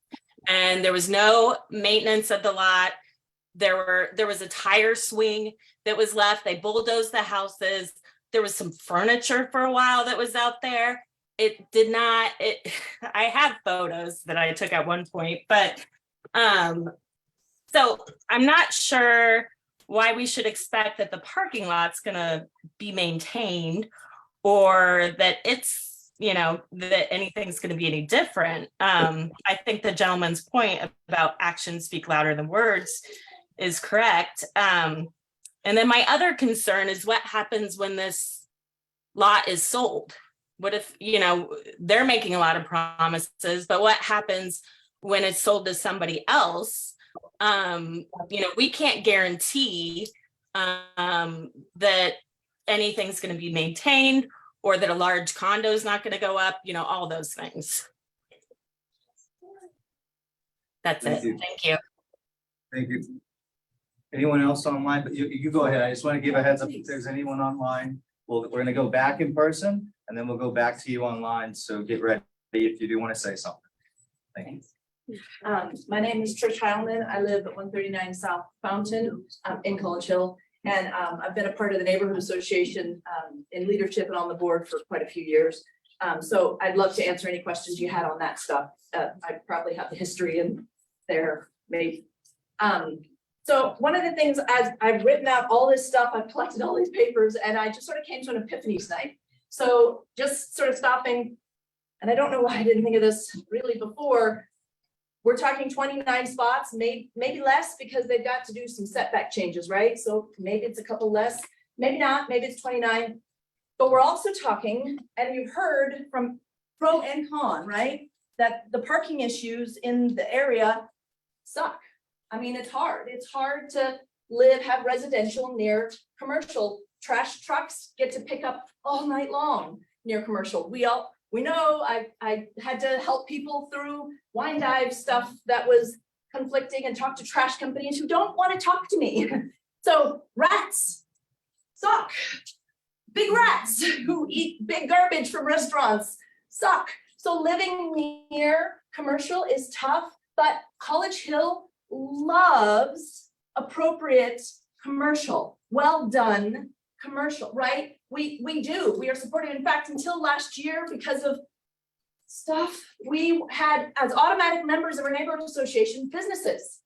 And there was no maintenance of the lot. There was a tire swing that was left. They bulldozed the houses. There was some furniture for a while that was out there. It did not, I have photos that I took at one point, but so I'm not sure why we should expect that the parking lot's gonna be maintained or that it's, you know, that anything's gonna be any different. I think the gentleman's point about actions speak louder than words is correct. And then my other concern is what happens when this lot is sold? What if, you know, they're making a lot of promises, but what happens when it's sold to somebody else? You know, we can't guarantee that anything's going to be maintained or that a large condo is not going to go up, you know, all those things. That's it. Thank you.
Thank you. Anyone else online? But you go ahead. I just want to give a heads up if there's anyone online. We're gonna go back in person and then we'll go back to you online. So get ready if you do want to say something. Thank you.
My name is Trish Heilman. I live at 139 South Fountain in College Hill. And I've been a part of the neighborhood association in leadership and on the board for quite a few years. So I'd love to answer any questions you had on that stuff. I probably have the history in there, maybe. So one of the things, as I've written out all this stuff, I've collected all these papers, and I just sort of came to an epiphany tonight. So just sort of stopping, and I don't know why I didn't think of this really before. We're talking 29 spots, maybe less, because they've got to do some setback changes, right? So maybe it's a couple less, maybe not, maybe it's 29. But we're also talking, and you've heard from pro and con, right? That the parking issues in the area suck. I mean, it's hard to live, have residential near commercial. Trash trucks get to pick up all night long near commercial. We know I had to help people through wine dive stuff that was conflicting and talk to trash companies who don't want to talk to me. So rats suck. Big rats who eat big garbage from restaurants suck. So living near commercial is tough, but College Hill loves appropriate commercial, well done commercial, right? We are supported. In fact, until last year, because of stuff, we had, as automatic members of our neighborhood association, businesses.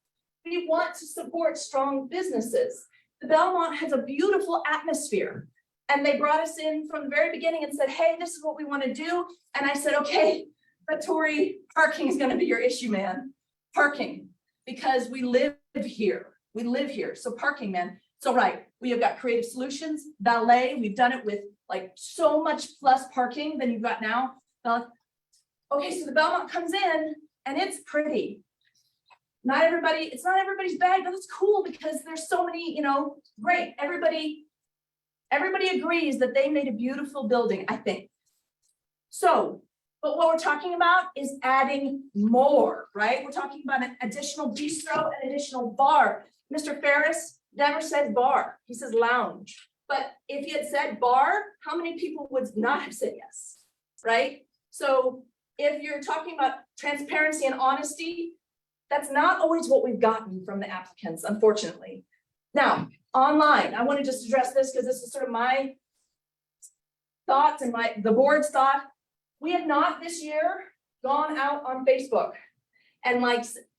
We want to support strong businesses. The Belmont has a beautiful atmosphere. And they brought us in from the very beginning and said, hey, this is what we want to do. And I said, okay, but Tori, parking is going to be your issue, man. Parking, because we live here. We live here. So parking, man. So right, we have got creative solutions, valet. We've done it with like so much less parking than you've got now. Okay, so the Belmont comes in and it's pretty. Not everybody, it's not everybody's bag, but it's cool because there's so many, great. Everybody agrees that they made a beautiful building, I think. So, but what we're talking about is adding more, right? We're talking about an additional bistro, an additional bar. Mr. Ferris never said bar, he says lounge. But if he had said bar, how many people would not have said yes, right? So if you're talking about transparency and honesty, that's not always what we've gotten from the applicants, unfortunately. Now, online, I want to just address this because this is sort of my thoughts and the board's thought. We have not this year gone out on Facebook and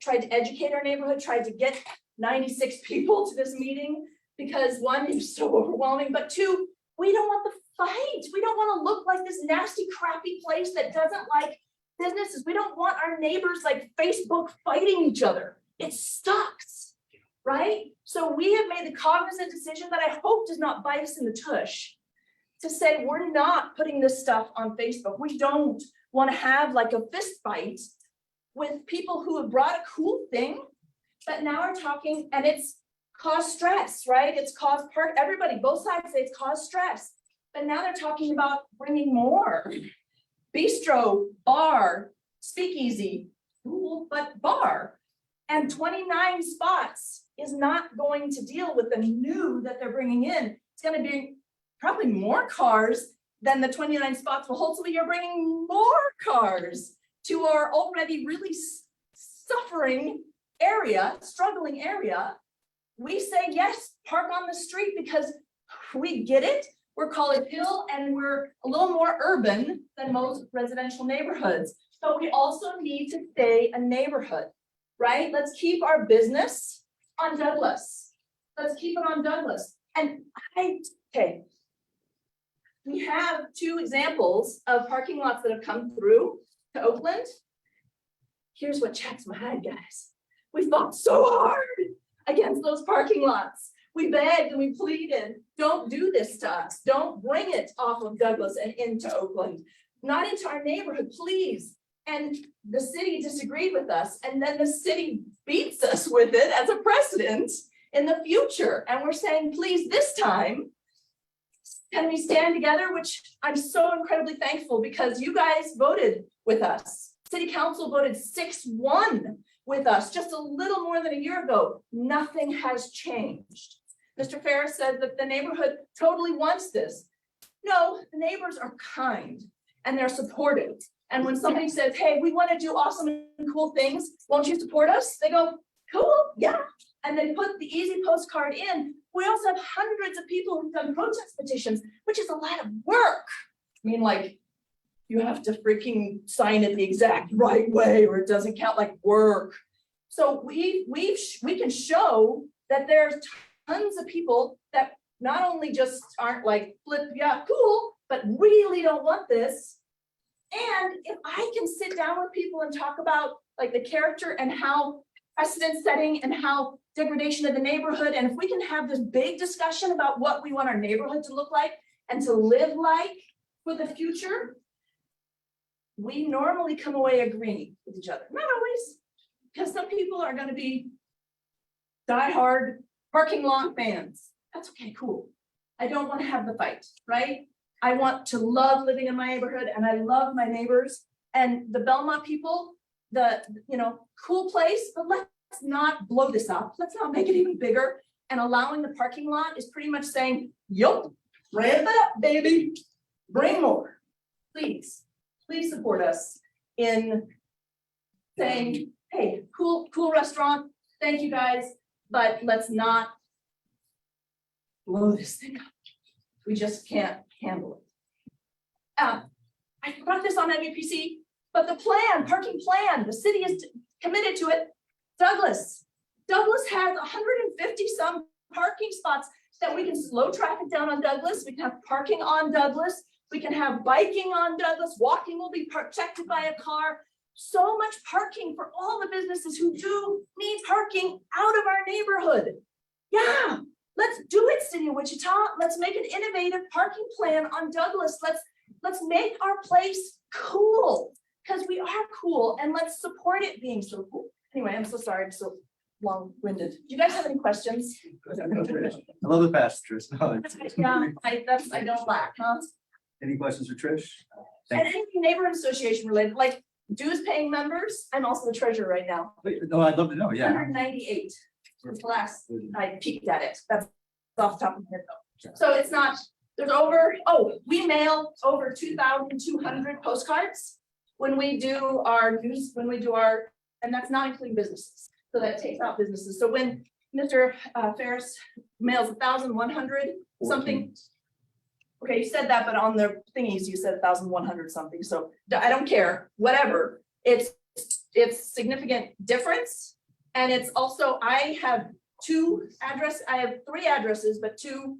tried to educate our neighborhood, tried to get 96 people to this meeting because one, it was so overwhelming, but two, we don't want the fight. We don't want to look like this nasty, crappy place that doesn't like businesses. We don't want our neighbors like Facebook fighting each other. It sucks, right? So we have made the cognizant decision that I hope does not bite us in the tush to say we're not putting this stuff on Facebook. We don't want to have like a fist fight with people who have brought a cool thing, but now are talking and it's caused stress, right? It's caused everybody, both sides say it's caused stress, but now they're talking about bringing more. Bistro, bar, speakeasy, cool, but bar. And 29 spots is not going to deal with the new that they're bringing in. It's going to be probably more cars than the 29 spots will hold. So you're bringing more cars to our already really suffering area, struggling area. We say, yes, park on the street because we get it. We're College Hill and we're a little more urban than most residential neighborhoods. But we also need to stay a neighborhood, right? Let's keep our business on Douglas. Let's keep it on Douglas. And we have two examples of parking lots that have come through to Oakland. Here's what checks my head, guys. We fought so hard against those parking lots. We begged and we pleaded, don't do this to us. Don't bring it off of Douglas and into Oakland, not into our neighborhood, please. And the city disagreed with us. And then the city beats us with it as a precedent in the future. And we're saying, please, this time, can we stand together? Which I'm so incredibly thankful because you guys voted with us. City council voted 6-1 with us just a little more than a year ago. Nothing has changed. Mr. Ferris said that the neighborhood totally wants this. No, the neighbors are kind and they're supportive. And when somebody says, hey, we want to do awesome and cool things, won't you support us? They go, cool, yeah. And they put the easy postcard in. We also have hundreds of people who've done protest petitions, which is a lot of work. I mean, like, you have to freaking sign it the exact right way or it doesn't count, like work. So we can show that there's tons of people that not only just aren't like flip, yeah, cool, but really don't want this. And if I can sit down with people and talk about like the character and how precedent setting and how degradation of the neighborhood, and if we can have this big discussion about what we want our neighborhood to look like and to live like for the future, we normally come away agreeing with each other. Not always, because some people are going to be diehard parking lot fans. That's okay, cool. I don't want to have the fight, right? I want to love living in my neighborhood and I love my neighbors and the Belmont people, cool place, but let's not blow this up. Let's not make it even bigger. And allowing the parking lot is pretty much saying, yup, ramp it up, baby. Bring more. Please support us in saying, hey, cool restaurant. Thank you guys, but let's not blow this thing up. We just can't handle it. I brought this on MEPC, but the parking plan, the city is committed to it. Douglas has 150 some parking spots that we can slow traffic down on Douglas. We can have parking on Douglas. We can have biking on Douglas. Walking will be protected by a car. So much parking for all the businesses who do need parking out of our neighborhood. Yeah, let's do it, City of Wichita. Let's make an innovative parking plan on Douglas. Let's make our place cool because we are cool, and let's support it being so cool. Anyway, I'm so sorry I'm so long-winded. Do you guys have any questions?
I love the passengers.
Yeah, I don't lack, huh?
Any questions for Trish?
And any neighborhood association related, like dues paying members, I'm also the treasurer right now.
No, I'd love to know, yeah.
198 was the last I peeked at it. That's off the top of my head though. So it's not, we mail over 2,200 postcards when we do our news, and that's not including businesses. So that takes out businesses. So when Mr. Ferris mails 1,100 something. Okay, you said that, but on the thingies, you said 1,100 something. So I don't care, whatever. It's significant difference. And it's also, I have I have 3 addresses, but 2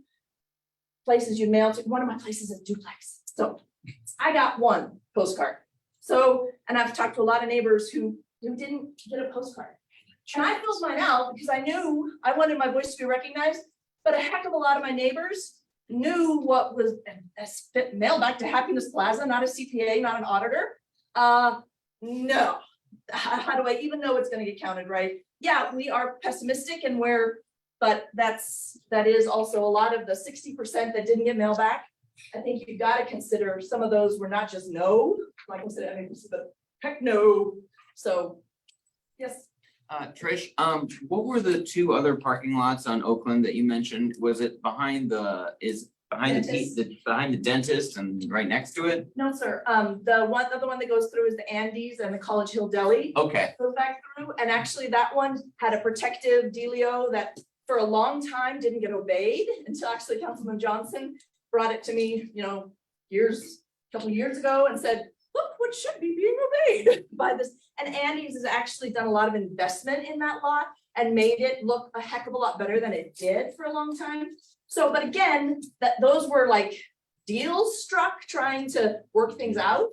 places you mail to. One of my places is duplex. So I got 1 postcard. So, and I've talked to a lot of neighbors who didn't get a postcard. And I filled mine out because I knew I wanted my voice to be recognized, but a heck of a lot of my neighbors knew what was mailed back to Happiness Plaza, not a CPA, not an auditor. No, how do I even know it's going to get counted right? Yeah, we are pessimistic but that is also a lot of the 60% that didn't get mailed back. I think you've got to consider some of those were not just no, like I said, but heck no. So, yes.
Trish, what were the 2 other parking lots on Oakland that you mentioned? Was it behind the dentist and right next to it?
No, sir. The other one that goes through is the Andes and the College Hill Deli.
Okay.
Goes back through, and actually that one had a protective dealio that for a long time didn't get obeyed until actually Councilman Johnson brought it to me, a couple of years ago and said, look what should be being obeyed by this. And Andy's has actually done a lot of investment in that lot and made it look a heck of a lot better than it did for a long time. So, but again, those were like deals struck trying to work things out.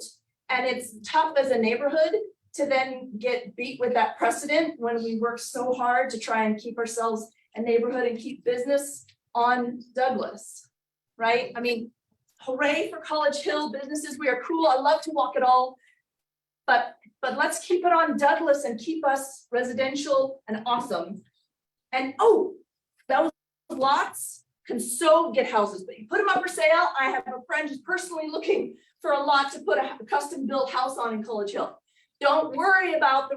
And it's tough as a neighborhood to then get beat with that precedent when we work so hard to try and keep ourselves a neighborhood and keep business on Douglas, right? I mean, hooray for College Hill businesses. We are cool. I love to walk it all. But let's keep it on Douglas and keep us residential and awesome. And those lots can so get houses, but you put them up for sale. I have a friend who's personally looking for a lot to put a custom built house on in College Hill. Don't worry about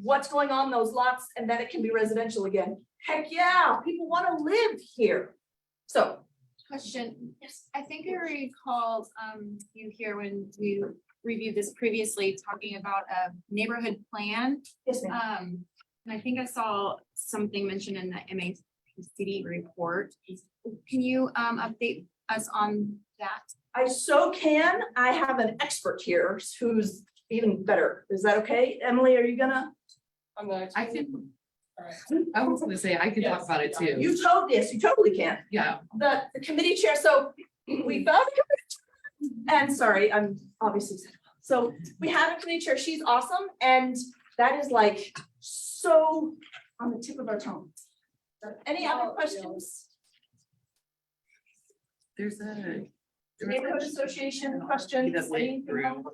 what's going on in those lots and then it can be residential again. Heck yeah, people want to live here. So.
Question, yes, I think I recall, you here when we reviewed this previously, talking about a neighborhood plan.
Yes, ma'am.
And I think I saw something mentioned in the MACD report. Can you, update us on that?
I so can. I have an expert here who's even better. Is that okay? Emily, are you gonna?
I can, I was gonna say, I can talk about it too.
You totally can.
Yeah.
The committee chair, so we found a committee, and sorry, I'm obviously, so we have a committee chair, she's awesome, and that is like so on the tip of our tongue. Any other questions?
There's a.
Neighborhood association questions?
That went
anything
through,
else?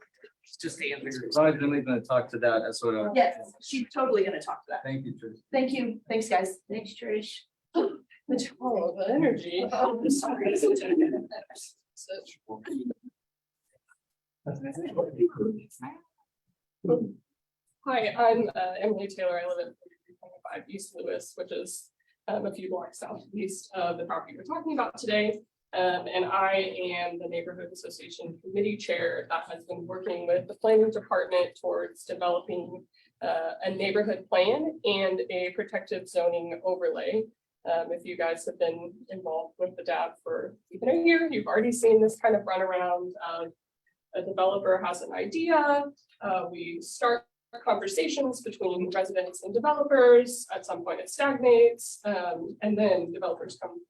just to answer.
As long as Emily's gonna talk to that, that's what I.
Yes, she's totally gonna talk to that.
Thank you, Trish.
Thank you, thanks, guys. Thanks, Trish.
Oh, the energy.
Oh, sorry.
Hi, I'm Emily Taylor. I live at 325 East Lewis, which is a few blocks southeast of the property we're talking about today. And I am the Neighborhood Association Committee Chair that has been working with the Planning Department towards developing a neighborhood plan and a protective zoning overlay. If you guys have been involved with the DAB for even a year, you've already seen this kind of run around. A developer has an idea, we start conversations between residents and developers. At some point it stagnates, and then developers come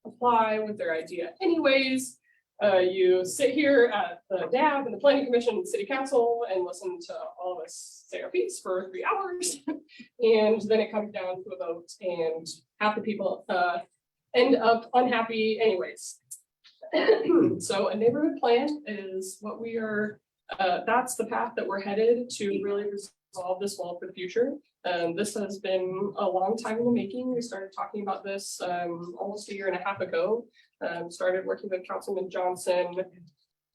apply with their idea anyways. You sit here at the DAB and the Planning Commission and City Council and listen to all of us say our piece for 3 hours. And then it comes down to a vote and half the people end up unhappy anyways. So a neighborhood plan is what we are, that's the path that we're headed to really resolve this wall for the future. This has been a long time in the making. We started talking about this almost a year and a half ago. Started working with Councilman Johnson.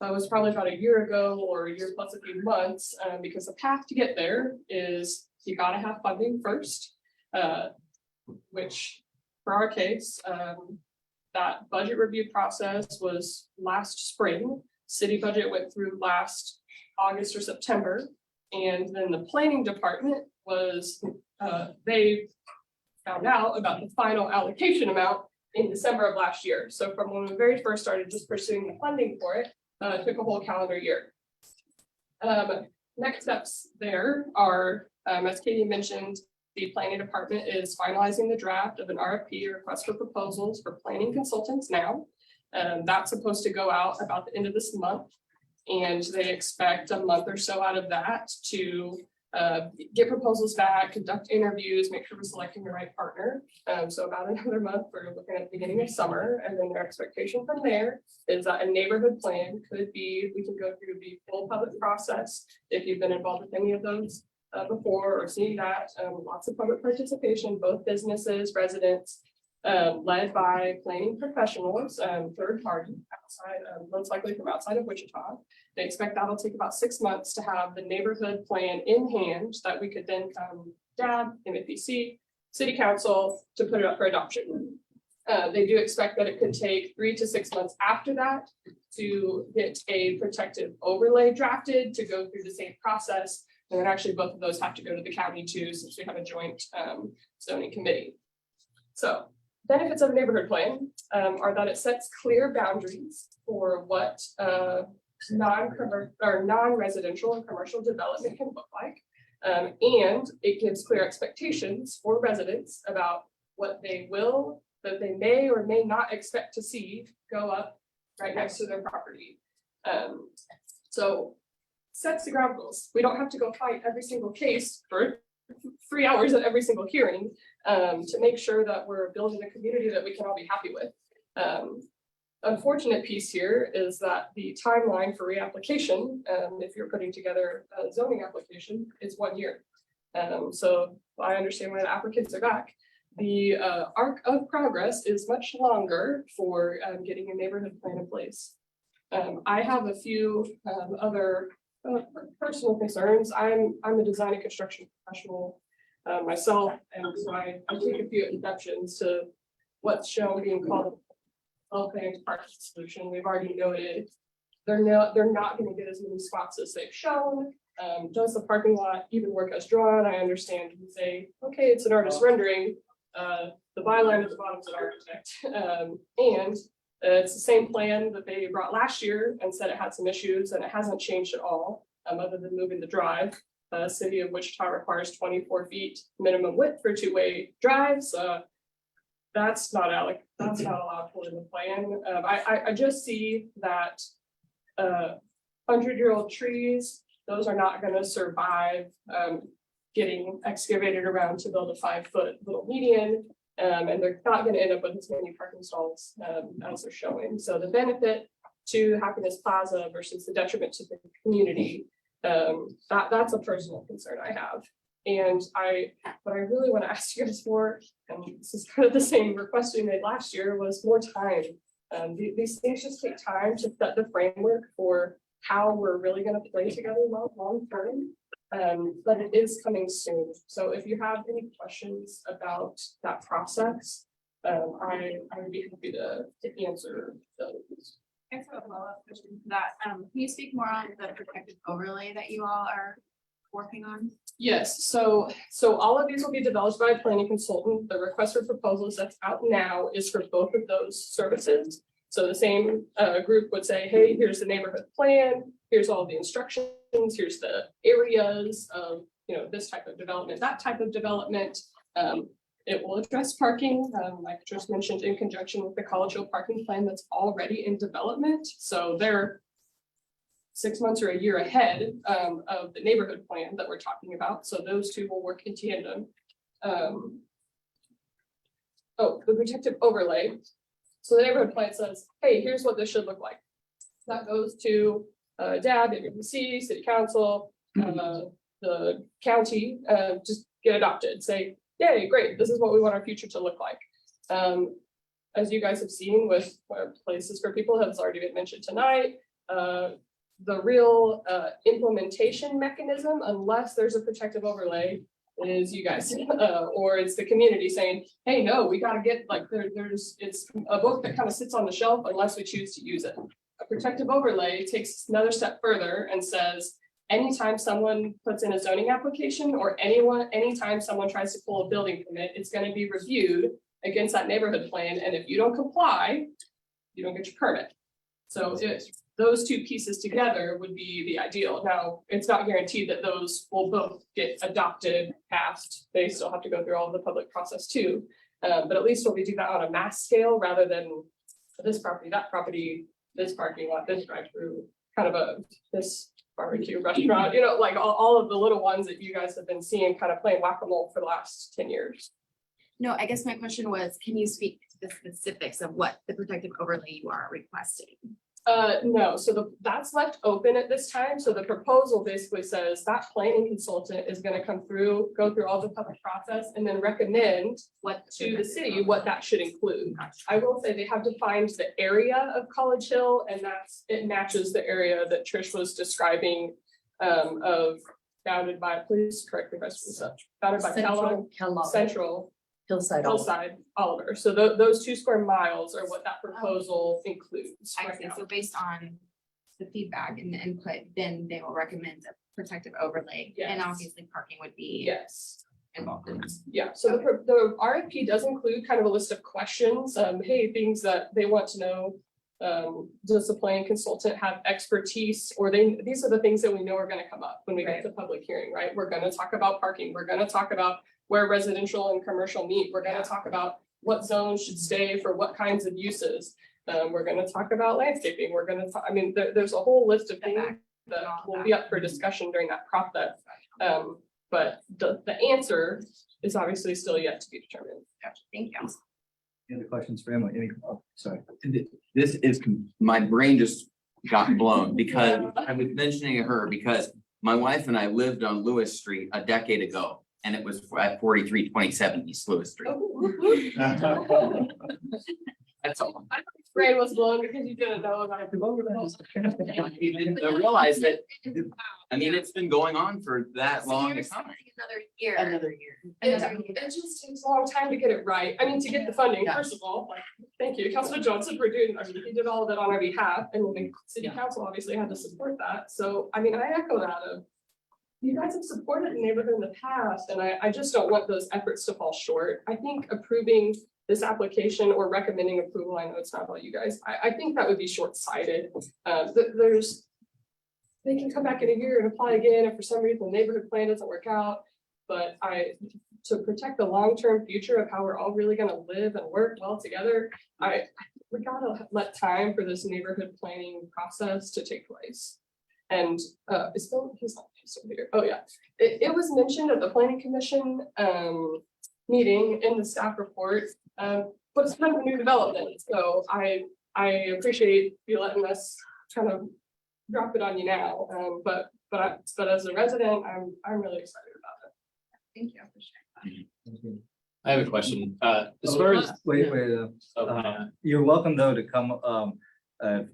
That was probably about a year ago or a year plus a few months, because the path to get there is you gotta have funding first, which for our case, that budget review process was last spring. City budget went through last August or September. And then the planning department was, they found out about the final allocation amount in December of last year. So from when we very first started just pursuing the funding for it, took a whole calendar year. Next steps there are, as Katie mentioned, the planning department is finalizing the draft of an RFP, request for proposals for planning consultants now. That's supposed to go out about the end of this month. And they expect a month or so out of that to get proposals back, conduct interviews, make sure we're selecting the right partner. So about another month, we're looking at the beginning of summer. And then their expectation from there is that a neighborhood plan could be, we can go through the full public process. If you've been involved with any of those before or seen that, lots of public participation, both businesses, residents, led by planning professionals, third party outside, most likely from outside of Wichita. They expect that'll take about 6 months to have the neighborhood plan in hand that we could then come DAB, MAPC, City Council to put it up for adoption. They do expect that it could take 3 to 6 months after that to get a protective overlay drafted to go through the same process. And then actually both of those have to go to the county too, since we have a joint zoning committee. So benefits of a neighborhood plan are that it sets clear boundaries for what non-residential and commercial development can look like. And it gives clear expectations for residents about what they will, that they may or may not expect to see go up right next to their property. So sets the ground rules. We don't have to go fight every single case for 3 hours at every single hearing to make sure that we're building a community that we can all be happy with. Unfortunate piece here is that the timeline for reapplication, if you're putting together a zoning application, is 1 year. So I understand why the applicants are back. The arc of progress is much longer for getting a neighborhood plan in place. I have a few other Personal concerns, I'm a design and construction professional myself, and so I take a few exceptions to what's shown being called a planned parking solution. We've already noted they're not gonna get as many spots as they've shown. Does the parking lot even work as drawn? I understand you say, okay, it's an artist rendering. The byline at the bottom is an architect. And it's the same plan that they brought last year and said it had some issues, and it hasn't changed at all, other than moving the drive. City of Wichita requires 24 feet minimum width for two-way drives. That's not allowed for in the plan. I just see that 100-year-old trees, those are not gonna survive getting excavated around to build a 5-foot little median. And they're not gonna end up with as many parking stalls as they're showing. So the benefit to Happiness Plaza versus the detriment to the community, that's a personal concern I have. And what I really want to ask you guys for, and this is kind of the same request we made last year, was more time. These things just take time to set the framework for how we're really going to play together long term. But it is coming soon. So if you have any questions about that process, I would be happy to answer those.
I have a follow-up question to that. Can you speak more on the protective overlay that you all are working on?
Yes, so all of these will be developed by a planning consultant. The request for proposals that's out now is for both of those services. So the same group would say, hey, here's the neighborhood plan, here's all the instructions, here's the areas of, this type of development, that type of development. It will address parking, like just mentioned, in conjunction with the College Hill parking plan that's already in development. So they're 6 months or a year ahead of the neighborhood plan that we're talking about. So those two will work in tandem. The protective overlay. So the neighborhood plan says, hey, here's what this should look like. That goes to DAB, MUBC, City Council, the county, just get adopted. Say, yay, great, this is what we want our future to look like. As you guys have seen with places for people has already been mentioned tonight, the real implementation mechanism, unless there's a protective overlay, is you guys, or it's the community saying, hey, no, we gotta get, like, it's a book that kind of sits on the shelf unless we choose to use it. A protective overlay takes another step further and says, anytime someone puts in a zoning application or anytime someone tries to pull a building permit, it's going to be reviewed against that neighborhood plan. And if you don't comply, you don't get your permit. So those two pieces together would be the ideal. Now, it's not guaranteed that those will both get adopted, passed. They still have to go through all of the public process too. But at least when we do that on a mass scale, rather than this property, that property, this parking lot, this drive-through, kind of this barbecue restaurant, like all of the little ones that you guys have been seeing kind of playing whack-a-mole for the last 10 years.
No, I guess my question was, can you speak to the specifics of what the protective overlay you are requesting?
No, so that's left open at this time. So the proposal basically says that planning consultant is going to go through all the public process and then recommend to the city what that should include. I will say they have defined the area of College Hill, and it matches the area that Trish was describing of bounded by, please correct me if I screw up, bounded by Kellogg, Central, Hillside, Oliver. So those 2 square miles are what that proposal includes.
I see. So based on the feedback and the input, then they will recommend a protective overlay.
Yes.
And obviously parking would be involved in this.
Yeah, so the RFP does include kind of a list of questions, hey, things that they want to know. Does the planning consultant have expertise, or these are the things that we know are going to come up when we get to public hearing, right? We're going to talk about parking. We're going to talk about where residential and commercial meet. We're going to talk about what zones should stay for what kinds of uses. We're going to talk about landscaping. We're going to talk, there's a whole list of things that will be up for discussion during that process. But the answer is obviously still yet to be determined.
Gotcha. Thank you.
Any other questions for Emily? Sorry.
This is, my brain just got blown because I was mentioning her because my wife and I lived on Lewis Street a decade ago. And it was at 4327 East Lewis Street. That's all.
brain was blown because you didn't know about it.
I realize that, I mean, it's been going on for that long a time.
Another year.
Another year.
It just takes a long time to get it right. I mean, to get the funding, first of all, thank you, Councilor Johnson for doing, I mean, he did all of it on our behalf, and the city council obviously had to support that. So, I mean, I echo that of, you guys have supported the neighborhood in the past, and I just don't want those efforts to fall short. I think approving this application or recommending approval, I know it's not about you guys, I think that would be short-sighted. They can come back in a year and apply again if for some reason the neighborhood plan doesn't work out. But to protect the long-term future of how we're all really gonna live and work well together, we gotta let time for this neighborhood planning process to take place. And he's not here. Oh, yeah. It was mentioned at the planning commission meeting in the staff report, but it's kind of a new development. So I appreciate you letting us kind of drop it on you now. But as a resident, I'm really excited about it.
Thank you. I appreciate that.
I have a question, as far as.
Wait,
Oh,
you're welcome though to come,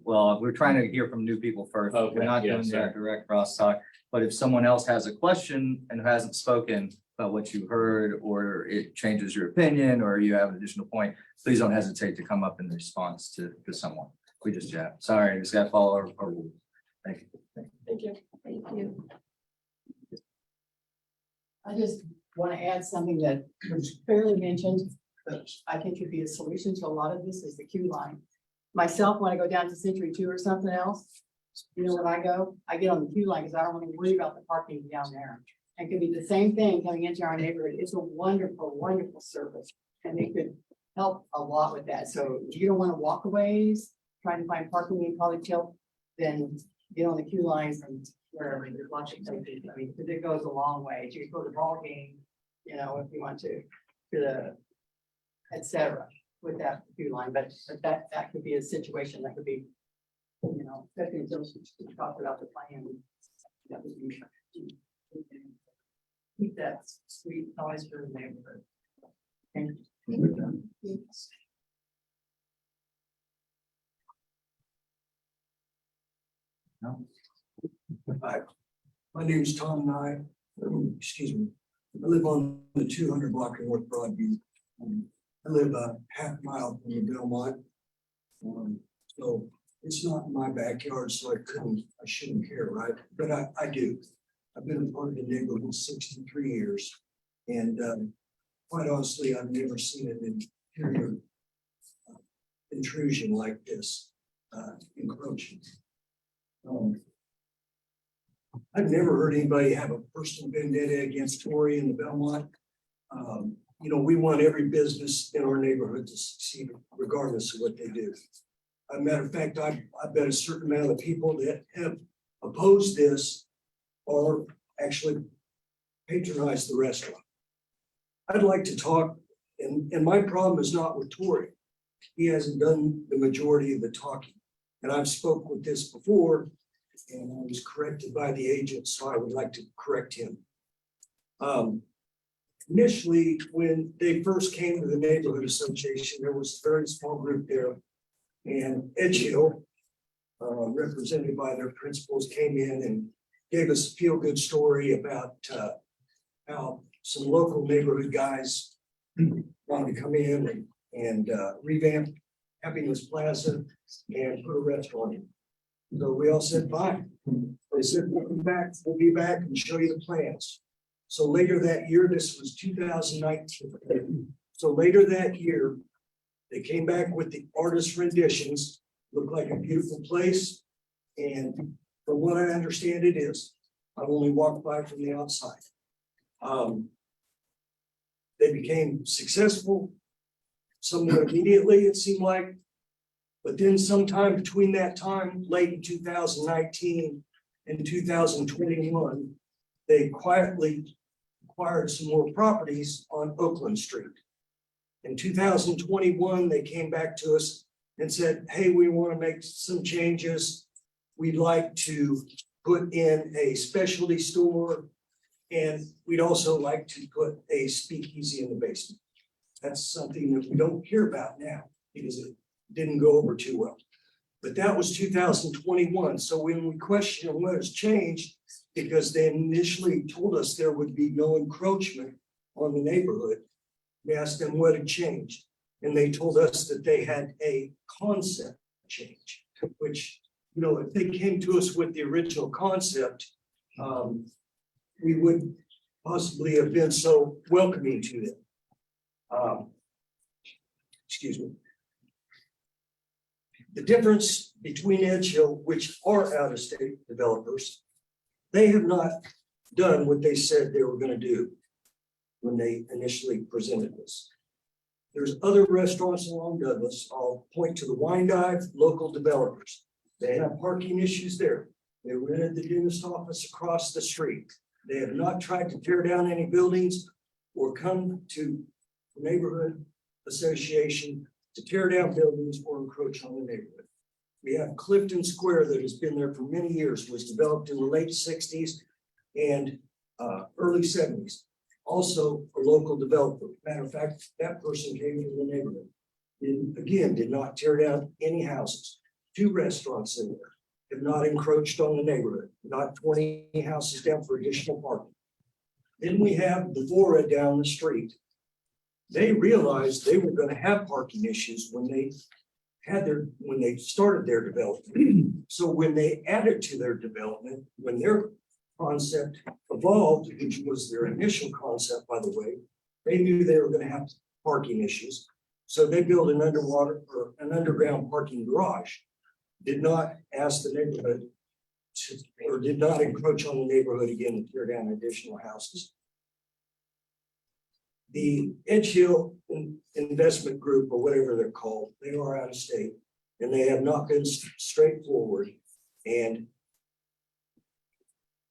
well, we're trying to hear from new people first.
Okay,
We're not
yeah,
doing
sorry.
that direct crosstalk, but if someone else has a question and hasn't spoken about what you heard, or it changes your opinion, or you have an additional point, please don't hesitate to come up in response to someone. We just chat. Sorry, just gotta follow our rules. Thank you.
Thank you.
Thank you. I just want to add something that was fairly mentioned, but I think could be a solution to a lot of this is the queue line. Myself, when I go down to Century 2 or something else, you know, when I get on the queue line because I don't want to worry about the parking down there. It could be the same thing coming into our neighborhood. It's a wonderful, wonderful service, and it could help a lot with that. So if you don't want to walkaways, trying to find parking in College Hill, then get on the queue line from wherever you're watching something. I mean, because it goes a long way. You can go to the ball game, you know, if you want to the, et cetera, with that queue line. But that could be a situation that could be, you know, especially those who talked about the plan. That would be keep that sweet noise for the neighborhood. Thank you.
No?
Hi, my name's Tom Nye. Excuse me. I live on the 200 block of North Broadview. I live a half mile from the Belmont. So it's not in my backyard, so I shouldn't care, right? But I do. I've been a part of the neighborhood 63 years. And quite honestly, I've never seen an interior intrusion like this, encroaching. I've never heard anybody have a personal vendetta against Tory in the Belmont. You know, we want every business in our neighborhood to succeed regardless of what they do. As a matter of fact, I bet a certain amount of people that have opposed this or actually patronized the restaurant. I'd like to talk, and my problem is not with Tory. He hasn't done the majority of the talking. And I've spoke with this before, and I was corrected by the agent, so I would like to correct him. Initially, when they first came to the neighborhood association, there was a very small group there. And Edge Hill, represented by their principals, came in and gave us a feel-good story about how some local neighborhood guys wanted to come in and revamp Happiness Plaza and put a restaurant in. So we all said, fine. They said, we'll be back and show you the plans. So later that year, this was 2019. So later that year, they came back with the artist renditions, looked like a beautiful place. And from what I understand it is, I only walked by from the outside. They became successful somewhat immediately, it seemed like. But then sometime between that time, late in 2019 and 2021, they quietly acquired some more properties on Oakland Street. In 2021, they came back to us and said, hey, we want to make some changes. We'd like to put in a specialty store, and we'd also like to put a speakeasy in the basement. That's something that we don't hear about now because didn't go over too well. But that was 2021, so when we questioned what has changed, because they initially told us there would be no encroachment on the neighborhood, we asked them what had changed, and they told us that they had a concept change, which, you know, if they came to us with the original concept, we would possibly have been so welcoming to them. Excuse me. The difference between Edge Hill, which are out-of-state developers, they have not done what they said they were gonna do when they initially presented this. There's other restaurants along Douglas. I'll point to the Wine Dive, local developers. They have parking issues there. They rented the dentist office across the street. They have not tried to tear down any buildings or come to the neighborhood association to tear down buildings or encroach on the neighborhood. We have Clifton Square that has been there for many years, was developed in the late 60s and early 70s. Also a local developer. Matter of fact, that person came from the neighborhood. And again, did not tear down any houses. 2 restaurants in there. Have not encroached on the neighborhood, not 20 houses down for additional parking. Then we have the Vora down the street. They realized they were gonna have parking issues when they started their development. So when they added to their development, when their concept evolved, which was their initial concept, by the way, they knew they were gonna have parking issues. So they built an underground parking garage. Did not ask the neighborhood to, or did not encroach on the neighborhood again to tear down additional houses. The Edge Hill Investment Group, or whatever they're called, they are out of state, and they have not been straightforward. And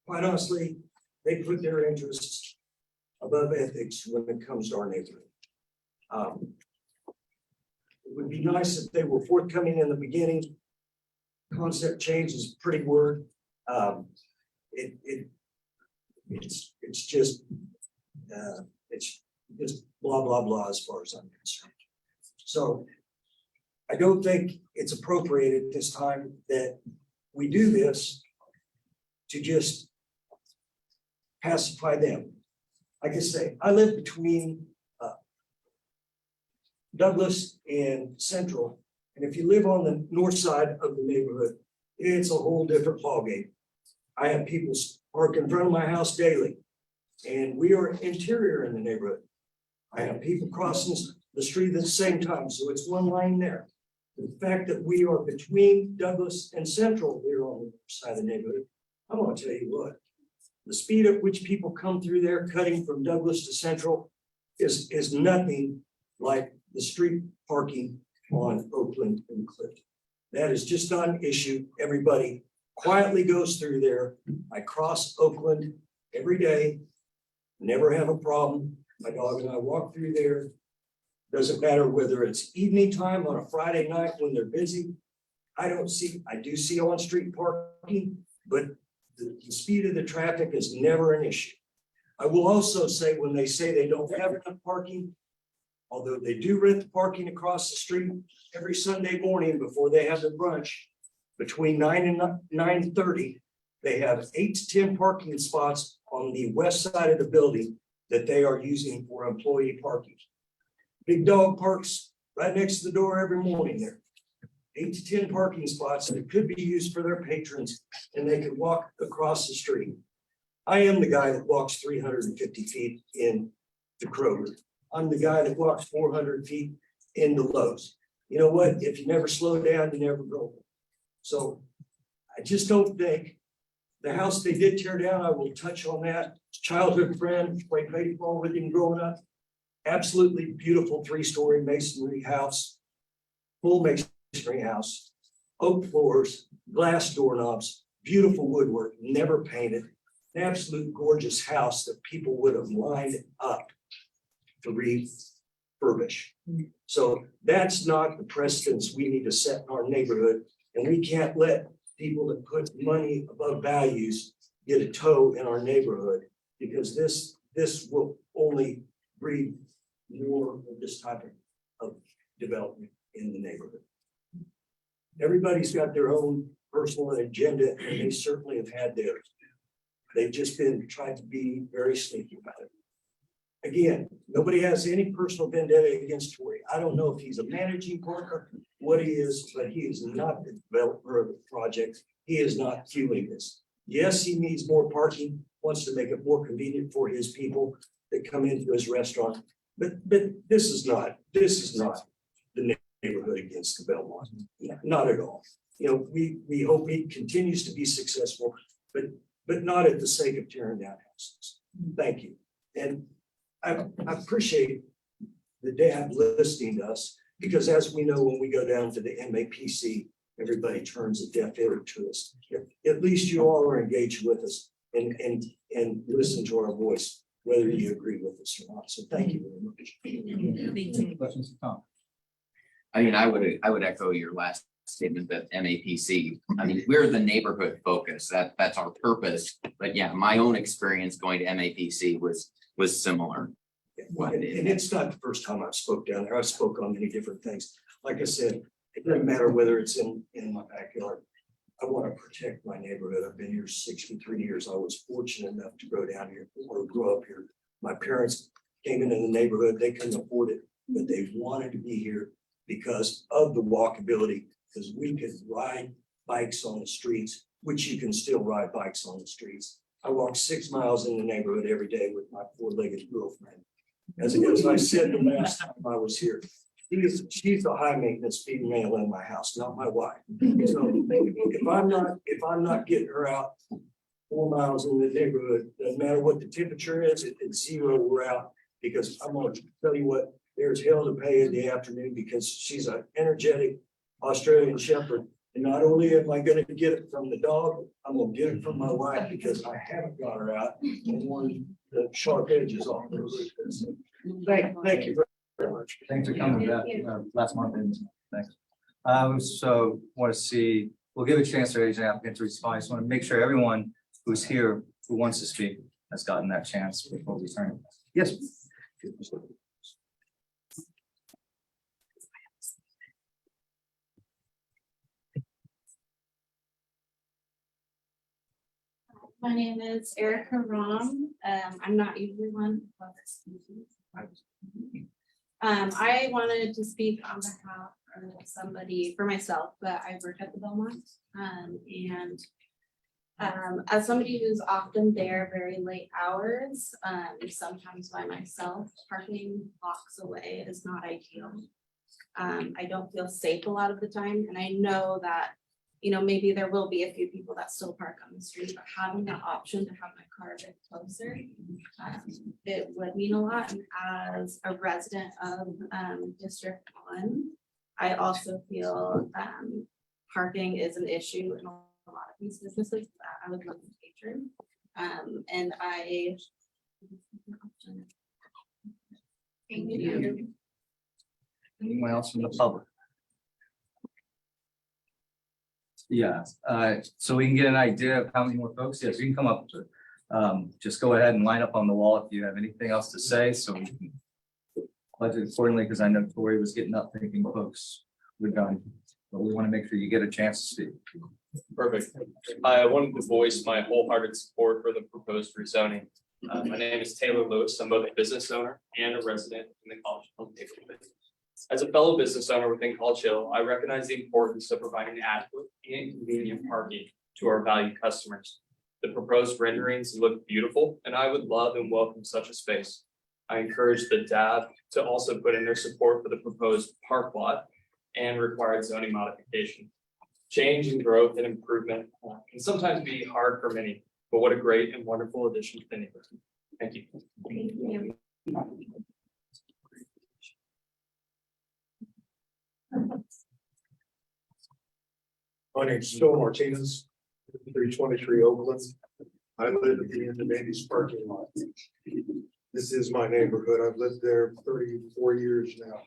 quite honestly, they put their interests above ethics when it comes to our neighborhood. It would be nice if they were forthcoming in the beginning. Concept change is a pretty word. It's just blah, blah, blah, as far as I'm concerned. So I don't think it's appropriate at this time that we do this to just pacify them. Like I say, I live between Douglas and Central. And if you live on the north side of the neighborhood, it's a whole different ballgame. I have people park in front of my house daily, and we are interior in the neighborhood. I have people crossing the street at the same time, so it's one lane there. The fact that we are between Douglas and Central here on the north side of the neighborhood, I'm gonna tell you what, the speed at which people come through there, cutting from Douglas to Central, is nothing like the street parking on Oakland and Clifton. That is just not an issue. Everybody quietly goes through there. I cross Oakland every day, never have a problem. My dog and I walk through there. Doesn't matter whether it's evening time on a Friday night when they're busy. I do see on-street parking, but the speed of the traffic is never an issue. I will also say, when they say they don't have enough parking, although they do rent the parking across the street every Sunday morning before they have their brunch, between 9 and 9:30, they have 8 to 10 parking spots on the west side of the building that they are using for employee parking. Big Dog parks right next to the door every morning there. 8 to 10 parking spots that could be used for their patrons, and they could walk across the street. I am the guy that walks 350 feet in the Kroger. I'm the guy that walks 400 feet into Lowe's. You know what? If you never slow down, you never grow. So I just don't think the house they did tear down, I will touch on that. Childhood friend, played baseball with him growing up. Absolutely beautiful 3-story masonry house, full masonry house, oak floors, glass doorknobs, beautiful woodwork, never painted. An absolute gorgeous house that people would have lined up to refurbish. So that's not the precedence we need to set in our neighborhood. And we can't let people that put money above values get a toe in our neighborhood, because this will only breed more of this type of development in the neighborhood. Everybody's got their own personal agenda, and they certainly have had theirs. They've just been trying to be very sneaky about it. Again, nobody has any personal vendetta against Tory. I don't know if he's a managing partner, what he is, but he is not the developer of the project. He is not fueling this. Yes, he needs more parking, wants to make it more convenient for his people that come into his restaurant. But this is not the neighborhood against the Belmont, not at all. You know, we hope he continues to be successful, but not at the sake of tearing down houses. Thank you. And I appreciate the DAB listening to us, because as we know, when we go down to the MAPC, everybody turns a deaf ear to us. At least you all are engaged with us and listen to our voice, whether you agree with us or not. So thank you very much.
Questions for Tom?
I mean, I would echo your last statement that MAPC, I mean, we're the neighborhood focus. That's our purpose. But yeah, my own experience going to MAPC was similar.
And it's not the first time I've spoke down there. I've spoke on many different things. Like I said, it doesn't matter whether it's in my backyard. I want to protect my neighborhood. I've been here 63 years. I was fortunate enough to grow down here or grow up here. My parents came into the neighborhood. They couldn't afford it, but they wanted to be here because of the walkability, because we could ride bikes on the streets, which you can still ride bikes on the streets. I walk 6 miles in the neighborhood every day with my 4-legged girlfriend. As I said the last time I was here, she's the high maintenance female in my house, not my wife. So if I'm not getting her out 4 miles in the neighborhood, doesn't matter what the temperature is, it's 0, we're out. Because I'm gonna tell you what, there's hell to pay in the afternoon, because she's an energetic Australian Shepherd. And not only am I gonna get it from the dog, I'm gonna get it from my wife, because I haven't got her out and worn the sharp edges off her. Thank you very much.
Thanks for coming back last month. Thanks. So want to see, we'll give a chance to agent applicant to respond. I just want to make sure everyone who's here who wants to speak has gotten that chance before we turn. Yes.
My name is Erica Rom. I'm not usually one. I wanted to speak on behalf of somebody, for myself, but I work at the Belmont. As somebody who's often there very late hours, sometimes by myself, parking blocks away is not ideal. I don't feel safe a lot of the time, and I know that, you know, maybe there will be a few people that still park on the street, but having that option to have my car a bit closer, it would mean a lot. And as a resident of District 1, I also feel parking is an issue in a lot of these businesses that I would love to patron. And I. Thank you.
Anyone else from the public? Yeah, so we can get an idea of how many more folks. Yes, you can come up. Just go ahead and line up on the wall if you have anything else to say, so we can pledge it accordingly, because I know Tori was getting up thinking folks were done. But we want to make sure you get a chance to speak.
Perfect. I wanted to voice my wholehearted support for the proposed rezoning. My name is Taylor Lewis. I'm both a business owner and a resident in the College Hill neighborhood. As a fellow business owner within College Hill, I recognize the importance of providing adequate and convenient parking to our valued customers. The proposed renderings look beautiful, and I would love and welcome such a space. I encourage the DAB to also put in their support for the proposed park lot and required zoning modification. Change and growth and improvement can sometimes be hard for many, but what a great and wonderful addition to the neighborhood. Thank you.
Thank you.
My name's Phil Martinez, 323 Oakland. I live at the end of Andy's parking lot. This is my neighborhood. I've lived there 34 years now.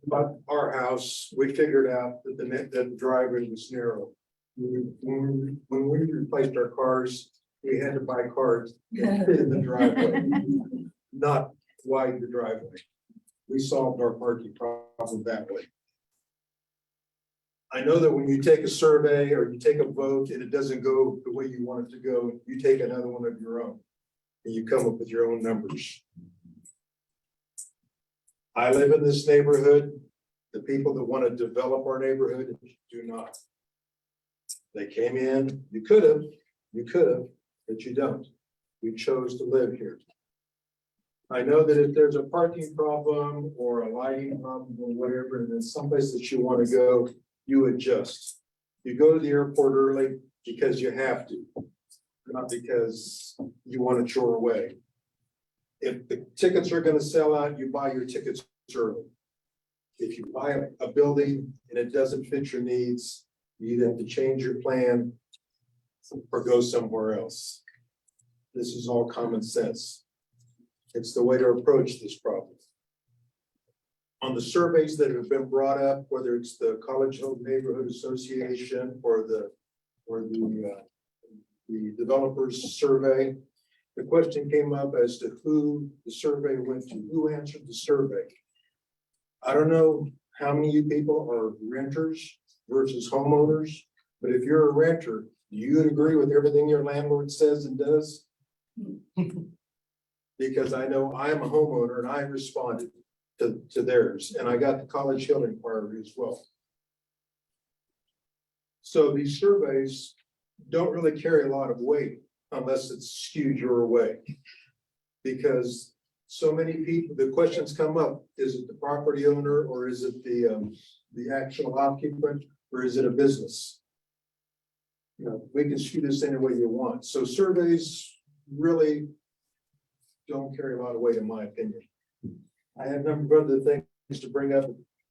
But our house, we figured out that the driveway was narrow. When we replaced our cars, we had to buy cars that fit in the driveway, not widen the driveway. We solved our parking problem that way.
I know that when you take a survey or you take a vote and it doesn't go the way you want it to go, you take another one of your own. And you come up with your own numbers. I live in this neighborhood. The people that want to develop our neighborhood do not. They came in, you could have, but you don't. You chose to live here. I know that if there's a parking problem or a lighting problem or whatever, and there's someplace that you want to go, you adjust. You go to the airport early because you have to, not because you want to chore away. If the tickets are going to sell out, you buy your tickets early. If you buy a building and it doesn't fit your needs, you either have to change your plan or go somewhere else. This is all common sense. It's the way to approach this problem. On the surveys that have been brought up, whether it's the College Hill Neighborhood Association or the developers survey, the question came up as to who the survey went to, who answered the survey. I don't know how many of you people are renters versus homeowners, but if you're a renter, do you agree with everything your landlord says and does? Because I know I am a homeowner and I responded to theirs, and I got the College Hill inquiry as well. So these surveys don't really carry a lot of weight unless it's skewed your way. Because so many people, the questions come up, is it the property owner or is it the actual occupant or is it a business? You know, we can skew this any way you want. So surveys really don't carry a lot of weight in my opinion. I have a number of other things to bring up.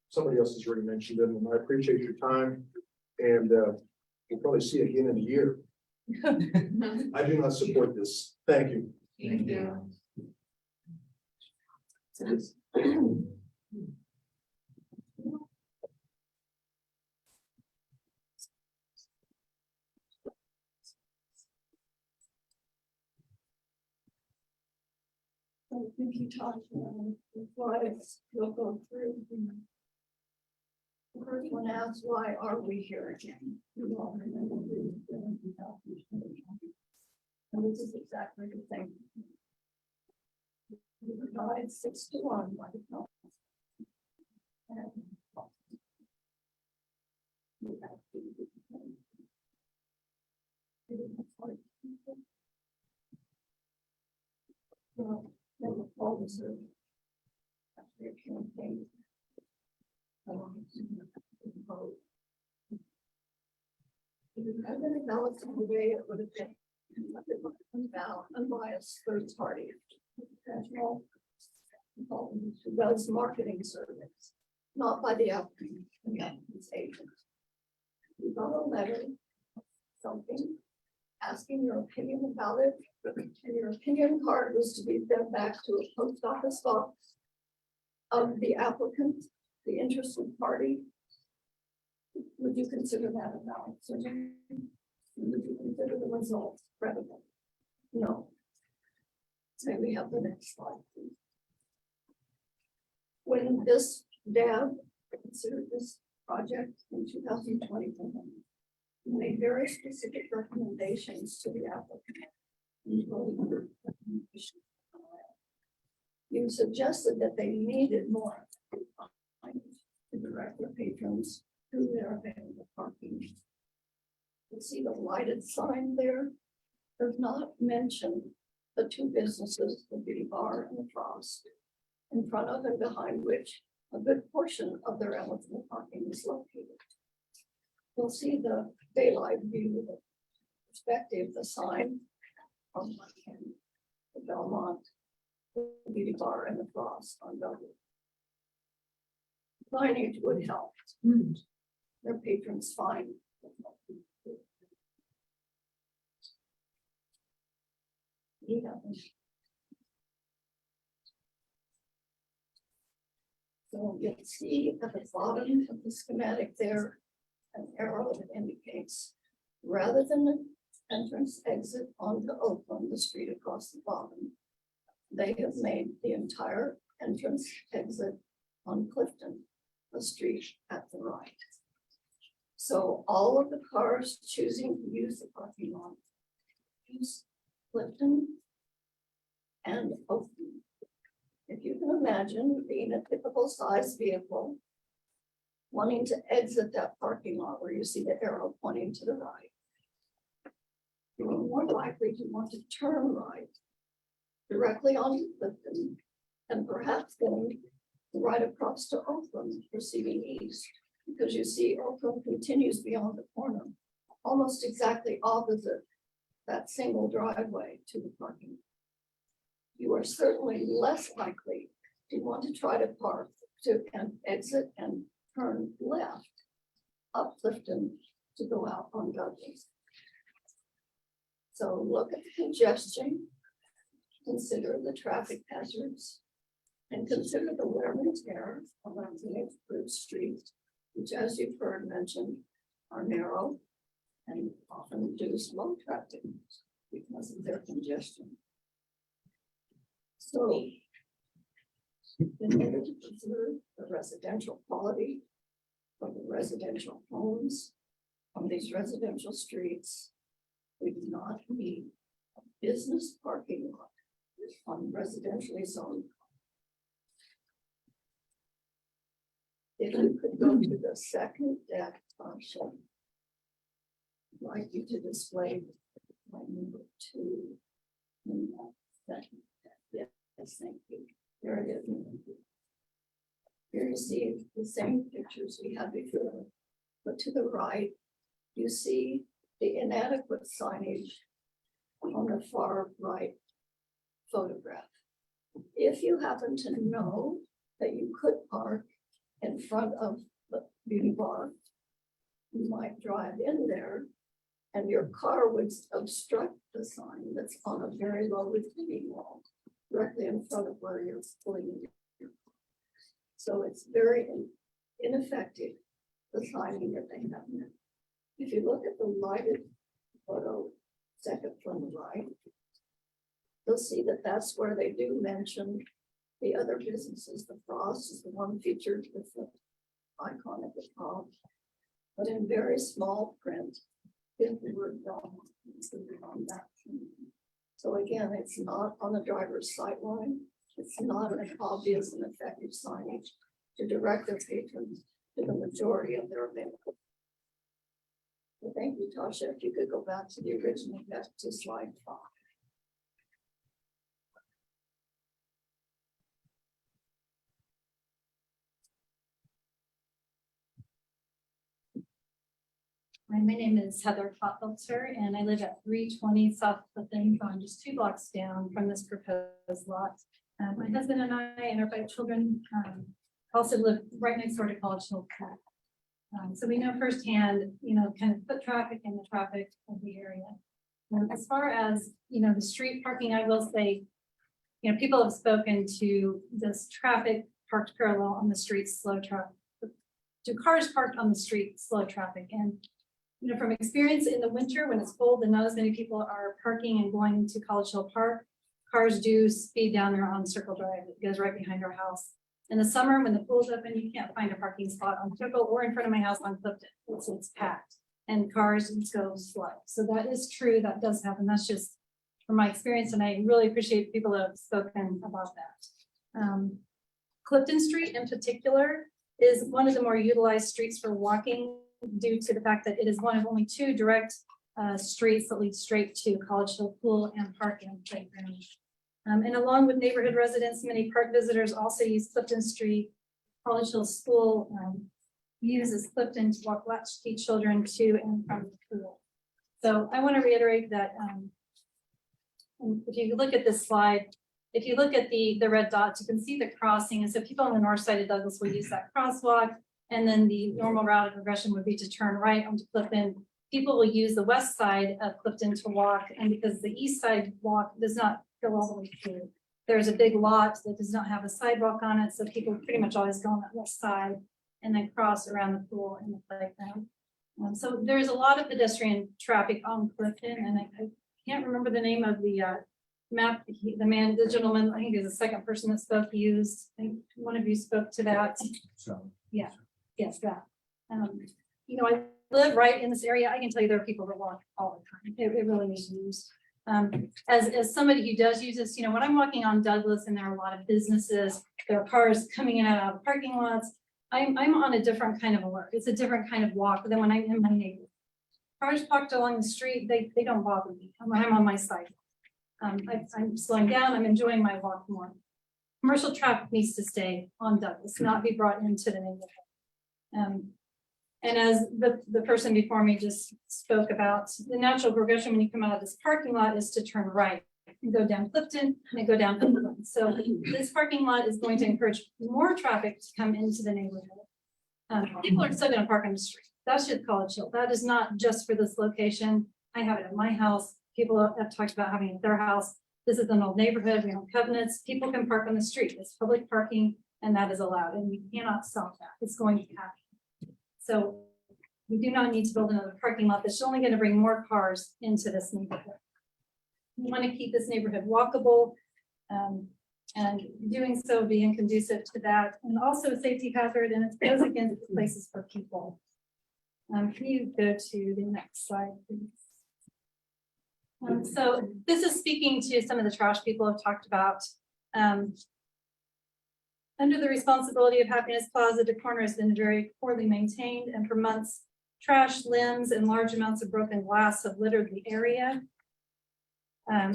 Somebody else has already mentioned them, and I appreciate your time. And we'll probably see you again in a year. I do not support this. Thank you.
Thank you.
I think you talked about the slides, we'll go through. The first one asks, why are we here again? You all remember and this is exactly the same. We provide 6-1 by the council. And we have to do the same. Well, they were all the survey. After their campaign. If it had been acknowledged today, it would have been conducted by an unbiased third party. Professional consultant who does marketing surveys, not by the applicant, the applicant's agent. We got a letter, something, asking your opinion about it, and your opinion card was to be sent back to a post office box of the applicant, the interested party. Would you consider that a valid survey? Would you consider the results credible? No. May we have the next slide, please? When this DAB considered this project in 2021, made very specific recommendations to the applicant. You suggested that they needed more time to direct their patrons to their available parking. You see the lighted sign there does not mention the two businesses, the Beauty Bar and the Frost, in front of and behind which a good portion of their eligible parking is located. You'll see the daylight view, the perspective, the sign on one hand, the Belmont, the Beauty Bar and the Frost on the other. Signage would help. Their patrons find. Yeah. So you'll see at the bottom of the schematic there, an arrow that indicates rather than an entrance exit onto Oakland, the street across the bottom, they have made the entire entrance exit on Clifton, the street at the right. So all of the cars choosing to use the parking lot use Clifton and Oakland. If you can imagine being a typical size vehicle, wanting to exit that parking lot where you see the arrow pointing to the right, you are more likely to want to turn right directly onto Clifton and perhaps going right across to Oakland proceeding east, because you see Oakland continues beyond the corner, almost exactly opposite that single driveway to the parking lot. You are certainly less likely to want to try to park to and exit and turn left up Clifton to go out on Douglas. So look at the congestion, consider the traffic hazards, and consider the wear and tear around the neighborhood streets, which, as you've heard mentioned, are narrow and often do slow traffic because of their congestion. So, in order to preserve the residential quality of the residential homes on these residential streets, we do not need a business parking lot on residentially zoned. If you could go to the second deck option, I'd like you to display my number 2 in that second deck. Yes, thank you. There it is. Here you see the same pictures we had before, but to the right, you see the inadequate signage on the far right photograph. If you happen to know that you could park in front of the beauty bar, you might drive in there and your car would obstruct the sign that's on a very low retaining wall directly in front of where you're pulling in your car. So it's very ineffective, the signing that they have there. If you look at the lighted photo, second from the right, you'll see that that's where they do mention the other businesses. The Frost is the one featured with the icon at the top, but in very small print, is the word Belmont included on that. So again, it's not on the driver's sight line. It's not an obvious and effective signage to direct their patrons to the majority of their available. So thank you, Tasha. If you could go back to the original, back to slide 5.
Hi, my name is Heather Klopfelter, and I live at 320 South Clifton, so I'm just 2 blocks down from this proposed lot. My husband and I and our 5 children also live right next door to College Hill Park. So we know firsthand, kind of foot traffic and the traffic of the area. As far as, the street parking, I will say, people have spoken to this traffic parked parallel on the street, slow traffic. Do cars parked on the street, slow traffic? And from experience in the winter when it's cold and not as many people are parking and going to College Hill Park, cars do speed down there on Circle Drive. It goes right behind our house. In the summer, when the pool's open, you can't find a parking spot on Circle or in front of my house on Clifton. It's packed and cars go slow. So that is true. That does happen. That's just from my experience. And I really appreciate people that have spoken about that. Clifton Street in particular is one of the more utilized streets for walking due to the fact that it is one of only 2 direct streets that lead straight to College Hill Pool and Park and Playground. And along with neighborhood residents, many park visitors also use Clifton Street. College Hill School uses Clifton to walk latchkey children to and from the pool. So I want to reiterate that if you look at this slide, if you look at the red dots, you can see the crossing. And so people on the north side of Douglas will use that crosswalk. And then the normal route of progression would be to turn right onto Clifton. People will use the west side of Clifton to walk, and because the east side walk does not go all the way through. There's a big lot that does not have a sidewalk on it, so people pretty much always go on that west side and then cross around the pool and the playground. So there's a lot of pedestrian traffic on Clifton, and I can't remember the name of the map. The gentleman, I think is the second person that spoke, used. I think one of you spoke to that.
So.
Yeah. Yes, that. I live right in this area, I can tell you there are people that walk all the time. It really is used. As somebody who does use this, you know, when I'm walking on Douglas and there are a lot of businesses, there are cars coming in and out of parking lots. I'm on a different kind of alert. It's a different kind of walk than when I'm in my neighborhood. Cars parked along the street, they don't bother me when I'm on my side. I'm slowing down, I'm enjoying my walk more. Commercial traffic needs to stay on Douglas, not be brought into the neighborhood. And as the person before me just spoke about, the natural progression when you come out of this parking lot is to turn right and go down Clifton and go down Oakland. So this parking lot is going to encourage more traffic to come into the neighborhood. People are still gonna park on the street. That's just College Hill. That is not just for this location. I have it at my house. People have talked about having it at their house. This is an old neighborhood. We have covenants. People can park on the street. It's public parking and that is allowed and you cannot stop that. It's going to happen. So we do not need to build another parking lot that's only going to bring more cars into this neighborhood. We want to keep this neighborhood walkable, and doing so being conducive to that, and also a safety hazard, and it goes against places for people. Can you go to the next slide, please? So this is speaking to some of the trash people have talked about. Under the responsibility of Happiness Plaza, the corner has been very poorly maintained, and for months, trash, limbs, and large amounts of broken glass have littered the area.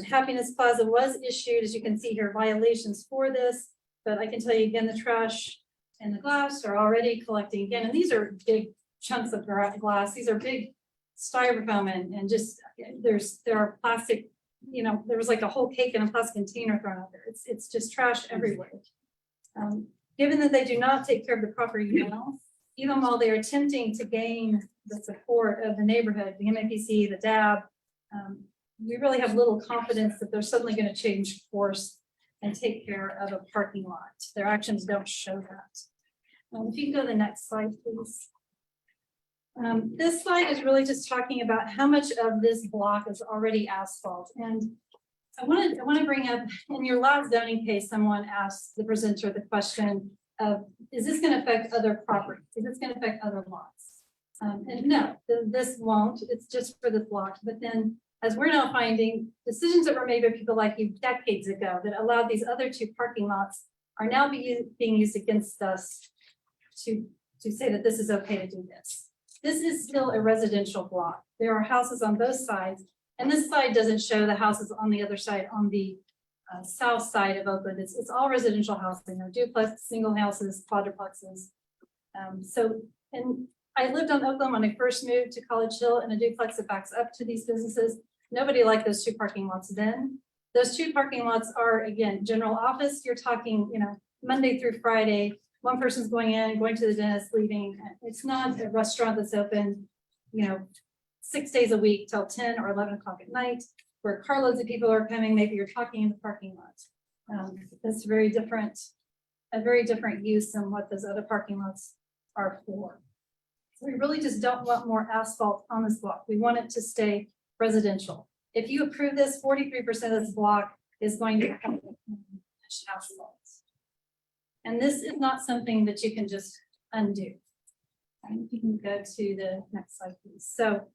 Happiness Plaza was issued, as you can see here, violations for this, but I can tell you again, the trash and the glass are already collecting again, and these are big chunks of glass. These are big styrofoam and just there are plastic, you know, there was like a whole cake in a plastic container thrown out there. It's just trash everywhere. Given that they do not take care of the property now, even while they are attempting to gain the support of the neighborhood, the MAPC, the DAB, we really have little confidence that they're suddenly going to change course and take care of a parking lot. Their actions don't show that. If you can go to the next slide, please. This slide is really just talking about how much of this block is already asphalt. And I want to bring up, in your last zoning case, someone asked the presenter the question of, is this going to affect other properties? Is this going to affect other lots? And no, this won't. It's just for this block. But then, as we're now finding, decisions that were made by people like you decades ago that allowed these other two parking lots are now being used against us to say that this is okay to do this. This is still a residential block. There are houses on both sides. And this slide doesn't show the houses on the other side, on the south side of Oakland. It's all residential housing, or duplex, single houses, quadruplexes. And I lived on Oakland when I first moved to College Hill, in a duplex that backs up to these businesses. Nobody liked those two parking lots then. Those two parking lots are, again, general office. You're talking, you know, Monday through Friday. One person's going in, going to the dentist, leaving. It's not a restaurant that's open, you know, 6 days a week till 10 or 11 o'clock at night, where carloads of people are coming. Maybe you're talking in the parking lot. That's a very different use than what those other parking lots are for. So we really just don't want more asphalt on this block. We want it to stay residential. If you approve this, 43% of this block is going to have asphalt. And this is not something that you can just undo. You can go to the next slide, please. So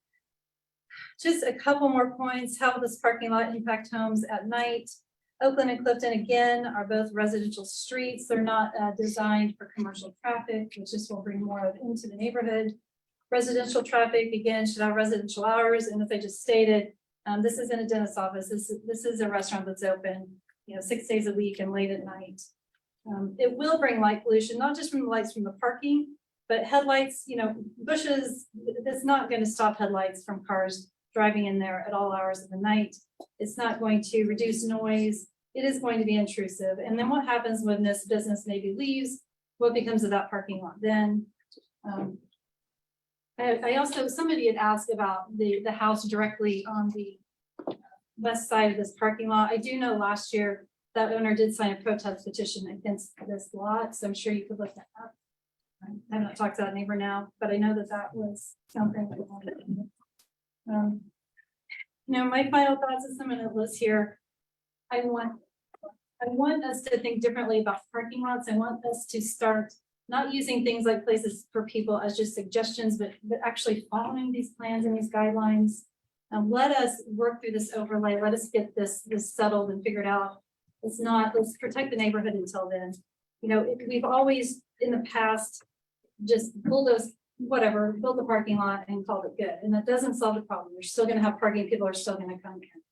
just a couple more points. How will this parking lot impact homes at night? Oakland and Clifton, again, are both residential streets. They're not designed for commercial traffic, which just will bring more of it into the neighborhood. Residential traffic, again, should have residential hours. And as I just stated, this isn't a dentist's office. This is a restaurant that's open, you know, 6 days a week and late at night. It will bring light pollution, not just from the lights from the parking, but headlights, you know, bushes. That's not going to stop headlights from cars driving in there at all hours of the night. It's not going to reduce noise. It is going to be intrusive. And then what happens when this business maybe leaves? What becomes of that parking lot then? I also, somebody had asked about the house directly on the west side of this parking lot. I do know last year that owner did sign a protest petition against this lot, so I'm sure you could look that up. I have not talked to that neighbor now, but I know that that was something that we wanted to do. You know, my final thoughts as someone that lives here, I want us to think differently about parking lots. I want us to start not using things like places for people as just suggestions, but actually following these plans and these guidelines. Let us work through this overlay. Let us get this settled and figured out. Let's protect the neighborhood until then. You know, we've always in the past just build the parking lot and called it good. And that doesn't solve the problem. You're still gonna have parking, people are still gonna come in.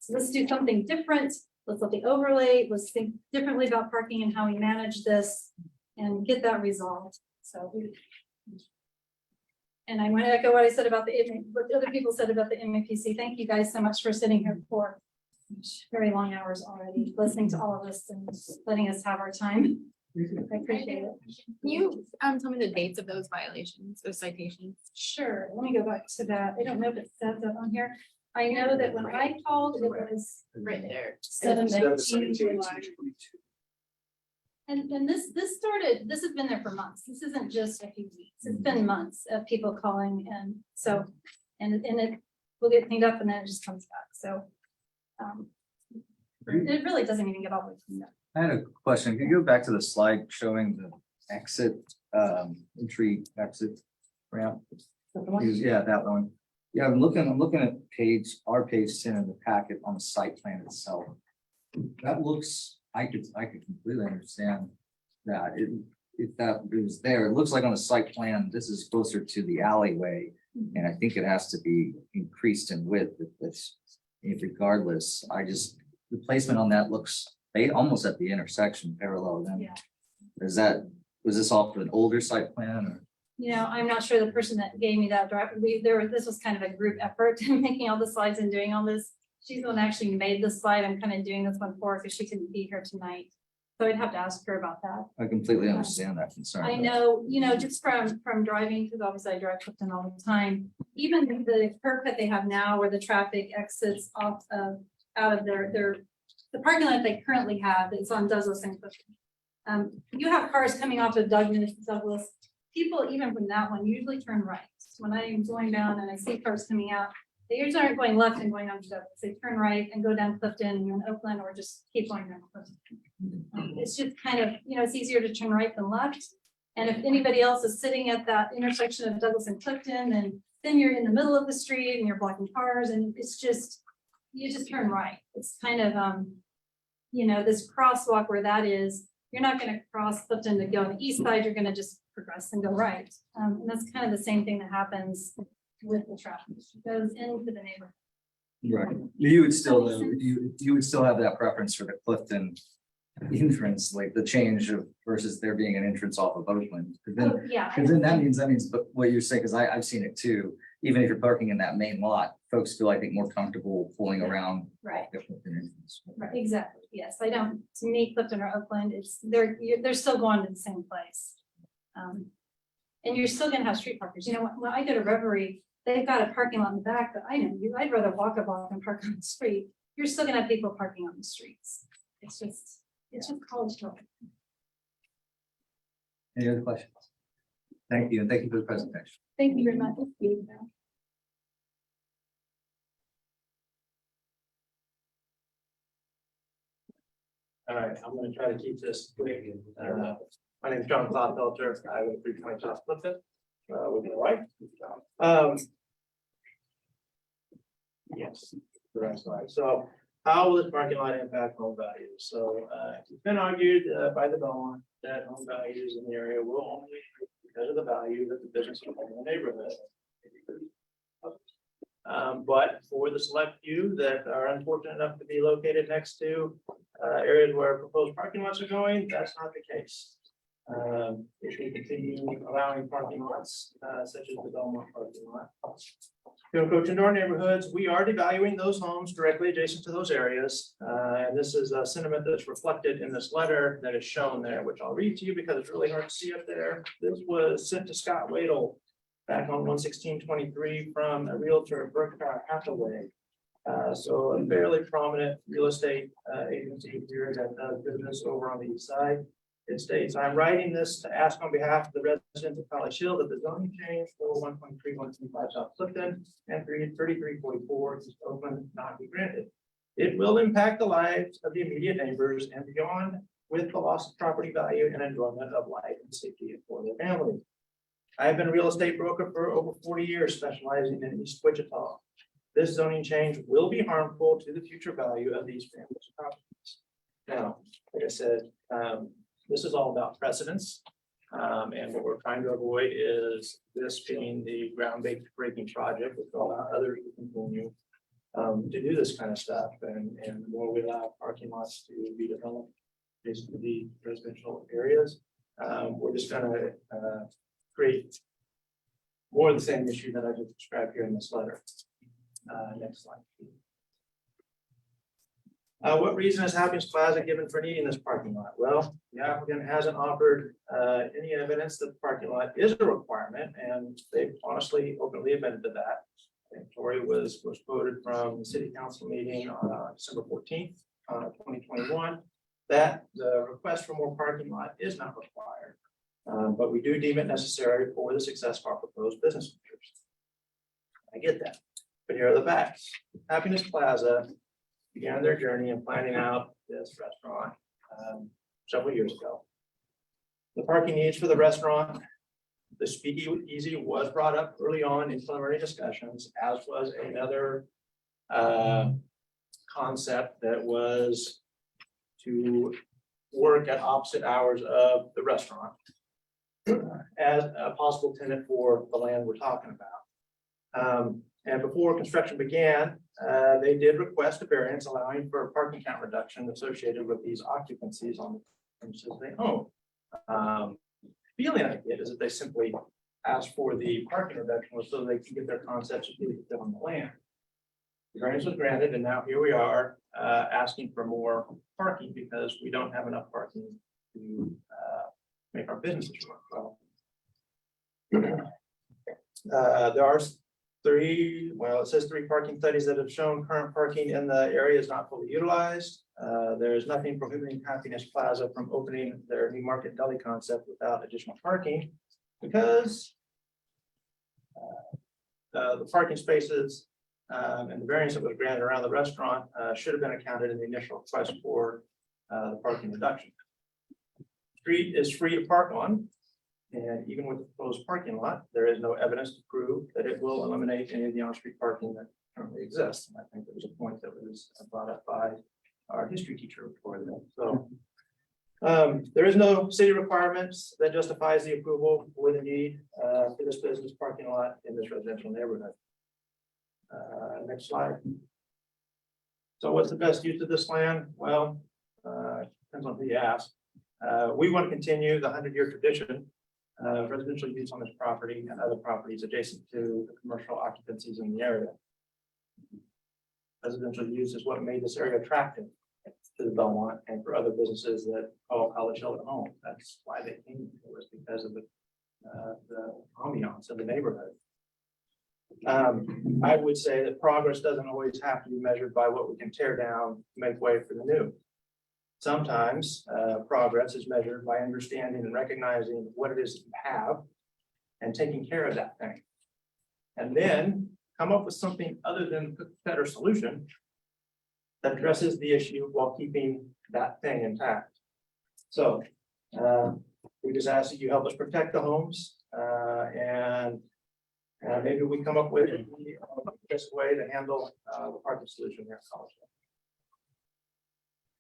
So let's do something different. Let's let the overlay, let's think differently about parking and how we manage this and get that resolved. So. And I want to echo what I said about what the other people said about the MAPC. Thank you guys so much for sitting here for very long hours already, listening to all of us and letting us have our time. I appreciate it.
Can you tell me the dates of those violations, those citations?
Sure, let me go back to that. I don't know if it says that on here. I know that when I called, it was
Right there.
7/19 July. And this has been there for months. This isn't just a few weeks. It's been months of people calling and so, and it will get cleaned up and then it just comes back. So it really doesn't even get all the way cleaned up.
I had a question. Can you go back to the slide showing the exit, entry exit ramp? Yeah, that one. Yeah, I'm looking at our page 10 in the packet on the site plan itself. That looks, I could completely understand that if that was there, it looks like on the site plan, this is closer to the alleyway. And I think it has to be increased in width if it's, regardless, the placement on that looks almost at the intersection parallel then.
Yeah.
Was this off of an older site plan or?
You know, I'm not sure the person that gave me that drive, this was kind of a group effort making all the slides and doing all this. She's the one that actually made the slide. I'm kind of doing this one for her because she couldn't be here tonight. So I'd have to ask her about that.
I completely understand that concern.
I know, you know, just from driving, because obviously I drive Clifton all the time, even the curb cut they have now where the traffic exits off of, out of the parking lot they currently have, it's on Douglas and Clifton. You have cars coming off of Douglas. People, even from that one, usually turn right. When I'm going down and I see cars coming out, they usually aren't going left and going on to Douglas. They turn right and go down Clifton and you're in Oakland or just keep going down Clifton. It's just kind of, you know, it's easier to turn right than left. And if anybody else is sitting at that intersection of Douglas and Clifton, then you're in the middle of the street and you're blocking cars and it's just, you just turn right. It's kind of, you know, this crosswalk where that is, you're not going to cross Clifton to go on the east side, you're going to just progress and go right. And that's kind of the same thing that happens with the traffic. It goes into the neighborhood.
Right. You would still have that preference for the Clifton entrance, like the change of versus there being an entrance off of Oakland.
Yeah.
Because then that means, but what you're saying, because I've seen it too, even if you're parking in that main lot, folks feel, I think, more comfortable pulling around.
Right.
the Clifton entrance.
Right, exactly. Yes, I don't, to me, Clifton or Oakland, they're still going to the same place. And you're still gonna have street parkers. You know, when I go to Reverie, they've got a parking lot in the back, but I know you, I'd rather walk a block than park on the street. You're still gonna have people parking on the streets. It's just college talk.
Any other questions? Thank you, and thank you for the presentation.
Thank you very much.
All right, I'm gonna try to keep this quick. My name is John Clodfelter. I live at 320 South Clifton, with my wife. Yes, the rest of it. So how will this parking lot impact home values? So it's been argued by the Belmont that home values in the area will only increase because of the value that the business will have in the neighborhood. But for the select few that are unfortunate enough to be located next to areas where proposed parking lots are going, that's not the case. If we continue allowing parking lots such as the Belmont parking lot. To encroach into our neighborhoods, we are devaluing those homes directly adjacent to those areas. And this is a sentiment that's reflected in this letter that is shown there, which I'll read to you because it's really hard to see up there. This was sent to Scott Wadle back on 1/16/23 from a realtor, Berkshire Hathaway. So a fairly prominent real estate agency here that does business over on the east side. It states, I'm writing this to ask on behalf of the residents of College Hill that the zoning change for 1.3125 South Clifton and 3344 East Oakland not be granted. It will impact the lives of the immediate neighbors and beyond with the loss of property value and enjoyment of life and safety for their family. I have been a real estate broker for over 40 years, specializing in East Wichita. This zoning change will be harmful to the future value of these families' properties. Now, like I said, this is all about precedence. And what we're trying to avoid is this being the breaking project, which will allow others to continue to do this kind of stuff, and the more we allow parking lots to be developed, basically the residential areas, we're just gonna create more of the same issue that I just described here in this letter. Next slide. What reason is Happiness Plaza given for needing this parking lot? Well, the applicant hasn't offered any evidence that the parking lot is a requirement, and they've honestly openly admitted to that. I think Tori was quoted from the city council meeting on December 14th, 2021, that the request for more parking lot is not required. But we do deem it necessary for the success of our proposed business ventures. I get that, but here are the facts. Happiness Plaza began their journey in planning out this restaurant several years ago. The parking needs for the restaurant, the speakeasy was brought up early on in preliminary discussions, as was another concept that was to work at opposite hours of the restaurant as a possible tenant for the land we're talking about. And before construction began, they did request a variance allowing for a parking count reduction associated with these occupancies on the premises they own. Feeling I get is that they simply asked for the parking reduction was so they could get their concepts on the land. The variance was granted, and now here we are asking for more parking because we don't have enough parking to make our businesses work well. There are it says three parking studies that have shown current parking in the area is not fully utilized. There is nothing prohibiting Happiness Plaza from opening their new market deli concept without additional parking, because the parking spaces and the variance that was granted around the restaurant should have been accounted in the initial request for the parking reduction. Street is free to park on, and even with the proposed parking lot, there is no evidence to prove that it will eliminate any of the on-street parking that currently exists. And I think there was a point that was brought up by our history teacher before that. So there is no city requirements that justifies the approval or the need for this business parking lot in this residential neighborhood. Next slide. So what's the best use of this land? Well, depends on who you ask. We want to continue the 100-year tradition of residential use on this property and other properties adjacent to the commercial occupancies in the area. Residential use is what made this area attractive to the Belmont and for other businesses that call College Hill at home. That's why they came. It was because of the ambiance of the neighborhood. I would say that progress doesn't always have to be measured by what we can tear down to make way for the new. Sometimes progress is measured by understanding and recognizing what it is that you have and taking care of that thing. And then come up with something other than the better solution that addresses the issue while keeping that thing intact. So we just ask that you help us protect the homes and maybe we come up with the best way to handle the parking solution here at College Hill.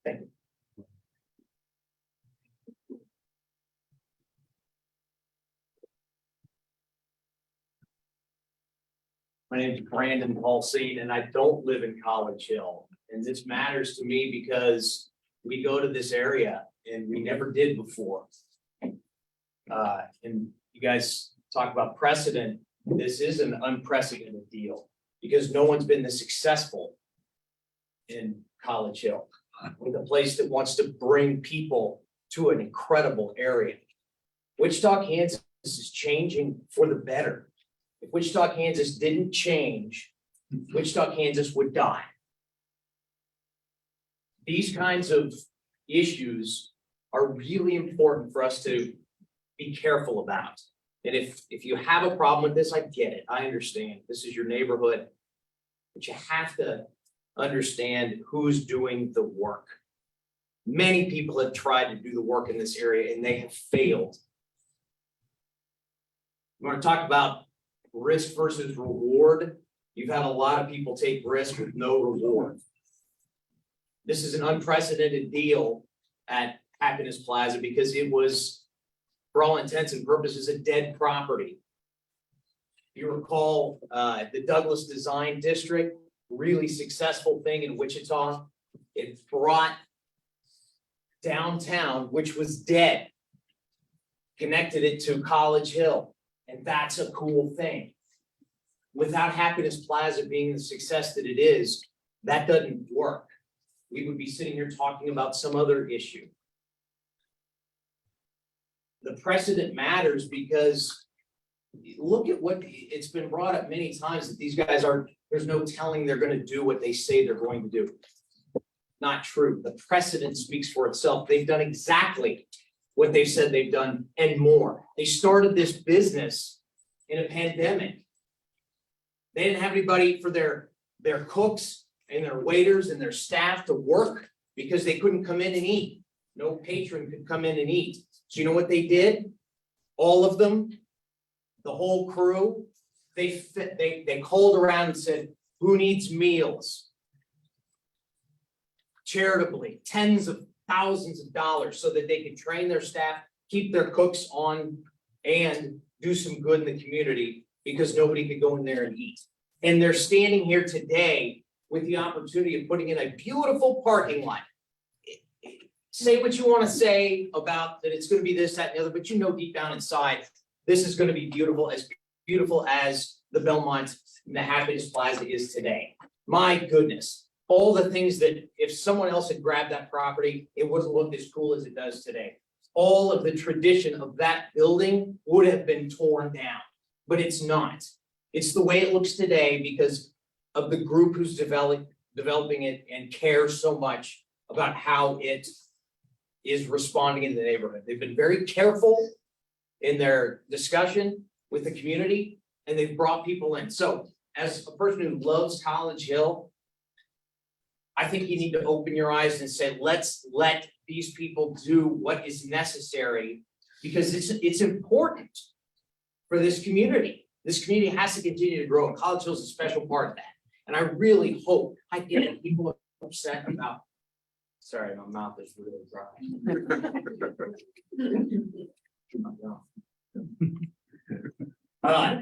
Thank you.
My name is Brandon Paulsine, and I don't live in College Hill. And this matters to me because we go to this area and we never did before. And you guys talk about precedent. This is an unprecedented deal because no one's been this successful in College Hill with a place that wants to bring people to an incredible area. Wichita, Kansas is changing for the better. If Wichita, Kansas didn't change, Wichita, Kansas would die. These kinds of issues are really important for us to be careful about. And if you have a problem with this, I get it. I understand. This is your neighborhood. But you have to understand who's doing the work. Many people have tried to do the work in this area and they have failed. You want to talk about risk versus reward? You've had a lot of people take risk with no reward. This is an unprecedented deal at Happiness Plaza because it was, for all intents and purposes, a dead property. You recall, the Douglas Design District, really successful thing in Wichita. It brought downtown, which was dead, connected it to College Hill, and that's a cool thing. Without Happiness Plaza being the success that it is, that doesn't work. We would be sitting here talking about some other issue. The precedent matters because look at what, it's been brought up many times that these guys are, there's no telling they're gonna do what they say they're going to do. Not true. The precedent speaks for itself. They've done exactly what they've said they've done and more. They started this business in a pandemic. They didn't have anybody for their cooks and their waiters and their staff to work because they couldn't come in and eat. No patron could come in and eat. So you know what they did? All of them, the whole crew, they called around and said, who needs meals? Charitably, tens of thousands of dollars so that they could train their staff, keep their cooks on, and do some good in the community because nobody could go in there and eat. And they're standing here today with the opportunity of putting in a beautiful parking lot. Say what you want to say about that it's going to be this, that, and the other, but you know deep down inside, this is going to be beautiful as the Belmont and the Happiness Plaza is today. My goodness, all the things that if someone else had grabbed that property, it wouldn't look as cool as it does today. All of the tradition of that building would have been torn down, but it's not. It's the way it looks today because of the group who's developing it and cares so much about how it is responding in the neighborhood. They've been very careful in their discussion with the community and they've brought people in. So as a person who loves College Hill, I think you need to open your eyes and say, let's let these people do what is necessary because it's important for this community. This community has to continue to grow and College Hill is a special part of that. And I really hope, I get it, people are upset about, sorry, my mouth is really dry.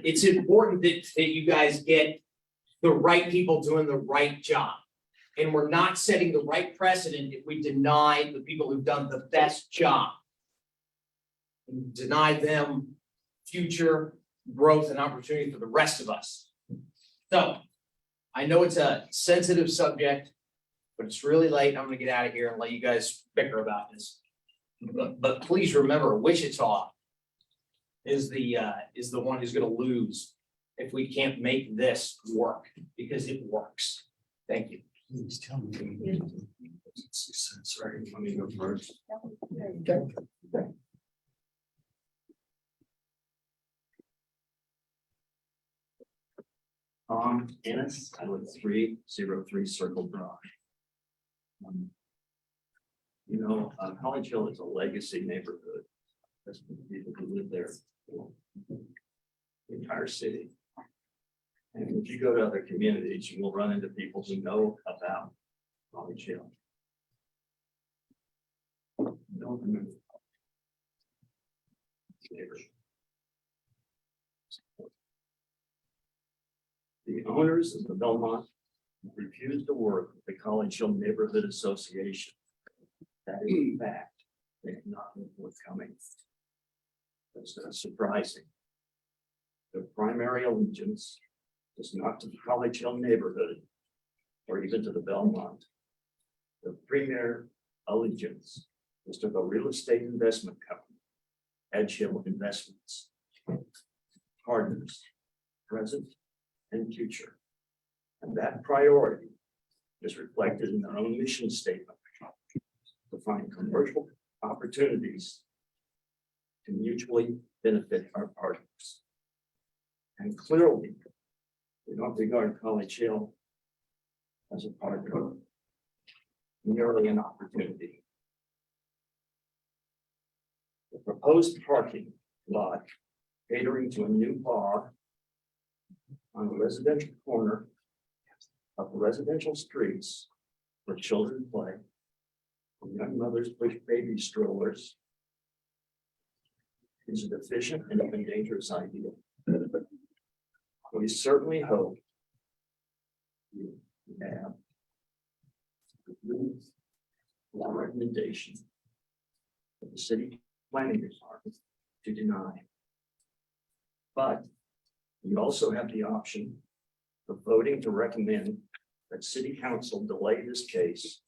It's important that you guys get the right people doing the right job. And we're not setting the right precedent if we deny the people who've done the best job. Deny them future growth and opportunity for the rest of us. So I know it's a sensitive subject, but it's really late. I'm gonna get out of here and let you guys bicker about this. But please remember, Wichita is the one who's gonna lose if we can't make this work, because it works. Thank you.
Please tell me. Sorry, let me go first.
Ennis, I live 303 Circle Drive. College Hill is a legacy neighborhood. That's the people who live there. The entire city. And if you go to other communities, you will run into people who know about College Hill. Don't remember. The owners of the Belmont refused to work with the College Hill Neighborhood Association. That is a fact. They have not been forthcoming. That's surprising. Their primary allegiance is not to the College Hill neighborhood or even to the Belmont. The premier allegiance is to the real estate investment company, Edge Hill Investments. Partners, present and future. And that priority is reflected in their own mission statement to find commercial opportunities to mutually benefit our partners. And clearly, we don't regard College Hill as a partner, merely an opportunity. The proposed parking lot catering to a new bar on a residential corner of residential streets where children play, and young mothers push baby strollers is a deficient and even dangerous idea. We certainly hope you have a recommendation of the city planning department to deny. But you also have the option of voting to recommend that city council delay this case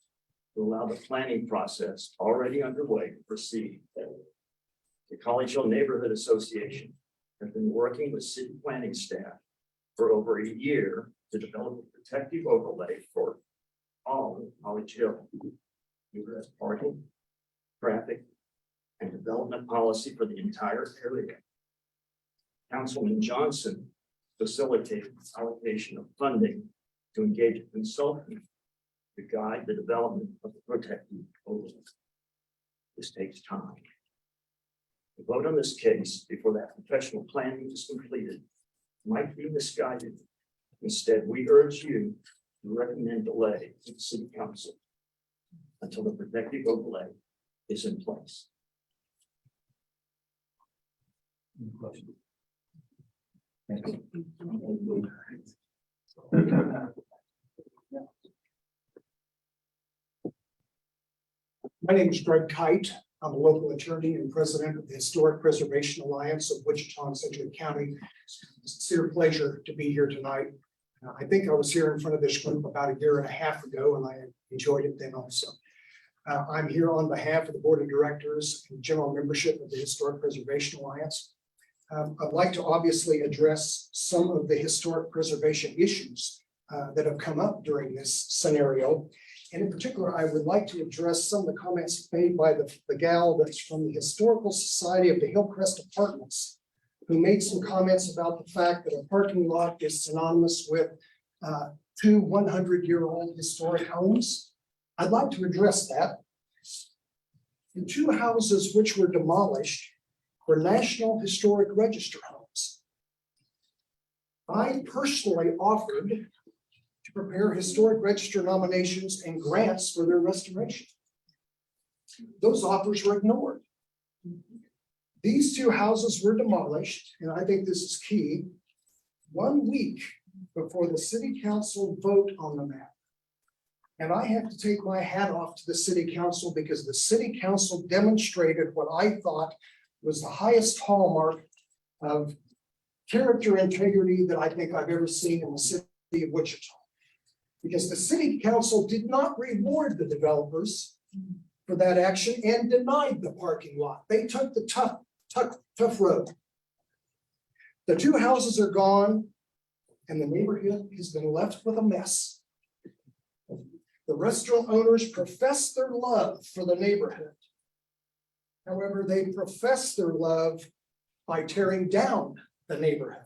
to allow the planning process already underway to proceed. The College Hill Neighborhood Association has been working with city planning staff for over a year to develop a protective overlay for all of College Hill. Address parking, traffic, and development policy for the entire area. Councilman Johnson facilitated the allocation of funding to engage a consultant to guide the development of the protective overlay. This takes time. The vote on this case before that professional planning is completed might be misguided. Instead, we urge you to recommend delay to the city council until the protective overlay is in place.
My name is Greg Kite. I'm a local attorney and president of the Historic Preservation Alliance of Wichita and Century County. Sincere pleasure to be here tonight. I think I was here in front of this group about a year and a half ago, and I enjoyed it then also. I'm here on behalf of the board of directors and general membership of the Historic Preservation Alliance. I'd like to obviously address some of the historic preservation issues that have come up during this scenario. And in particular, I would like to address some of the comments made by the gal that's from the Historical Society of the Hillcrest Apartments, who made some comments about the fact that a parking lot is synonymous with 2 100-year-old historic homes. I'd like to address that. The 2 houses which were demolished were National Historic Register homes. I personally offered to prepare historic register nominations and grants for their restoration. Those offers were ignored. These 2 houses were demolished, and I think this is key, 1 week before the city council vote on the map. And I have to take my hat off to the city council because the city council demonstrated what I thought was the highest hallmark of character integrity that I think I've ever seen in the city of Wichita. Because the city council did not reward the developers for that action and denied the parking lot. They took the tough road. The 2 houses are gone and the neighborhood has been left with a mess. The restaurant owners profess their love for the neighborhood. However, they profess their love by tearing down the neighborhood.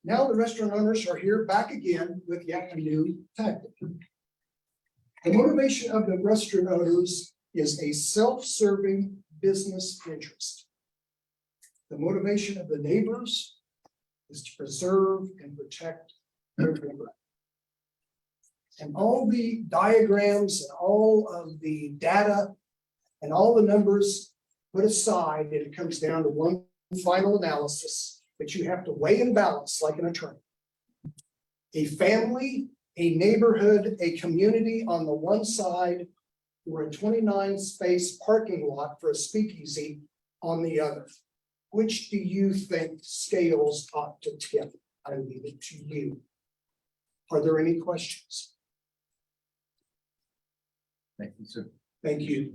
Now the restaurant owners are here back again with yet a new tactic. The motivation of the restaurant owners is a self-serving business interest. The motivation of the neighbors is to preserve and protect their neighborhood. And all the diagrams and all of the data and all the numbers put aside, and it comes down to one final analysis that you have to weigh and balance like an attorney. A family, a neighborhood, a community on the one side, or a 29-space parking lot for a speakeasy on the other. Which do you think scales ought to tip? I leave it to you. Are there any questions?
Thank you, sir.
Thank you.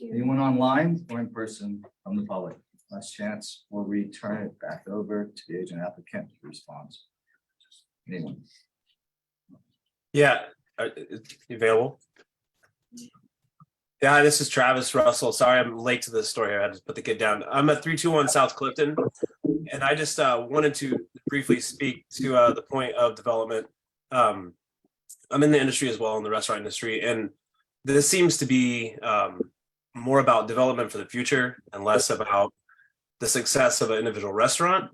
Anyone online or in person from the public? Last chance, or we turn it back over to the agent applicant to respond. Anyone?
Yeah, available. Yeah, this is Travis Russell. Sorry, I'm late to the story here. I had to put the kid down. I'm at 321 South Clifton, and I just wanted to briefly speak to the point of development. I'm in the industry as well, in the restaurant industry, and this seems to be more about development for the future and less about the success of an individual restaurant.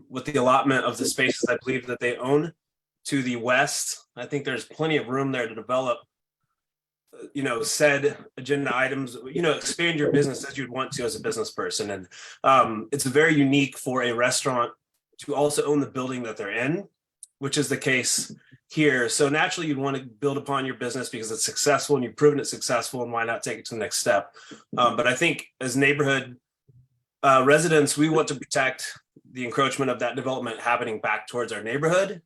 With the allotment of the spaces I believe that they own to the west, I think there's plenty of room there to develop, said agenda items, expand your business as you'd want to as a business person. And it's very unique for a restaurant to also own the building that they're in, which is the case here. So naturally you'd want to build upon your business because it's successful and you've proven it successful, and why not take it to the next step? But I think as neighborhood residents, we want to protect the encroachment of that development happening back towards our neighborhood,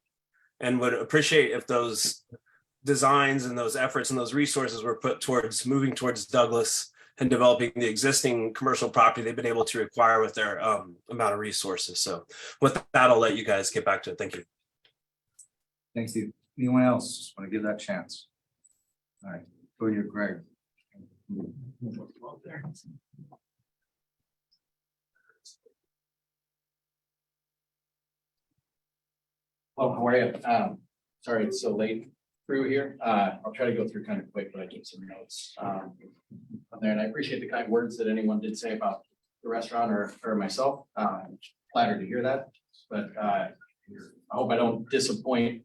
and would appreciate if those designs and those efforts and those resources were put towards moving towards Douglas and developing the existing commercial property they've been able to acquire with their amount of resources. So with that, I'll let you guys get back to it. Thank you.
Thanks, Steve. Anyone else just want to give that chance? All right, go to your Greg.
Oh, how are you? Sorry it's so late through here. I'll try to go through kind of quick, but I took some notes on there, and I appreciate the kind words that anyone did say about the restaurant or myself. Flattered to hear that, but I hope I don't disappoint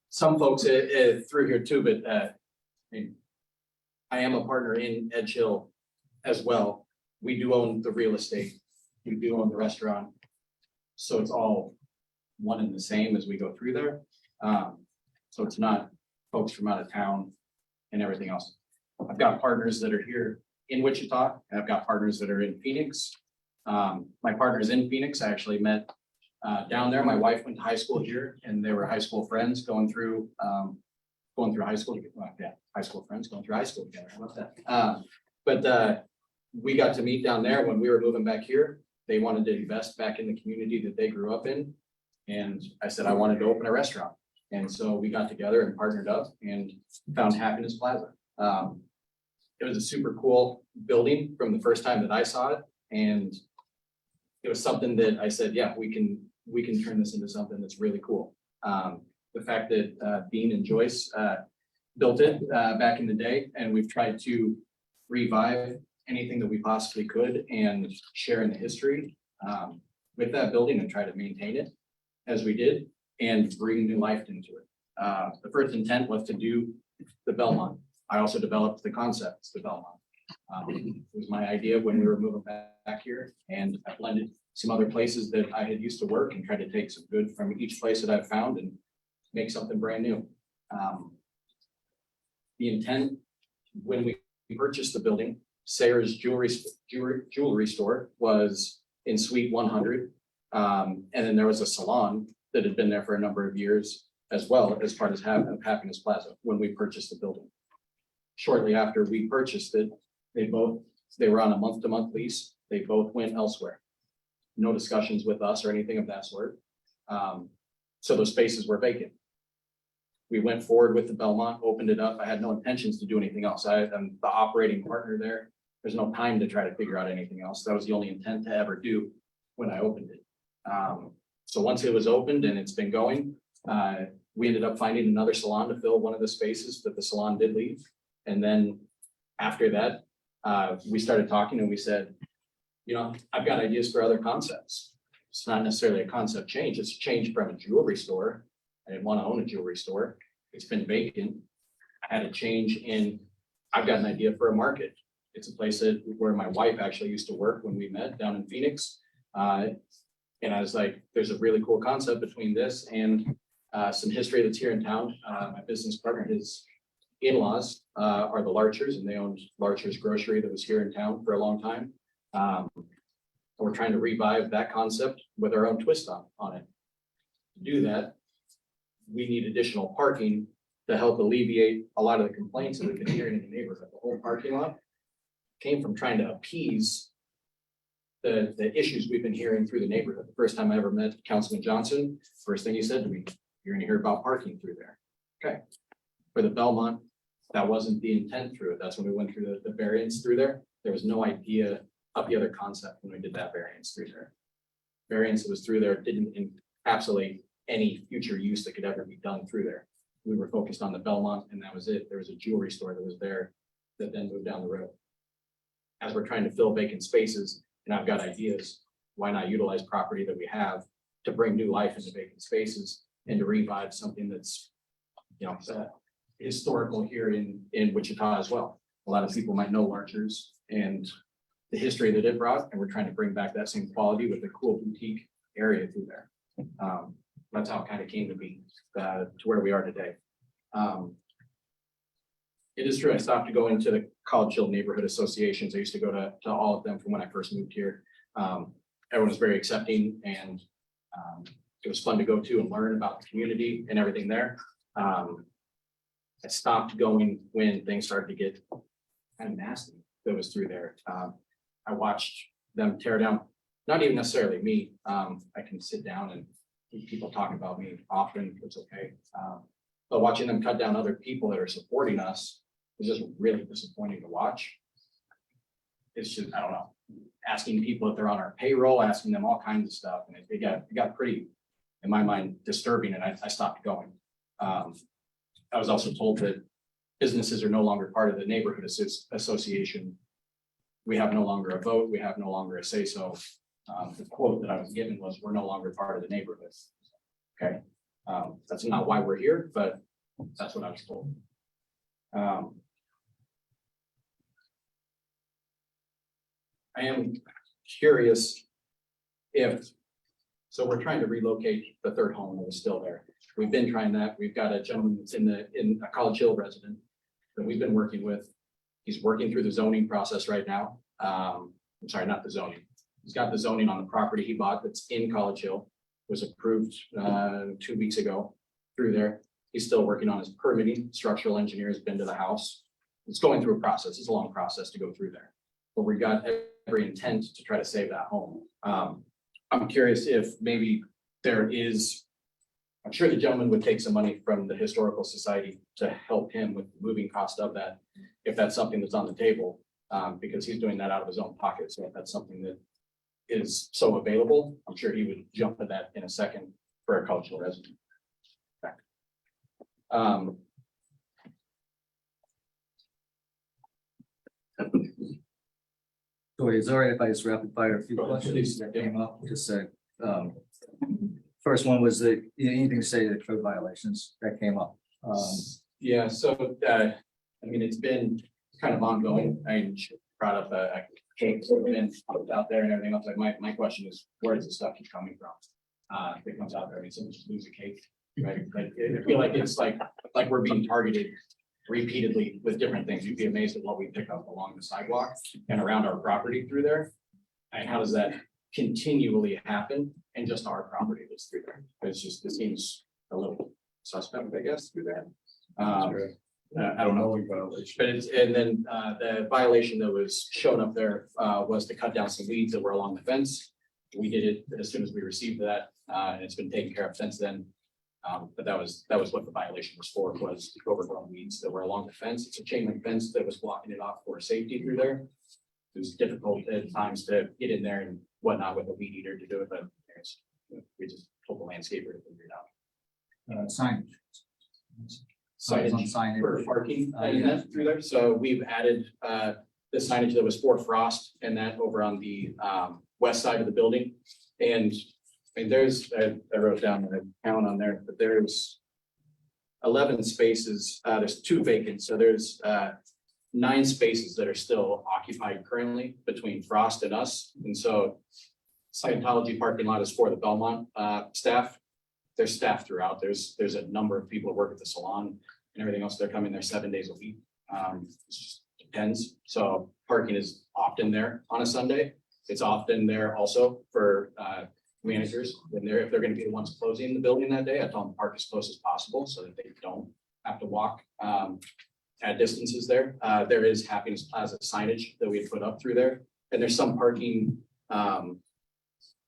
some folks through here too, but I am a partner in Edge Hill as well. We do own the real estate. We do own the restaurant. So it's all one and the same as we go through there. So it's not folks from out of town and everything else. I've got partners that are here in Wichita, and I've got partners that are in Phoenix. My partners in Phoenix, I actually met down there. My wife went to high school here, and they were high school friends going through high school. Well, yeah, high school friends going through high school together. How about that? But we got to meet down there when we were moving back here. They wanted to invest back in the community that they grew up in. And I said, I wanted to open a restaurant. And so we got together and partnered up and found Happiness Plaza. It was a super cool building from the first time that I saw it. And it was something that I said, yeah, we can turn this into something that's really cool. The fact that Dean and Joyce built it back in the day, and we've tried to revive anything that we possibly could and share in the history with that building and try to maintain it as we did and bring new life into it. The first intent was to do the Belmont. I also developed the concepts, the Belmont. It was my idea when we were moving back here, and I blended some other places that I had used to work and tried to take some good from each place that I've found and make something brand new. The intent when we purchased the building, Sayers jewelry store was in Suite 100. And then there was a salon that had been there for a number of years as well as part of Happiness Plaza when we purchased the building. Shortly after we purchased it, they were on a month-to-month lease. They both went elsewhere. No discussions with us or anything of that sort. So those spaces were vacant. We went forward with the Belmont, opened it up. I had no intentions to do anything else. I'm the operating partner there. There's no time to try to figure out anything else. That was the only intent to ever do when I opened it. So once it was opened and it's been going, we ended up finding another salon to fill one of the spaces that the salon did leave. And then after that, we started talking and we said, I've got ideas for other concepts. It's not necessarily a concept change. It's a change from a jewelry store. I didn't want to own a jewelry store. It's been vacant. I had a change in, I've got an idea for a market. It's a place where my wife actually used to work when we met down in Phoenix. And I was like, there's a really cool concept between this and some history that's here in town. My business partner, his in-laws are the Larchers, and they owned Larcher's Grocery that was here in town for a long time. We're trying to revive that concept with our own twist on it. To do that, we need additional parking to help alleviate a lot of the complaints that we've been hearing in the neighborhood. The whole parking lot came from trying to appease the issues we've been hearing through the neighborhood. The first time I ever met Councilman Johnson, first thing he said to me, you're gonna hear about parking through there. Okay. For the Belmont, that wasn't the intent through it. That's when we went through the variance through there. There was no idea of the other concept when we did that variance through there. Variance that was through there didn't encapsulate any future use that could ever be done through there. We were focused on the Belmont and that was it. There was a jewelry store that was there that then moved down the road. as we're trying to fill vacant spaces, and I've got ideas, why not utilize property that we have to bring new life into vacant spaces and to revive something that's, you know, historical here in Wichita as well. A lot of people might know Larchers and the history that it brought, and we're trying to bring back that same quality with a cool boutique area through there. That's how it kind of came to be, to where we are today. It is true, I stopped to go into the College Hill neighborhood associations. I used to go to all of them from when I first moved here. Everyone was very accepting, and it was fun to go to and learn about the community and everything there. I stopped going when things started to get kind of nasty that was through there. I watched them tear down, not even necessarily me. I can sit down and people talk about me often, it's okay. But watching them cut down other people that are supporting us is just really disappointing to watch. It's just, I don't know, asking people if they're on our payroll, asking them all kinds of stuff. And it got pretty, in my mind, disturbing, and I stopped going. I was also told that businesses are no longer part of the neighborhood association. We have no longer a vote, we have no longer a say-so. The quote that I was given was, we're no longer part of the neighborhood. Okay, that's not why we're here, but that's what I was told. I am curious if, so we're trying to relocate the third home that was still there. We've been trying that. We've got a gentleman that's in a College Hill resident that we've been working with. He's working through the zoning process right now. I'm sorry, not the zoning. He's got the zoning on the property he bought that's in College Hill. It was approved 2 weeks ago through there. He's still working on his permitting. Structural engineer has been to the house. It's going through a process. It's a long process to go through there. But we've got every intent to try to save that home. I'm curious if maybe there is, I'm sure the gentleman would take some money from the Historical Society to help him with the moving cost of that, if that's something that's on the table, because he's doing that out of his own pocket. So if that's something that is so available, I'm sure he would jump at that in a second for a College Hill resident.
So is it all right if I just rapid fire a few
Go ahead,
questions
please.
that came up? Just say, first one was that, anything to say the code violations that came up?
Yeah, so, I mean, it's been kind of ongoing. I brought up a cake sort of been out there and everything else. Like my question is, where does the stuff keep coming from? If it comes out there, I mean, someone just lose a cake, right? Like, I feel like it's like we're being targeted repeatedly with different things. You'd be amazed at what we pick up along the sidewalk and around our property through there. And how does that continually happen? And just our property that's through there. It's just, it seems a little suspect, I guess, through that. I don't know. But it's, and then the violation that was shown up there was to cut down some weeds that were along the fence. We did it as soon as we received that, and it's been taken care of since then. But that was what the violation was for, was overgrown weeds that were along the fence. It's a chain link fence that was blocking it off for safety through there. It was difficult at times to get in there and whatnot with a weed eater to do it, but we just told the landscaper to figure it out.
Signage.
Signage for parking through there. So we've added the signage that was for Frost and that over on the west side of the building. And there's, I wrote down the count on there, but there's 11 spaces. There's 2 vacant. So there's 9 spaces that are still occupied currently between Frost and us. And so Scientology parking lot is for the Belmont staff. There's staff throughout. There's a number of people that work at the salon and everything else. They're coming there 7 days a week. It just depends. So parking is often there on a Sunday. It's often there also for managers when if they're going to be the ones closing the building that day. I tell them park as close as possible so that they don't have to walk at distances there. There is Happiness Plaza signage that we put up through there, and there's some parking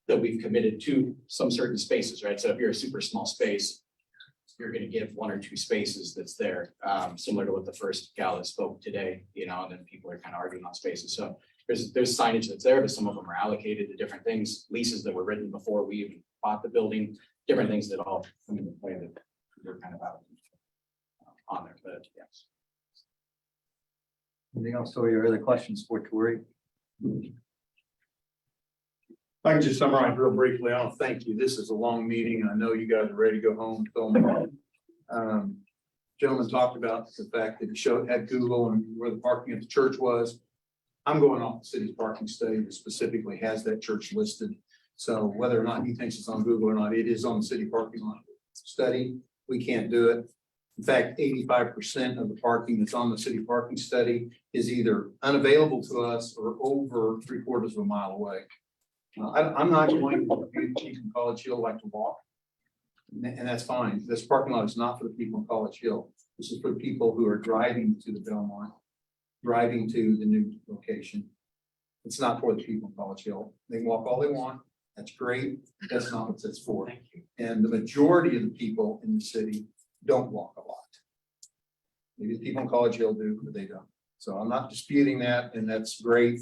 that we've committed to some certain spaces, right? So if you're a super small space, you're going to give 1 or 2 spaces that's there, similar to what the first gal that spoke today, you know, and then people are kind of arguing on spaces. So there's signage that's there, but some of them are allocated to different things, leases that were written before we even bought the building, different things that all come into play that we're kind of out on there, but yes.
Anything else, or your other questions for Tori?
If I can just summarize real briefly, I don't thank you. This is a long meeting. I know you guys are ready to go home. Gentleman talked about the fact that he had Google and where the parking at the church was. I'm going off the city's parking study that specifically has that church listed. So whether or not he thinks it's on Google or not, it is on the city parking lot study. We can't do it. In fact, 85% of the parking that's on the city parking study is either unavailable to us or over 3/4 of a mile away. I'm not going to be people in College Hill like to walk. And that's fine. This parking lot is not for the people in College Hill. This is for people who are driving to the Belmont, driving to the new location. It's not for the people in College Hill. They can walk all they want. That's great. That's not what it's for. And the majority of the people in the city don't walk a lot. Maybe the people in College Hill do, but they don't. So I'm not disputing that, and that's great.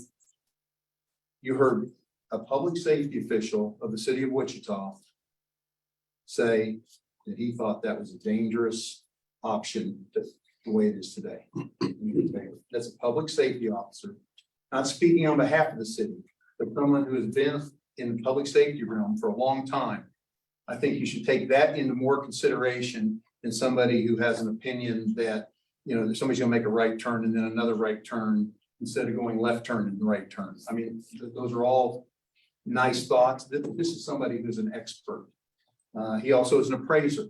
You heard a public safety official of the city of Wichita say that he thought that was a dangerous option the way it is today. That's a public safety officer, not speaking on behalf of the city, but someone who has been in the public safety realm for a long time. I think you should take that into more consideration than somebody who has an opinion that, you know, that somebody's gonna make a right turn and then another right turn instead of going left turn and right turn. I mean, those are all nice thoughts. This is somebody who's an expert. He also is an appraiser.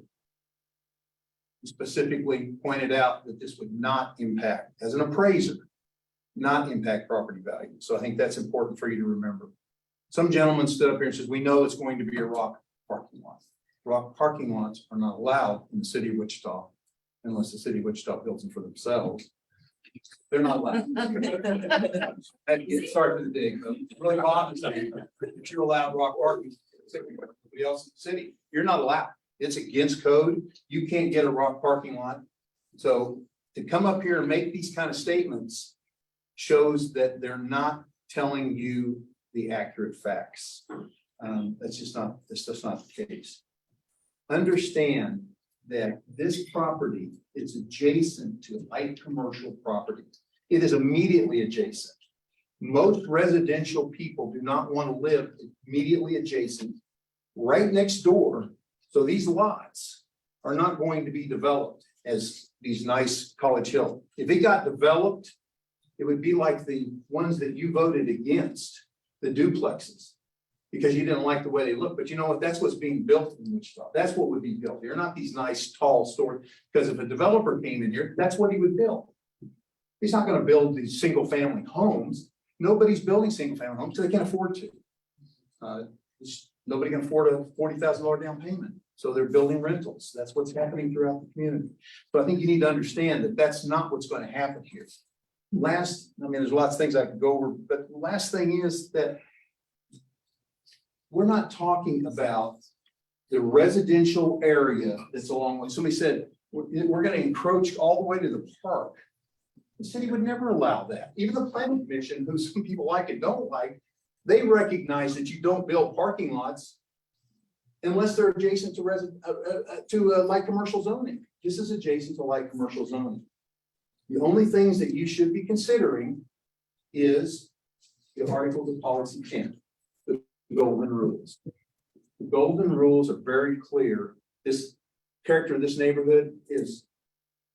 He specifically pointed out that this would not impact, as an appraiser, not impact property value. So I think that's important for you to remember. Some gentleman stood up here and says, we know it's going to be a rock parking lot. Rock parking lots are not allowed in the city of Wichita unless the city of Wichita builds them for themselves. They're not allowed. Sorry for the dig, but it's really hot. If you're allowed rock parking, everybody else in the city, you're not allowed. It's against code. You can't get a rock parking lot. So to come up here and make these kind of statements shows that they're not telling you the accurate facts. That's just not the case. Understand that this property is adjacent to light commercial property. It is immediately adjacent. Most residential people do not want to live immediately adjacent, right next door. So these lots are not going to be developed as these nice College Hill. If it got developed, it would be like the ones that you voted against, the duplexes, because you didn't like the way they look. But you know what? That's what's being built in Wichita. That's what would be built. They're not these nice tall stories. Because if a developer came in here, that's what he would build. He's not going to build these single family homes. Nobody's building single family homes because they can't afford to. Nobody can afford a $40,000 down payment. So they're building rentals. That's what's happening throughout the community. So I think you need to understand that that's not what's going to happen here. Last, I mean, there's lots of things I could go over, but the last thing is that we're not talking about the residential area that's along with, somebody said, we're going to encroach all the way to the park. The city would never allow that. Even the planning commission, who some people like and don't like, they recognize that you don't build parking lots unless they're adjacent to light commercial zoning. This is adjacent to light commercial zoning. The only things that you should be considering is the Articles of Policy 10, the golden rules. The golden rules are very clear. This character of this neighborhood is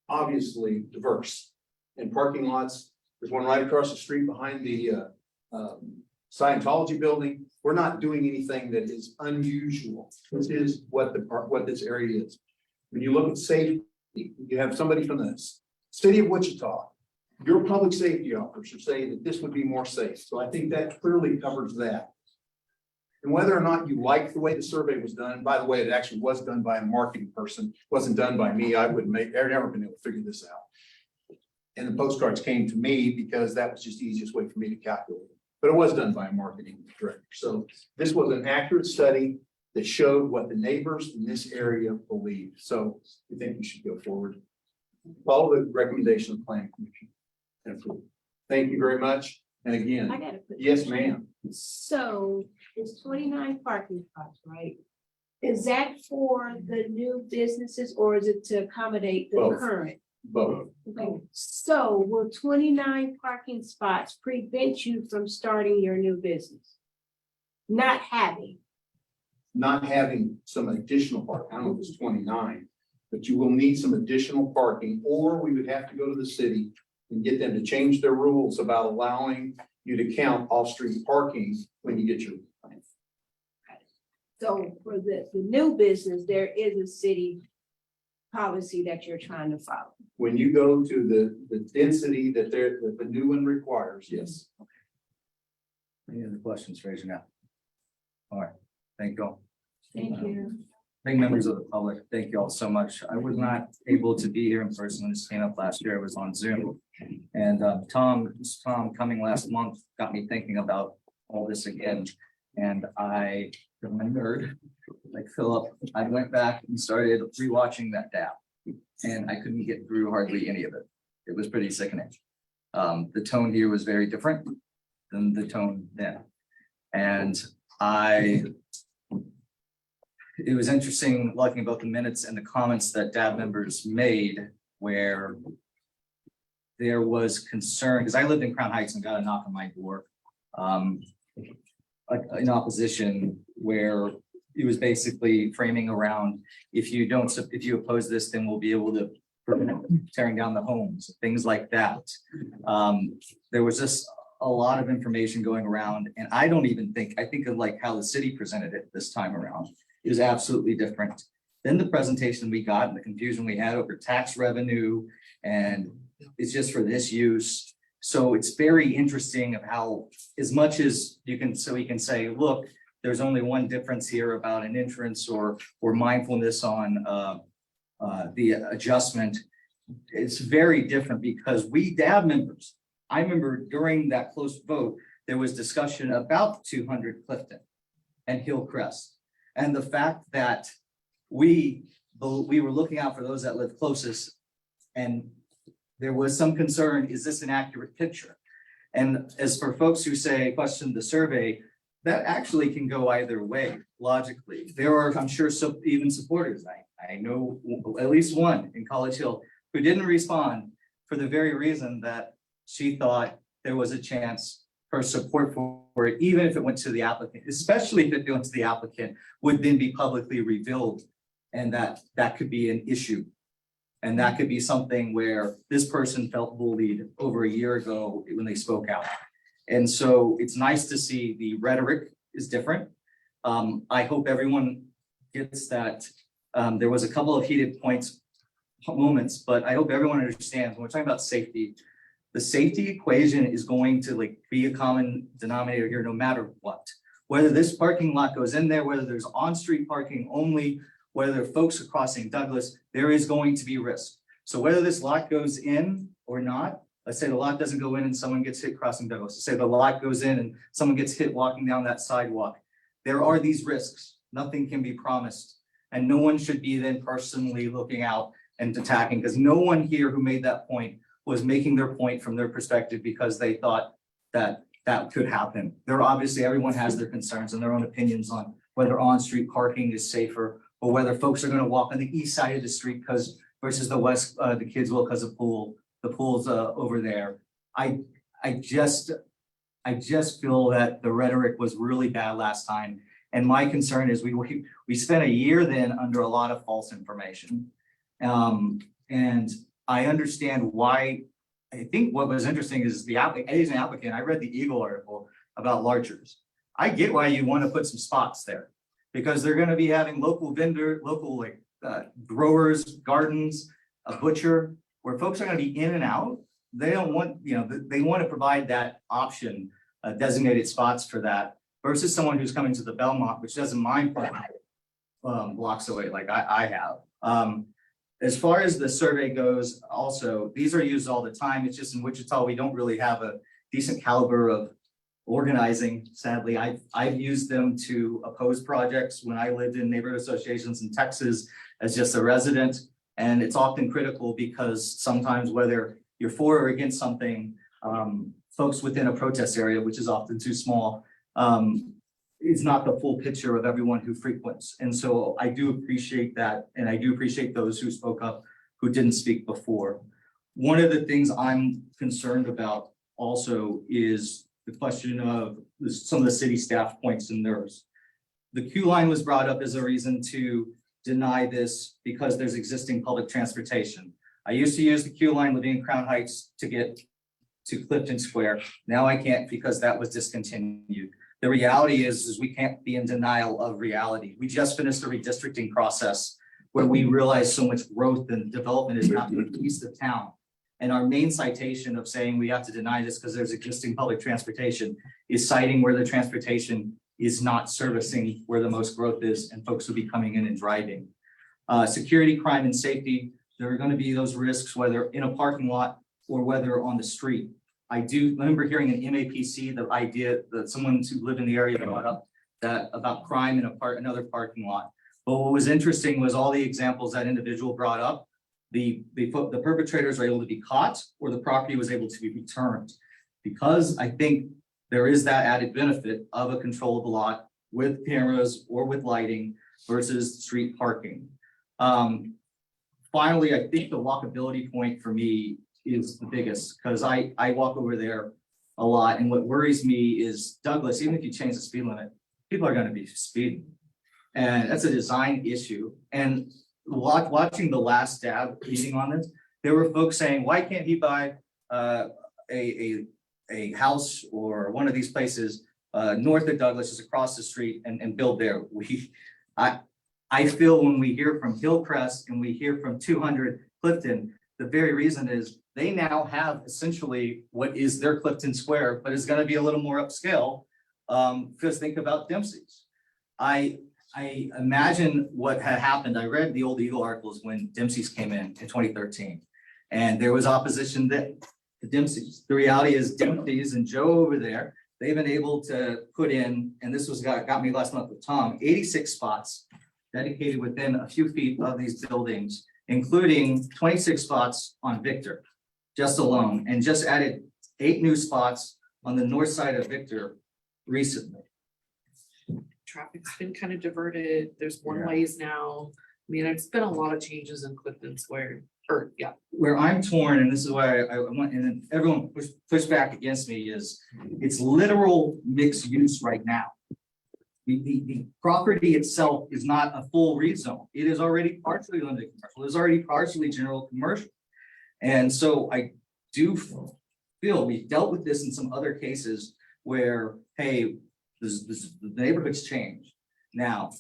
obviously diverse. And parking lots, there's one right across the street behind the Scientology building. We're not doing anything that is unusual. This is what this area is. When you look at safety, you have somebody from the city of Wichita, your public safety officer say that this would be more safe. So I think that clearly covers that. And whether or not you like the way the survey was done, by the way, it actually was done by a marketing person, wasn't done by me. I've never been able to figure this out. And the postcards came to me because that was just the easiest way for me to calculate it. But it was done by a marketing director. So this was an accurate study that showed what the neighbors in this area believe. So we think we should go forward. Follow the recommendation of the planning commission and approve. Thank you very much. And again,
I gotta put
yes, ma'am.
So it's 29 parking spots, right? Is that for the new businesses or is it to accommodate the
Both.
current?
Both.
Okay, so will 29 parking spots prevent you from starting your new business? Not having,
Not having some additional parking, I don't know if it's 29, but you will need some additional parking, or we would have to go to the city and get them to change their rules about allowing you to count off-street parking when you get your.
so for the new business, there is a city policy that you're trying to follow.
When you go to the density that the new one requires, yes.
Any other questions, raise your hand. All right, thank you all.
Thank you.
Thank members of the public, thank you all so much. I was not able to be here in person when this came up last year. I was on Zoom. And Tom coming last month got me thinking about all this again. And I'm a nerd, like Philip, I went back and started rewatching that DAB. And I couldn't get through hardly any of it. It was pretty sickening. The tone here was very different than the tone then. And it was interesting looking about the minutes and the comments that DAB members made where there was concern, because I lived in Crown Heights and got a knock on my door in opposition, where it was basically framing around, if you oppose this, then we'll be able to prevent tearing down the homes, things like that. There was just a lot of information going around, and I think of like how the city presented it this time around. It was absolutely different than the presentation we got and the confusion we had over tax revenue, and it's just for this use. So it's very interesting of how, as much as you can, so we can say, look, there's only one difference here about an entrance or mindfulness on the adjustment. It's very different because we DAB members, I remember during that close vote, there was discussion about 200 Clifton and Hillcrest. And the fact that we were looking out for those that live closest, and there was some concern, is this an accurate picture? And as for folks who question the survey, that actually can go either way, logically. There are, I'm sure, even supporters, I know at least one in College Hill who didn't respond for the very reason that she thought there was a chance her support for it, even if it went to the applicant, especially if it went to the applicant, would then be publicly revealed. And that could be an issue. And that could be something where this person felt bullied over a year ago when they spoke out. And so it's nice to see the rhetoric is different. I hope everyone gets that. There was a couple of heated moments, but I hope everyone understands when we're talking about safety, the safety equation is going to be a common denominator here no matter what. Whether this parking lot goes in there, whether there's on-street parking only, whether folks are crossing Douglas, there is going to be risk. So whether this lot goes in or not, let's say the lot doesn't go in and someone gets hit crossing Douglas. Let's say the lot goes in and someone gets hit walking down that sidewalk. There are these risks. Nothing can be promised. And no one should be then personally looking out and attacking, because no one here who made that point was making their point from their perspective because they thought that that could happen. There obviously, everyone has their concerns and their own opinions on whether on-street parking is safer or whether folks are going to walk on the east side of the street because versus the west, the kids will because of the pool's over there. I just feel that the rhetoric was really bad last time. And my concern is we spent a year then under a lot of false information. And I understand why. I think what was interesting is as an applicant, I read the Eagle article about Larchers. I get why you want to put some spots there because they're going to be having local growers, gardens, a butcher, where folks are going to be in and out. They don't want, they want to provide that option, designated spots for that versus someone who's coming to the Belmont, which doesn't mind parking blocks away like I have. As far as the survey goes, also, these are used all the time. It's just in Wichita, we don't really have a decent caliber of organizing. Sadly, I've used them to oppose projects when I lived in neighborhood associations in Texas as just a resident. And it's often critical because sometimes whether you're for or against something, folks within a protest area, which is often too small, is not the full picture of everyone who frequents. And so I do appreciate that. And I do appreciate those who spoke up, who didn't speak before. one of the things I'm concerned about also is the question of some of the city staff points and theirs. The queue line was brought up as a reason to deny this because there's existing public transportation. I used to use the queue line living in Crown Heights to get to Clifton Square. Now I can't because that was discontinued. The reality is we can't be in denial of reality. We just finished a redistricting process where we realized so much growth and development is happening east of town. And our main citation of saying we have to deny this because there's existing public transportation is citing where the transportation is not servicing where the most growth is and folks will be coming in and driving. Security, crime, and safety, there are going to be those risks, whether in a parking lot or whether on the street. I do remember hearing in MAPC the idea that someone who lived in the area brought up that about crime in another parking lot. But what was interesting was all the examples that individual brought up. The perpetrators were able to be caught or the property was able to be returned. Because I think there is that added benefit of a controllable lot with cameras or with lighting versus street parking. Finally, I think the walkability point for me is the biggest because I walk over there a lot. And what worries me is Douglas, even if you change the speed limit, people are going to be speeding. And that's a design issue. And watching the last DAB meeting on this, there were folks saying, why can't he buy a house or one of these places north of Douglas is across the street and build there? I feel when we hear from Hillcrest and we hear from 200 Clifton, the very reason is they now have essentially what is their Clifton Square, but it's going to be a little more upscale. Because think about Dempsey's. I imagine what had happened. I read the old Eagle articles when Dempsey's came in 2013, and there was opposition to Dempsey's. The reality is Dempsey's and Joe over there, they've been able to put in, and this was got me last month with Tom, 86 spots dedicated within a few feet of these buildings, including 26 spots on Victor, just alone, and just added 8 new spots on the north side of Victor recently.
Traffic's been kind of diverted. There's one ways now. I mean, it's been a lot of changes in Clifton Square, or yeah.
Where I'm torn, and this is why I want, and then everyone pushed back against me, is it's literal mixed use right now. The property itself is not a full rezone. It is already partially limited commercial. It is already partially general commercial. And so I do feel we've dealt with this in some other cases where, hey, the neighborhood's changed. Now,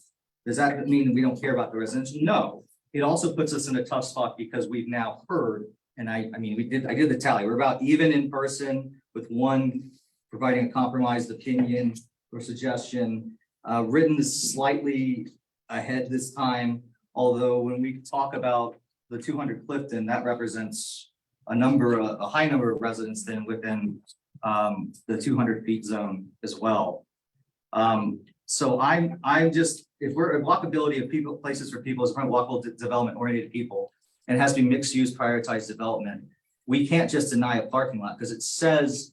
does that mean we don't care about the residents? No. It also puts us in a tough spot because we've now heard, and I did the tally. We're about even in person with one providing a compromised opinion or suggestion, written slightly ahead this time. Although when we talk about the 200 Clifton, that represents a high number of residents then within the 200 feet zone as well. So I'm just, if we're at walkability of people, places for people, is walkable development oriented people, and it has to be mixed use prioritized development. We can't just deny a parking lot because it says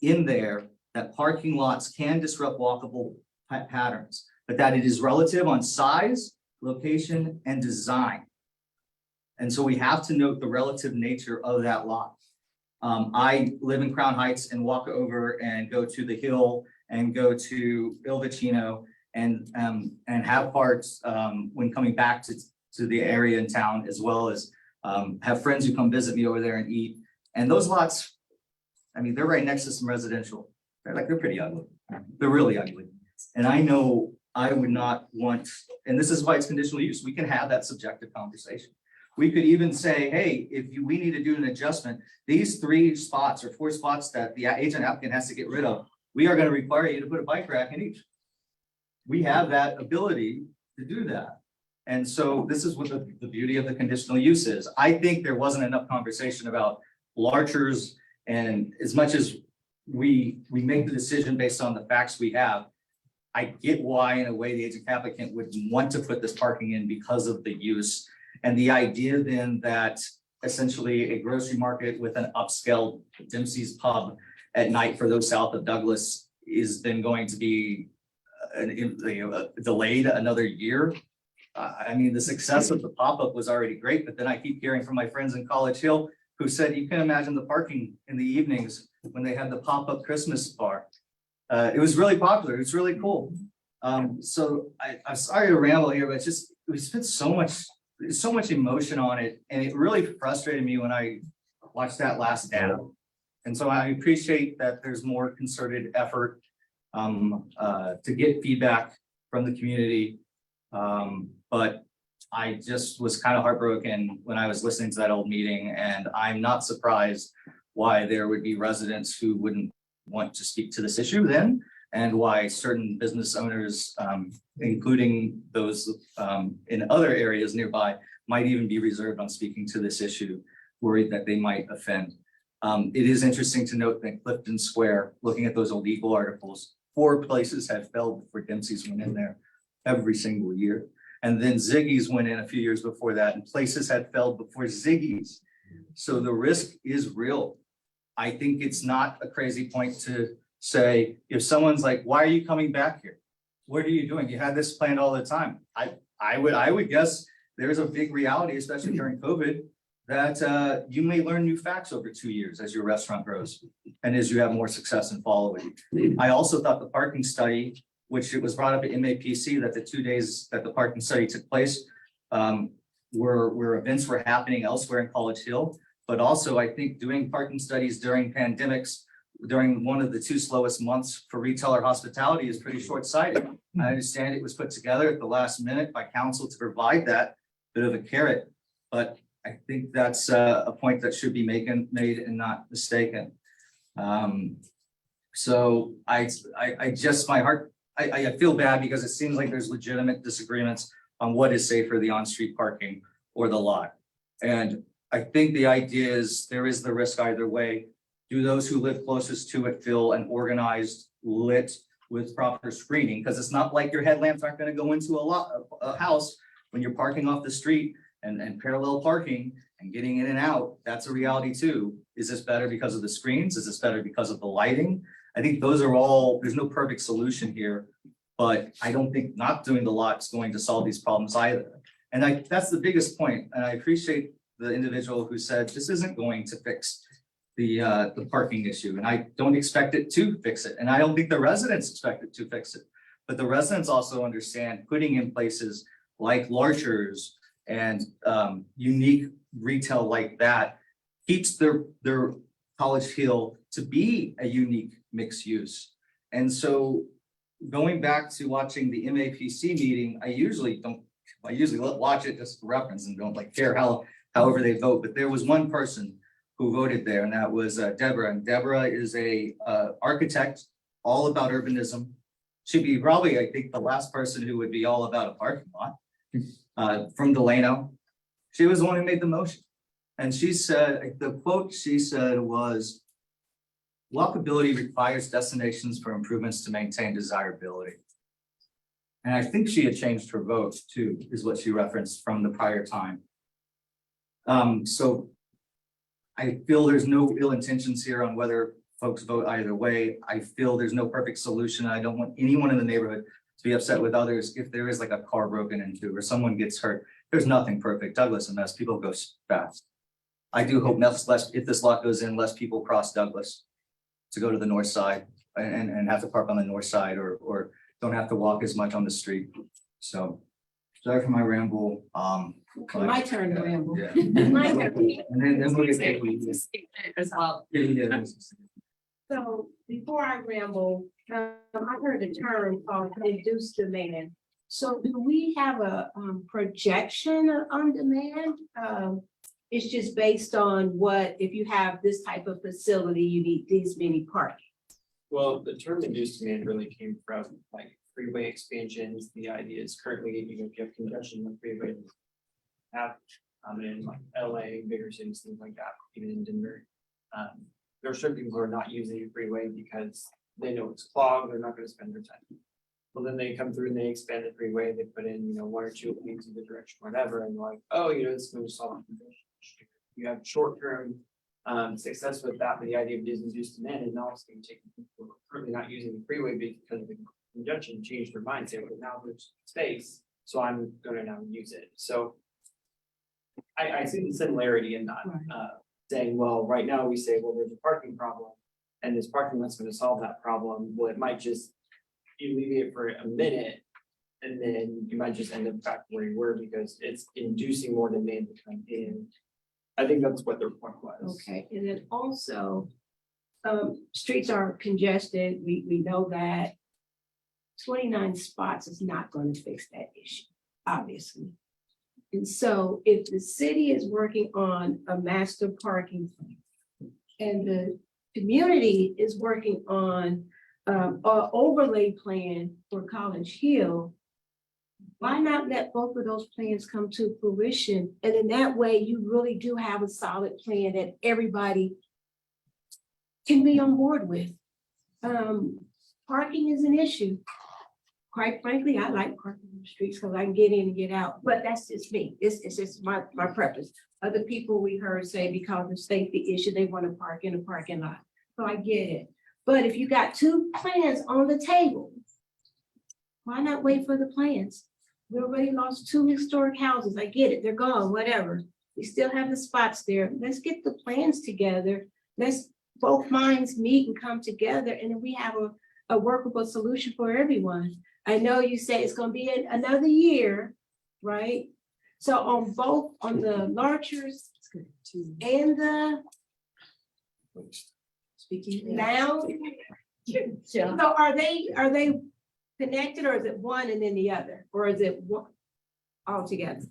in there that parking lots can disrupt walkable patterns, but that it is relative on size, location, and design. And so we have to note the relative nature of that lot. I live in Crown Heights and walk over and go to the Hill and go to Il Vicino and have parts when coming back to the area in town, as well as have friends who come visit me over there and eat. And those lots, I mean, they're right next to some residential. They're pretty ugly. They're really ugly. And I know I would not want, and this is why it's conditional use. We can have that subjective conversation. We could even say, hey, we need to do an adjustment, these 3 spots or 4 spots that the agent applicant has to get rid of, we are going to require you to put a bike rack in each. We have that ability to do that. And so this is what the beauty of the conditional use is. I think there wasn't enough conversation about larchers, and as much as we make the decision based on the facts we have, I get why in a way the agent applicant would want to put this parking in because of the use. And the idea then that essentially a grocery market with an upscale Dempsey's pub at night for those south of Douglas is then going to be delayed another year. I mean, the success of the pop-up was already great, but then I keep hearing from my friends in College Hill, who said, you can imagine the parking in the evenings when they had the pop-up Christmas bar. It was really popular. It was really cool. So I'm sorry to ramble here, but it's just, we spent so much emotion on it, and it really frustrated me when I watched that last data. And so I appreciate that there's more concerted effort to get feedback from the community. But I just was kind of heartbroken when I was listening to that old meeting, and I'm not surprised why there would be residents who wouldn't want to speak to this issue then, and why certain business owners, including those in other areas nearby, might even be reserved on speaking to this issue, worried that they might offend. It is interesting to note that Clifton Square, looking at those old Eagle articles, 4 places had failed before Dempsey's went in there every single year. And then Ziggy's went in a few years before that, and places had failed before Ziggy's. So the risk is real. I think it's not a crazy point to say, if someone's like, why are you coming back here? What are you doing? You had this planned all the time. I would guess there's a big reality, especially during COVID, that you may learn new facts over 2 years as your restaurant grows and as you have more success and following. I also thought the parking study, which it was brought up at MAPC, that the 2 days that the parking study took place where events were happening elsewhere in College Hill. But also, I think doing parking studies during pandemics, during one of the 2 slowest months for retail or hospitality is pretty short-sighted. I understand it was put together at the last minute by council to provide that bit of a carrot, but I think that's a point that should be made and not mistaken. So I just, my heart, I feel bad because it seems like there's legitimate disagreements on what is safer, the on-street parking or the lot. And I think the idea is there is the risk either way. Do those who live closest to it feel an organized, lit with proper screening? Because it's not like your headlamps aren't going to go into a house when you're parking off the street and parallel parking and getting in and out. That's a reality too. Is this better because of the screens? Is this better because of the lighting? I think those are all, there's no perfect solution here, but I don't think not doing the lot is going to solve these problems either. And that's the biggest point. And I appreciate the individual who said this isn't going to fix the parking issue. And I don't expect it to fix it. And I don't think the residents expect it to fix it. But the residents also understand putting in places like Larchers and unique retail like that keeps their College Hill to be a unique mixed use. And so going back to watching the MAPC meeting, I usually watch it just for reference and don't like care however they vote. But there was one person who voted there, and that was Deborah. And Deborah is a architect all about urbanism. She'd be probably, I think, the last person who would be all about a parking lot from Delano. She was the one who made the motion. And she said, the quote she said was, walkability requires destinations for improvements to maintain desirability. And I think she had changed her vote too, is what she referenced from the prior time. So I feel there's no ill intentions here on whether folks vote either way. I feel there's no perfect solution. I don't want anyone in the neighborhood to be upset with others if there is like a car broken into or someone gets hurt. There's nothing perfect. Douglas a mess, people go fast. I do hope less, if this lot goes in, less people cross Douglas to go to the north side and have to park on the north side or don't have to walk as much on the street. So sorry for my ramble.
My turn to ramble.
Yeah.
My turn.
And then we'll get
as well.
So before I ramble, I heard a term called induced demand. So do we have a projection on demand? It's just based on what, if you have this type of facility, you need these many parking.
Well, the term induced demand really came from like freeway expansions. The idea is currently, if you have congestion on the freeway, have in like LA, bigger cities, things like that, even in Denver. There are certain people who are not using the freeway because they know it's clogged, they're not going to spend their time. Well, then they come through and they expand the freeway, they put in, 1 or 2 lanes in the direction, whatever, and like, oh, it's going to solve congestion. You have short-term success with that, but the idea of induced demand is now it's going to take people who are currently not using the freeway because of the congestion, change their mindset, but now there's space, so I'm going to now use it. So I see the similarity in that.
saying, well, right now we say, well, there's a parking problem. And this parking lot's gonna solve that problem. Well, it might just alleviate for a minute. And then you might just end up back where you were because it's inducing more demand to come in. I think that's what their point was.
Okay, and then also, streets are congested, we know that. 29 spots is not going to fix that issue, obviously. And so if the city is working on a master parking plan and the community is working on an overlay plan for College Hill, why not let both of those plans come to fruition? And in that way, you really do have a solid plan that everybody can be on board with. Parking is an issue. Quite frankly, I like parking on the streets because I can get in and get out, but that's just me. It's just my preference. Other people we heard say because of safety issue, they want to park in a parking lot. So I get it. But if you got two plans on the table, why not wait for the plans? We already lost 2 historic houses. I get it. They're gone, whatever. We still have the spots there. Let's get the plans together. Let's both minds meet and come together and then we have a workable solution for everyone. I know you say it's gonna be another year, right? So on both, on the Larchers and the speaking now. So are they connected or is it one and then the other? Or is it one all together?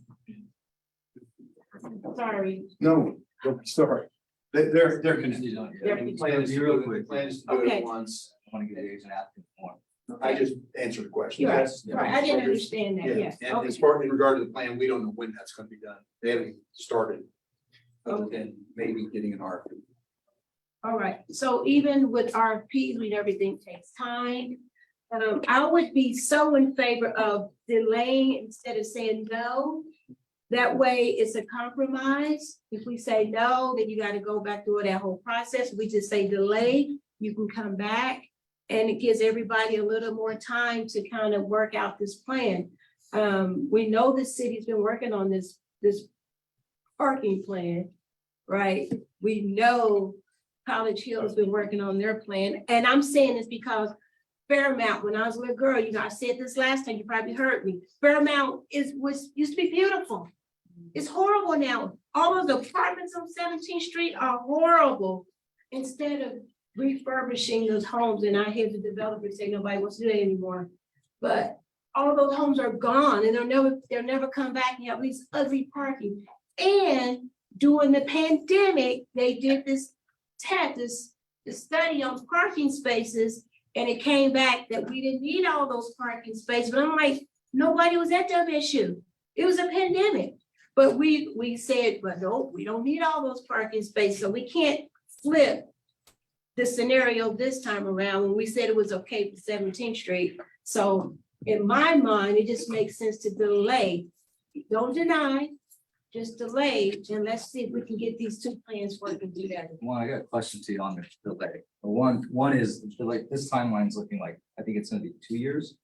Sorry.
No, don't be sorry. They're connected.
Plans, real quick.
Plans to do it
Okay.
once.
I want to get the agent applicant form.
I just answered the question.
You're right,
Yes.
right. I didn't understand that, yes.
And as
Okay.
far in regard to the plan, we don't know when that's gonna be done. They haven't started. Other
Okay.
than maybe getting an RFP.
All right, so even with RFPs, when everything takes time, I would be so in favor of delaying instead of saying no. That way it's a compromise. If we say no, then you gotta go back through that whole process. We just say delay, you can come back. And it gives everybody a little more time to kind of work out this plan. We know the city's been working on this parking plan, right? We know College Hill has been working on their plan, and I'm saying this because Fairmount, when I was a little girl, you know, I said this last time, you probably heard me. Fairmount used to be beautiful. It's horrible now. All of the apartments on 17th Street are horrible. Instead of refurbishing those homes, and I hear the developers say nobody wants to do that anymore. But all of those homes are gone and they'll never come back and have these ugly parking. And during the pandemic, they did this study on parking spaces, and it came back that we didn't need all those parking spaces. But I'm like, nobody was at WSU. It was a pandemic. But we said, but no, we don't need all those parking spaces. So we can't flip the scenario this time around when we said it was okay for 17th Street. So in my mind, it just makes sense to delay. Don't deny, just delay, and let's see if we can get these two plans working together.
Well, I got a question to you on the delay. One is, like, this timeline's looking like, I think it's gonna be 2 years.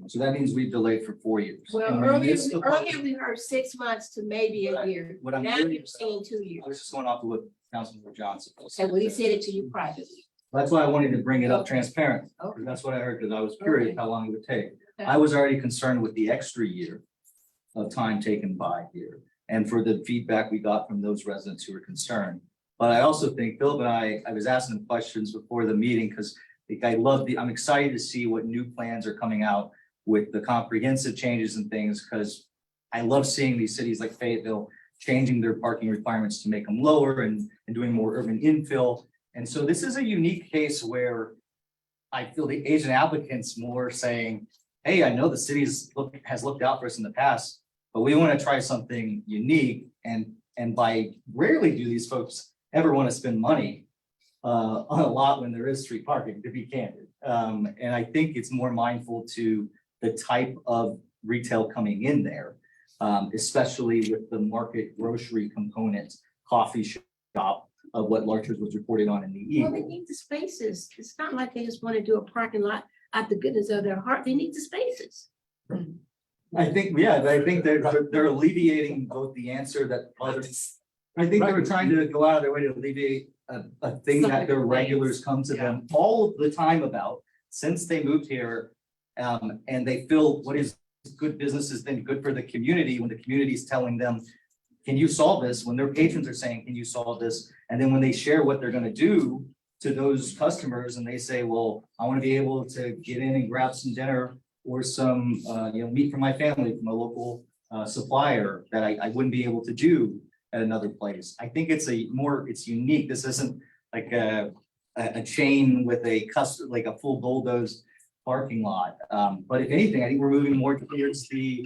So that means we've delayed for 4 years.
Well,
And
earlier we heard 6 months to maybe a year.
What I'm
Now
really-
you're saying 2 years.
I was just going off of what Councilman Johnson said.
And when he said it to you privately.
That's why I wanted to bring it up
Okay.
transparent.
Okay.
That's what I heard, because I was curious
Okay.
how long it would take.
Okay.
I was already concerned with the extra year of time taken by here, and for the feedback we got from those residents who were concerned. But I also think Philip and I was asking questions before the meeting, because I'm excited to see what new plans are coming out with the comprehensive changes and things, because I love seeing these cities like Fayetteville changing their parking requirements to make them lower and doing more urban infill. And so this is a unique case where I feel the agent applicants more saying, hey, I know the city's has looked out for us in the past, but we want to try something unique. And by rarely do these folks ever want to spend money on a lot when there is street parking, to be candid. And I think it's more mindful to the type of retail coming in there, especially with the market grocery component, coffee shop of what Larchers was reporting on in the
Well, they
Eagle.
need the spaces. It's not like they just want to do a parking lot out the goodness of their heart. They need the spaces.
I think, yeah, I think they're alleviating both the answer that others I think they were trying to go out of their way to alleviate a thing that their regulars come to them all the time about since they moved here. And they feel what is good business has been good for the community when the community is telling them, can you solve this? When their patrons are saying, can you solve this? And then when they share what they're gonna do to those customers and they say, well, I wanna be able to get in and grab some dinner or some, meat from my family from a local supplier that I wouldn't be able to do at another place. I think it's it's unique. This isn't like a chain with a custom, like a full bulldoze parking lot. But if anything, I think we're moving more towards the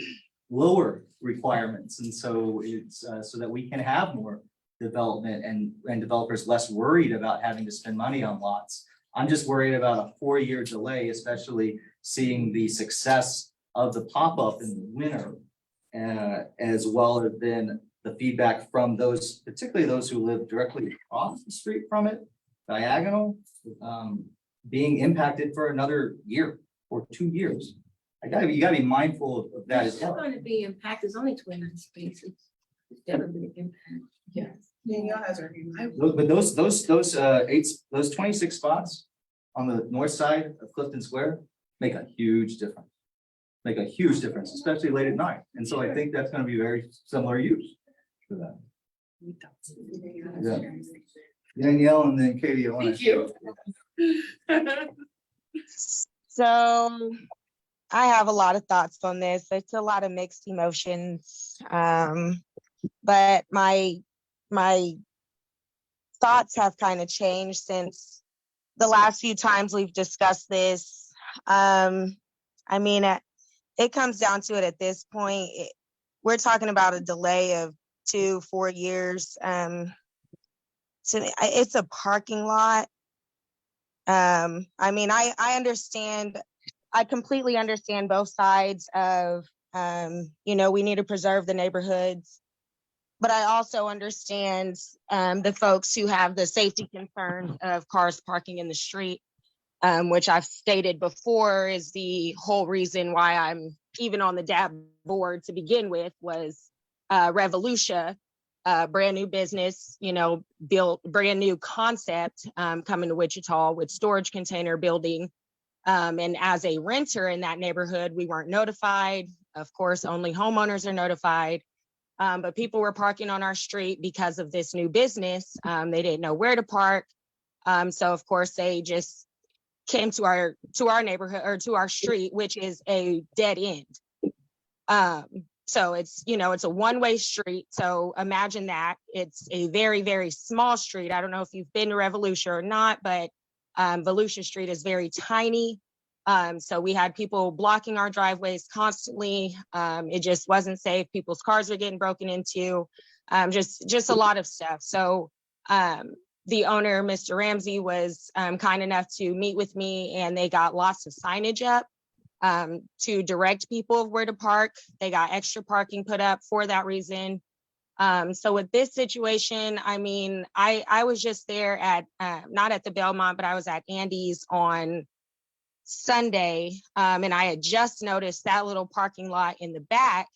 lower requirements. And so it's so that we can have more development and developers less worried about having to spend money on lots. I'm just worried about a 4-year delay, especially seeing the success of the pop-up in the winter, as well as then the feedback from those, particularly those who live directly across the street from it, diagonal, being impacted for another year or 2 years. You gotta be mindful of that as
They're
well.
going to be impacted, it's only 29 spaces. It's definitely impact.
Yes.
But those 26 spots on the north side of Clifton Square make a huge difference. Make a huge difference, especially late at night. And so I think that's gonna be very similar use for that. Yeah. Danielle and then Katie, I want to.
So I have a lot of thoughts on this. It's a lot of mixed emotions. But my thoughts have kind of changed since the last few times we've discussed this. I mean, it comes down to it at this point. We're talking about a delay of 2-4 years. It's a parking lot. I mean, I understand, I completely understand both sides of, we need to preserve the neighborhoods. But I also understand the folks who have the safety concern of cars parking in the street, which I've stated before is the whole reason why I'm even on the DAB board to begin with was Revolution, brand new business, built brand new concept coming to Wichita with storage container building. And as a renter in that neighborhood, we weren't notified. Of course, only homeowners are notified. But people were parking on our street because of this new business. They didn't know where to park. So of course they just came to our neighborhood or to our street, which is a dead end. So it's, it's a one-way street. So imagine that it's a very, very small street. I don't know if you've been to Revolution or not, but Volusia Street is very tiny. So we had people blocking our driveways constantly. It just wasn't safe. People's cars were getting broken into, just a lot of stuff. So the owner, Mr. Ramsey, was kind enough to meet with me, and they got lots of signage up to direct people of where to park. They got extra parking put up for that reason. So with this situation, I mean, I was just there at, not at the Belmont, but I was at Andy's on Sunday, and I had just noticed that little parking lot in the back,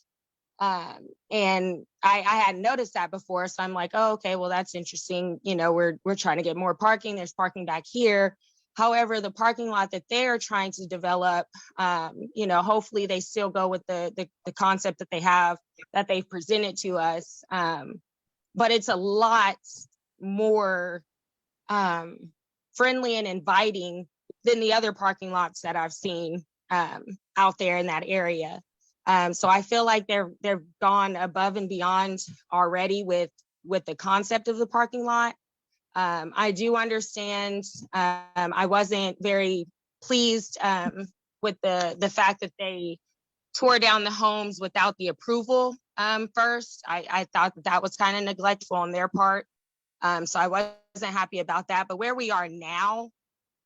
and I hadn't noticed that before. So I'm like, oh, okay, well, that's interesting. We're trying to get more parking. There's parking back here. However, the parking lot that they're trying to develop, hopefully they still go with the concept that they have, that they've presented to us. But it's a lot more friendly and inviting than the other parking lots that I've seen out there in that area. So I feel like they've gone above and beyond already with the concept of the parking lot. I do understand. I wasn't very pleased with the fact that they tore down the homes without the approval first. I thought that was kind of neglectful on their part. So I wasn't happy about that. But where we are now,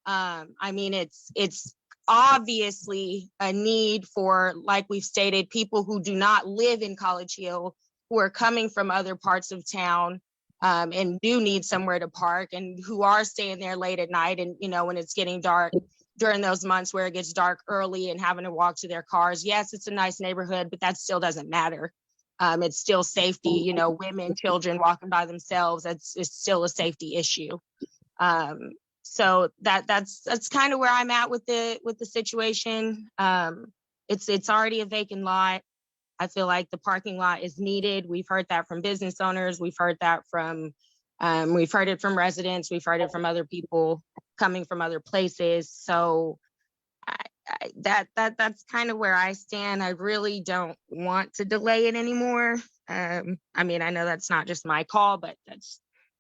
I mean, it's obviously a need for, like we've stated, people who do not live in College Hill, who are coming from other parts of town, and do need somewhere to park, and who are staying there late at night, and when it's getting dark during those months where it gets dark early and having to walk to their cars. Yes, it's a nice neighborhood, but that still doesn't matter. It's still safety, you know, women, children walking by themselves, it's still a safety issue. So that's kind of where I'm at with the situation. It's already a vacant lot. I feel like the parking lot is needed. We've heard that from business owners. We've heard that from, we've heard it from residents. We've heard it from other people coming from other places. So that's kind of where I stand. I really don't want to delay it anymore. I mean, I know that's not just my call, but that's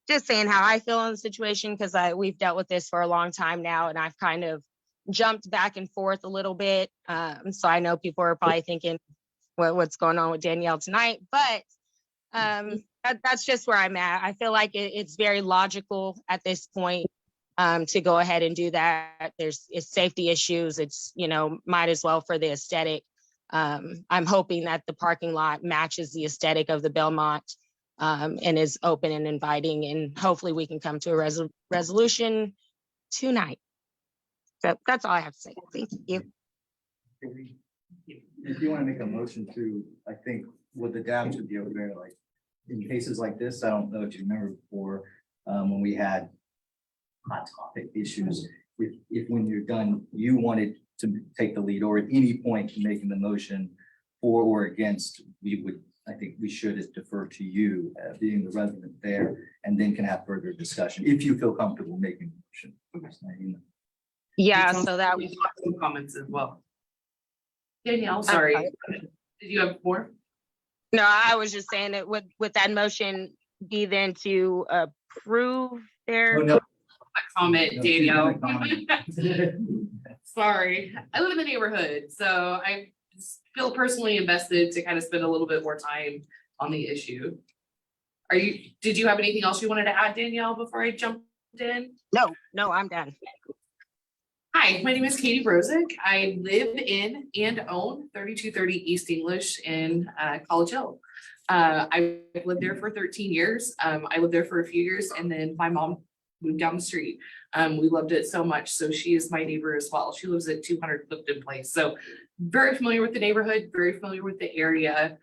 just saying how I feel in the situation, because we've dealt with this for a long time now, and I've kind of jumped back and forth a little bit. So I know people are probably thinking, what's going on with Danielle tonight? But that's just where I'm at. I feel like it's very logical at this point to go ahead and do that. It's safety issues. It's, you know, might as well for the aesthetic. I'm hoping that the parking lot matches the aesthetic of the Belmont and is open and inviting, and hopefully we can come to a resolution tonight. So that's all I have to say. Thank you.
If you want to make a motion to, I think what the DAB should be able to do, like in cases like this, I don't know if you remember before, when we had hot topic issues, if when you're done, you wanted to take the lead, or at any point making the motion for or against, I think we should defer to you, being the resident there, and then can have further discussion if you feel comfortable making the motion.
Yeah, so that was
some comments as well. Danielle, sorry. Did you have more?
No, I was just saying that would that motion be then to approve their?
Oh, no.
Comment,
No,
Danielle.
comment.
Sorry, I live in the neighborhood, so I feel personally invested to kind of spend a little bit more time on the issue. Did you have anything else you wanted to add, Danielle, before I jumped in?
No, I'm done.
Hi, my name is Katie Brozek. I live in and own 3230 East English in College Hill. I've lived there for 13 years. I lived there for a few years, and then my mom moved down the street. We loved it so much, so she is my neighbor as well. She lives at 200 Clifton Place, so very familiar with the neighborhood, very familiar with the area.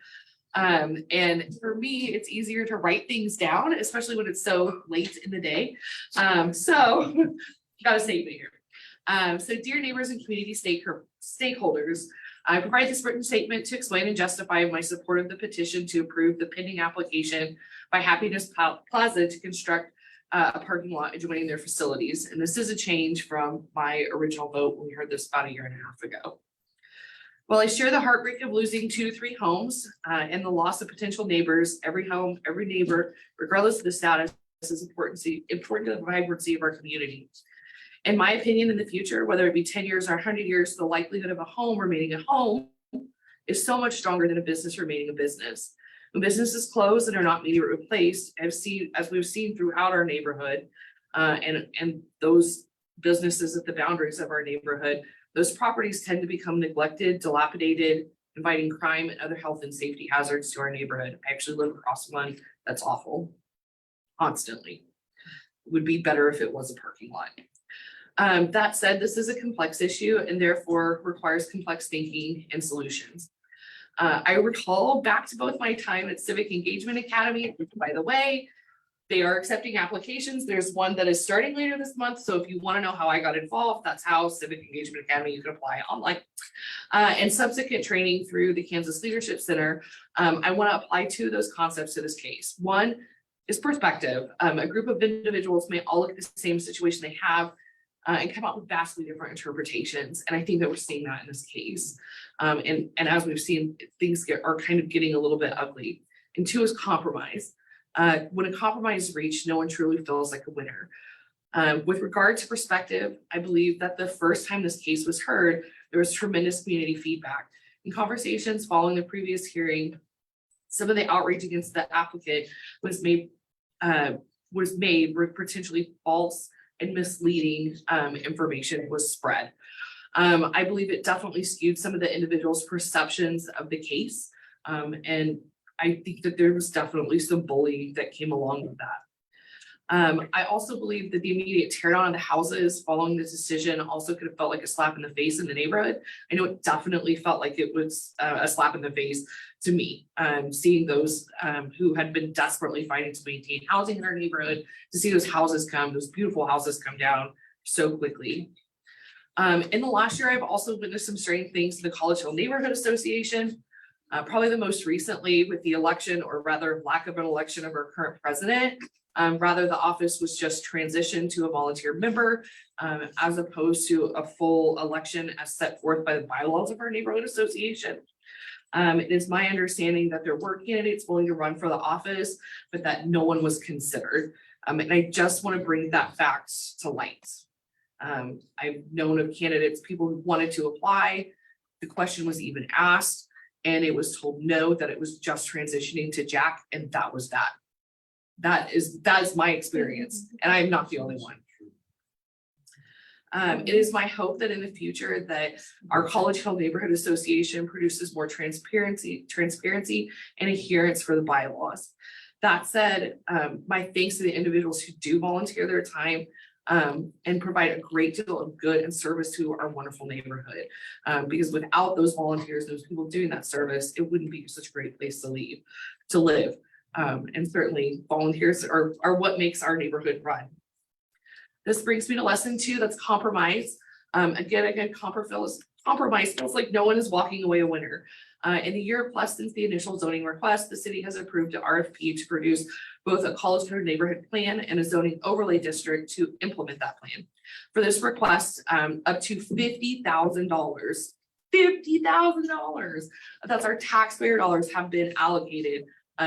And for me, it's easier to write things down, especially when it's so late in the day. So gotta save it here. So dear neighbors and community stakeholders, I provide this written statement to explain and justify my support of the petition to approve the pending application by Happiness Plaza to construct a parking lot adjoining their facilities. And this is a change from my original vote when we heard this about a year and a half ago. While I share the heartbreak of losing 2 to 3 homes and the loss of potential neighbors, every home, every neighbor, regardless of the status, is important to the vibrancy of our community. In my opinion, in the future, whether it be 10 years or 100 years, the likelihood of a home remaining a home is so much stronger than a business remaining a business. When businesses close and are not immediately replaced, as we've seen throughout our neighborhood, and those businesses at the boundaries of our neighborhood, those properties tend to become neglected, dilapidated, inviting crime and other health and safety hazards to our neighborhood. I actually live across one that's awful constantly. It would be better if it was a parking lot. That said, this is a complex issue and therefore requires complex thinking and solutions. I recall back to both my time at Civic Engagement Academy, which, by the way, they are accepting applications. There's one that is starting later this month. So if you want to know how I got involved, that's how Civic Engagement Academy, you can apply online. And subsequent training through the Kansas Leadership Center. I want to apply 2 of those concepts to this case. One is perspective. A group of individuals may all look at the same situation they have and come up with vastly different interpretations. And I think that we're seeing that in this case. And as we've seen, things are kind of getting a little bit ugly. And 2 is compromise. When a compromise is reached, no one truly feels like a winner. With regard to perspective, I believe that the first time this case was heard, there was tremendous community feedback. In conversations following the previous hearing, some of the outrage against the applicant was made with potentially false and misleading information was spread. I believe it definitely skewed some of the individuals' perceptions of the case. And I think that there was definitely some bullying that came along with that. I also believe that the immediate tear down of the houses following the decision also could have felt like a slap in the face in the neighborhood. I know it definitely felt like it was a slap in the face to me, seeing those who had been desperately fighting to maintain housing in our neighborhood, to see those beautiful houses come down so quickly. In the last year, I've also witnessed some strange things in the College Hill Neighborhood Association. Probably the most recently with the election, or rather lack of an election, of our current president. Rather, the office was just transitioned to a volunteer member, as opposed to a full election as set forth by the bylaws of our neighborhood association. It is my understanding that there were candidates willing to run for the office, but that no one was considered. And I just want to bring that fact to light. I've known of candidates, people who wanted to apply. The question was even asked, and it was told no, that it was just transitioning to Jack, and that was that. That is my experience, and I'm not the only one. It is my hope that in the future that our College Hill Neighborhood Association produces more transparency and adherence for the bylaws. That said, my thanks to the individuals who do volunteer their time and provide a great deal of good and service to our wonderful neighborhood. Because without those volunteers, those people doing that service, it wouldn't be such a great place to live. And certainly volunteers are what makes our neighborhood run. This brings me to lesson 2, that's compromise. Again, compromise feels like no one is walking away a winner. In the year plus since the initial zoning request, the city has approved an RFP to produce both a College Hill neighborhood plan and a zoning overlay district to implement that plan. For this request, up to $50,000, $50,000, that's our taxpayer dollars, have been allocated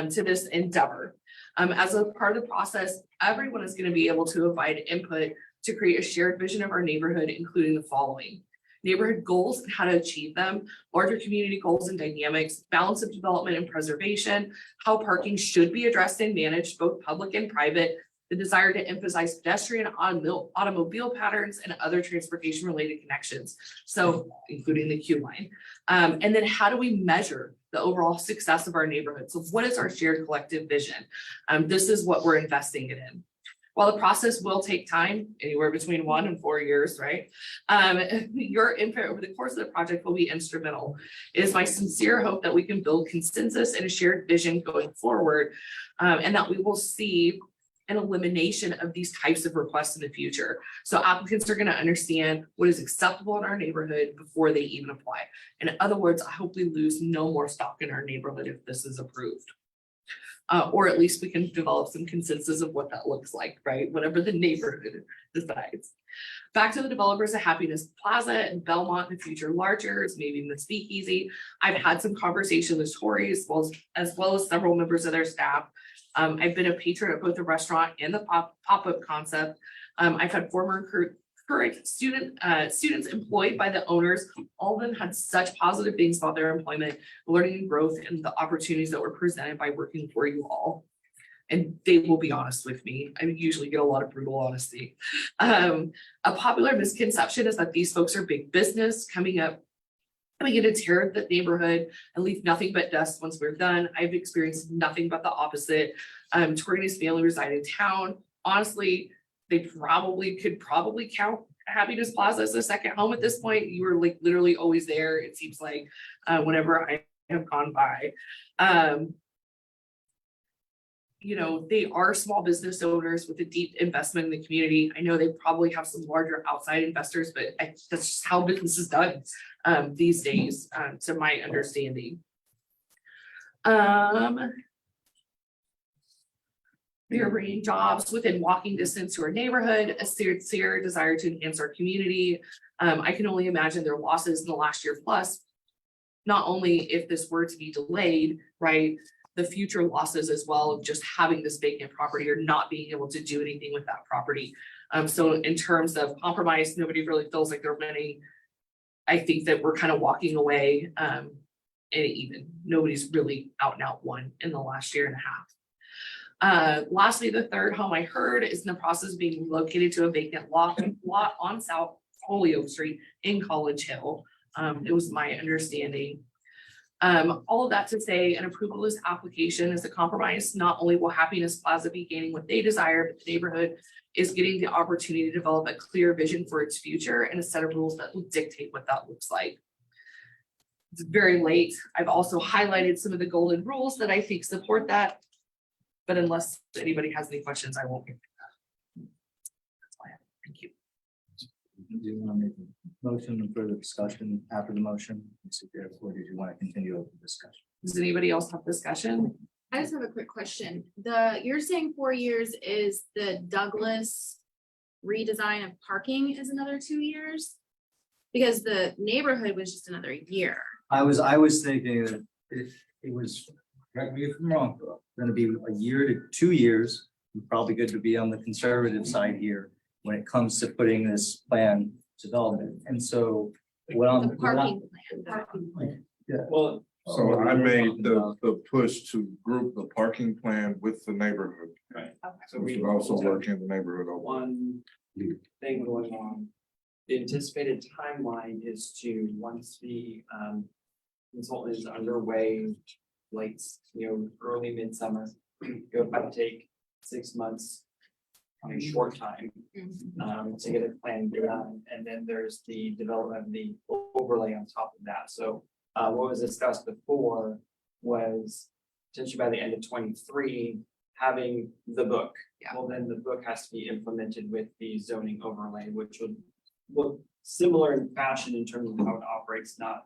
to this endeavor. As a part of the process, everyone is going to be able to provide input to create a shared vision of our neighborhood, including the following: neighborhood goals and how to achieve them, larger community goals and dynamics, balance of development and preservation, how parking should be addressed and managed, both public and private, the desire to emphasize pedestrian automobile patterns and other transportation related connections, so including the queue line. And then how do we measure the overall success of our neighborhood? So what is our shared collective vision? This is what we're investing it in. While the process will take time, anywhere between 1 and 4 years, right? Your input over the course of the project will be instrumental. It is my sincere hope that we can build consensus and a shared vision going forward, and that we will see an elimination of these types of requests in the future. So applicants are going to understand what is acceptable in our neighborhood before they even apply. In other words, I hope we lose no more stock in our neighborhood if this is approved. Or at least we can develop some consensus of what that looks like, right? Whatever the neighborhood decides. Back to the developers of Happiness Plaza and Belmont, the future largers, maybe even the Speakeasy. I've had some conversations with Tori as well as several members of their staff. I've been a patron of both the restaurant and the pop-up concept. I've had former current students employed by the owners. All of them had such positive things about their employment, learning and growth, and the opportunities that were presented by working for you all. And they will be honest with me. I usually get a lot of brutal honesty. A popular misconception is that these folks are big business coming in to tear the neighborhood and leave nothing but dust once we're done. I've experienced nothing but the opposite. Tori and his family reside in town. Honestly, they could probably count Happiness Plaza as a second home at this point. You were like literally always there, it seems like, whenever I have gone by. You know, they are small business owners with a deep investment in the community. I know they probably have some larger outside investors, but that's just how business is done these days, to my understanding. They are bringing jobs within walking distance to our neighborhood, a sincere desire to enhance our community. I can only imagine their losses in the last year plus, not only if this were to be delayed, right? The future losses as well of just having this vacant property or not being able to do anything with that property. So in terms of compromise, nobody really feels like they're winning. I think that we're kind of walking away, and even nobody's really out and out won in the last year and a half. Lastly, the third home I heard is in the process of being relocated to a vacant lot on South Holyoke Street in College Hill. It was my understanding. All of that to say, an approval of this application is a compromise. Not only will Happiness Plaza be gaining what they desire, but the neighborhood is getting the opportunity to develop a clear vision for its future and a set of rules that will dictate what that looks like. It's very late. I've also highlighted some of the golden rules that I think support that. But unless anybody has any questions, I won't. That's all I have. Thank you.
Do you want to make a motion and further discussion after the motion? Or did you want to continue with the discussion?
Does anybody else have discussion?
I just have a quick question. You're saying 4 years is the Douglas redesign of parking is another 2 years? Because the neighborhood was just another year.
I was thinking that if it was, correct me if I'm wrong, gonna be a year to 2 years, probably good to be on the conservative side here when it comes to putting this plan development. And so
The parking plan.
Yeah.
Well. So I made the push to group the parking plan with the neighborhood.
Right.
So we should also work in the neighborhood.
One thing going on. The anticipated timeline is to, once the consultant is underway, late, early midsummer, go about take 6 months on a short time to get a plan done. And then there's the development of the overlay on top of that. So what was discussed before was potentially by the end of 23, having the book. Well, then the book has to be implemented with the zoning overlay, which would look similar in fashion in terms of how it operates, not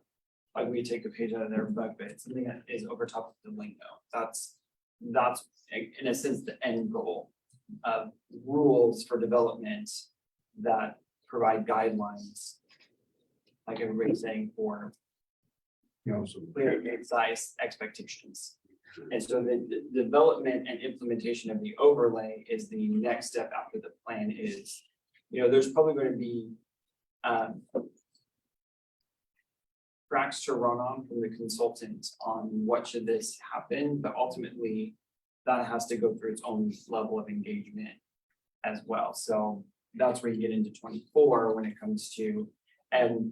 like we take a page out of their book, but it's something that is over top of the lingo. That's in a sense the end goal of rules for development that provide guidelines, like everybody's saying, for clear, concise expectations. And so the development and implementation of the overlay is the next step after the plan is, there's probably going to be tracks to run on from the consultant on what should this happen, but ultimately that has to go through its own level of engagement as well. So that's where you get into 24 when it comes to, and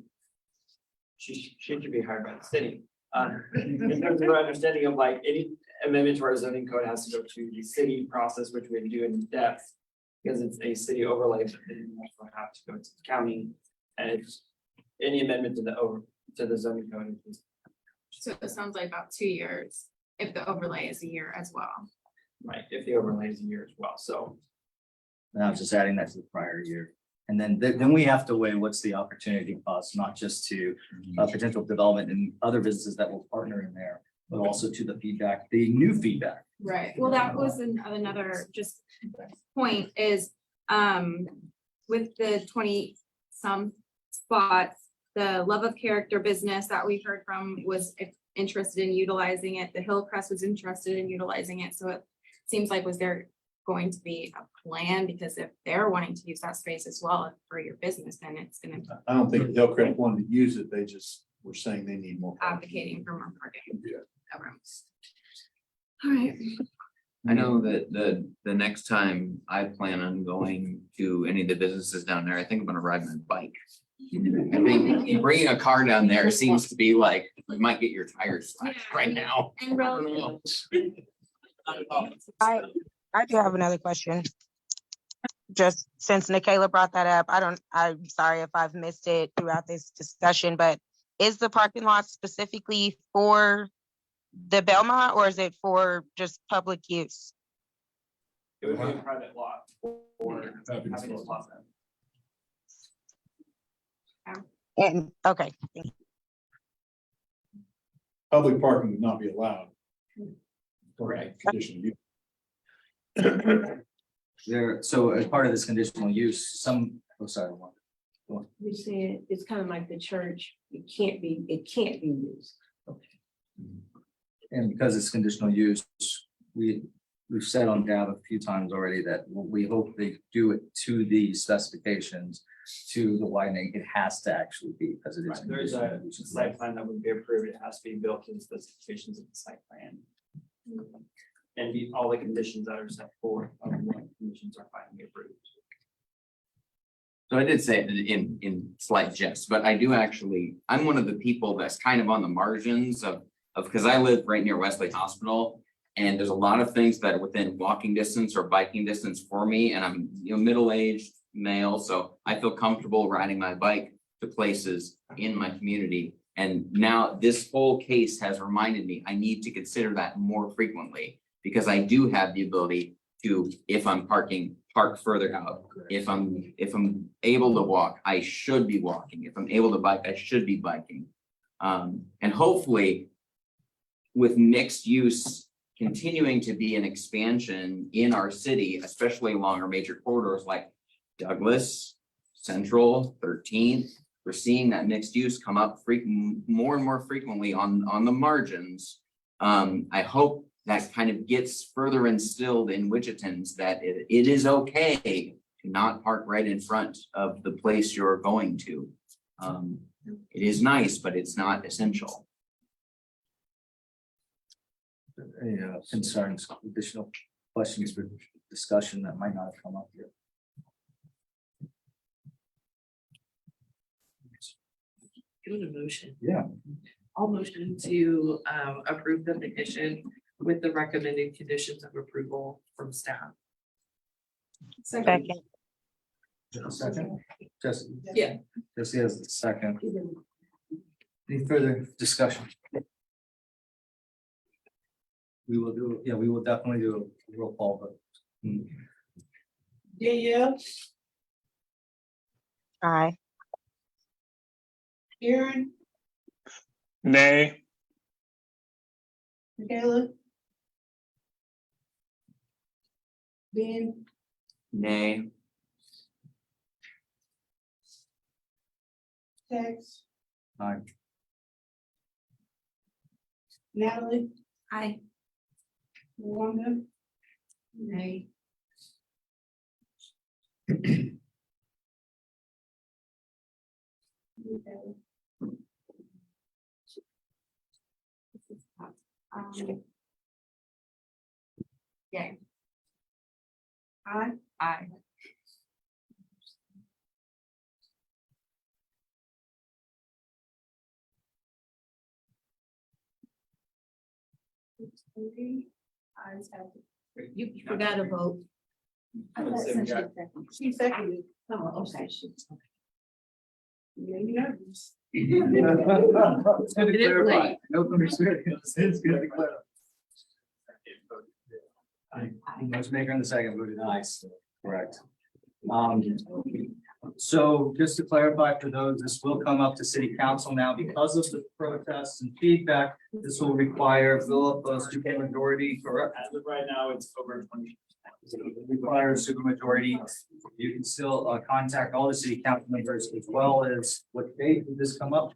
she should be hired by the city. In terms of our understanding of like any amendment to our zoning code has to go to the city process, which we do in depth because it's a city overlay, but then you also have to go to the county. And it's any amendment to the zoning code is.
So it sounds like about 2 years, if the overlay is a year as well.
Right, if the overlay is a year as well, so.
And I was just adding that to the prior year. And then we have to weigh what's the opportunity cost, not just to potential development and other businesses that will partner in there, but also to the feedback, the new feedback.
Right, well, that was another just point is, with the 20 some spots, the Love of Character business that we heard from was interested in utilizing it. The Hillcrest was interested in utilizing it. So it seems like, was there going to be a plan? Because if they're wanting to use that space as well for your business, then it's gonna.
I don't think Hillcrest wanted to use it. They just were saying they need more.
Advocating for more parking.
Yeah.
All right.
I know that the next time I plan on going to any of the businesses down there, I think I'm gonna ride my bike. I think bringing a car down there seems to be like, you might get your tires slashed right now.
And relative.
I do have another question. Just since Nikayla brought that up, I'm sorry if I've missed it throughout this discussion, but is the parking lot specifically for the Belmont or is it for just public use?
It would be a private lot for Happiness Plaza.
And, okay.
Public parking would not be allowed.
Correct.
Conditional use.
So as part of this conditional use, sorry.
We said it's kind of like the church, it can't be used.
And because it's conditional use, we've said on DAB a few times already that we hope they do it to the specifications, to the widening. It has to actually be because it is.
There's a site plan that would be approved. It has to be built to the specifications of the site plan. And meet all the conditions that are set forth of what conditions are finally approved.
So I did say it in slight jest, but I do actually, I'm one of the people that's kind of on the margins of because I live right near Wesley Hospital. And there's a lot of things that are within walking distance or biking distance for me, and I'm, middle-aged male, so I feel comfortable riding my bike to places in my community. And now this whole case has reminded me, I need to consider that more frequently, because I do have the ability to, if I'm parking, park further out. If I'm able to walk, I should be walking. If I'm able to bike, I should be biking. And hopefully with mixed use continuing to be an expansion in our city, especially along our major corridors like Douglas, Central, 13th, we're seeing that mixed use come up more and more frequently on the margins. I hope that kind of gets further instilled in Wichitans that it is okay to not park right in front of the place you're going to. It is nice, but it's not essential.
Any concerns, additional questions for discussion that might not have come up here?
Doing a motion.
Yeah.
I'll motion to approve the petition with the recommended conditions of approval from staff.
Second.
Second, Jesse.
Yeah.
Jesse has the second. Any further discussion? We will do, yeah, we will definitely do a roll call, but.
Yeah.
Aye.
Aaron,
Nay.
Michaela. Ben,
Nay.
Tex,
Aye.
Natalie,
Aye.
Wanda. Nay.
Yeah.
Aye.
You forgot to vote.
She seconded.
Oh, okay.
You made me nervous.
It's good to clarify. No experience. It's good to clarify. Motion maker in the second voted aye, so correct. So just to clarify for those, this will come up to city council now because of the protests and feedback. This will require Philip a supermajority, correct?
As of right now, it's over 20.
It requires supermajority. You can still contact all the city council members as well as what date did this come up?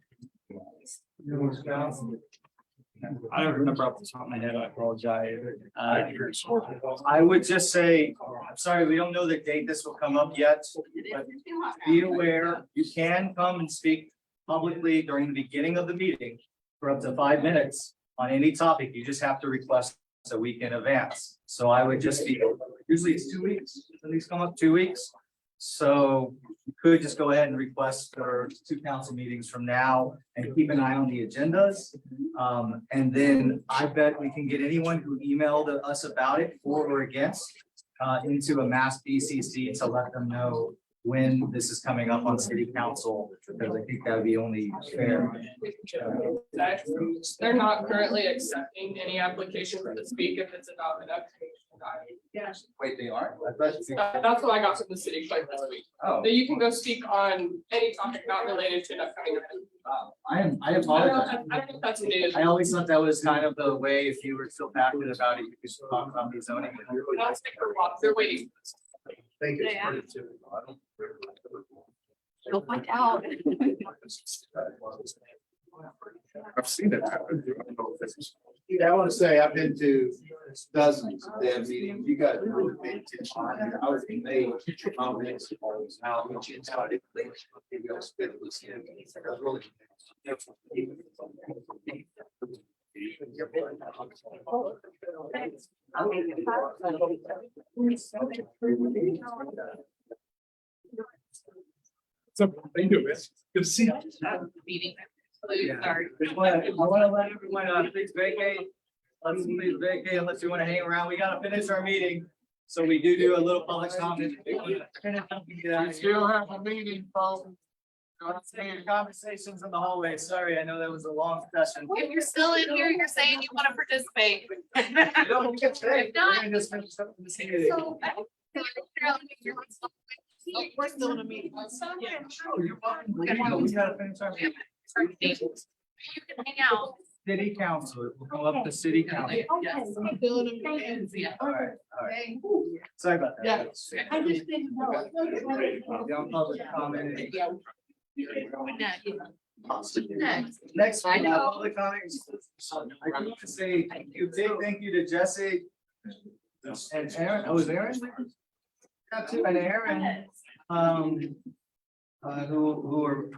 I don't remember off the top of my head, I apologize.
I would just say, I'm sorry, we don't know the date this will come up yet, but be aware, you can come and speak publicly during the beginning of the meeting for up to 5 minutes on any topic. You just have to request a week in advance. So I would just be, usually it's 2 weeks, at least come up 2 weeks. So you could just go ahead and request for 2 council meetings from now and keep an eye on the agendas. And then I bet we can get anyone who emailed us about it for or against into a mass BCC to let them know when this is coming up on city council, because I think that would be only fair.
They're not currently accepting any application for the speak if it's about an application.
Wait, they aren't?
That's what I got from the city clerk this week.
Oh.
That you can go speak on any topic not related to an upcoming event.
I apologize.
I don't know if that's news.
I always thought that was kind of the way, if you were still passionate about it, you could talk about the zoning.
I'll stick for walk. They're waiting.
Thank
you. You'll find out.
I've seen it happen. I don't know if this is-
Yeah, I want to say I've been to dozens of their meetings. You guys really paid attention. I was made comments on how much inside it. Maybe I'll spend it with him. I was really-
So, thank you, man. Good to see you.
Meeting. Sorry.
I wanna let everyone, please vacate. Let's please vacate unless you wanna hang around. We gotta finish our meeting. So we do a little public comment. We still have a meeting, folks. Conversations in the hallway. Sorry, I know that was a long session.
If you're still in here, you're saying you want to participate.
Don't get
If not,
We're just finished up this meeting.
so. We're still in a meeting. Yeah.
Oh, you're fine. We gotta finish our meeting.
You can hang out.
City council, we'll come up to city council.
Yes. Still in a meeting. Yeah.
All right.
Okay.
Sorry about
Yeah.
that.
I just didn't know.
Young public comment.
Next.
Next,
I know.
public comments. I want to say thank you, big thank you to Jesse. And Aaron, oh, was Aaron? Got to, and Aaron, who are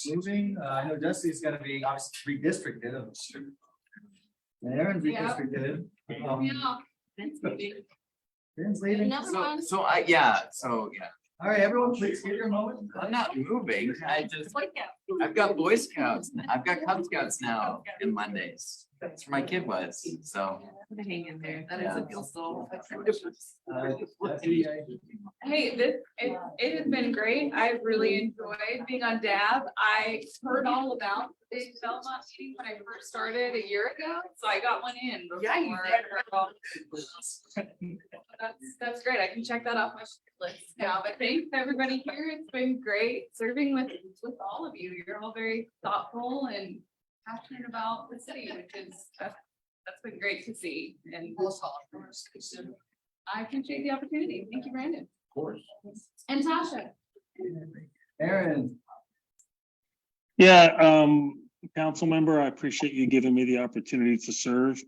moving, I know Jesse's gonna be obviously redistricted. And Aaron's redistricted. Aaron's leaving.
So yeah.
All right, everyone, please give your moment.
I'm not moving. I've got Boy Scouts. I've got Cub Scouts now in Mondays. That's where my kid was, so.
Hang in there. That is a feel so.
Hey, it has been great. I've really enjoyed being on DAB. I heard all about the big Belmont meeting when I first started a year ago, so I got one in.
Yeah, you
That's great. I can check that off my list now, but thanks to everybody here. It's been great serving with all of you. You're all very thoughtful and passionate about the city, which is, that's been great to see. And I appreciate the opportunity. Thank you, Brandon.
Of course.
And Tasha.
Aaron.
Yeah, council member, I appreciate you giving me the opportunity to serve.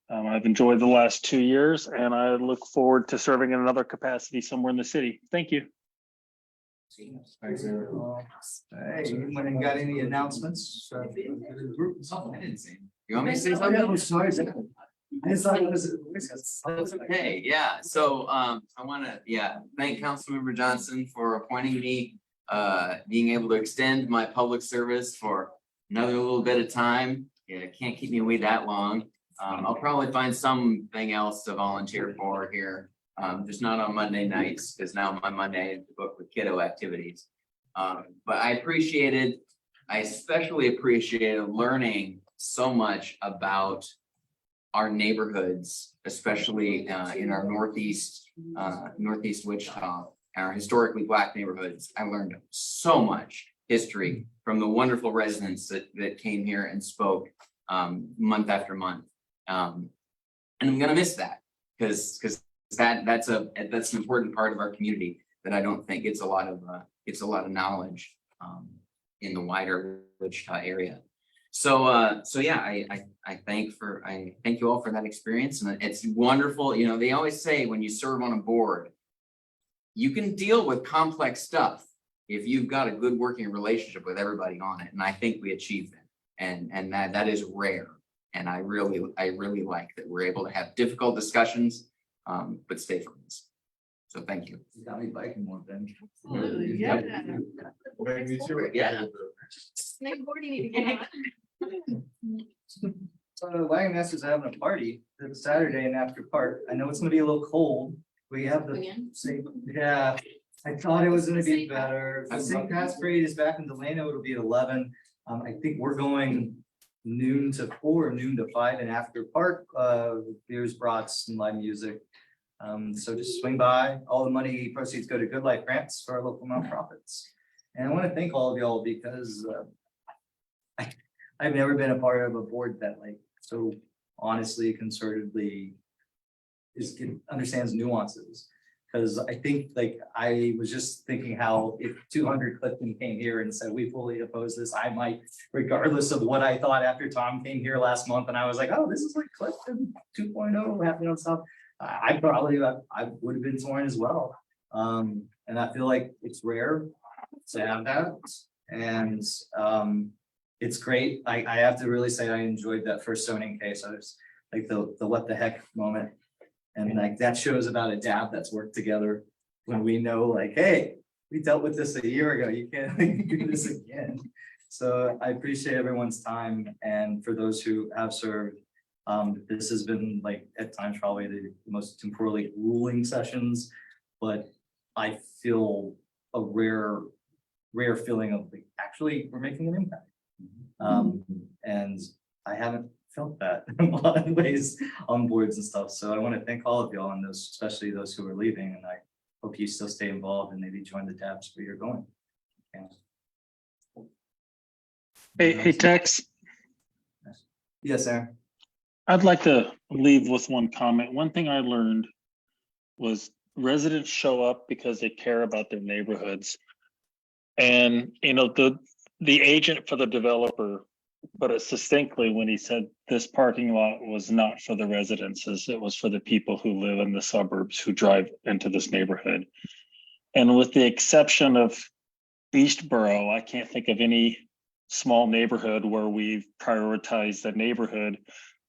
I've enjoyed the last 2 years and I look forward to serving in another capacity somewhere in the city. Thank you.
Thanks, Aaron. Hey, anyone got any announcements?
You want me to say something?
Oh, sorry. It's like,
Okay, yeah, so I wanna, thank Councilmember Johnson for appointing me, being able to extend my public service for another little bit of time. Yeah, can't keep me away that long. I'll probably find something else to volunteer for here. Just not on Monday nights, because now my Monday is booked with kiddo activities. But I especially appreciated learning so much about our neighborhoods, especially in our northeast Wichita, our historically Black neighborhoods. I learned so much history from the wonderful residents that came here and spoke month after month. And I'm gonna miss that because that's an important part of our community that I don't think gets a lot of knowledge in the wider Wichita area. So yeah, I thank you all for that experience, and it's wonderful. You know, they always say when you serve on a board, you can deal with complex stuff if you've got a good working relationship with everybody on it, and I think we achieved that, and that is rare. And I really like that we're able to have difficult discussions, but stay focused. So thank you.
You got me biking more than.
Absolutely, yeah.
Me too.
Yeah.
Snowboarding again.
So the Wagon Masters are having a party this Saturday in After Park. I know it's gonna be a little cold. We have the same, yeah. I thought it was gonna be better. The St. Pat's Parade is back in Delano. It'll be at 11. I think we're going noon to 4, noon to 5 in After Park, beers, brats, and live music. So just swing by. All the money proceeds go to Good Life Grants for our local nonprofits. And I want to thank all of y'all because I've never been a part of a board that like so honestly, concertedly understands nuances. Because I think like I was just thinking how if 200 Clifton came here and said we fully oppose this, I might, regardless of what I thought after Tom came here last month and I was like, oh, this is like Clifton 2.0 happening on stuff. I would have been torn as well. And I feel like it's rare to have that. And it's great. I have to really say I enjoyed that first zoning case. I was like the what the heck moment. And like that shows about a DAB that's worked together when we know like, hey, we dealt with this a year ago. You can't do this again. So I appreciate everyone's time, and for those who have served, this has been like at times probably the most temporally grueling sessions, but I feel a rare feeling of like, actually, we're making an impact. And I haven't felt that in a lot of ways on boards and stuff. So I want to thank all of y'all and those, especially those who are leaving. And I hope you still stay involved and maybe join the DABs where you're going. Yeah.
Hey, Tex,
Yes, Aaron.
I'd like to leave with one comment. One thing I learned was residents show up because they care about their neighborhoods. And, you know, the agent for the developer put it succinctly when he said this parking lot was not for the residences, it was for the people who live in the suburbs who drive into this neighborhood. And with the exception of Eastboro, I can't think of any small neighborhood where we've prioritized the neighborhood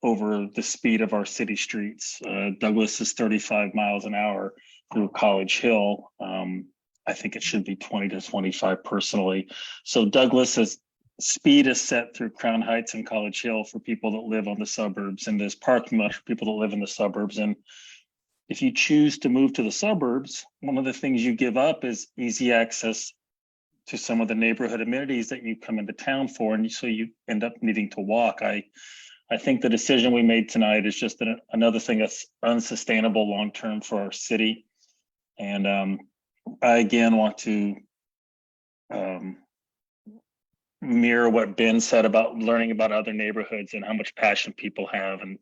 over the speed of our city streets. Douglas is 35 miles an hour through College Hill. I think it should be 20 to 25 personally. So Douglas's speed is set through Crown Heights and College Hill for people that live on the suburbs, and there's parking lot for people that live in the suburbs. And if you choose to move to the suburbs, one of the things you give up is easy access to some of the neighborhood amenities that you come into town for, and so you end up needing to walk. I think the decision we made tonight is just another thing that's unsustainable long-term for our city. And I again want to mirror what Ben said about learning about other neighborhoods and how much passion people have. And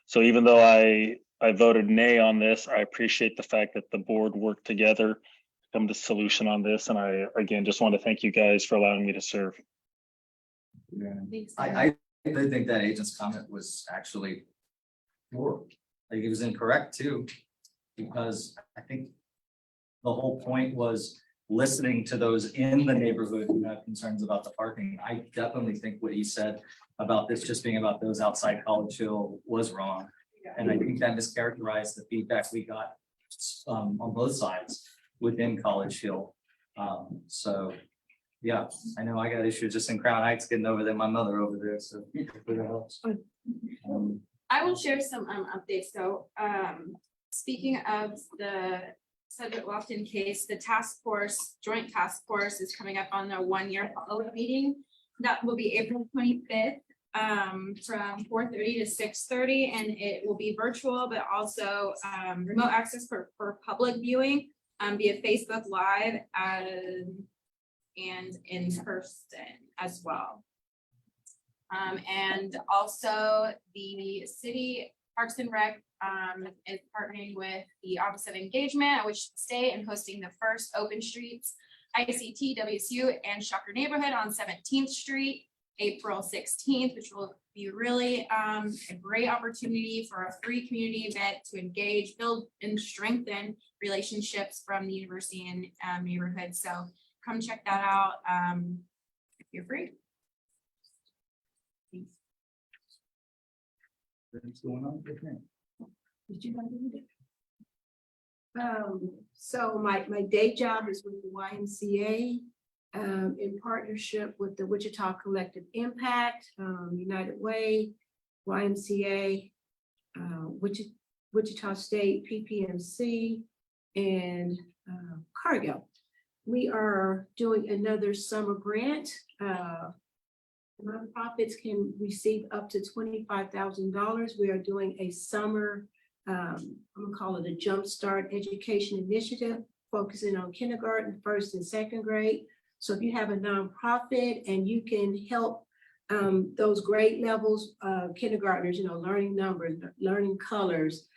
so even though I voted nay on this, I appreciate the fact that the board worked together to come to a solution on this. And I, again, just want to thank you guys for allowing me to serve.
Yeah. I did think that agent's comment was actually poor. Like it was incorrect too, because I think the whole point was listening to those in the neighborhood who have concerns about the parking. I definitely think what he said about this just being about those outside College Hill was wrong. And I think that mischaracterized the feedback we got on both sides within College Hill. So yeah, I know I got issues just in Crown Heights getting over there, my mother over there, so hopefully that helps.
I will share some updates. So speaking of the Sedgwick Lofton case, the joint task force is coming up on their 1-year follow-up meeting. That will be April 25th from 4:30 to 6:30, and it will be virtual, but also remote access for public viewing via Facebook Live and in person as well. And also the city Parks and Rec is partnering with the Office of Engagement at Wichita State and hosting the first Open Streets ICT, WSU, and Shocker Neighborhood on 17th Street, April 16th, which will be really a great opportunity for a free community event to engage, build, and strengthen relationships from the university and neighborhood. So come check that out if you're free.
What's going on with me?
Did you want to do that? So my day job is with the YMCA in partnership with the Wichita Collective Impact, United Way, YMCA, Wichita State, PPMC, and Cargill. We are doing another summer grant. Nonprofits can receive up to $25,000. We are doing a summer, I'm gonna call it a Jumpstart Education Initiative, focusing on kindergarten, first and second grade. So if you have a nonprofit and you can help those grade levels, kindergartners, learning numbers, learning colors,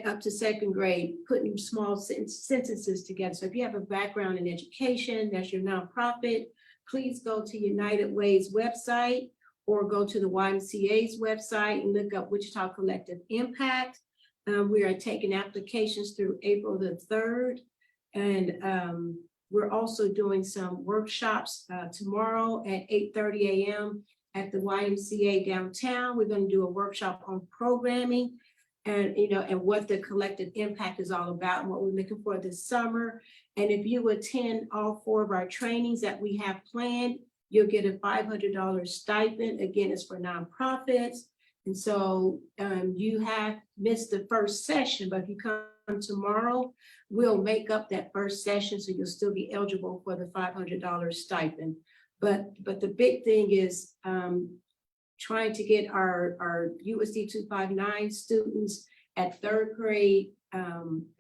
up to second grade, putting small sentences together. So if you have a background in education, that's your nonprofit, please go to United Way's website or go to the YMCA's website and look up Wichita Collective Impact. We are taking applications through April the 3rd. And we're also doing some workshops tomorrow at 8:30 a.m. at the YMCA downtown. We're going to do a workshop on programming and, and what the collective impact is all about and what we're looking for this summer. And if you attend all 4 of our trainings that we have planned, you'll get a $500 stipend. Again, it's for nonprofits. And so you have missed the first session, but if you come tomorrow, we'll make up that first session, so you'll still be eligible for the $500 stipend. But the big thing is trying to get our USD 259 students at third grade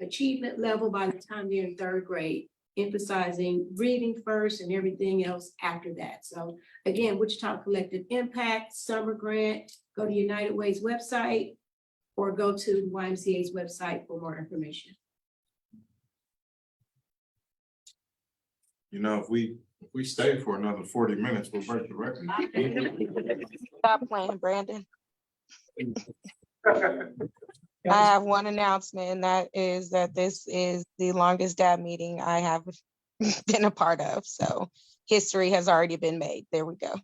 achievement level by the time they're in third grade, emphasizing reading first and everything else after that. So again, Wichita Collective Impact Summer Grant, go to United Way's website or go to the YMCA's website for more information.
You know, if we stay for another 40 minutes, we'll break the record.
Stop playing, Brandon. I have one announcement, and that is that this is the longest DAB meeting I have been a part of. So history has already been made. There we go.